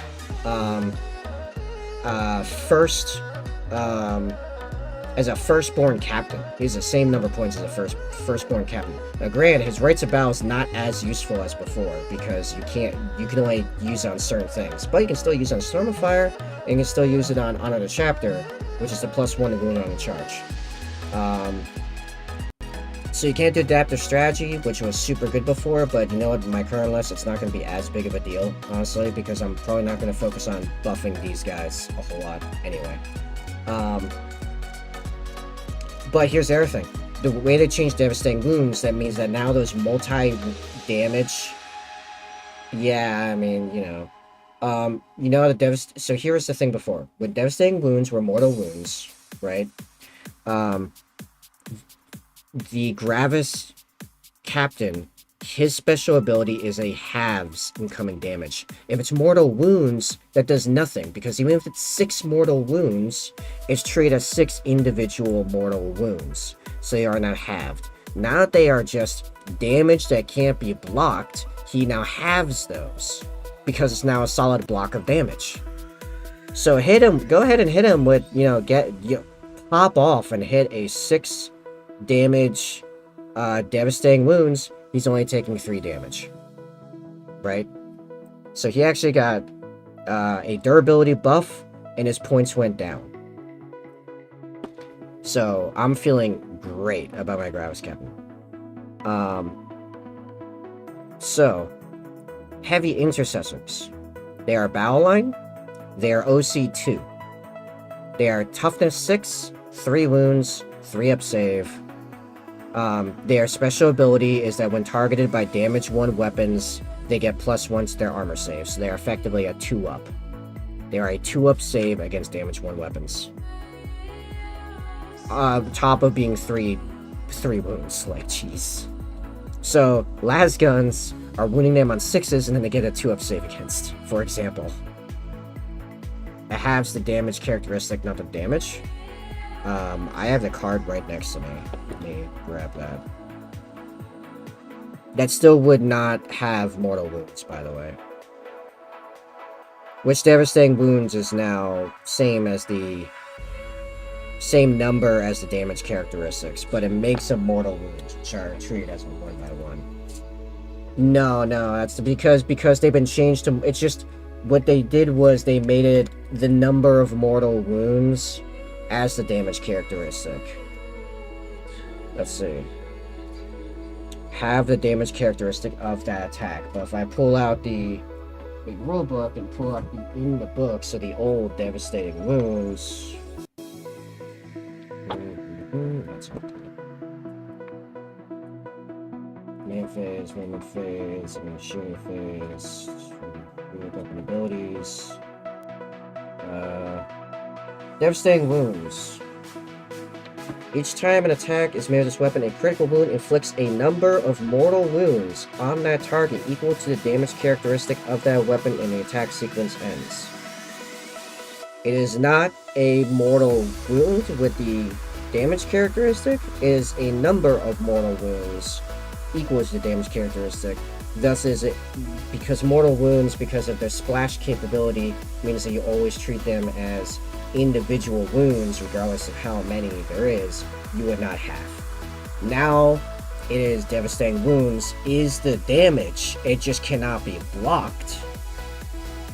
firstborn captain. He's the same number of points as a firstborn captain. Now, granted, his rights of battle is not as useful as before because you can only use it on certain things, but you can still use it on Storm of Fire, and you can still use it on Honor the Chapter, which is the +1 to wound on the charge. So you can't do adaptive strategy, which was super good before, but you know what, my current list, it's not going to be as big of a deal, honestly, because I'm probably not going to focus on buffing these guys a whole lot anyway. But here's the other thing. The way they changed Devastating Wounds, that means that now those multi-damage... Yeah, I mean, you know... So here's the thing before. When Devastating Wounds were mortal wounds, right? The Gravis Captain, his special ability is a halves incoming damage. If it's mortal wounds, that does nothing, because even if it's 6 mortal wounds, it's treated as 6 individual mortal wounds. So they are not halved. Now that they are just damage that can't be blocked, he now halves those, because it's now a solid block of damage. So hit him, go ahead and hit him with, pop off and hit a 6 damage Devastating Wounds. He's only taking 3 damage, right? So he actually got a durability buff, and his points went down. So I'm feeling great about my Gravis Captain. So Heavy Intercessors. They are Battle Line. They are OC2. They are Toughness 6, 3 wounds, 3 up save. Their special ability is that when targeted by damage 1 weapons, they get +1 to their armor save, so they are effectively a 2-up. They are a 2-up save against damage 1 weapons. Top of being 3 wounds, like, jeez. So, las guns are wounding them on 6s, and then they get a 2-up save against, for example. it halves the damage characteristic, not the damage. I have the card right next to me. Let me grab that. That still would not have mortal wounds, by the way. Which devastating wounds is now same number as the damage characteristics, but it makes them mortal wounds, which are treated as 1/1. No, that's because they've been changed to. It's just what they did was they made it the number of mortal wounds as the damage characteristic. Let's see. Have the damage characteristic of that attack, but if I pull out the rule book and pull out in the book, so the old devastating wounds. That's okay. Main phase, movement phase, and shooting phase, weapon abilities. Devastating wounds. Each time an attack is made with this weapon, a critical wound inflicts a number of mortal wounds on that target equal to the damage characteristic of that weapon and the attack sequence ends. It is not a mortal wound with the damage characteristic, it is a number of mortal wounds equals the damage characteristic. Thus is it, because mortal wounds, because of their splash capability, means that you always treat them as individual wounds, regardless of how many there is, you would not have. Now, it is devastating wounds, is the damage, it just cannot be blocked.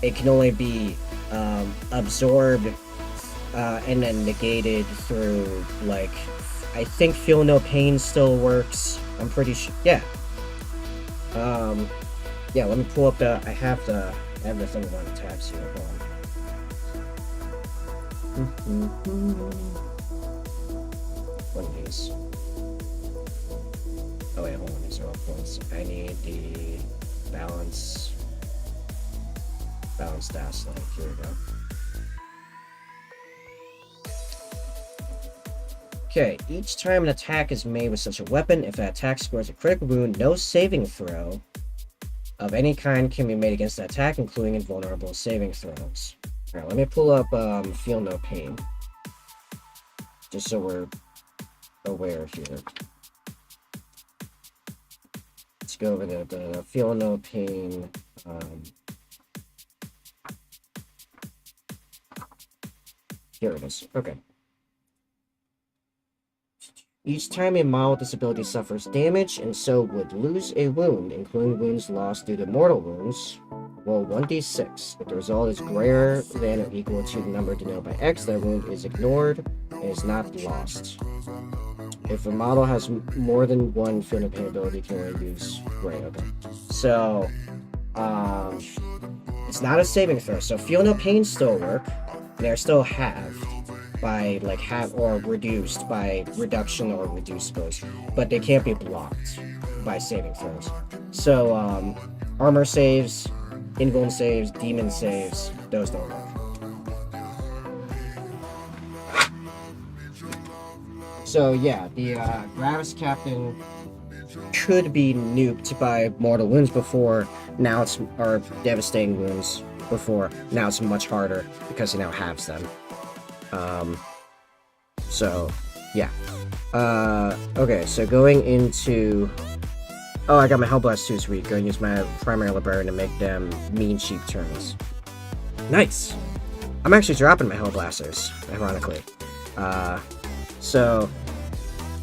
It can only be absorbed and then negated through, like, I think Feel No Pain still works. I'm pretty sure. Yeah. Yeah, let me pull up I have the thing on the tabs here. Hold on. One of these. Oh wait, hold on, these are all points. I need the balance dash link. Here we go. Okay, each time an attack is made with such a weapon, if that attack scores a critical wound, no saving throw of any kind can be made against that attack, including invulnerable saving throws. Alright, let me pull up Feel No Pain. Just so we're aware here. Let's go over the Feel No Pain. Here it is. Okay. Each time a model with this ability suffers damage and so would lose a wound, including wounds lost due to mortal wounds, roll 1d6. If the result is greater than or equal to the number denoted by X, that wound is ignored and is not lost. If a model has more than one Feel No Pain ability, it can only use gray. Okay. So, it's not a saving throw. So Feel No Pain still work. They're still halved by like half or reduced by reduction or reduced boost, but they can't be blocked by saving throws. So armor saves, invuln saves, demon saves, those don't work. So yeah, the Gravis Captain could be nuked by mortal wounds before. Now it's or devastating wounds before. Now it's much harder because it now halves them. So, yeah. Okay, so going into... Oh, I got my Hellblast too, sweet. Going to use my primary librarian to make them mean cheap turns. Nice! I'm actually dropping my Hellblasters, ironically. So...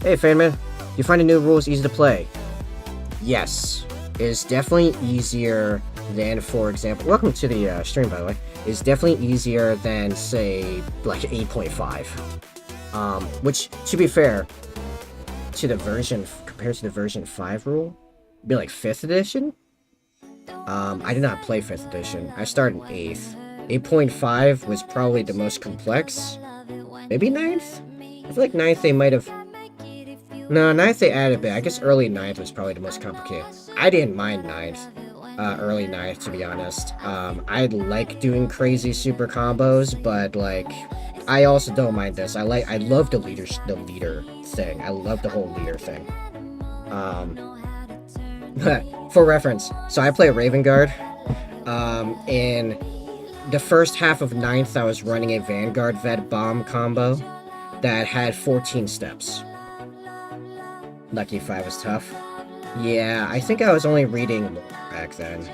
Hey, Fanman. You find the new rules easy to play? Yes. It is definitely easier than, for example... Welcome to the stream, by the way. It's definitely easier than, say, like 8.5. Which, to be fair, to the version, compared to the version 5 rule, it'd be like 5th edition? I did not play 5th edition. I started 8th. 8.5 was probably the most complex. Maybe 9th? I feel like 9th they might have... No, 9th they added a bit. I guess early 9th was probably the most complicated. I didn't mind 9th. Early 9th, to be honest. I like doing crazy super combos, but like... I also don't mind this. I love the leader thing. I love the whole leader thing. For reference, so I play Raven Guard, and the first half of 9th, I was running a Vanguard Vet Bomb combo that had 14 steps. Lucky 5 was tough. Yeah, I think I was only reading lore back then.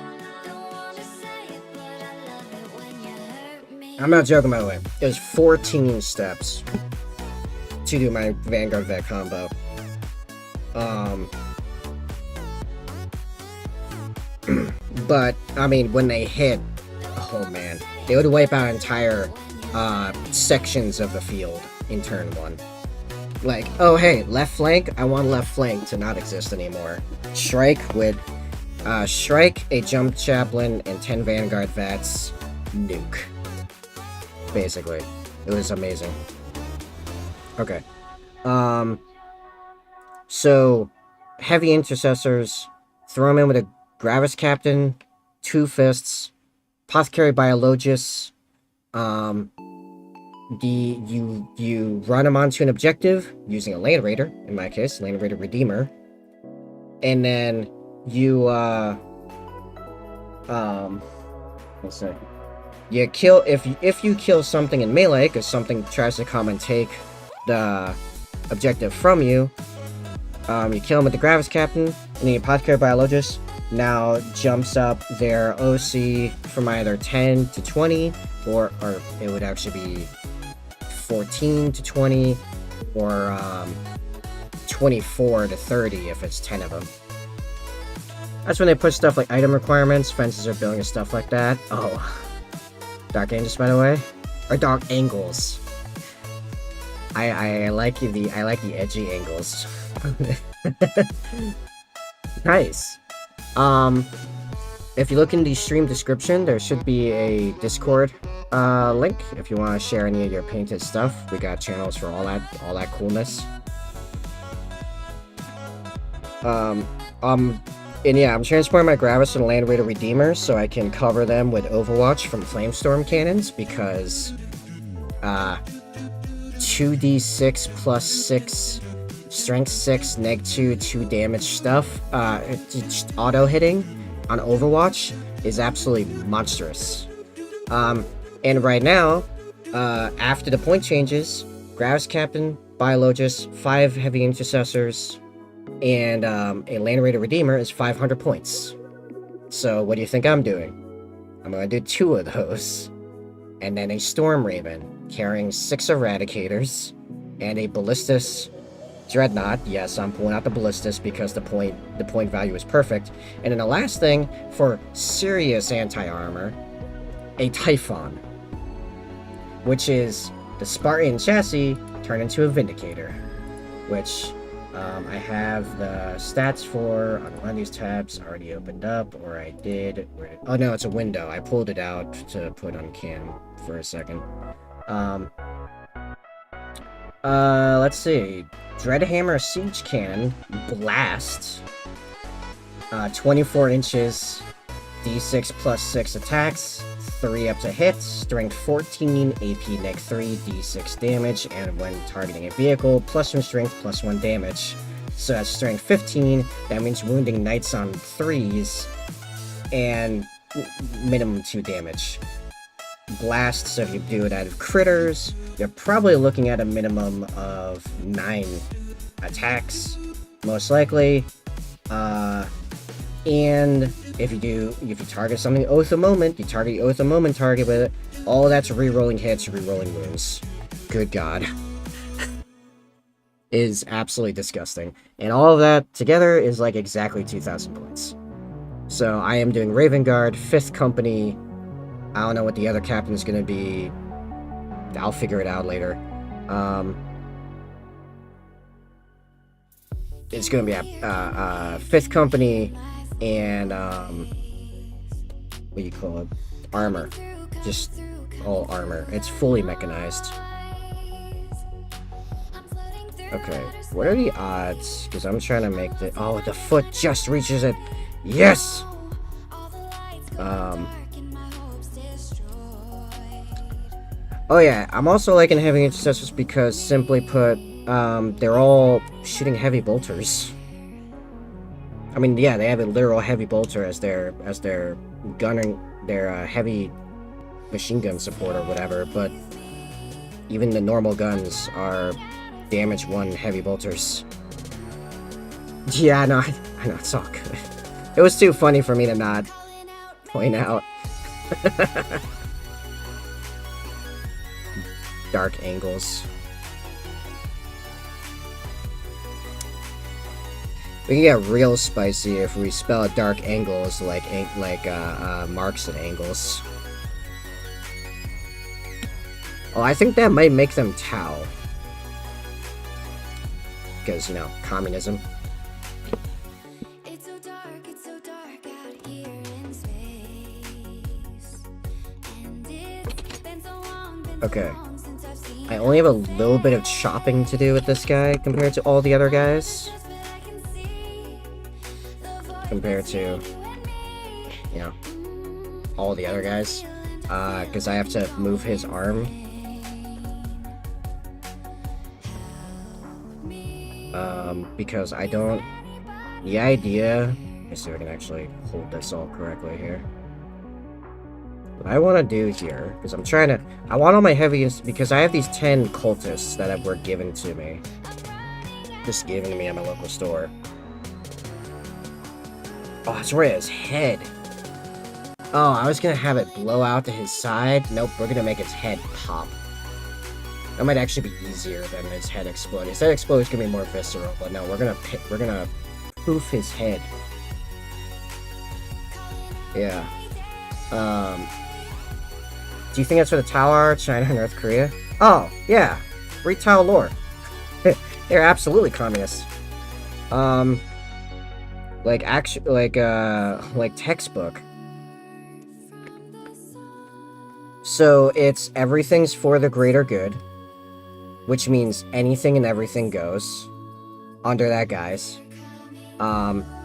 I'm not joking, by the way. It was 14 steps to do my Vanguard Vet combo. But, I mean, when they hit, oh man, they would wipe out entire sections of the field in turn 1. Like, oh hey, left flank, I want left flank to not exist anymore. Shrike with, Shrike, a jump chaplain, and 10 Vanguard Vets, nuke. Basically. It was amazing. Okay. So, Heavy Intercessors, throw them in with a Gravis Captain, 2 Fists, Apothecary Biologus, you run them onto an objective using a Land Raider, in my case, Land Raider Redeemer, and then you, let's see, you kill, if you kill something in melee, because something tries to come and take the objective from you, you kill them with the Gravis Captain, and the Apothecary Biologus now jumps up their OC from either 10 to 20, or it would actually be 14 to 20, or 24 to 30 if it's 10 of them. That's when they put stuff like item requirements, fences or building and stuff like that. Oh, Dark Angels, by the way, or Dark Angles. I like the edgy angles. Nice. If you look in the stream description, there should be a Discord link if you want to share any of your painted stuff. We got channels for all that coolness. And yeah, I'm transporting my Gravis and Land Raider Redeemer so I can cover them with Overwatch from Flamestorm cannons, because 2d6 plus 6 strength 6 neg 2 damage stuff, just auto hitting on Overwatch is absolutely monstrous. And right now, after the point changes, Gravis Captain, Biologus, 5 Heavy Intercessors, and a Land Raider Redeemer is 500 points. So what do you think I'm doing? I'm gonna do 2 of those, and then a Storm Raven carrying 6 Eradicators and a Ballistus Dreadnought. Yes, I'm pulling out the Ballistus because the point value is perfect. And then the last thing, for serious anti-armor, a Typhon, which is the Spartan chassis turned into a Vindicator, which I have the stats for on one of these tabs already opened up, or I did. Oh no, it's a window. I pulled it out to put on cam for a second. Let's see. Dreadhammer Siege Cannon, Blast, 24 inches, d6 plus 6 attacks, 3 up to hit, strength 14, AP neg 3, d6 damage, and when targeting a vehicle, plus 1 strength, plus 1 damage. So that's strength 15, that means wounding knights on 3s, and minimum 2 damage. Blast, so if you do it out of critters, you're probably looking at a minimum of 9 attacks, most likely. And if you target something Oath of Moment, you target the Oath of Moment target with it. All that's re-rolling hits, re-rolling wounds. Good God. Is absolutely disgusting. And all of that together is like exactly 2,000 points. So I am doing Raven Guard, 5th Company. I don't know what the other captain is going to be. I'll figure it out later. It's going to be a 5th Company and what do you call it? Armor. Just all armor. It's fully mechanized. Okay, what are the odds? Because I'm trying to make the... Oh, the foot just reaches it. Yes! Oh yeah, I'm also liking Heavy Intercessors because, simply put, they're all shooting heavy bolters. I mean, yeah, they have a literal heavy bolter as their gunning, their heavy machine gun support or whatever, but even the normal guns are damage 1 heavy bolters. Yeah, no, I know, it's all good. It was too funny for me to not point out. Dark angles. We can get real spicy if we spell out dark angles like marks and angles. Oh, I think that might make them Tau. Because, you know, communism. It's so dark out here in space. And it's been so long, Okay. since I've seen I only have a little bit of chopping to do with this guy compared to all the other guys. just what I can see. The voice Compared to, you know, all the other guys. Because I have to move his arm. Because I don't... The idea... Let me see if I can actually hold this all correctly here. What I want to do here, because I'm trying to... I want all my heaviest... Because I have these 10 cultists that were given to me. Just given to me at my local store. Oh, that's right, his head. Oh, I was gonna have it blow out to his side. Nope, we're gonna make its head pop. That might actually be easier than his head exploding. His head exploding is gonna be more visceral, but no, we're gonna poof his head. Yeah. Do you think that's where the Tau are? China, North Korea? Oh, yeah. Read Tau lore. They're absolutely communists. Like textbook. So it's everything's for the greater good, which means anything and everything goes under that, guys.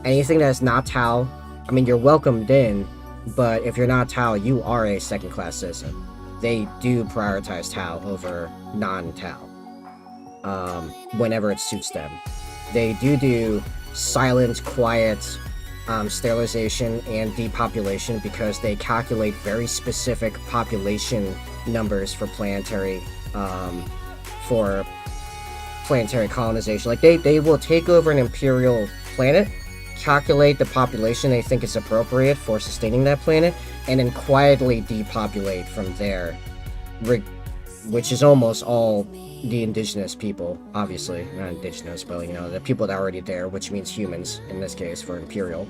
Anything that is not Tau, I mean, you're welcomed in, but if you're not Tau, you are a second-class citizen. They do prioritize Tau over non-Tau, whenever it suits them. They do silent, quiet sterilization and depopulation because they calculate very specific population numbers for planetary colonization. Like they will take over an imperial planet, calculate the population they think is appropriate for sustaining that planet, and then quietly depopulate from there, which is almost all the indigenous people, obviously. Not indigenous, but, you know, the people that are already there, which means humans, in this case, for Imperial.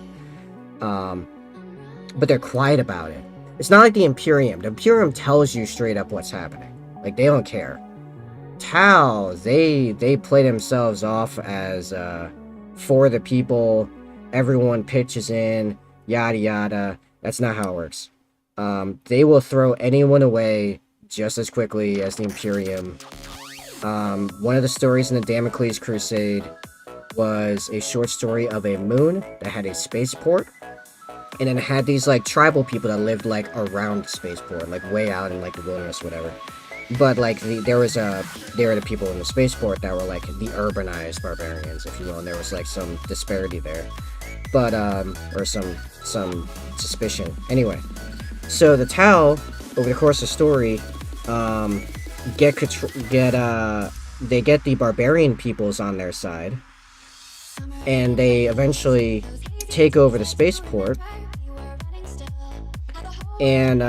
But they're quiet about it. It's not like the Imperium. The Imperium tells you straight up what's happening. Like, they don't care. Tau, they play themselves off as, for the people, everyone pitches in, yada yada. That's not how it works. They will throw anyone away just as quickly as the Imperium. One of the stories in the Damocles Crusade was a short story of a moon that had a spaceport, and then it had these, like, tribal people that lived, like, around the spaceport, like, way out in, like, the wilderness, whatever. But, like, they were the people in the spaceport that were, like, the urbanized barbarians, if you will, and there was, like, some disparity there. But, or some suspicion. Anyway, so the Tau, over the course of the story, they get the barbarian peoples on their side, and they eventually take over the spaceport, and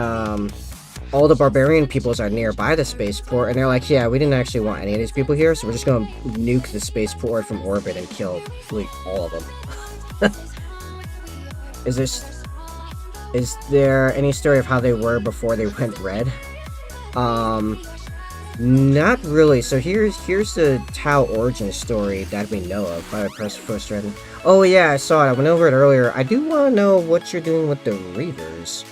all the barbarian peoples are nearby the spaceport, and they're like, yeah, we didn't actually want any of these people here, so we're just gonna nuke the spaceport from orbit and kill all of them. Is there any story of how they were before they went red? Not really. So here's the Tau origin story that we know of. By press first read. Oh yeah, I saw it. I went over it earlier. I do want to know what you're doing with the Reavers.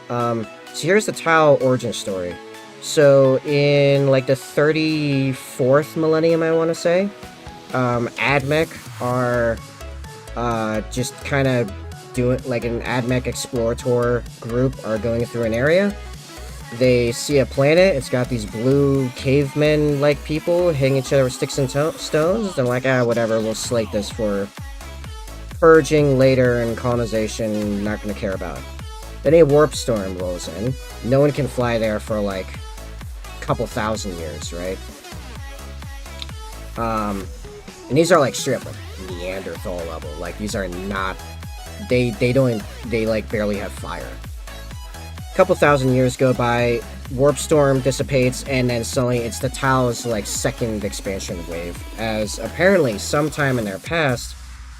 So here's the Tau origin story. So in like the 34th millennium, I want to say, Admech are just kind of doing, like, an Admech explorator group are going through an area. They see a planet, it's got these blue cavemen-like people hitting each other with sticks and stones. They're like, whatever, we'll slate this for purging later and colonization, not gonna care about it. Then a warp storm rolls in. No one can fly there for like a couple thousand years, right? And these are like straight up like Neanderthal level. Like these are not. They like barely have fire. A couple thousand years go by. Warp storm dissipates, and then suddenly it's the Tao's like second expansion wave. As apparently sometime in their past,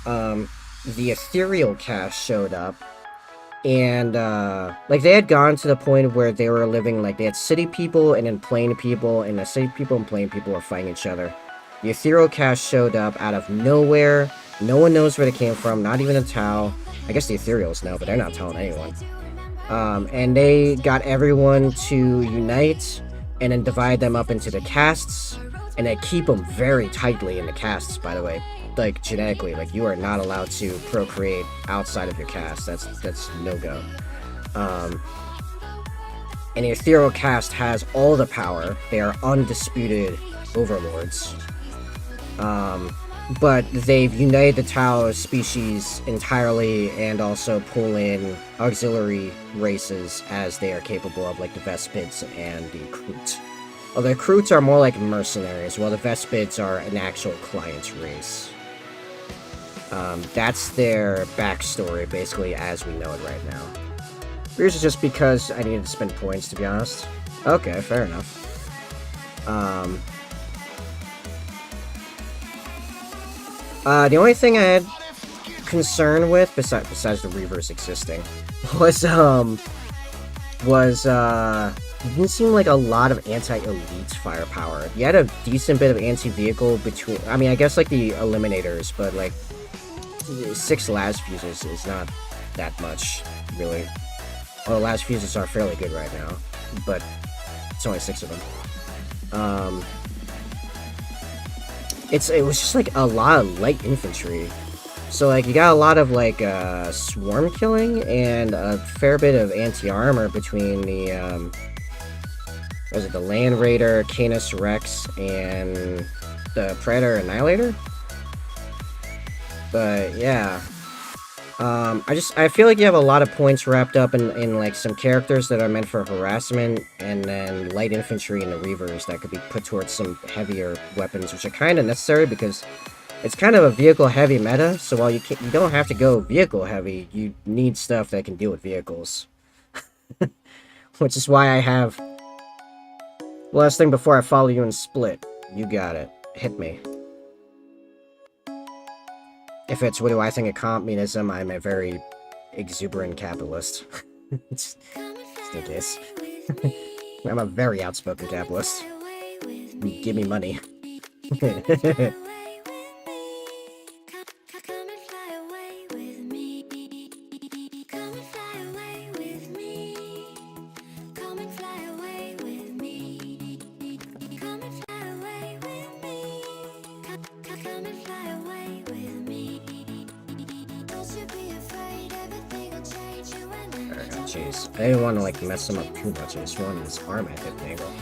the ethereal caste showed up. And, like, they had gone to the point where they were living, like, they had city people and then plane people, and the city people and plane people were fighting each other. The ethereal caste showed up out of nowhere. No one knows where they came from, not even the Tau. I guess the ethereals know, but they're not telling anyone. And they got everyone to unite, and then divide them up into the castes, and they keep them very tightly in the castes, by the way. Like genetically, like you are not allowed to procreate outside of your caste. That's no go. And the ethereal caste has all the power. They are undisputed overlords. But they've united the Tau species entirely, and also pull in auxiliary races as they are capable of, like the Vespids and the Kroot. Although the Kroots are more like mercenaries, while the Vespids are an actual client race. That's their backstory, basically, as we know it right now. Here's just because I needed to spend points, to be honest. Okay, fair enough. The only thing I had concern with, besides the Reavers existing, was, it didn't seem like a lot of anti-elite firepower. You had a decent bit of anti-vehicle between, I mean, I guess like the Eliminators, but like 6 las fuses is not that much, really. Well, las fuses are fairly good right now, but it's only 6 of them. It was just like a lot of light infantry. So like you got a lot of like swarm killing and a fair bit of anti-armor between the was it the Land Raider, Canis Rex, and the Predator Annihilator? But yeah, I feel like you have a lot of points wrapped up in like some characters that are meant for harassment, and then light infantry and the Reavers that could be put towards some heavier weapons, which are kind of necessary because it's kind of a vehicle heavy meta. So while you don't have to go vehicle heavy, you need stuff that can deal with vehicles, which is why I have. Last thing before I follow you and split, you got it. Hit me. If it's what do I think of communism, I'm a very exuberant capitalist. It's the case. I'm a very outspoken capitalist. Give me money. Jeez, I didn't want to like mess him up too much. I just wanted his arm at that angle.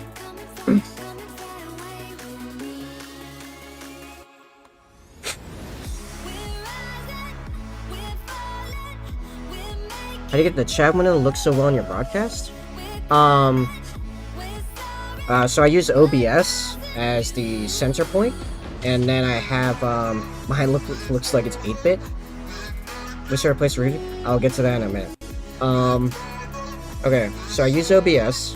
How do you get the chat window to look so well in your broadcast? So I use OBS as the center point, and then I have mine looks like it's 8-bit. Wish I replaced Ruby. I'll get to that in a minute. Okay, so I use OBS,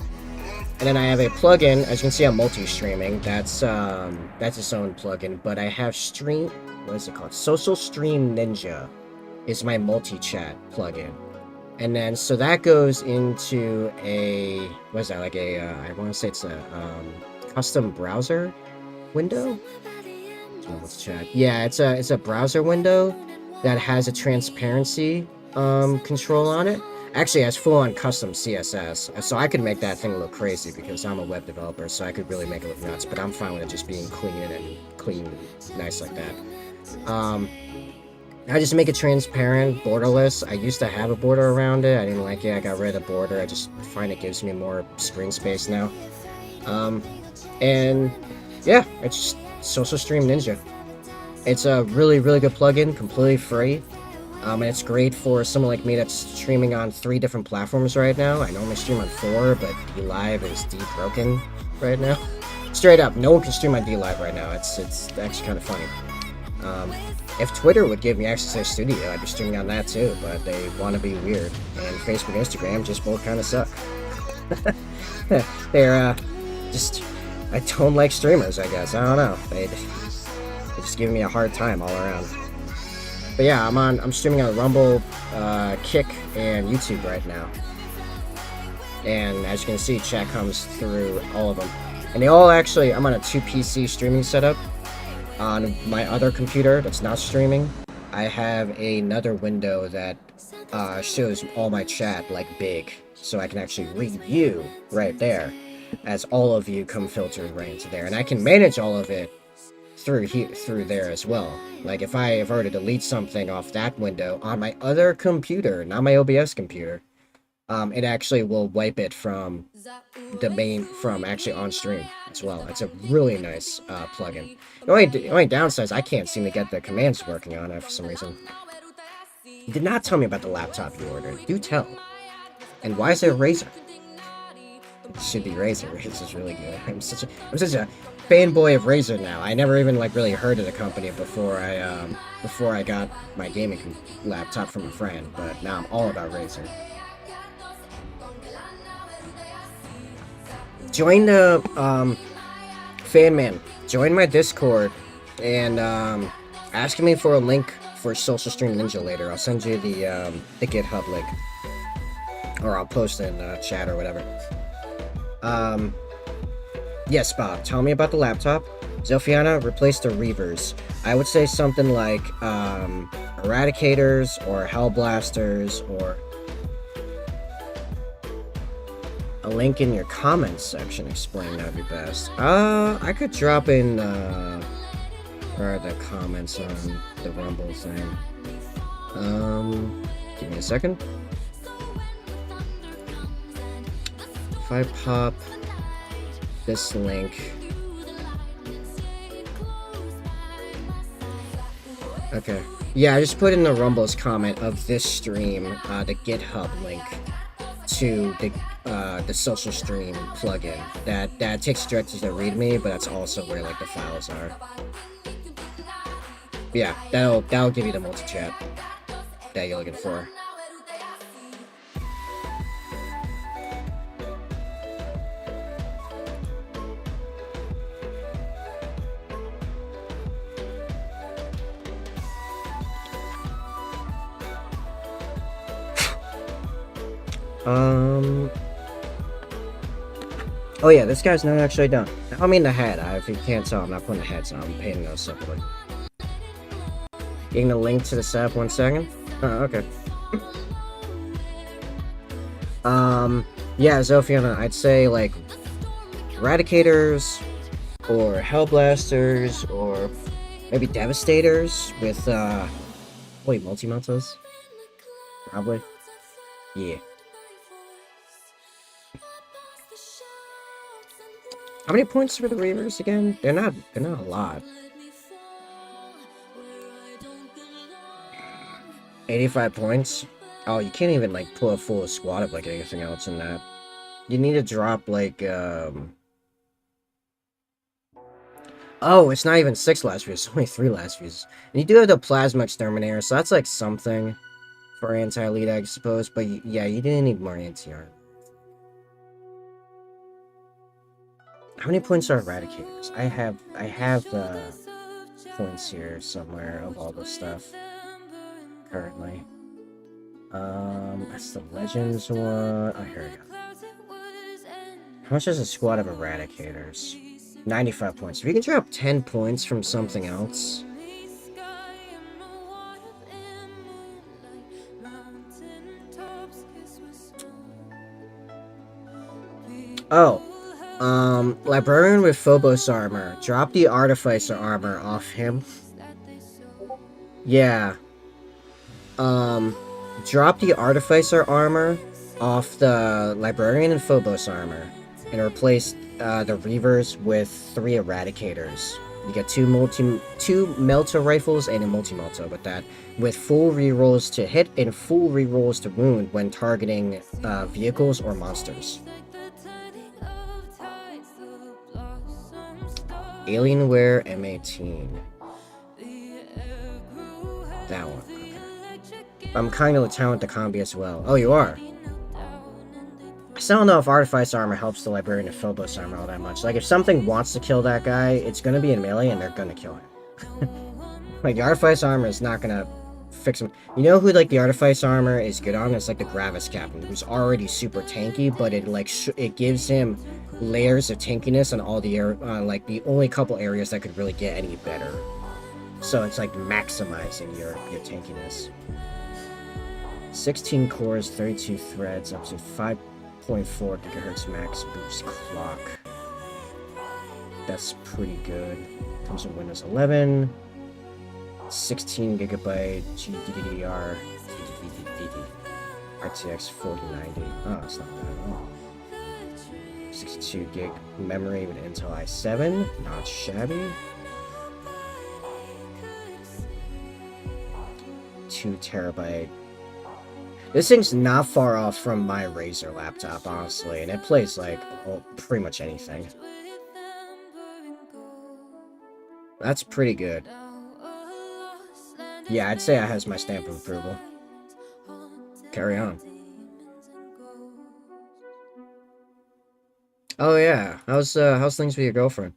and then I have a plugin. As you can see, I'm multi-streaming. That's its own plugin. But I have what is it called? Social Stream Ninja is my multi-chat plugin. And then, so that goes into a, what is that, like a, I want to say it's a, custom browser window? Let's check. Yeah, it's a browser window that has a transparency, control on it. Actually, it has full-on custom CSS, so I could make that thing look crazy because I'm a web developer, so I could really make it look nuts, but I'm fine with it just being clean and nice like that. I just make it transparent, borderless. I used to have a border around it. I didn't like it. I got rid of the border. I just find it gives me more screen space now. And yeah, it's just Social Stream Ninja. It's a really, really good plugin, completely free. And it's great for someone like me that's streaming on 3 different platforms right now. I normally stream on 4, but DLive is broken right now. Straight up, no one can stream on DLive right now. It's actually kind of funny. If Twitter would give me access to their studio, I'd be streaming on that too, but they want to be weird. And Facebook and Instagram just both kind of suck. They're, just... I don't like streamers, I guess. I don't know. They're just giving me a hard time all around. But yeah, I'm streaming on Rumble, Kick, and YouTube right now. And as you can see, chat comes through all of them. And they all actually, I'm on a 2 PC streaming setup. On my other computer that's not streaming, I have another window that shows all my chat like big, so I can actually read you right there, as all of you come filtered right into there, and I can manage all of it through there as well. Like if I were to delete something off that window on my other computer, not my OBS computer, it actually will wipe it from the main, from actually on stream as well. It's a really nice plugin. The only downside is I can't seem to get the commands working on it for some reason. You did not tell me about the laptop you ordered. Do tell. And why is there a Razer? It should be Razer. Razer's really good. I'm such a fanboy of Razer now. I never even like really heard of the company before I got my gaming laptop from a friend, but now I'm all about Razer. Join the Fanman. Join my Discord and ask me for a link for Social Stream Ninja later. I'll send you the GitHub link, or I'll post it in chat or whatever. Yes, Bob. Tell me about the laptop. Zophiana, replace the Reavers. I would say something like Eradicators or Hellblasters, or a link in your comments section explaining that would be best. I could drop in where are the comments on the Rumble thing. Give me a second. If I pop this link. Okay. Yeah, I just put in the Rumble's comment of this stream, the GitHub link to the Social Stream plugin. That takes directly to the README, but that's also where like the files are. Yeah, that'll give you the multi-chat that you're looking for. Oh yeah, this guy's not actually done. I mean the head. If you can't tell, I'm not putting the heads on. I'm painting those separately. Getting the link to the setup 1 second. Oh, okay. Yeah, Zophiana, I'd say like Eradicators or Hellblasters or maybe Devastators with wait, multi-meltas? Probably. Yeah. How many points for the Reavers again? They're not a lot. 85 points? Oh, you can't even like pull a full squad of like anything else in that. You need to drop like oh, it's not even 6 last views, it's only 3 last views. And you do have the Plasma Exterminator, so that's like something for anti-elite, I suppose, but yeah, you didn't need more anti-armor. How many points are Eradicators? I have the points here somewhere of all this stuff currently. That's the Legends one. Oh, here we go. How much is a squad of Eradicators? 95 points. If you can drop 10 points from something else. Oh. Librarian with Phobos armor. Drop the Artificer armor off him. Yeah. Drop the Artificer armor off the Librarian and Phobos armor. And replace the Reavers with 3 Eradicators. You get two melter rifles and a multi-melter with that, with full rerolls to hit and full rerolls to wound when targeting vehicles or monsters. Alienware M18. That one. Okay. I'm kind of a talent to combi as well. Oh, you are? I still don't know if Artifice Armor helps the Librarian of Phobos Armor all that much. Like, if something wants to kill that guy, it's gonna be in melee and they're gonna kill him. Like, the Artifice Armor is not gonna fix him. You know who, like, the Artifice Armor is good on? It's, like, the Gravis Captain, who's already super tanky, but it, like, it gives him layers of tankiness on all the, like, the only couple areas that could really get any better. So it's, like, maximizing your tankiness. 16 cores, 32 threads, up to 5.4 gigahertz max boost clock. That's pretty good. Comes with Windows 11. 16 gigabyte GDDR RTX 4090. Oh, that's not bad at all. 62 gig memory with Intel i7. Not shabby. 2 terabyte. This thing's not far off from my Razer laptop, honestly, and it plays, like, pretty much anything. That's pretty good. Yeah, I'd say it has my stamp of approval. Carry on. Oh yeah, how's things with your girlfriend?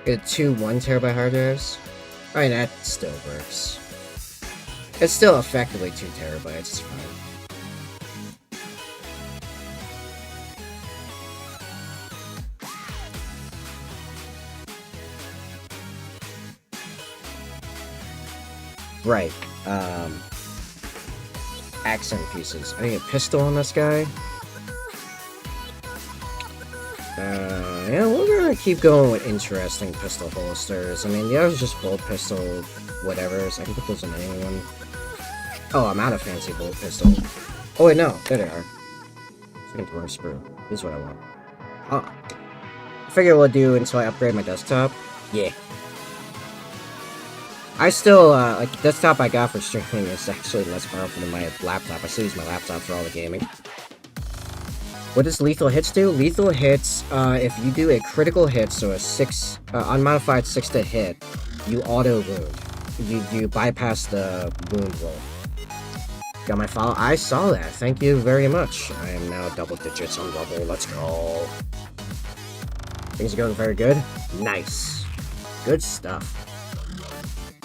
Get 2 1TB hard drives. Alright, that still works. It's still effectively 2 terabytes, it's fine. Right, accent pieces. I need a pistol on this guy. Yeah, we're gonna keep going with interesting pistol holsters. I mean, the others just bolt pistol, whatever, so I can put those in anyone. Oh, I'm out of fancy bolt pistol. Oh wait, no, there they are. Second thrower sprue. This is what I want. Oh. I figure we'll do until I upgrade my desktop. Yeah. I still, like, the desktop I got for streaming is actually less powerful than my laptop. I still use my laptop for all the gaming. What does lethal hits do? Lethal hits, if you do a critical hit, so a 6, unmodified 6 to hit, you auto wound. You bypass the wound roll. Got my follow? I saw that. Thank you very much. I am now double digits on level. Let's go. Things are going very good. Nice. Good stuff.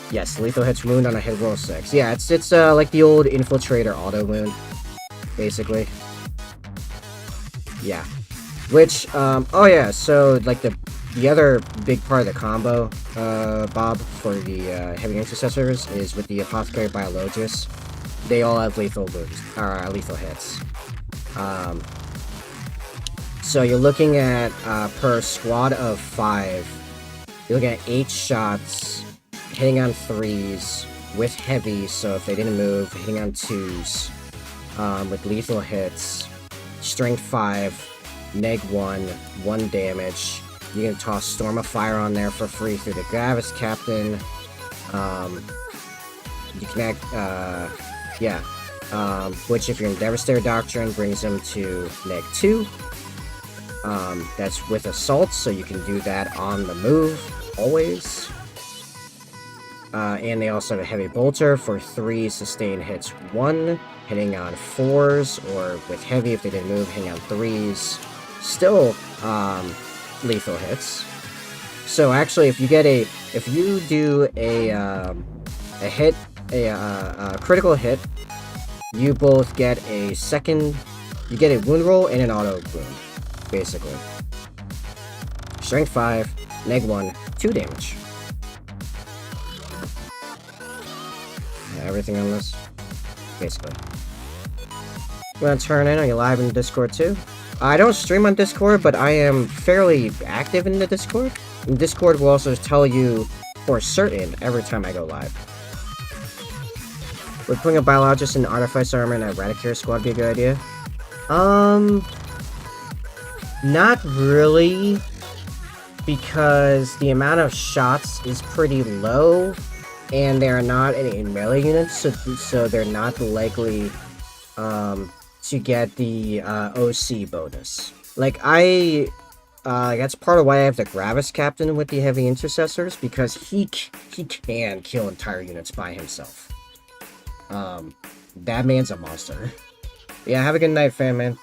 Yes, lethal hits wound on a hit roll 6. Yeah, it's like the old infiltrator auto wound, basically. Yeah. Which, oh yeah, so, like, the other big part of the combo, Bob, for the, Heavy Intercessors is with the Apothecary Biologist. They all have lethal wounds, or lethal hits. So you're looking at, per squad of 5, you're looking at 8 shots, hitting on 3s, with heavy, so if they didn't move, hitting on 2s, with lethal hits. Strength 5, neg 1, 1 damage. You can toss Storm of Fire on there for free through the Gravis Captain. You can act, yeah. Which, if you're in Devastator Doctrine, brings them to neg 2. That's with Assault, so you can do that on the move, always. And they also have a Heavy Bolter for 3 sustained hits 1, hitting on 4s, or with Heavy if they didn't move, hitting on 3s. Still, lethal hits. So actually, if you do a hit, a critical hit, you both get a wound roll and an auto wound, basically. Strength 5, neg 1, 2 damage. Everything on this, basically. You want to turn in? Are you live in Discord too? I don't stream on Discord, but I am fairly active in the Discord. And Discord will also tell you for certain every time I go live. Would putting a biologist in artifice armor and a eradicator squad be a good idea? Not really, because the amount of shots is pretty low, and they're not any melee units, so they're not likely to get the OC bonus. Like, that's part of why I have the Gravis Captain with the Heavy Intercessors, because he can kill entire units by himself. That man's a monster. Yeah, have a good night, fam, man.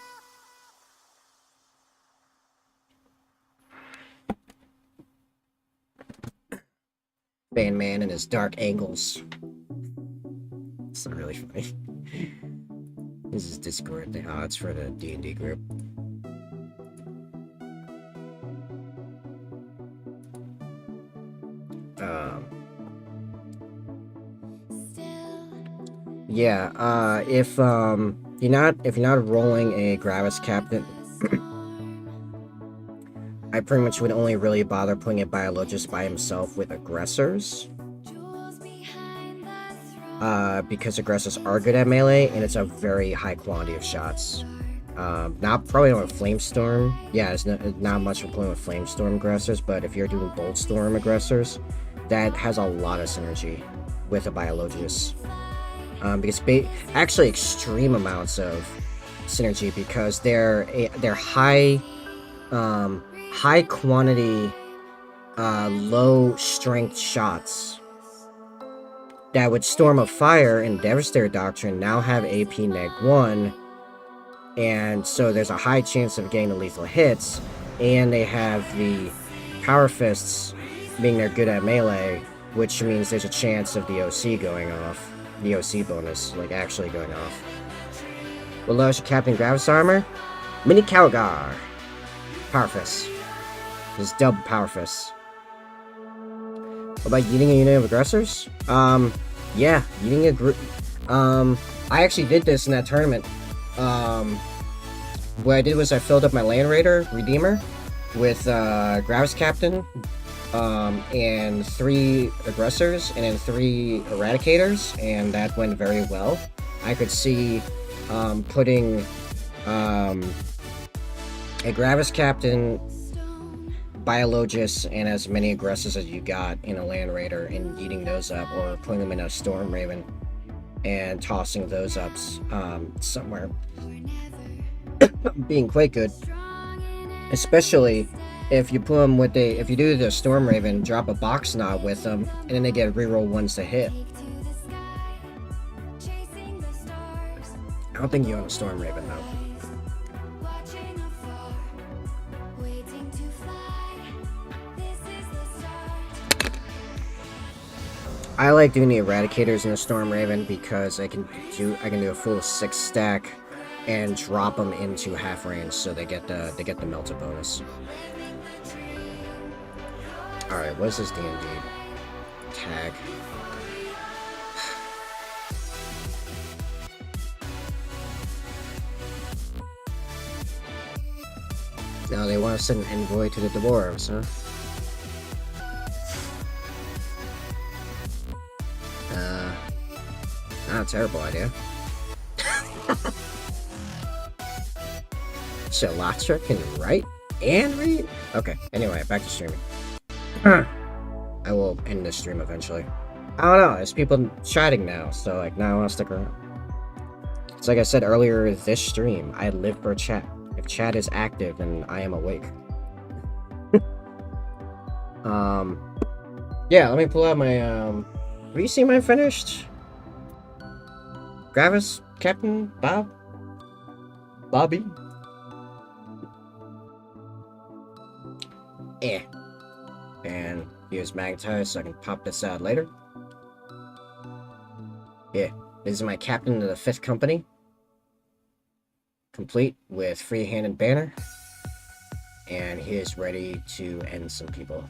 Fan man and his dark angles. It's really funny. This is Discord thing. Oh, it's for the D&D group. Yeah, if you're not rolling a Gravis Captain, I pretty much would only really bother putting a Biologist by himself with aggressors. Because aggressors are good at melee, and it's a very high quantity of shots. Probably not with Flamestorm. Yeah, it's not much of playing with Flamestorm aggressors, but if you're doing Boltstorm aggressors, that has a lot of synergy with a Biologist. Because actually extreme amounts of synergy, because they're high quantity, low strength shots that would Storm of Fire and Devastator Doctrine now have AP -1, and so there's a high chance of getting the lethal hits, and they have the Power Fists being they're good at melee, which means there's a chance of the OC going off. The OC bonus, like, actually going off. What lowers your Captain Gravis armor? Mini Calgar. Power Fist. There's double Power Fists. What about yeeting a unit of aggressors? Yeah, yeeting a group. I actually did this in that tournament. What I did was I filled up my Land Raider Redeemer with Gravis Captain, and 3 aggressors, and then 3 eradicators, and that went very well. I could see putting a Gravis Captain, Biologists, and as many aggressors as you got in a Land Raider and eating those up, or putting them in a Storm Raven and tossing those up somewhere. Being quite good. Especially if you put them with if you do the Storm Raven, drop a Box Knot with them, and then they get reroll 1s to hit. I don't think you own a Storm Raven though. I like doing the Eradicators in the Storm Raven because I can do a full 6 stack and drop them into half range, so they get the melted bonus. All right, what is this D&D tag? Now they want to send an envoy to the Dwarves, huh? Not a terrible idea. Shalatra can write and read? Okay, anyway, back to streaming. I will end this stream eventually. I don't know, there's people chatting now, so like now I want to stick around. It's like I said earlier this stream, I live for chat. If chat is active, then I am awake. Yeah, let me pull out my, have you seen my finished? Gravis, Captain, Bobby? And use magnetize so I can pop this out later. Yeah, this is my Captain of the 5th Company. Complete with free-handed banner. And he is ready to end some people.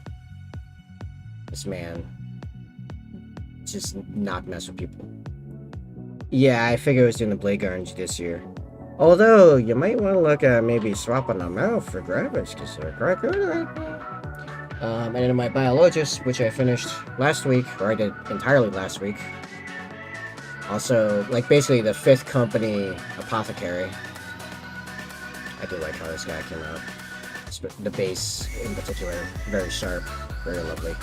This man just not mess with people. Yeah, I figured I was doing the Blade Guardians this year. Although, you might want to look at maybe swapping them out for Gravis, because they're quite good right now. And then my biologist, which I finished last week, or I did entirely last week. Also, like, basically the 5th company apothecary. I do like how this guy came out. The base, in particular, very sharp, very lovely.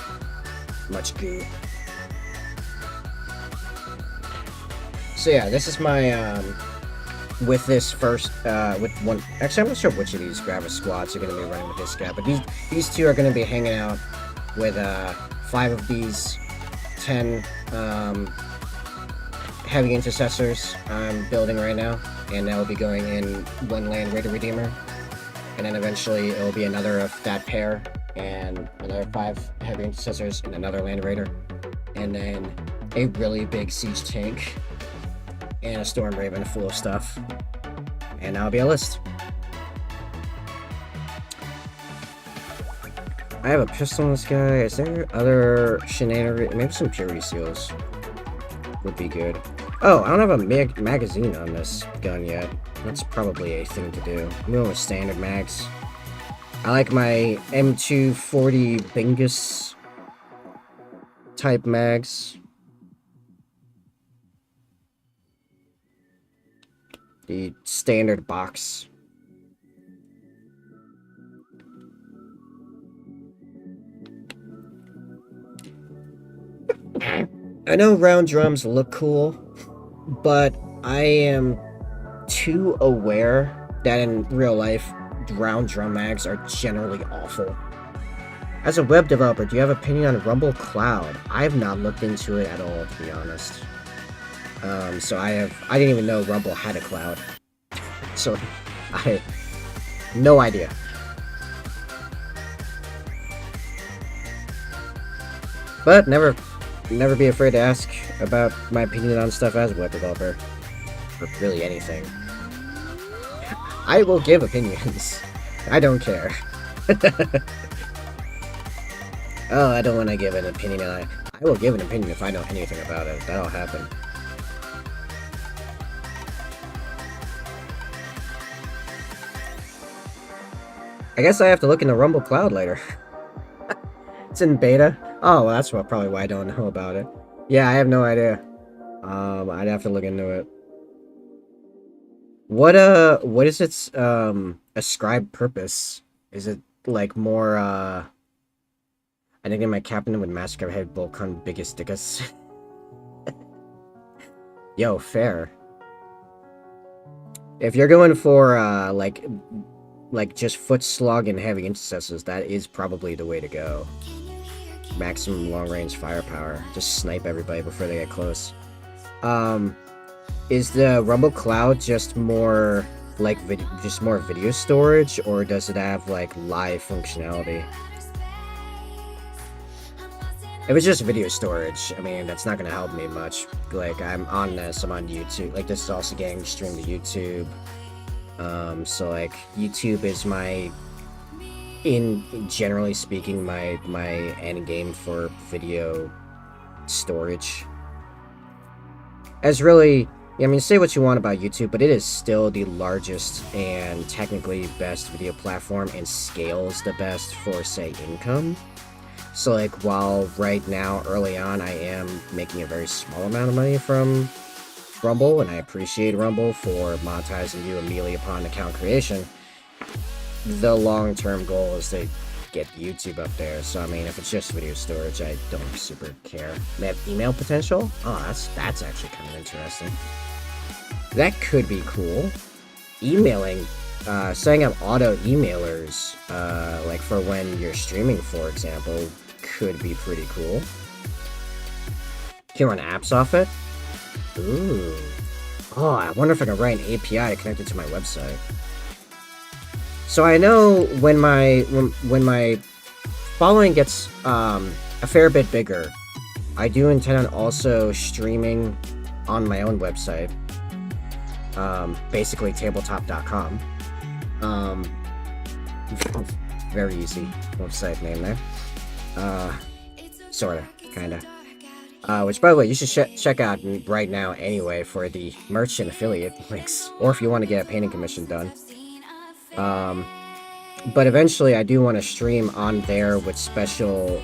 Much goo. So yeah, this is my, with this first, with one, actually I'm not sure which of these Gravis squads are going to be running with this guy, but these 2 are going to be hanging out with, 5 of these 10, Heavy Intercessors I'm building right now, and that will be going in 1 Land Raider Redeemer, and then eventually it will be another of that pair, and another 5 Heavy Intercessors and another Land Raider, and then a really big Siege Tank, and a Storm Raven full of stuff, and that'll be a list. I have a pistol on this guy. Is there other shenanigans? Maybe some Purity Seals would be good. Oh, I don't have a magazine on this gun yet. That's probably a thing to do. I'm going with standard mags. I like my M240 Bingus type mags. The standard box. I know round drums look cool, but I am too aware that in real life, round drum mags are generally awful. As a web developer, do you have an opinion on Rumble Cloud? I have not looked into it at all, to be honest. So I didn't even know Rumble had a cloud. So I had no idea. But never be afraid to ask about my opinion on stuff as a web developer. Or really anything. I will give opinions. I don't care. Oh, I don't want to give an opinion. I will give an opinion if I know anything about it. That'll happen. I guess I have to look into Rumble Cloud later. It's in beta. Oh, well, that's probably why I don't know about it. Yeah, I have no idea. I'd have to look into it. What is its ascribed purpose? Is it like more I think my captain would massacre head Volcon biggest dickus. Yo, fair. If you're going for like just foot slog and Heavy Intercessors, that is probably the way to go. Maximum long range firepower. Just snipe everybody before they get close. Is the Rumble Cloud just more like more video storage, or does it have like live functionality? If it's just video storage, I mean, that's not gonna help me much. Like, I'm on YouTube. Like, this is also getting streamed to YouTube. So like, YouTube is my, generally speaking, my end game for video storage. As really, I mean, say what you want about YouTube, but it is still the largest and technically best video platform and scales the best for, say, income. So like, while right now, early on, I am making a very small amount of money from Rumble, and I appreciate Rumble for monetizing you immediately upon account creation, the long-term goal is to get YouTube up there. So I mean, if it's just video storage, I don't super care. They have email potential? Oh, that's actually kind of interesting. That could be cool. Emailing, setting up auto emailers, like for when you're streaming, for example, could be pretty cool. Can you run apps off it? Ooh. Oh, I wonder if I can write an API to connect it to my website. So I know when my following gets a fair bit bigger, I do intend on also streaming on my own website. Basically tabletop.com. Very easy website name there. Sorta, kinda. Which, by the way, you should check out right now anyway for the merch and affiliate links, or if you want to get a painting commission done. But eventually I do want to stream on there with special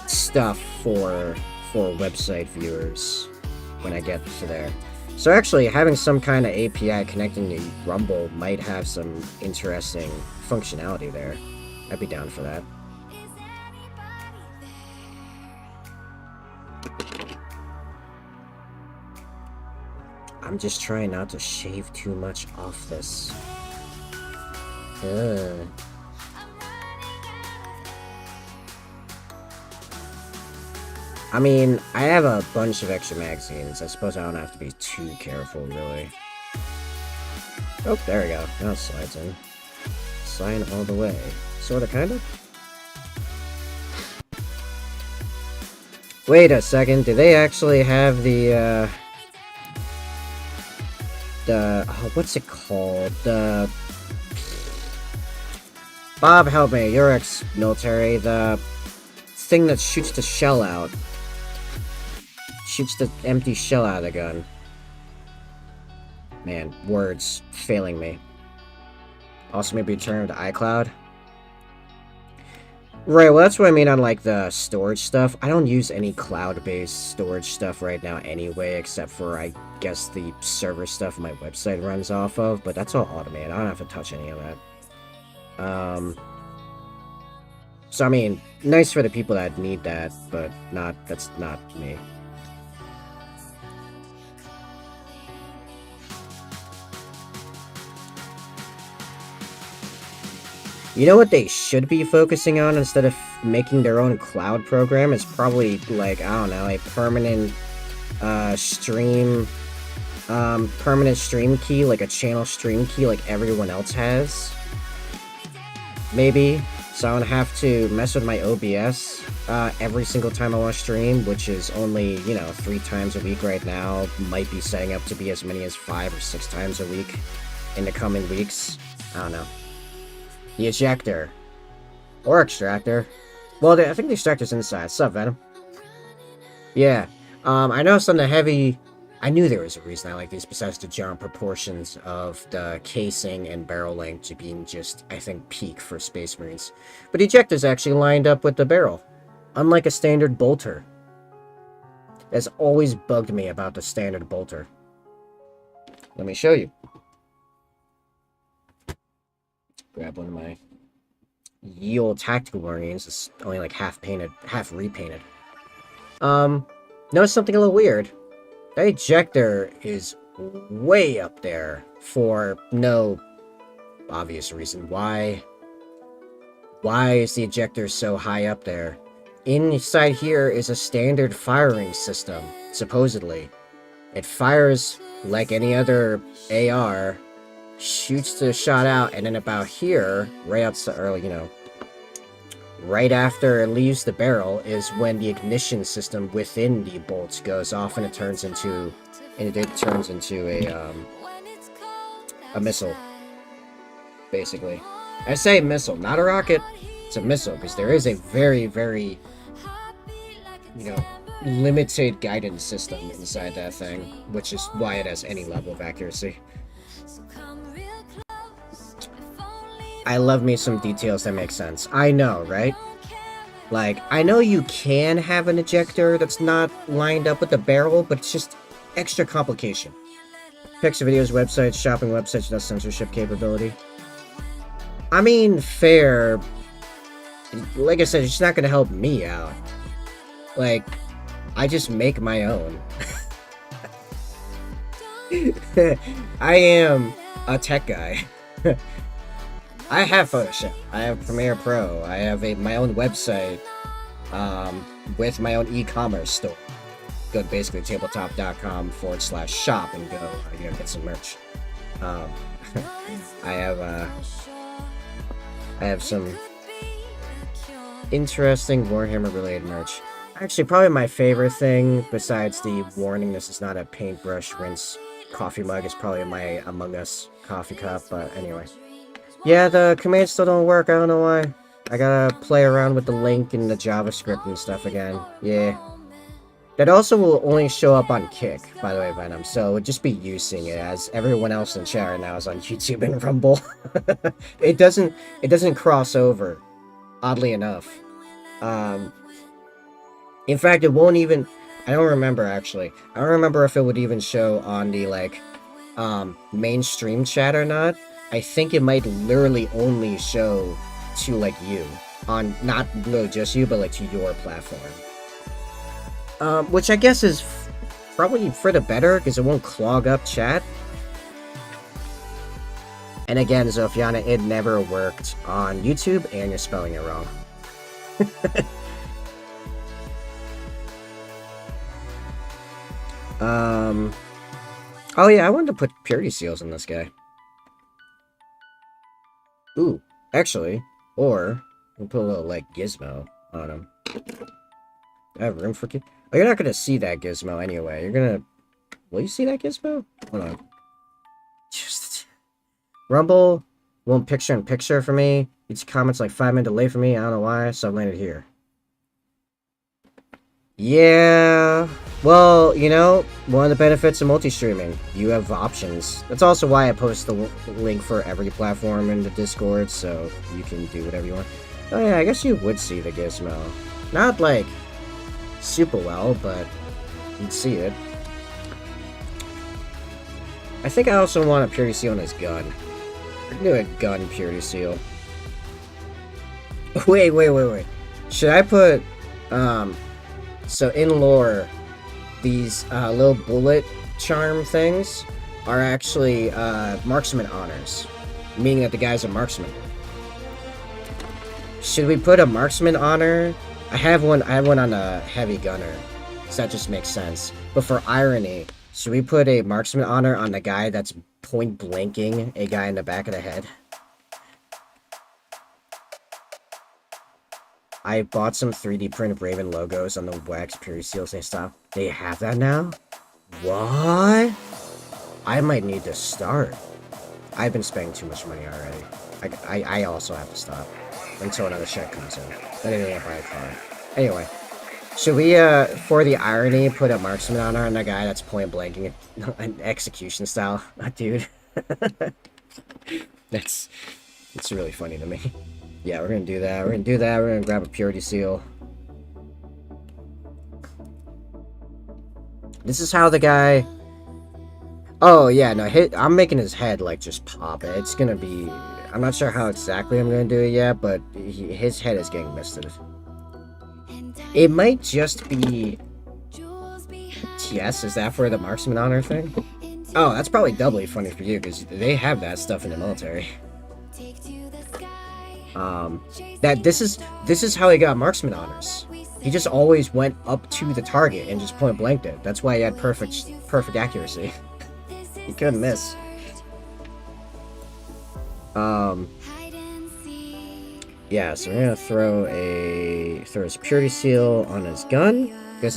stuff for website viewers when I get to there. So actually having some kind of API connecting to Rumble might have some interesting functionality there. I'd be down for that. I'm just trying not to shave too much off this. Ugh. I mean, I have a bunch of extra magazines. I suppose I don't have to be too careful, really. Oh, there we go. Now it slides in. Sliding all the way. Sorta, kinda? Wait a second, do they actually have the, oh, what's it called? Bob, help me, you're ex-military. The thing that shoots the shell out. Shoots the empty shell out of the gun. Man, words failing me. Also, maybe turn to iCloud. Right, well, that's what I mean on, like, the storage stuff. I don't use any cloud-based storage stuff right now anyway, except for, I guess, the server stuff my website runs off of, but that's all automated. I don't have to touch any of that. So, I mean, nice for the people that need that, but that's not me. You know what they should be focusing on instead of making their own cloud program? Is probably, like, I don't know, a permanent stream key, like a channel stream key like everyone else has. Maybe. So I don't have to mess with my OBS every single time I want to stream, which is only, you know, 3 times a week right now. Might be setting up to be as many as 5 or 6 times a week in the coming weeks. I don't know. The ejector. Or extractor. Well, I think the extractor's inside. Sup, Venom? Yeah. I noticed on the heavy... I knew there was a reason I like these besides the giant proportions of the casing and barrel length to being just, I think, peak for Space Marines. But the ejector's actually lined up with the barrel. Unlike a standard bolter. That's always bugged me about the standard bolter. Let me show you. Grab one of my ye old tactical Marines. It's only like half painted, half repainted. Notice something a little weird. That ejector is way up there for no obvious reason. Why is the ejector so high up there? Inside here is a standard firing system, supposedly. It fires like any other AR, shoots the shot out, and then about here, right outside, or, you know, right after it leaves the barrel is when the ignition system within the bolts goes off and it turns into a missile, basically. I say missile, not a rocket. It's a missile because there is a very, very, you know, limited guidance system inside that thing, which is why it has any level of accuracy. I love me some details that make sense. I know, right? Like, I know you can have an ejector that's not lined up with the barrel, but it's just extra complication. Picture videos, websites, shopping websites without censorship capability. I mean, fair. Like I said, it's not gonna help me out. Like, I just make my own. I am a tech guy. I have Photoshop, I have Premiere Pro, I have my own website with my own e-commerce store. Go to basically tabletop.com/shop and go, you know, get some merch. I have some interesting Warhammer related merch. Actually, probably my favorite thing, besides the warning this is not a paintbrush rinse coffee mug, is probably my Among Us coffee cup, but anyway. Yeah, the commands still don't work, I don't know why. I gotta play around with the link and the JavaScript and stuff again. Yeah. That also will only show up on Kick, by the way, Venom. So it would just be you seeing it, as everyone else in chat right now is on YouTube and Rumble. It doesn't cross over, oddly enough. In fact, it won't even. I don't remember actually. I don't remember if it would even show on the like mainstream chat or not. I think it might literally only show to like you on not really just you, but like to your platform. Which I guess is probably for the better, because it won't clog up chat. And again, Zofiana, it never worked on YouTube, and you're spelling it wrong. Oh yeah, I wanted to put purity seals in this guy. Ooh, actually, or we'll put a little, like, gizmo on him. I have room for oh, you're not gonna see that gizmo anyway. You're gonna... Will you see that gizmo? Hold on. Just... Rumble won't picture-in-picture for me. Each comment's like 5 minutes delay for me. I don't know why, so I landed here. Yeah... Well, you know, one of the benefits of multi-streaming. You have options. That's also why I post the link for every platform in the Discord, so you can do whatever you want. Oh yeah, I guess you would see the gizmo. Not, like, super well, but you'd see it. I think I also want a purity seal on his gun. I can do a gun purity seal. Wait. Should I put, so in lore, these little bullet charm things are actually marksman honors, meaning that the guy's a marksman. Should we put a marksman honor? I have one on a heavy gunner, so that just makes sense. But for irony, should we put a marksman honor on the guy that's point blanking a guy in the back of the head? I bought some 3D print Raven logos on the wax purity seals and stuff. They have that now? What? I might need to start. I've been spending too much money already. I also have to stop until another check comes in. Then I didn't buy a car. Anyway, should we, for the irony, put a marksman honor on a guy that's point blanking an execution style? Dude. It's really funny to me. Yeah, we're gonna do that. We're gonna grab a purity seal. This is how the guy... Oh, yeah, no, I'm making his head, like, just pop. It's gonna be... I'm not sure how exactly I'm gonna do it yet, but his head is getting misted. It might just be... TS, is that for the marksman honor thing? Oh, that's probably doubly funny for you, because they have that stuff in the military. This is how he got marksman honors. He just always went up to the target and just point blanked it. That's why he had perfect accuracy. He couldn't miss. Yeah, so we're gonna throw his purity seal on his gun, because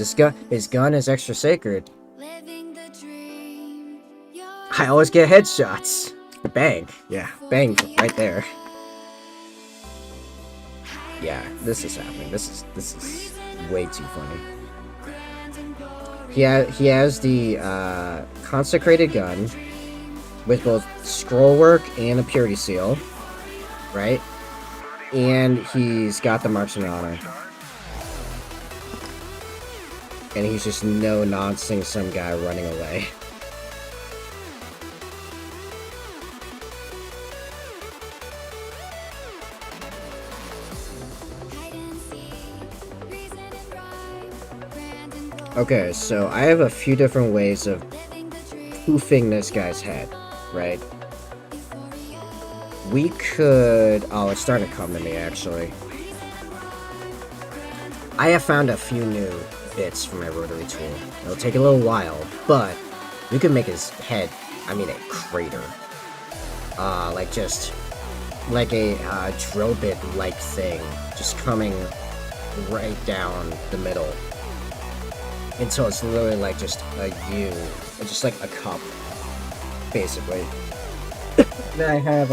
his gun is extra sacred. I always get headshots. Bang. Yeah, bang right there. Yeah, this is happening. This is way too funny. He has the consecrated gun with both scroll work and a purity seal, right? And he's got the marksman honor. And he's just no-noncing some guy running away. Okay, so I have a few different ways of poofing this guy's head, right? We could... Oh, it's starting to come to me, actually. I have found a few new bits for my rotary tool. It'll take a little while, but we could make his head, I mean, a crater. Like just... Like a drill bit-like thing, just coming right down the middle. Until it's literally like just a U, just like a cup, basically. Then I have,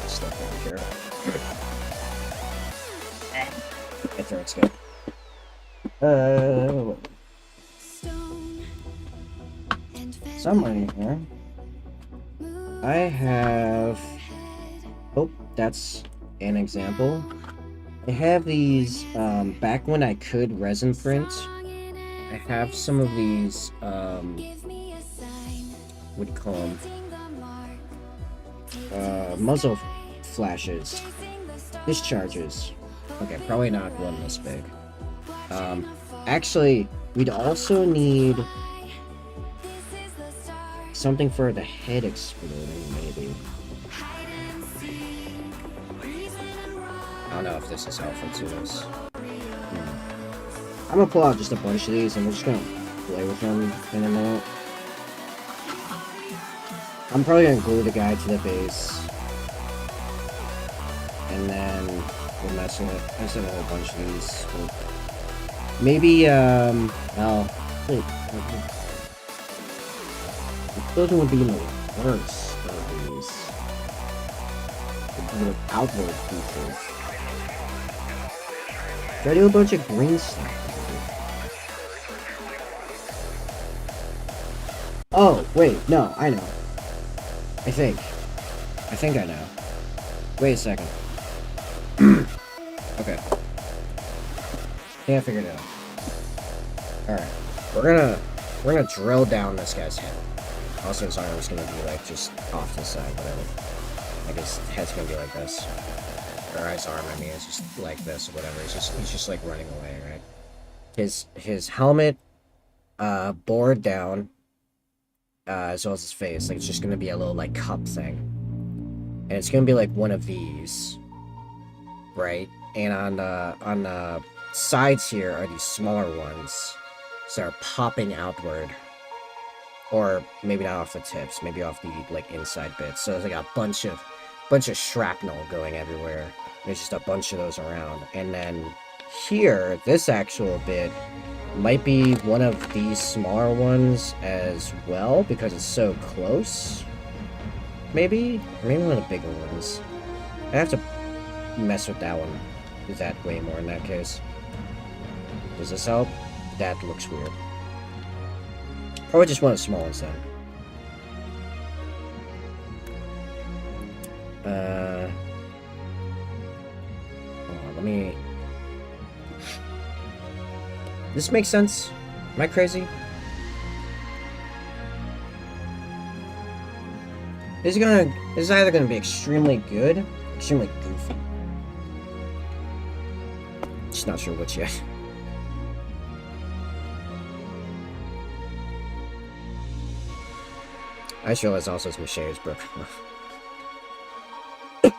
stuff over here. sure it's good. Somewhere in here. I have... Oh, that's an example. I have these, back when I could resin print, I have some of these, what do you call them? Muzzle flashes. Discharges. Okay, probably not one this big. Actually, we'd also need something for the head exploding, maybe. I don't know if this is helpful to us. I'm gonna pull out just a bunch of these and we're just gonna play with them in a minute. I'm probably gonna glue the guy to the base. And then we'll mess with it. I just have a whole bunch of these. Maybe, well, wait. The building would be in the worst of these. The outward features. Should I do a bunch of green stuff? Oh, wait, no, I know. I think I know. Wait a second. Okay. I figured it out. Alright. We're gonna drill down this guy's head. Also his arm's gonna be like just off to the side, whatever. Like his head's gonna be like this. Or his arm, I mean, it's just like this or whatever. He's just like running away, right? His helmet bored down, as well as his face. Like it's just gonna be a little like cup thing. And it's gonna be like one of these. Right? And on the sides here are these smaller ones. So they're popping outward. Or maybe not off the tips, maybe off the like inside bits. So there's like a bunch of shrapnel going everywhere. There's just a bunch of those around. And then here, this actual bit might be one of these smaller ones as well, because it's so close. Maybe? Or maybe one of the bigger ones. I have to mess with that one. Is that way more in that case? Does this help? That looks weird. Probably just one of the small ones then. Hold on, let me... This makes sense? Am I crazy? This is either gonna be extremely good, extremely goofy. Just not sure which yet. I just realized also it's Mache's broken off.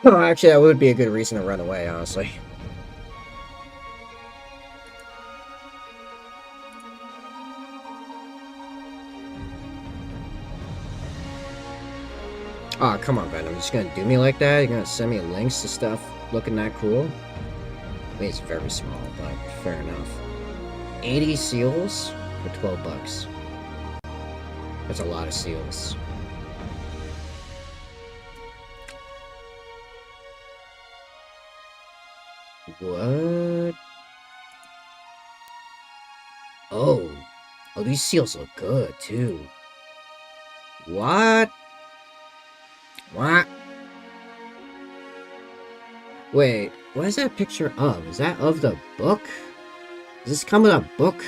Actually, that would be a good reason to run away, honestly. Aw, oh, come on, Venom. You're just gonna do me like that? You're gonna send me links to stuff looking that cool? I mean, it's very small, but fair enough. 80 seals for 12 bucks. That's a lot of seals. What? Oh, these seals look good too. What? Wait, what is that picture of? Is that of the book? Does this come with a book?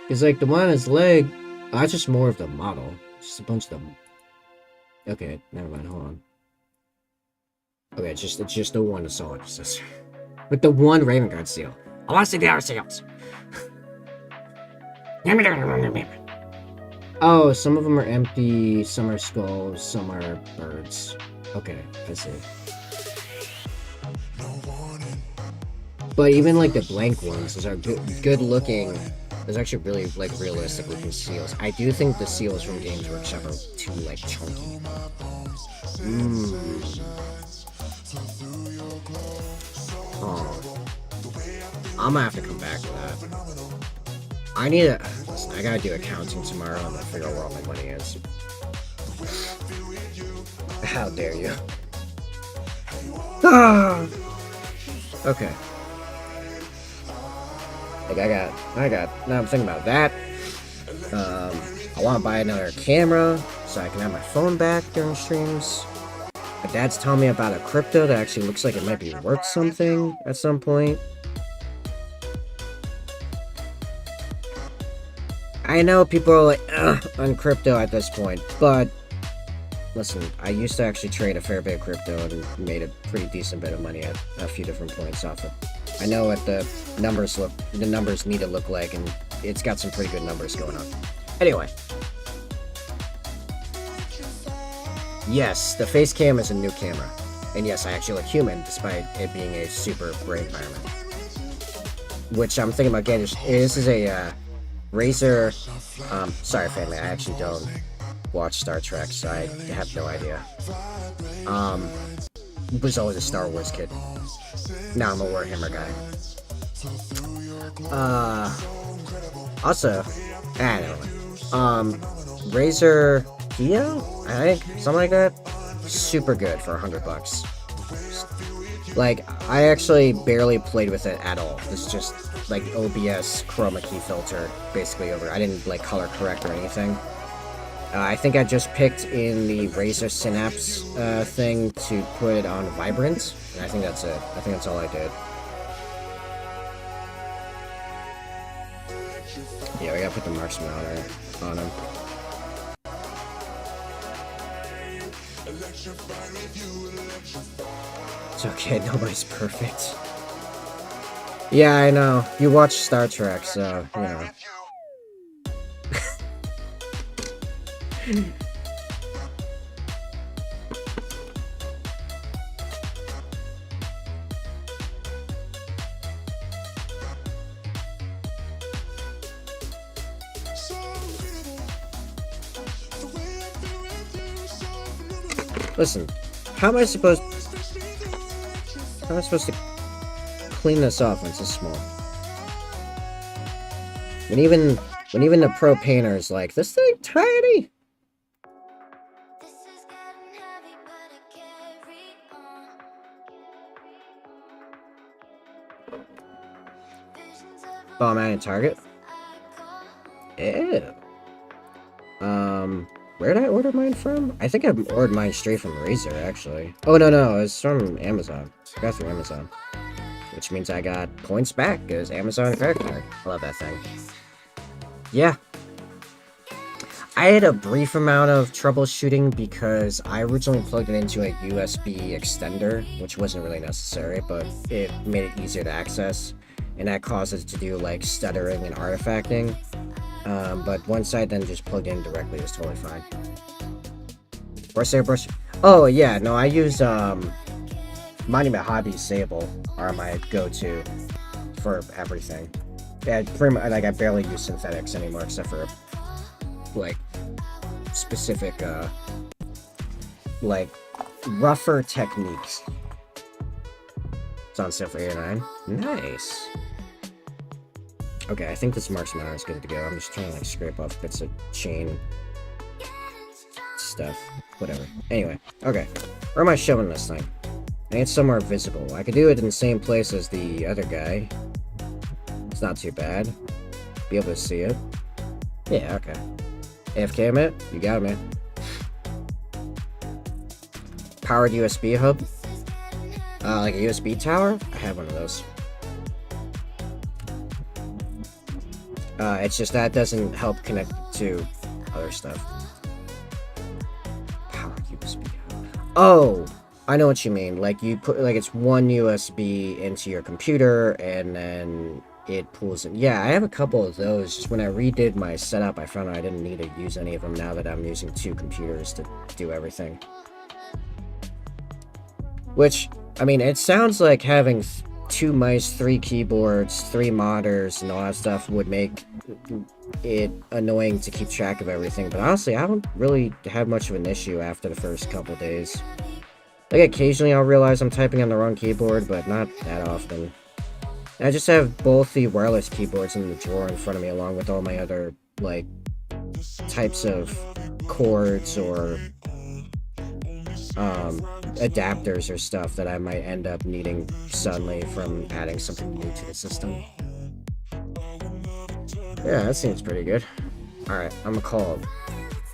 It's like the one on his leg. Oh, that's just more of the model. Just a bunch of them. Okay, never mind. Hold on. Okay, it's just the one Assault Intercessor. With the one Raven Guard seal. I want to see the other seals. Oh, some of them are empty, some are skulls, some are birds. Okay, I see. But even like the blank ones, those are good looking. Those are actually really like realistic looking seals. I do think the seals from Games Workshop are too like chunky. Oh. I'm gonna have to come back to that. I need to... Listen, I gotta do accounting tomorrow. I'm gonna figure out where all my money is. How dare you. Okay. Like now I'm thinking about that. I want to buy another camera so I can have my phone back during streams. My dad's telling me about a crypto that actually looks like it might be worth something at some point. I know people are like, on crypto at this point, but listen, I used to actually trade a fair bit of crypto and made a pretty decent bit of money at a few different points off it. I know what the numbers need to look like, and it's got some pretty good numbers going on. Anyway. Yes, the face cam is a new camera. And yes, I actually look human, despite it being a super bright environment. Which I'm thinking about getting. This is a Razer. Sorry, family, I actually don't watch Star Trek, so I have no idea. Was always a Star Wars kid. Now I'm a Warhammer guy. Also, I don't know. Razer Dio, I think, something like that. Super good for $100. Like, I actually barely played with it at all. It's just like OBS chroma key filter, basically over. I didn't like color correct or anything. I think I just picked in the Razer Synapse thing to put it on Vibrant, and I think that's it. I think that's all I did. Yeah, we gotta put the marksman on him. It's okay, nobody's perfect. Yeah, I know. You watch Star Trek, so, you know. Listen, how am I supposed to clean this off when it's this small? When even the pro painter is like, this thing tiny. This is getting heavy, but I carry on. Visions of Oh, I'm at a Target? Ew. Where did I order mine from? I think I ordered mine straight from Razer, actually. Oh, no, it's from Amazon. I got through Amazon. Which means I got points back, because Amazon credit card. I love that thing. Yeah. I had a brief amount of troubleshooting because I originally plugged it into a USB extender, which wasn't really necessary, but it made it easier to access. And that caused it to do, like, stuttering and artifacting. But once I then just plugged in directly, it was totally fine. Brush. Oh, yeah, no, I use, Monument Hobbies Sable are my go-to for everything. Yeah, pretty much, like, I barely use synthetics anymore, except for, like, specific, like, rougher techniques. It's on sale for $89. Nice. Okay, I think this marksman is good to go. I'm just trying to, like, scrape off bits of chain stuff. Whatever. Anyway, okay. Where am I shoving this thing? I need somewhere visible. I could do it in the same place as the other guy. It's not too bad. Be able to see it. Yeah, okay. AFK, man? You got it, man. Powered USB hub? Like a USB tower? I have one of those. It's just that doesn't help connect to other stuff. Powered USB hub. Oh! I know what you mean. Like, you put, like, it's one USB into your computer, and then it pulls in. Yeah, I have a couple of those. Just when I redid my setup, I found out I didn't need to use any of them now that I'm using 2 computers to do everything. Which, I mean, it sounds like having 2 mice, 3 keyboards, 3 monitors, and all that stuff would make it annoying to keep track of everything. But honestly, I don't really have much of an issue after the first couple days. Like, occasionally I'll realize I'm typing on the wrong keyboard, but not that often. And I just have both the wireless keyboards in the drawer in front of me, along with all my other, like, types of chords or, adapters or stuff that I might end up needing suddenly from adding something new to the system. Yeah, that seems pretty good. Alright, I'm gonna call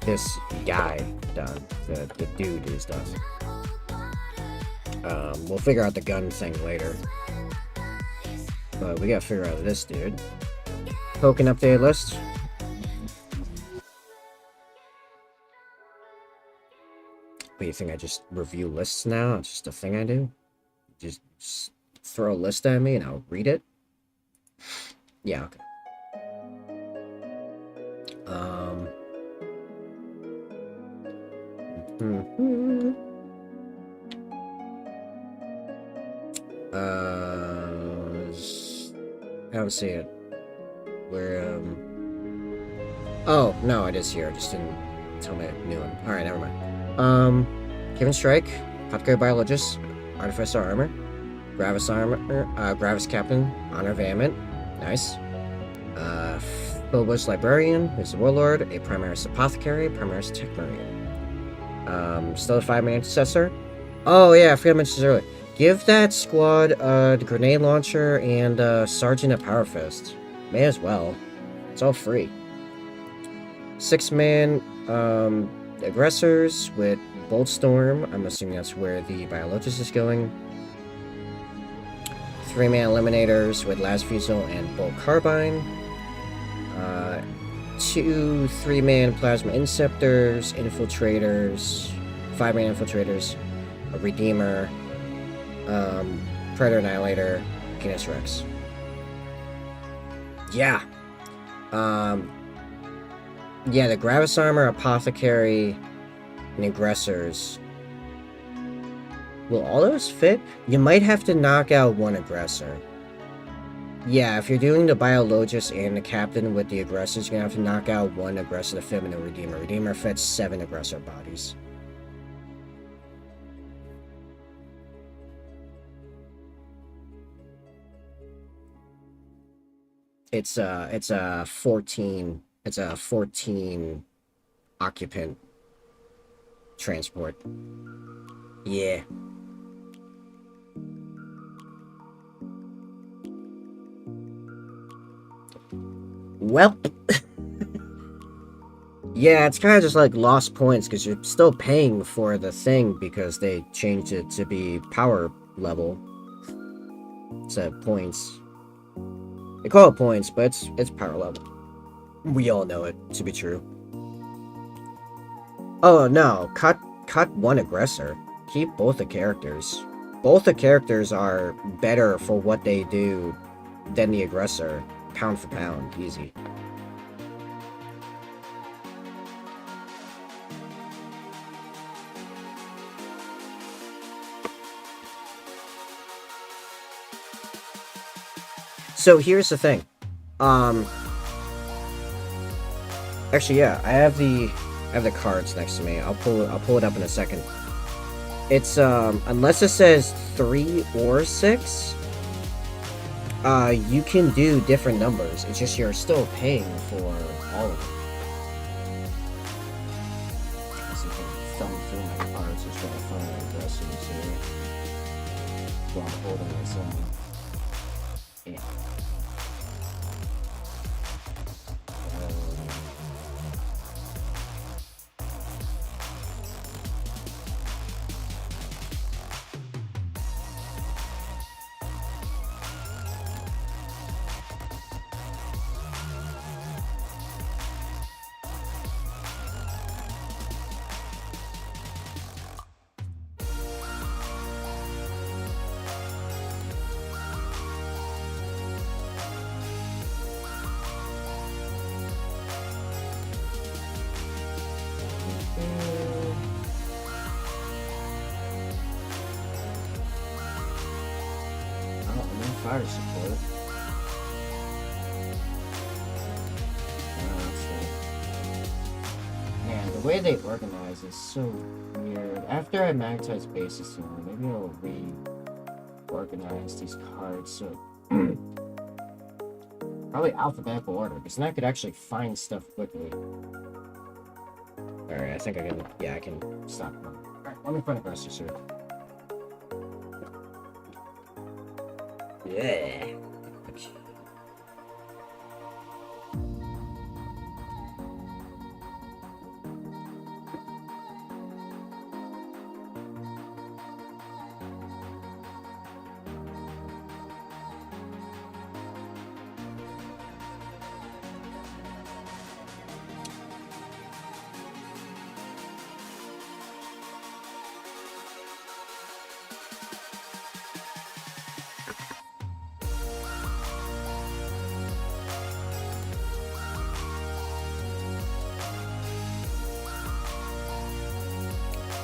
this guy done. The dude is done. We'll figure out the gun thing later. But we gotta figure out this dude. Token update list. What, you think I just review lists now? It's just a thing I do? Just throw a list at me and I'll read it? Yeah, okay. I don't see it. Where, oh, no, it is here. I just didn't tell me a new one. Alright, never mind. Kevin Strike, Apothecary Biologist, Artificer Armor, Gravis Armor, Gravis Captain, Honor Vehement, nice. Phobos Librarian, who's a Warlord, a Primaris Apothecary, Primaris Tech Marine. Still a 5-man Intercessor. Oh yeah, I forgot to mention this earlier. Give that squad the grenade launcher and Sergeant at Power Fist. May as well. It's all free. 6-man aggressors with Boltstorm. I'm assuming that's where the Biologist is going. 3-man eliminators with Lasfusel and Bolt Carbine. 2 3-man Plasma Inceptors, Infiltrators, 5-man Infiltrators, a Redeemer, Predator Annihilator, Canis Rex. Yeah. Yeah, the Gravis Armor, Apothecary, and Aggressors. Will all those fit? You might have to knock out one Aggressor. Yeah, if you're doing the Biologist and the Captain with the Aggressors, you're gonna have to knock out one Aggressor to fit in the Redeemer. Redeemer fits 7 Aggressor bodies. It's a 14 occupant transport. Yeah. Well, yeah, it's kind of just like lost points because you're still paying for the thing because they changed it to be power level instead of points. They call it points, but it's power level. We all know it to be true. Oh no, cut one aggressor. Keep both the characters. Both the characters are better for what they do than the aggressor. Pound for pound, easy. So here's the thing. Actually, yeah, I have the cards next to me. I'll pull it up in a second. It's unless it says 3 or 6, you can do different numbers. It's just you're still paying for all of them. Let's see if I can thumb through my cards and try to find the aggressors here. While I'm holding this on. Yeah. Fire support. Man, the way they organize is so weird. After I magnetize bases soon, maybe I'll reorganize these cards so probably alphabetical order, because then I could actually find stuff quickly. Alright, I think I can, yeah, I can stop. Alright, let me find aggressors here. Yeah.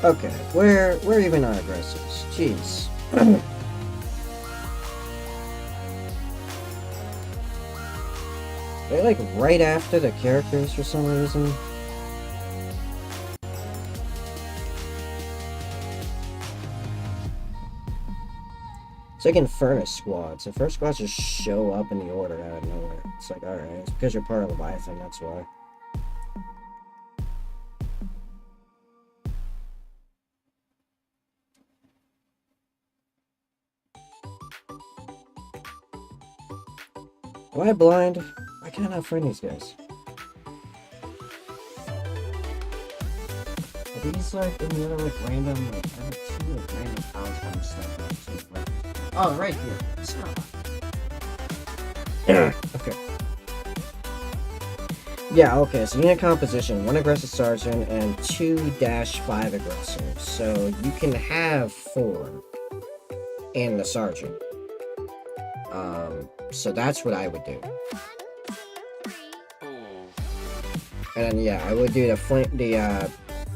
Okay, where even are aggressors? Jeez. They're like right after the characters for some reason. It's like in Furnace Squads. The first squads just show up in the order out of nowhere. It's like, alright, it's because you're part of Leviathan, that's why. Am I blind? Why can't I not find these guys? Are these like in the other like random like I have two like random power kind of stuff like, oh right here. Okay. Yeah, okay, so unit composition, 1 aggressive sergeant and 2-5 aggressors. So you can have 4 in the sergeant. So that's what I would do. And then, yeah, I would do the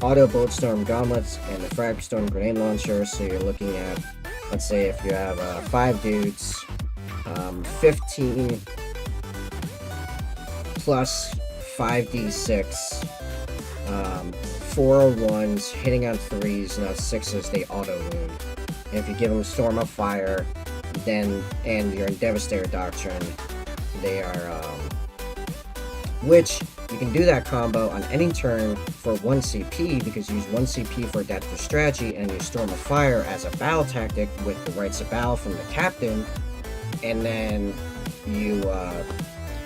auto boltstorm gauntlets and the frag storm grenade launcher. So you're looking at, let's say, if you have 5 dudes, 15 plus 5d6, 401s hitting on 3s, not 6s. They auto wound. And if you give them Storm of Fire, then and you're in Devastator Doctrine, they are which you can do that combo on any turn for 1 CP because you use 1 CP for Adaptive Strategy and use Storm of Fire as a battle tactic with the Rights of Battle from the captain, and then you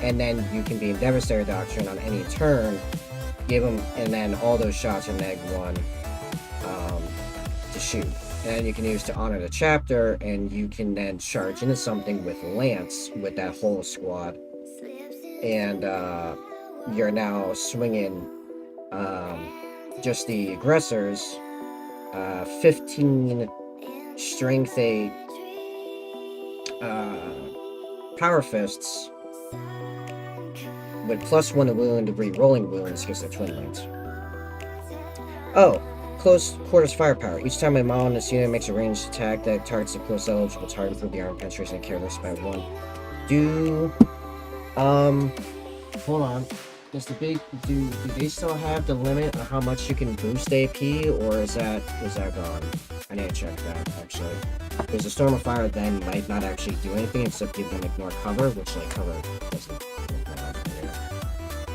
can be in Devastator Doctrine on any turn, give them, and then all those shots are -1 to shoot. And then you can use to honor the chapter, and you can then charge into something with Lance with that whole squad. And you're now swinging just the aggressors, 15 strength 8 power fists with +1 to wound, re-rolling wounds because they're twin lanes. Oh, close quarters firepower. Each time a model in this unit makes a ranged attack that targets the close eligible target for the armor penetration and careless by 1. Hold on. Do they still have the limit on how much you can boost AP, or is that gone? I need to check that actually. Because the Storm of Fire then might not actually do anything except give them ignore cover, which like cover doesn't.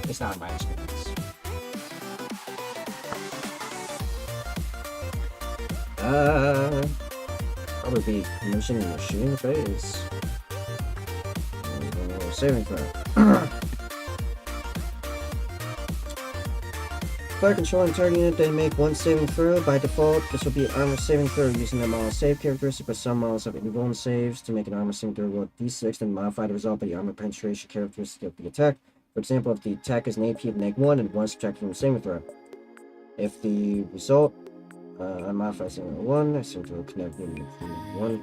It's not my experience. Probably be mentioning the shooting phase. Saving throw. By controlling target unit, they make 1 saving throw. By default, this will be an armor saving throw using the model save characteristic, but some models have invulnerable saves to make an armor saving throw roll d6 and modify the result by the armor penetration characteristic of the attack. For example, if the attack is an AP of -1 and 1 subtracted from the saving throw. If the result unmodified saving throw 1, I saving throw can never be 1.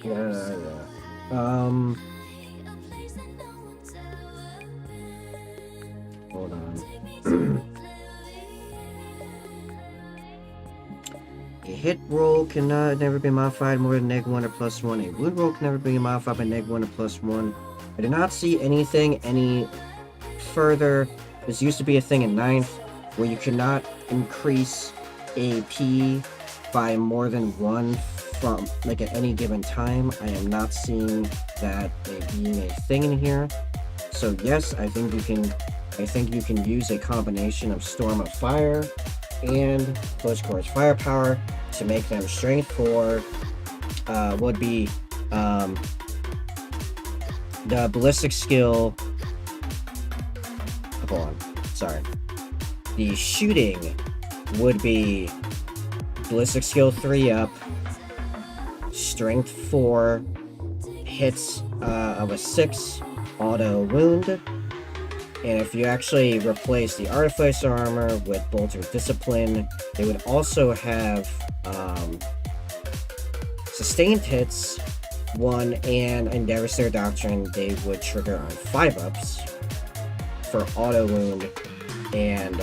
Yeah. Hold on. A hit roll cannot never be modified more than -1 or +1. A wound roll can never be modified by -1 or +1. I do not see anything any further. This used to be a thing in 9th where you cannot increase AP by more than 1 from like at any given time. I am not seeing that being a thing in here. So yes, I think you can use a combination of Storm of Fire and Close Quarters Firepower to make them Strength 4 would be the ballistic skill. Hold on, sorry. The shooting would be ballistic skill 3 up, strength 4, hits of a 6, auto wound, and if you actually replace the artificer armor with bolter discipline, they would also have sustained hits 1, and in Devastator Doctrine they would trigger on 5 ups for auto wound and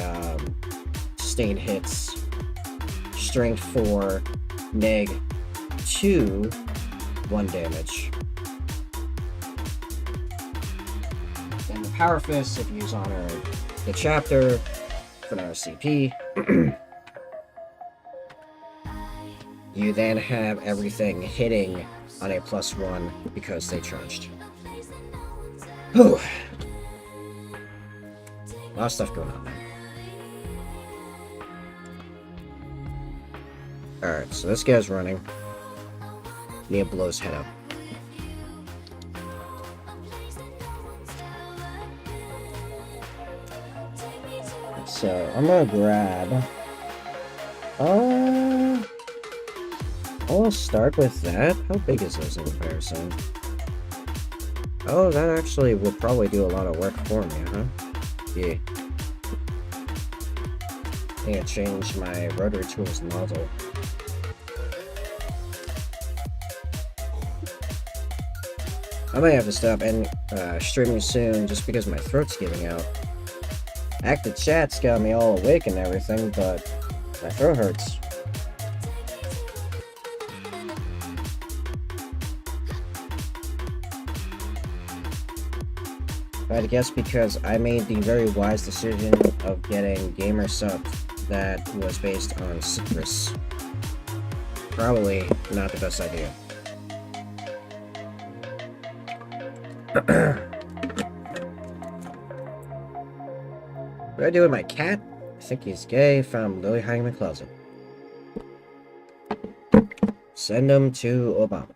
sustained hits, strength 4, neg 2, 1 damage. And the Power Fist, if you use Honor the Chapter for another CP, you then have everything hitting on a +1 because they charged. Whew. A lot of stuff going on there. Alright, so this guy's running. Need to blow his head up. So, I'm gonna grab... I'll start with that. How big is this in comparison? Oh, that actually would probably do a lot of work for me, huh? Yeah. I think I changed my rotary tools nozzle. I might have to stop and streaming soon just because my throat's giving out. Active chat's got me all awake and everything, but my throat hurts. I'd guess because I made the very wise decision of getting gamer sub that was based on citrus. Probably not the best idea. What do I do with my cat? I think he's gay. Found Lily hiding in the closet. Send him to Obama.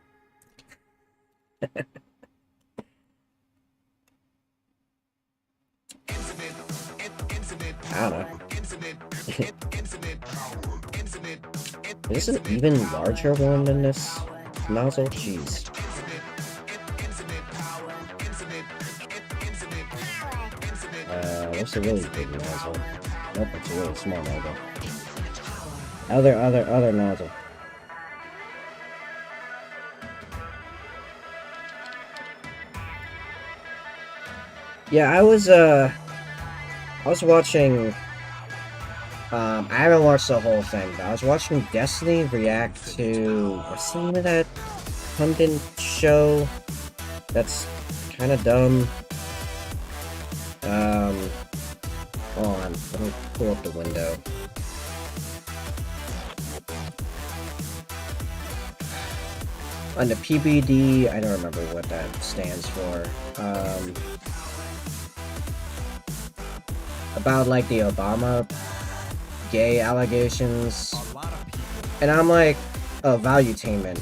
I don't know. Is this an even larger one than this nozzle? Jeez. What's a really big nozzle? Nope, it's a really small nozzle. Other nozzle. Yeah, I was watching, I haven't watched the whole thing, but I was watching Destiny react to, what's the name of that pundit show that's kind of dumb? Hold on, let me pull up the window. On the PBD, I don't remember what that stands for. About like the Obama gay allegations, and I'm like, oh, valuetainment,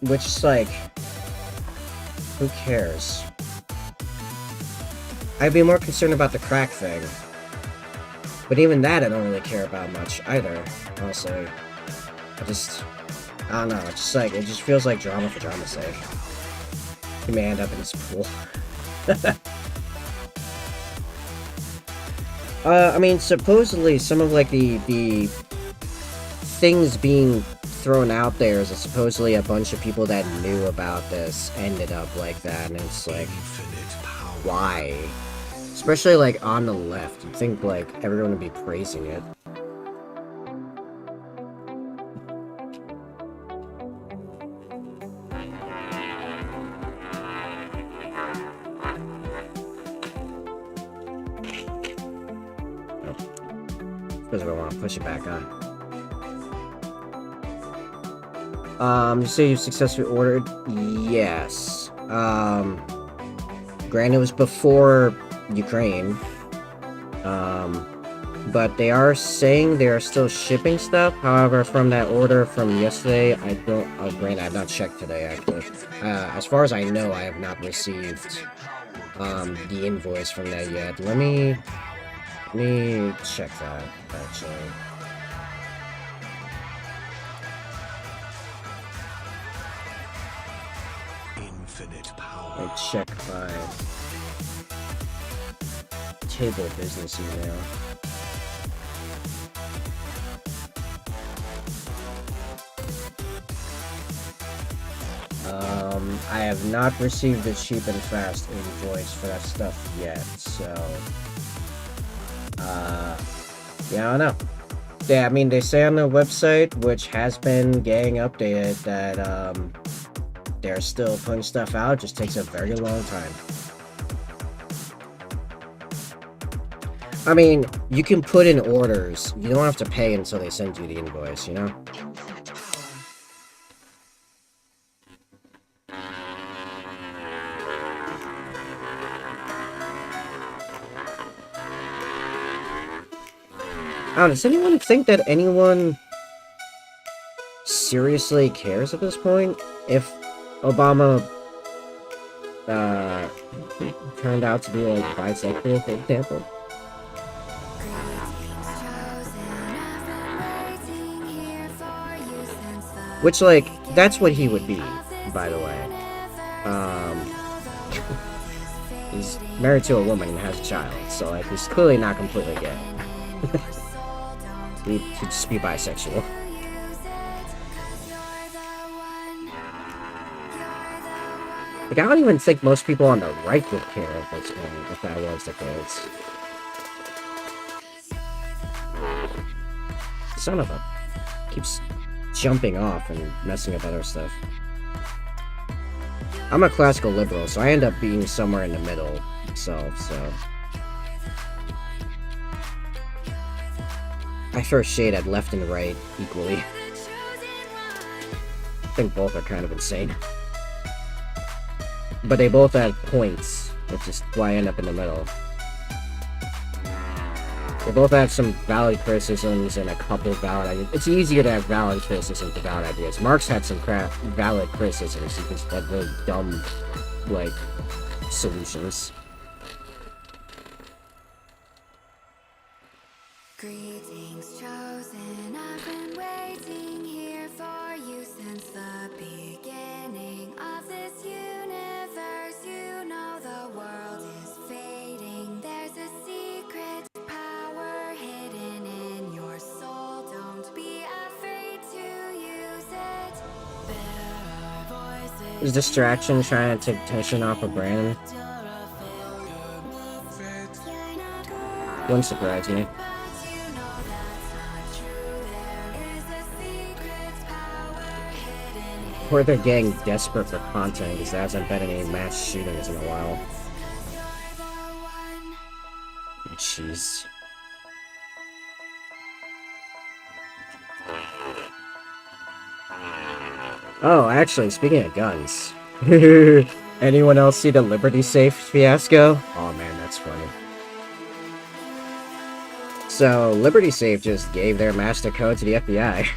which is like, who cares? I'd be more concerned about the crack thing, but even that I don't really care about much either, honestly. I don't know, it's just like, it just feels like drama for drama's sake. He may end up in his pool. I mean, supposedly some of like the things being thrown out there is that supposedly a bunch of people that knew about this ended up like that, and it's like, why? Especially like on the left, you'd think like everyone would be praising it. Because I don't want to push it back on. You say you successfully ordered? Yes. Granted, it was before Ukraine. but they are saying they are still shipping stuff. However, from that order from yesterday, I don't. Oh, granted, I have not checked today actually. As far as I know, I have not received the invoice from that yet. Let me check that actually. Infinite power. I check my table business email. I have not received the cheap and fast invoice for that stuff yet, so yeah, I don't know. Yeah, I mean, they say on the website, which has been getting updated, that they're still putting stuff out. It just takes a very long time. I mean, you can put in orders. You don't have to pay until they send you the invoice, you know? I don't know, does anyone think that anyone seriously cares at this point? If Obama turned out to be like bisexual, for example? Which, like, that's what he would be, by the way. He's married to a woman and has a child, so like he's clearly not completely gay. He could just be bisexual. Like, I don't even think most people on the right would care at this point if that was the case. Son of a... keeps jumping off and messing up other stuff. I'm a classical liberal, so I end up being somewhere in the middle myself, so... I throw shade at left and right equally. I think both are kind of insane. But they both have points, which is why I end up in the middle. They both have some valid criticisms and a couple valid ideas. It's easier to have valid criticisms than valid ideas. Marx had some valid criticisms, he just had really dumb, like, solutions. Greetings chosen, I've been waiting here for you since the beginning of this universe. You know the world is fading. There's a secret power hidden in your soul. Don't be afraid to use it. There are voices. Is distraction trying to take attention off of Brandon? Wouldn't surprise me. Or they're getting desperate for content because there hasn't been any mass shootings in a while. Jeez. Oh, actually, speaking of guns. Anyone else see the Liberty Safe fiasco? Oh man, that's funny. So, Liberty Safe just gave their master code to the FBI.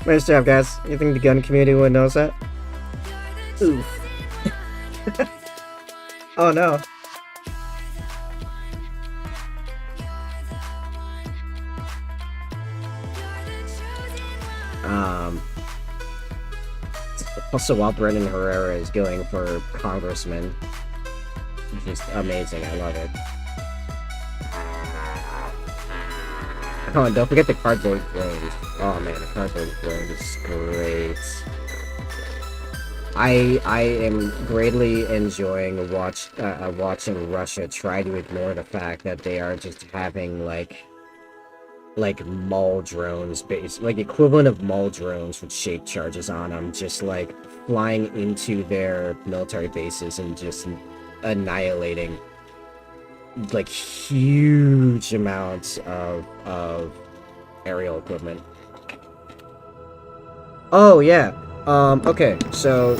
Nice job, guys. You think the gun community would knows that? Oof. Oh no. Also, while Brendan Herrera is going for congressman, which is amazing. I love it. Oh, and don't forget the cardboard blade. Oh man, the cardboard blade is great. I am greatly enjoying watching Russia try to ignore the fact that they are just having like mall drones, like equivalent of mall drones with shape charges on them, just like flying into their military bases and just annihilating like huge amounts of aerial equipment. Oh yeah. Okay, so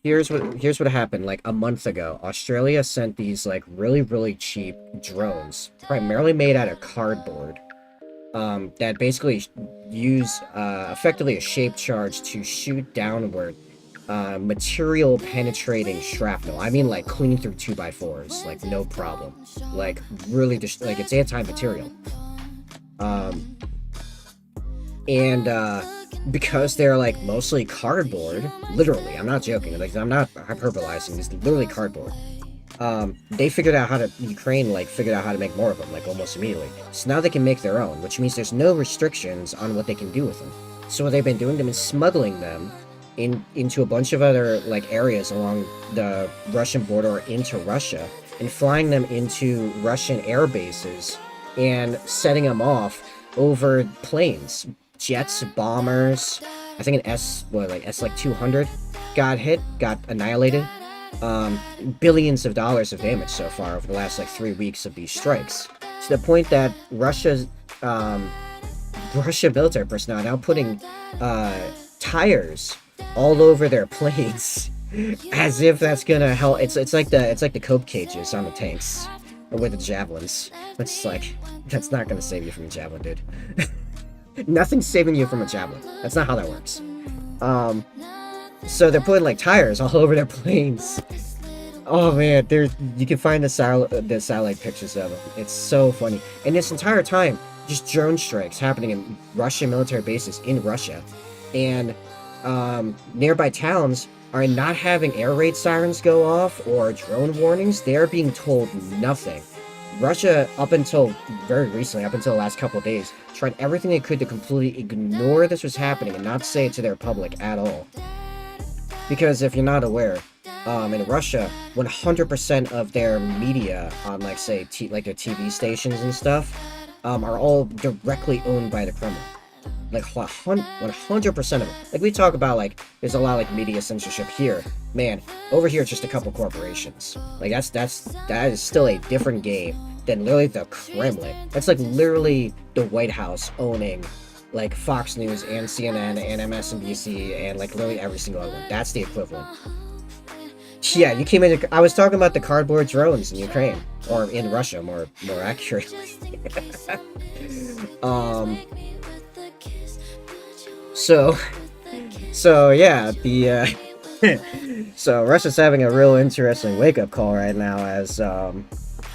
here's what happened. Like a month ago, Australia sent these like really cheap drones, primarily made out of cardboard, that basically use effectively a shape charge to shoot downward material penetrating shrapnel. I mean, like clean through 2x4s, like no problem. Like really, just like it's anti-material. And because they're like mostly cardboard, literally, I'm not joking. Like I'm not hyperbolizing. It's literally cardboard. They figured out how to Ukraine like figured out how to make more of them like almost immediately. So now they can make their own, which means there's no restrictions on what they can do with them. So what they've been doing, they've been smuggling them into a bunch of other like areas along the Russian border or into Russia and flying them into Russian air bases and setting them off over planes, jets, bombers. I think an S-200 got annihilated. Billions of dollars of damage so far over the last like 3 weeks of these strikes, to the point that Russia military personnel are now putting tires all over their planes as if that's gonna help. It's like the cope cages on the tanks with the javelins. It's like, that's not gonna save you from a javelin, dude. Nothing's saving you from a javelin. That's not how that works. So they're putting like tires all over their planes. Oh man, you can find the satellite pictures of them. It's so funny. And this entire time, just drone strikes happening in Russian military bases in Russia, and nearby towns are not having air raid sirens go off or drone warnings. They're being told nothing. Russia, up until very recently, up until the last couple of days, tried everything they could to completely ignore this was happening and not say it to their public at all. Because if you're not aware, in Russia, 100% of their media on, like, say, their TV stations and stuff, are all directly owned by the Kremlin. Like, 100% of them. Like, we talk about, like, there's a lot of, like, media censorship here. Man, over here, it's just a couple corporations. Like, that is still a different game than literally the Kremlin. That's, like, literally the White House owning, like, Fox News and CNN and MSNBC and, like, literally every single other one. That's the equivalent. Yeah, you came in. I was talking about the cardboard drones in Ukraine, or in Russia, more accurately. So yeah, so Russia's having a real interesting wake-up call right now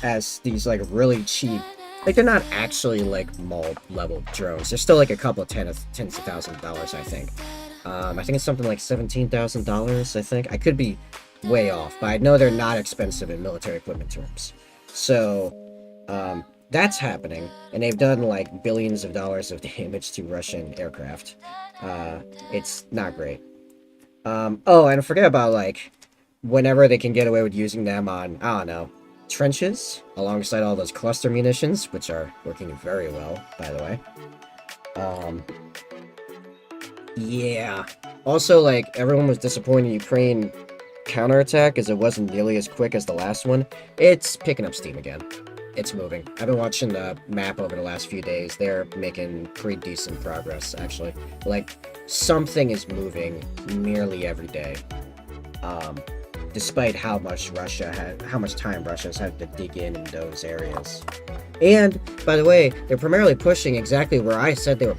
as these like really cheap, like they're not actually like mall level drones. They're still like a couple of tens of thousands of dollars, I think. I think it's something like $17,000. I think I could be way off, but I know they're not expensive in military equipment terms. So that's happening, and they've done like billions of dollars of damage to Russian aircraft. It's not great. Oh, and forget about like whenever they can get away with using them on, I don't know, trenches alongside all those cluster munitions, which are working very well, by the way. Yeah. Also, like, everyone was disappointed in Ukraine counterattack as it wasn't nearly as quick as the last one. It's picking up steam again. It's moving. I've been watching the map over the last few days. They're making pretty decent progress, actually. Like, something is moving nearly every day. Despite how much time Russia's had to dig in those areas. And, by the way, they're primarily pushing exactly where I said they were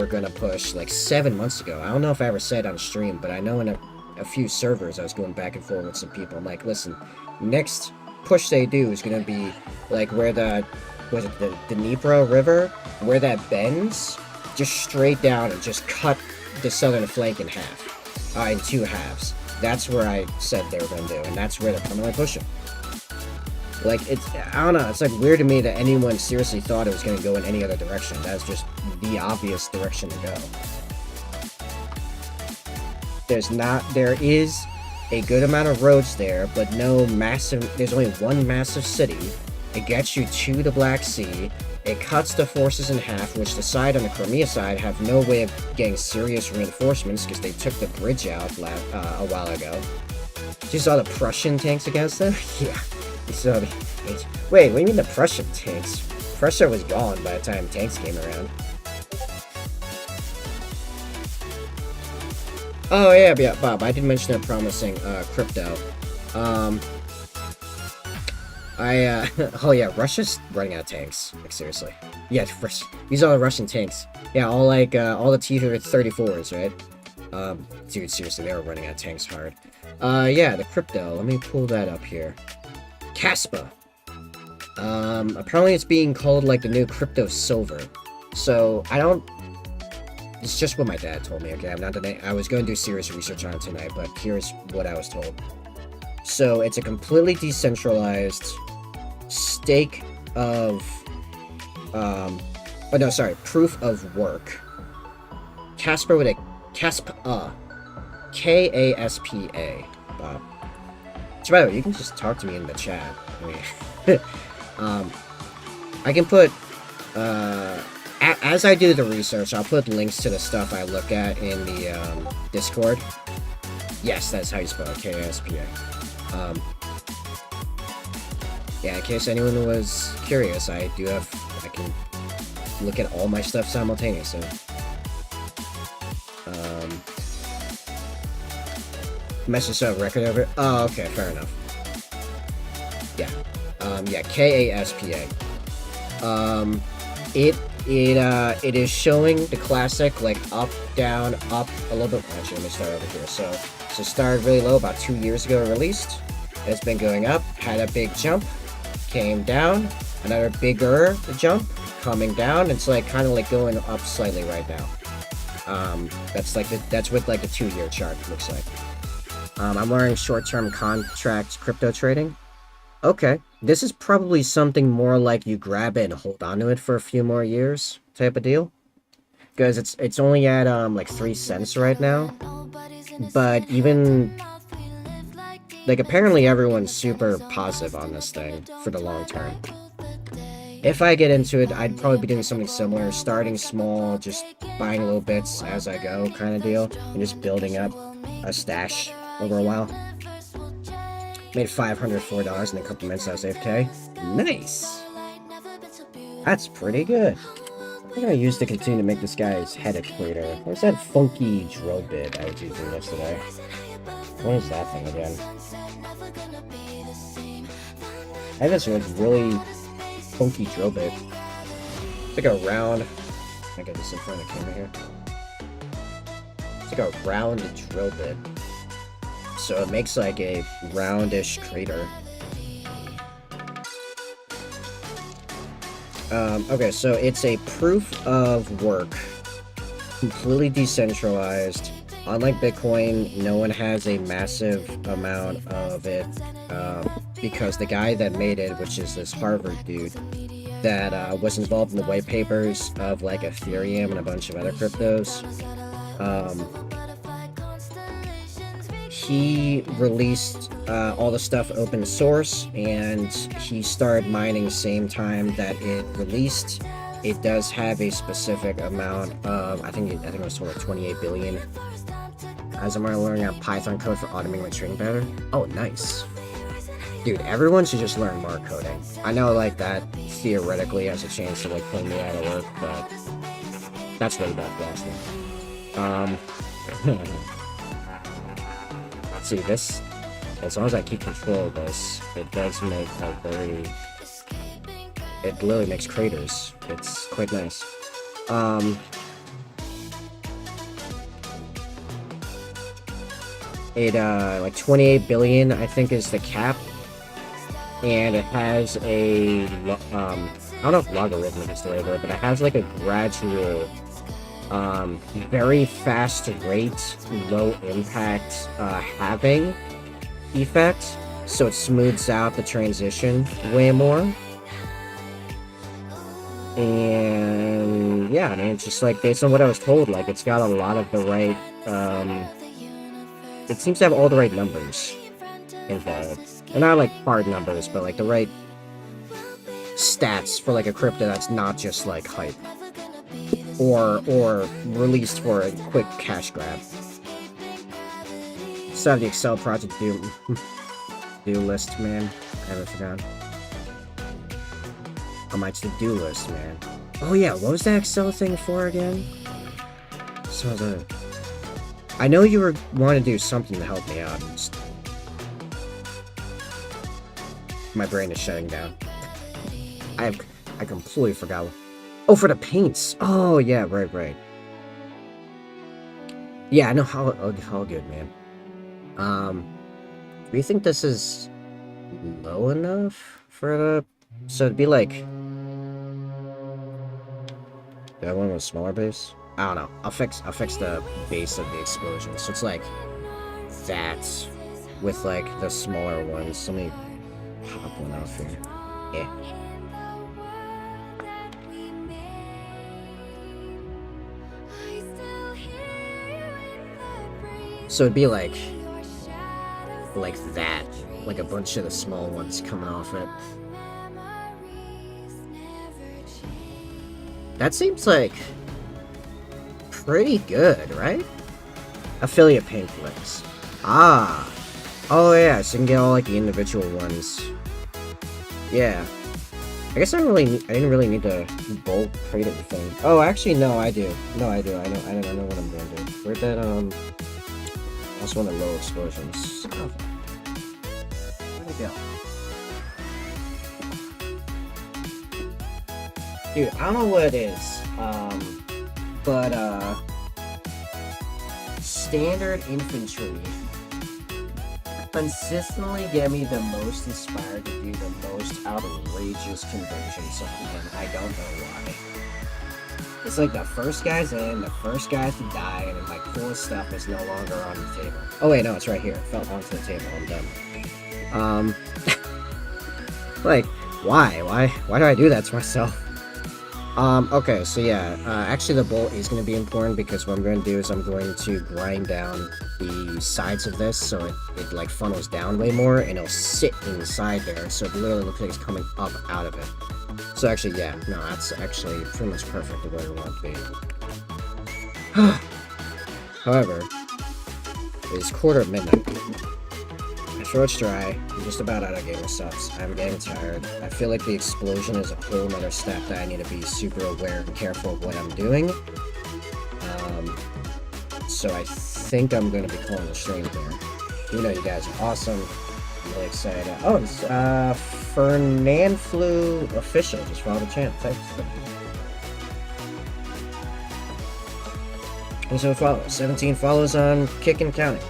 gonna push like 7 months ago. I don't know if I ever said on stream, but I know in a few servers I was going back and forth with some people. I'm like, listen, next push they do is going to be like where the Dnipro River, where that bends, just straight down and just cut the southern flank in half, in two halves. That's where I said they were going to do, and that's where they're permanently pushing. Like, I don't know, it's like weird to me that anyone seriously thought it was going to go in any other direction. That's just the obvious direction to go. There is a good amount of roads there, but there's only one massive city. It gets you to the Black Sea. It cuts the forces in half, which the side on the Crimea side have no way of getting serious reinforcements because they took the bridge out a while ago. You saw the Prussian tanks against them? Yeah. You saw the... Wait, what do you mean the Prussian tanks? Prussia was gone by the time tanks came around. Oh yeah, yeah, Bob. I did mention that promising crypto. Oh yeah, Russia's running out of tanks. Like seriously. Yeah, these are the Russian tanks. Yeah, all the T-34s, right? Dude, seriously, they were running out of tanks hard. Yeah, the crypto. Let me pull that up here. Caspa. Apparently it's being called like the new crypto silver. So I don't. It's just what my dad told me. Okay, I was going to do serious research on it tonight, but here's what I was told. So it's a completely decentralized stake of, proof of work. Casper with a Caspa, K-A-S-P-A. Bob. So by the way, you can just talk to me in the chat. I mean, I can put, as I do the research, I'll put links to the stuff I look at in the Discord. Yes, that's how you spell it, K-A-S-P-A. Yeah, in case anyone was curious, I can look at all my stuff simultaneously. Message a record over it? Oh, okay, fair enough. Yeah. Yeah, K-A-S-P-A. It is showing the classic, like, up, down, up, a little bit. Actually, let me start over here. So it started really low about 2 years ago, released. It's been going up, had a big jump, came down, another bigger jump, coming down. It's like kind of like going up slightly right now. That's what like the 2-year chart looks like. I'm wearing short-term contract crypto trading. Okay, this is probably something more like you grab it and hold on to it for a few more years type of deal. Because it's only at like 3 cents right now. But even like apparently everyone's super positive on this thing for the long term. If I get into it, I'd probably be doing something similar, starting small, just buying little bits as I go kind of deal, and just building up a stash over a while. Made $504 in a couple minutes. I was AFK. Nice! That's pretty good. I'm gonna use to continue to make this guy's head a crater. Where's that funky drill bit I was using yesterday? What is that thing again? I have this really funky drill bit. It's like a round. I get this in front of the camera here. It's like a round drill bit. So it makes like a roundish crater. Okay, so it's a proof of work. Completely decentralized. Unlike Bitcoin, no one has a massive amount of it. Because the guy that made it, which is this Harvard dude, that was involved in the white papers of like Ethereum and a bunch of other cryptos, he released all the stuff open source, and he started mining same time that it released. It does have a specific amount of, I think it was sort of 28 billion. As I'm learning out Python code for automating my trading pattern. Oh, nice. Dude, everyone should just learn more coding. I know, like, that theoretically has a chance to, like, put me out of work, but that's really bad blasting. See, this, as long as I keep control of this, it does make a very, it literally makes craters. It's quite nice. Like 28 billion, I think, is the cap. And it has a, I don't know if logarithmic is the right word, but it has like a gradual, very fast rate, low impact, halving effect. So it smooths out the transition way more. And yeah, I mean, it's just like, based on what I was told, like, it's got a lot of the right, it seems to have all the right numbers involved. And not like hard numbers, but like the right stats for like a crypto that's not just like hype. Or released for a quick cash grab. Still have the Excel project do list, man. I haven't forgotten. On my to-do list, man. Oh yeah, what was that Excel thing for again? So I know you were wanting to do something to help me out. My brain is shutting down. I completely forgot. Oh, for the paints. Oh, yeah, right. Yeah, I know how good, man. Do you think this is low enough for the... So it'd be like... Do I want a smaller base? I don't know. I'll fix the base of the explosion. So it's like that with like the smaller ones. Let me pop one off here. Yeah. So it'd be like that, like a bunch of the small ones coming off it. That seems like pretty good, right? Affiliate pamphlets. Ah. Oh yeah, so you can get all like the individual ones. Yeah. I guess I didn't really need to bulk crate everything. Oh, actually no, I do. I know what I'm gonna do. Where'd that I also want the low explosions. Oh. Where'd it go? Dude, I don't know what it is. But standard infantry consistently get me the most inspired to do the most outrageous conversions of them. I don't know why. It's like the first guy's in, the first guys to die, and then my coolest stuff is no longer on the table. Oh wait, no, it's right here. It fell onto the table. I'm done. Like, why? Why do I do that to myself? Okay, so yeah, actually the bolt is going to be important because what I'm going to do is I'm going to grind down the sides of this so it like funnels down way more and it'll sit inside there so it literally looks like it's coming up out of it. So actually, yeah, no, that's actually pretty much perfect the way I want it to be. However, it's midnight. My throat's dry. I'm just about out of game of subs. I'm getting tired. I feel like the explosion is a whole nother step that I need to be super aware and careful of what I'm doing. So I think I'm going to be calling the stream there. You know, you guys are awesome. I'm really excited. Oh, it's Fernandflu official. Just follow the channel. Thanks. Also follow. 17 follows on Kick and Counting.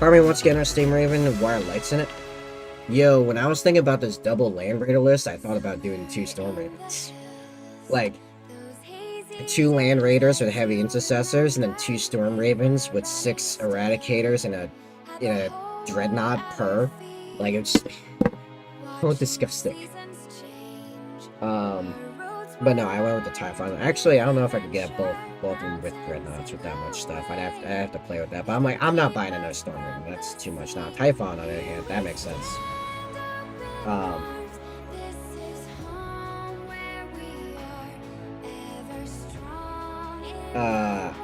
Army wants to get our Steam Raven and wire lights in it. Yo, when I was thinking about this double Land Raider list, I thought about doing 2 Storm Ravens. Like, 2 Land Raiders with Heavy Intercessors, and then 2 Storm Ravens with 6 Eradicators and a Dreadnought per. Like, it's so disgusting. But no, I went with the Typhon. Actually, I don't know if I could get both of them with Dreadnoughts with that much stuff. I'd have to play with that. But I'm like, I'm not buying another Storm Raven. That's too much now. Typhon, on the other hand, that makes sense.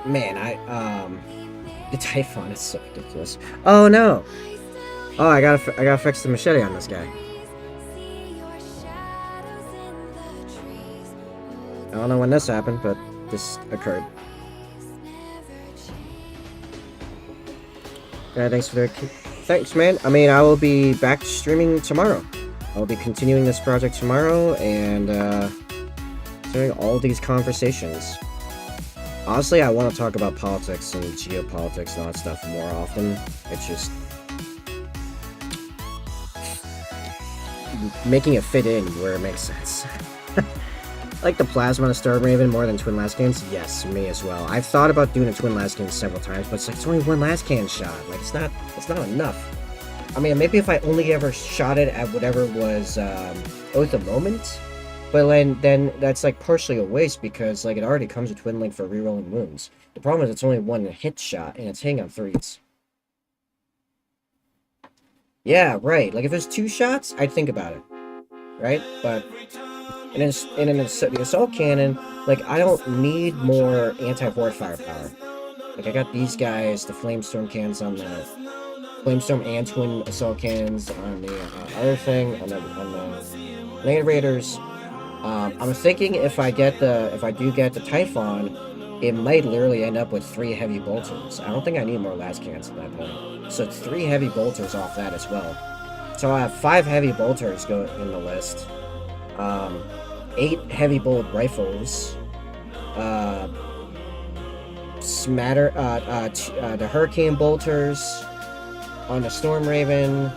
Man, the Typhon is so ridiculous. Oh no! Oh, I gotta fix the machete on this guy. I don't know when this happened, but this occurred. Thanks for the... Thanks, man. I mean, I will be back streaming tomorrow. I'll be continuing this project tomorrow, and, doing all these conversations. Honestly, I want to talk about politics and geopolitics and all that stuff more often. It's just... making it fit in where it makes sense. Like the plasma on a Storm Raven more than twin last cannons? Yes, me as well. I've thought about doing a twin last cannon several times, but it's like it's only 1 last cannon shot. Like it's not enough. I mean, maybe if I only ever shot it at whatever was Oath of Moment, but then that's like partially a waste because like it already comes with twin link for rerolling wounds. The problem is it's only 1 hit shot and it's hitting on 3s. Yeah, right. Like if it's 2 shots, I'd think about it, right? But and in the assault cannon, like I don't need more anti-horde firepower. Like I got these guys, the flamestorm cannons on the flamestorm and twin assault cannons on the other thing on the Land Raiders. I'm thinking if I do get the Typhon, it might literally end up with 3 heavy bolters. I don't think I need more las cannons at that point. So 3 heavy bolters off that as well. So I have 5 heavy bolters go in the list. 8 heavy bolt rifles. The Hurricane bolters on the Storm Raven.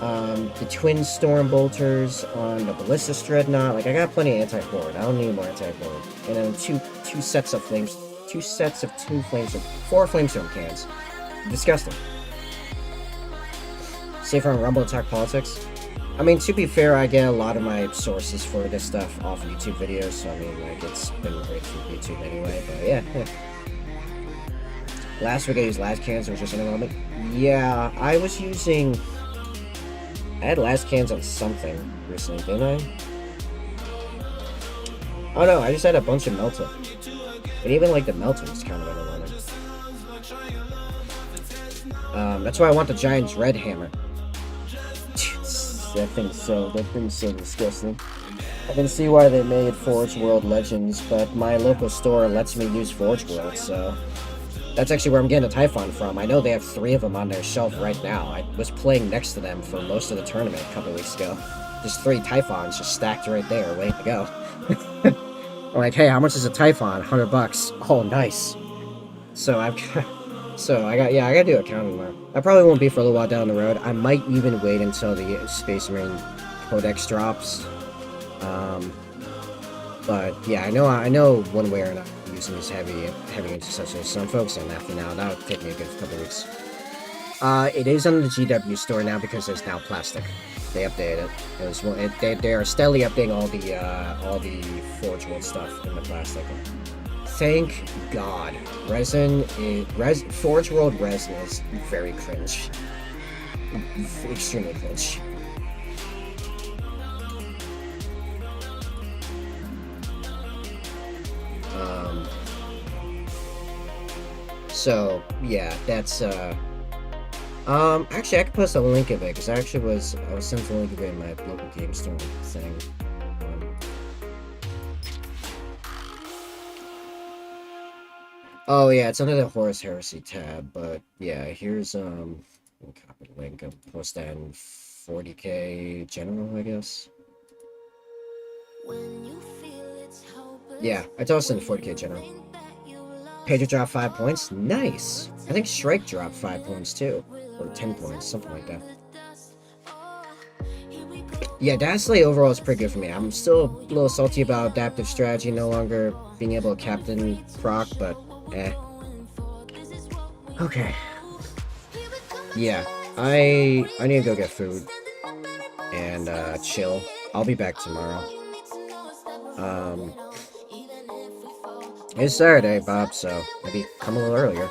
The twin Storm bolters on the Ballista Dreadnought. Like, I got plenty of anti-forward. I don't need more anti-forward. And then two sets of flames. 4 flamestone cans. Disgusting. Safer on Rumble Attack Politics. I mean, to be fair, I get a lot of my sources for this stuff off of YouTube videos, so I mean, like, it's been great for YouTube anyway, but yeah. Last week I used las cans, which was an element. Yeah, I was using... I had las cans on something recently, didn't I? Oh no, I just had a bunch of melta. And even like the melta was kind of underwhelming. That's why I want the Giant's Red Hammer. That thing's so disgusting. I can see why they made Forge World Legends, but my local store lets me use Forge World, so... That's actually where I'm getting a Typhon from. I know they have 3 of them on their shelf right now. I was playing next to them for most of the tournament a couple weeks ago. Just 3 Typhons just stacked right there, waiting to go. I'm like, hey, how much is a Typhon? $100. Oh, nice. So I gotta do accounting more. I probably won't be for a little while down the road. I might even wait until the Space Marine Codex drops. But yeah, I know one way or another using these heavy intercessors, so I'm focusing on that for now. That'll take me a good couple weeks. It is on the GW store now because there's now plastic. They updated it. They are steadily updating all the Forge World stuff in the plastic. Thank God. Forge World resin is very cringe. Extremely cringe. So yeah, that's actually I could post a link of it because I was sent the link of it in my local game store thing. Oh yeah, it's under the Horus Heresy tab, but yeah, here's copy the link. I'll post that in 40k general, I guess. Yeah, I tossed in 40k general. Pedro dropped 5 points. Nice. I think Shrike dropped 5 points too, or 10 points, something like that. Yeah, Dazzle overall is pretty good for me. I'm still a little salty about adaptive strategy no longer being able to captain proc, but okay. Yeah, I need to go get food and chill. I'll be back tomorrow. It's Saturday, Bob, so maybe come a little earlier.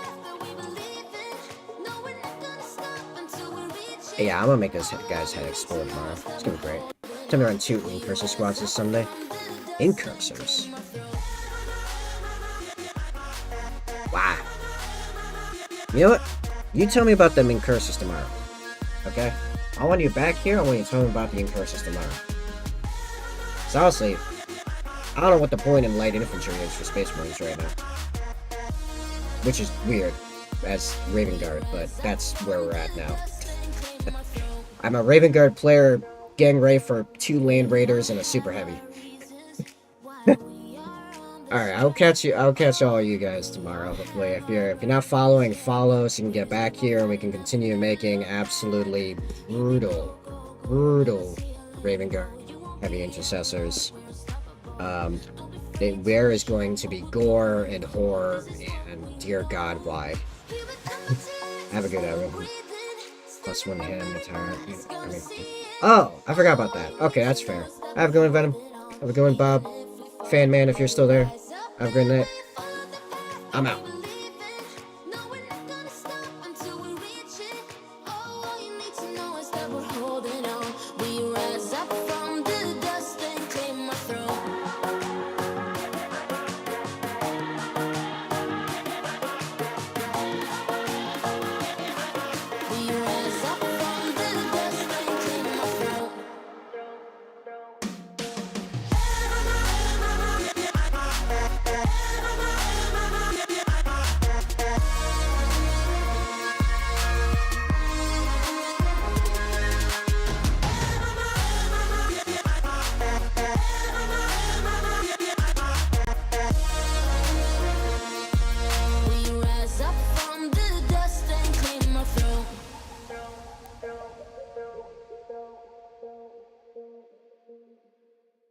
Yeah, I'm gonna make this guy's head explode tomorrow. It's gonna be great. Time to run 2 Incursor squads this Sunday. Incursors. Wow. You know what? You tell me about them Incursors tomorrow. Okay? I want you back here. I want you to tell me about the Incursors tomorrow. So honestly, I don't know what the point in light infantry is for Space Marines right now. Which is weird, as Raven Guard, but that's where we're at now. I'm a Raven Guard player getting ready for 2 Land Raiders and a Super Heavy. Alright, I'll catch all you guys tomorrow, hopefully. If you're not following, follow so you can get back here and we can continue making absolutely brutal Raven Guard Heavy Intercessors. Where is going to be gore and horror and dear God, why? Have a good everyone. +1 hand retire. Oh, I forgot about that. Okay, that's fair. Have a good one, Venom. Have a good one, Bob. Fan man, if you're still there. Have a great night. I'm out.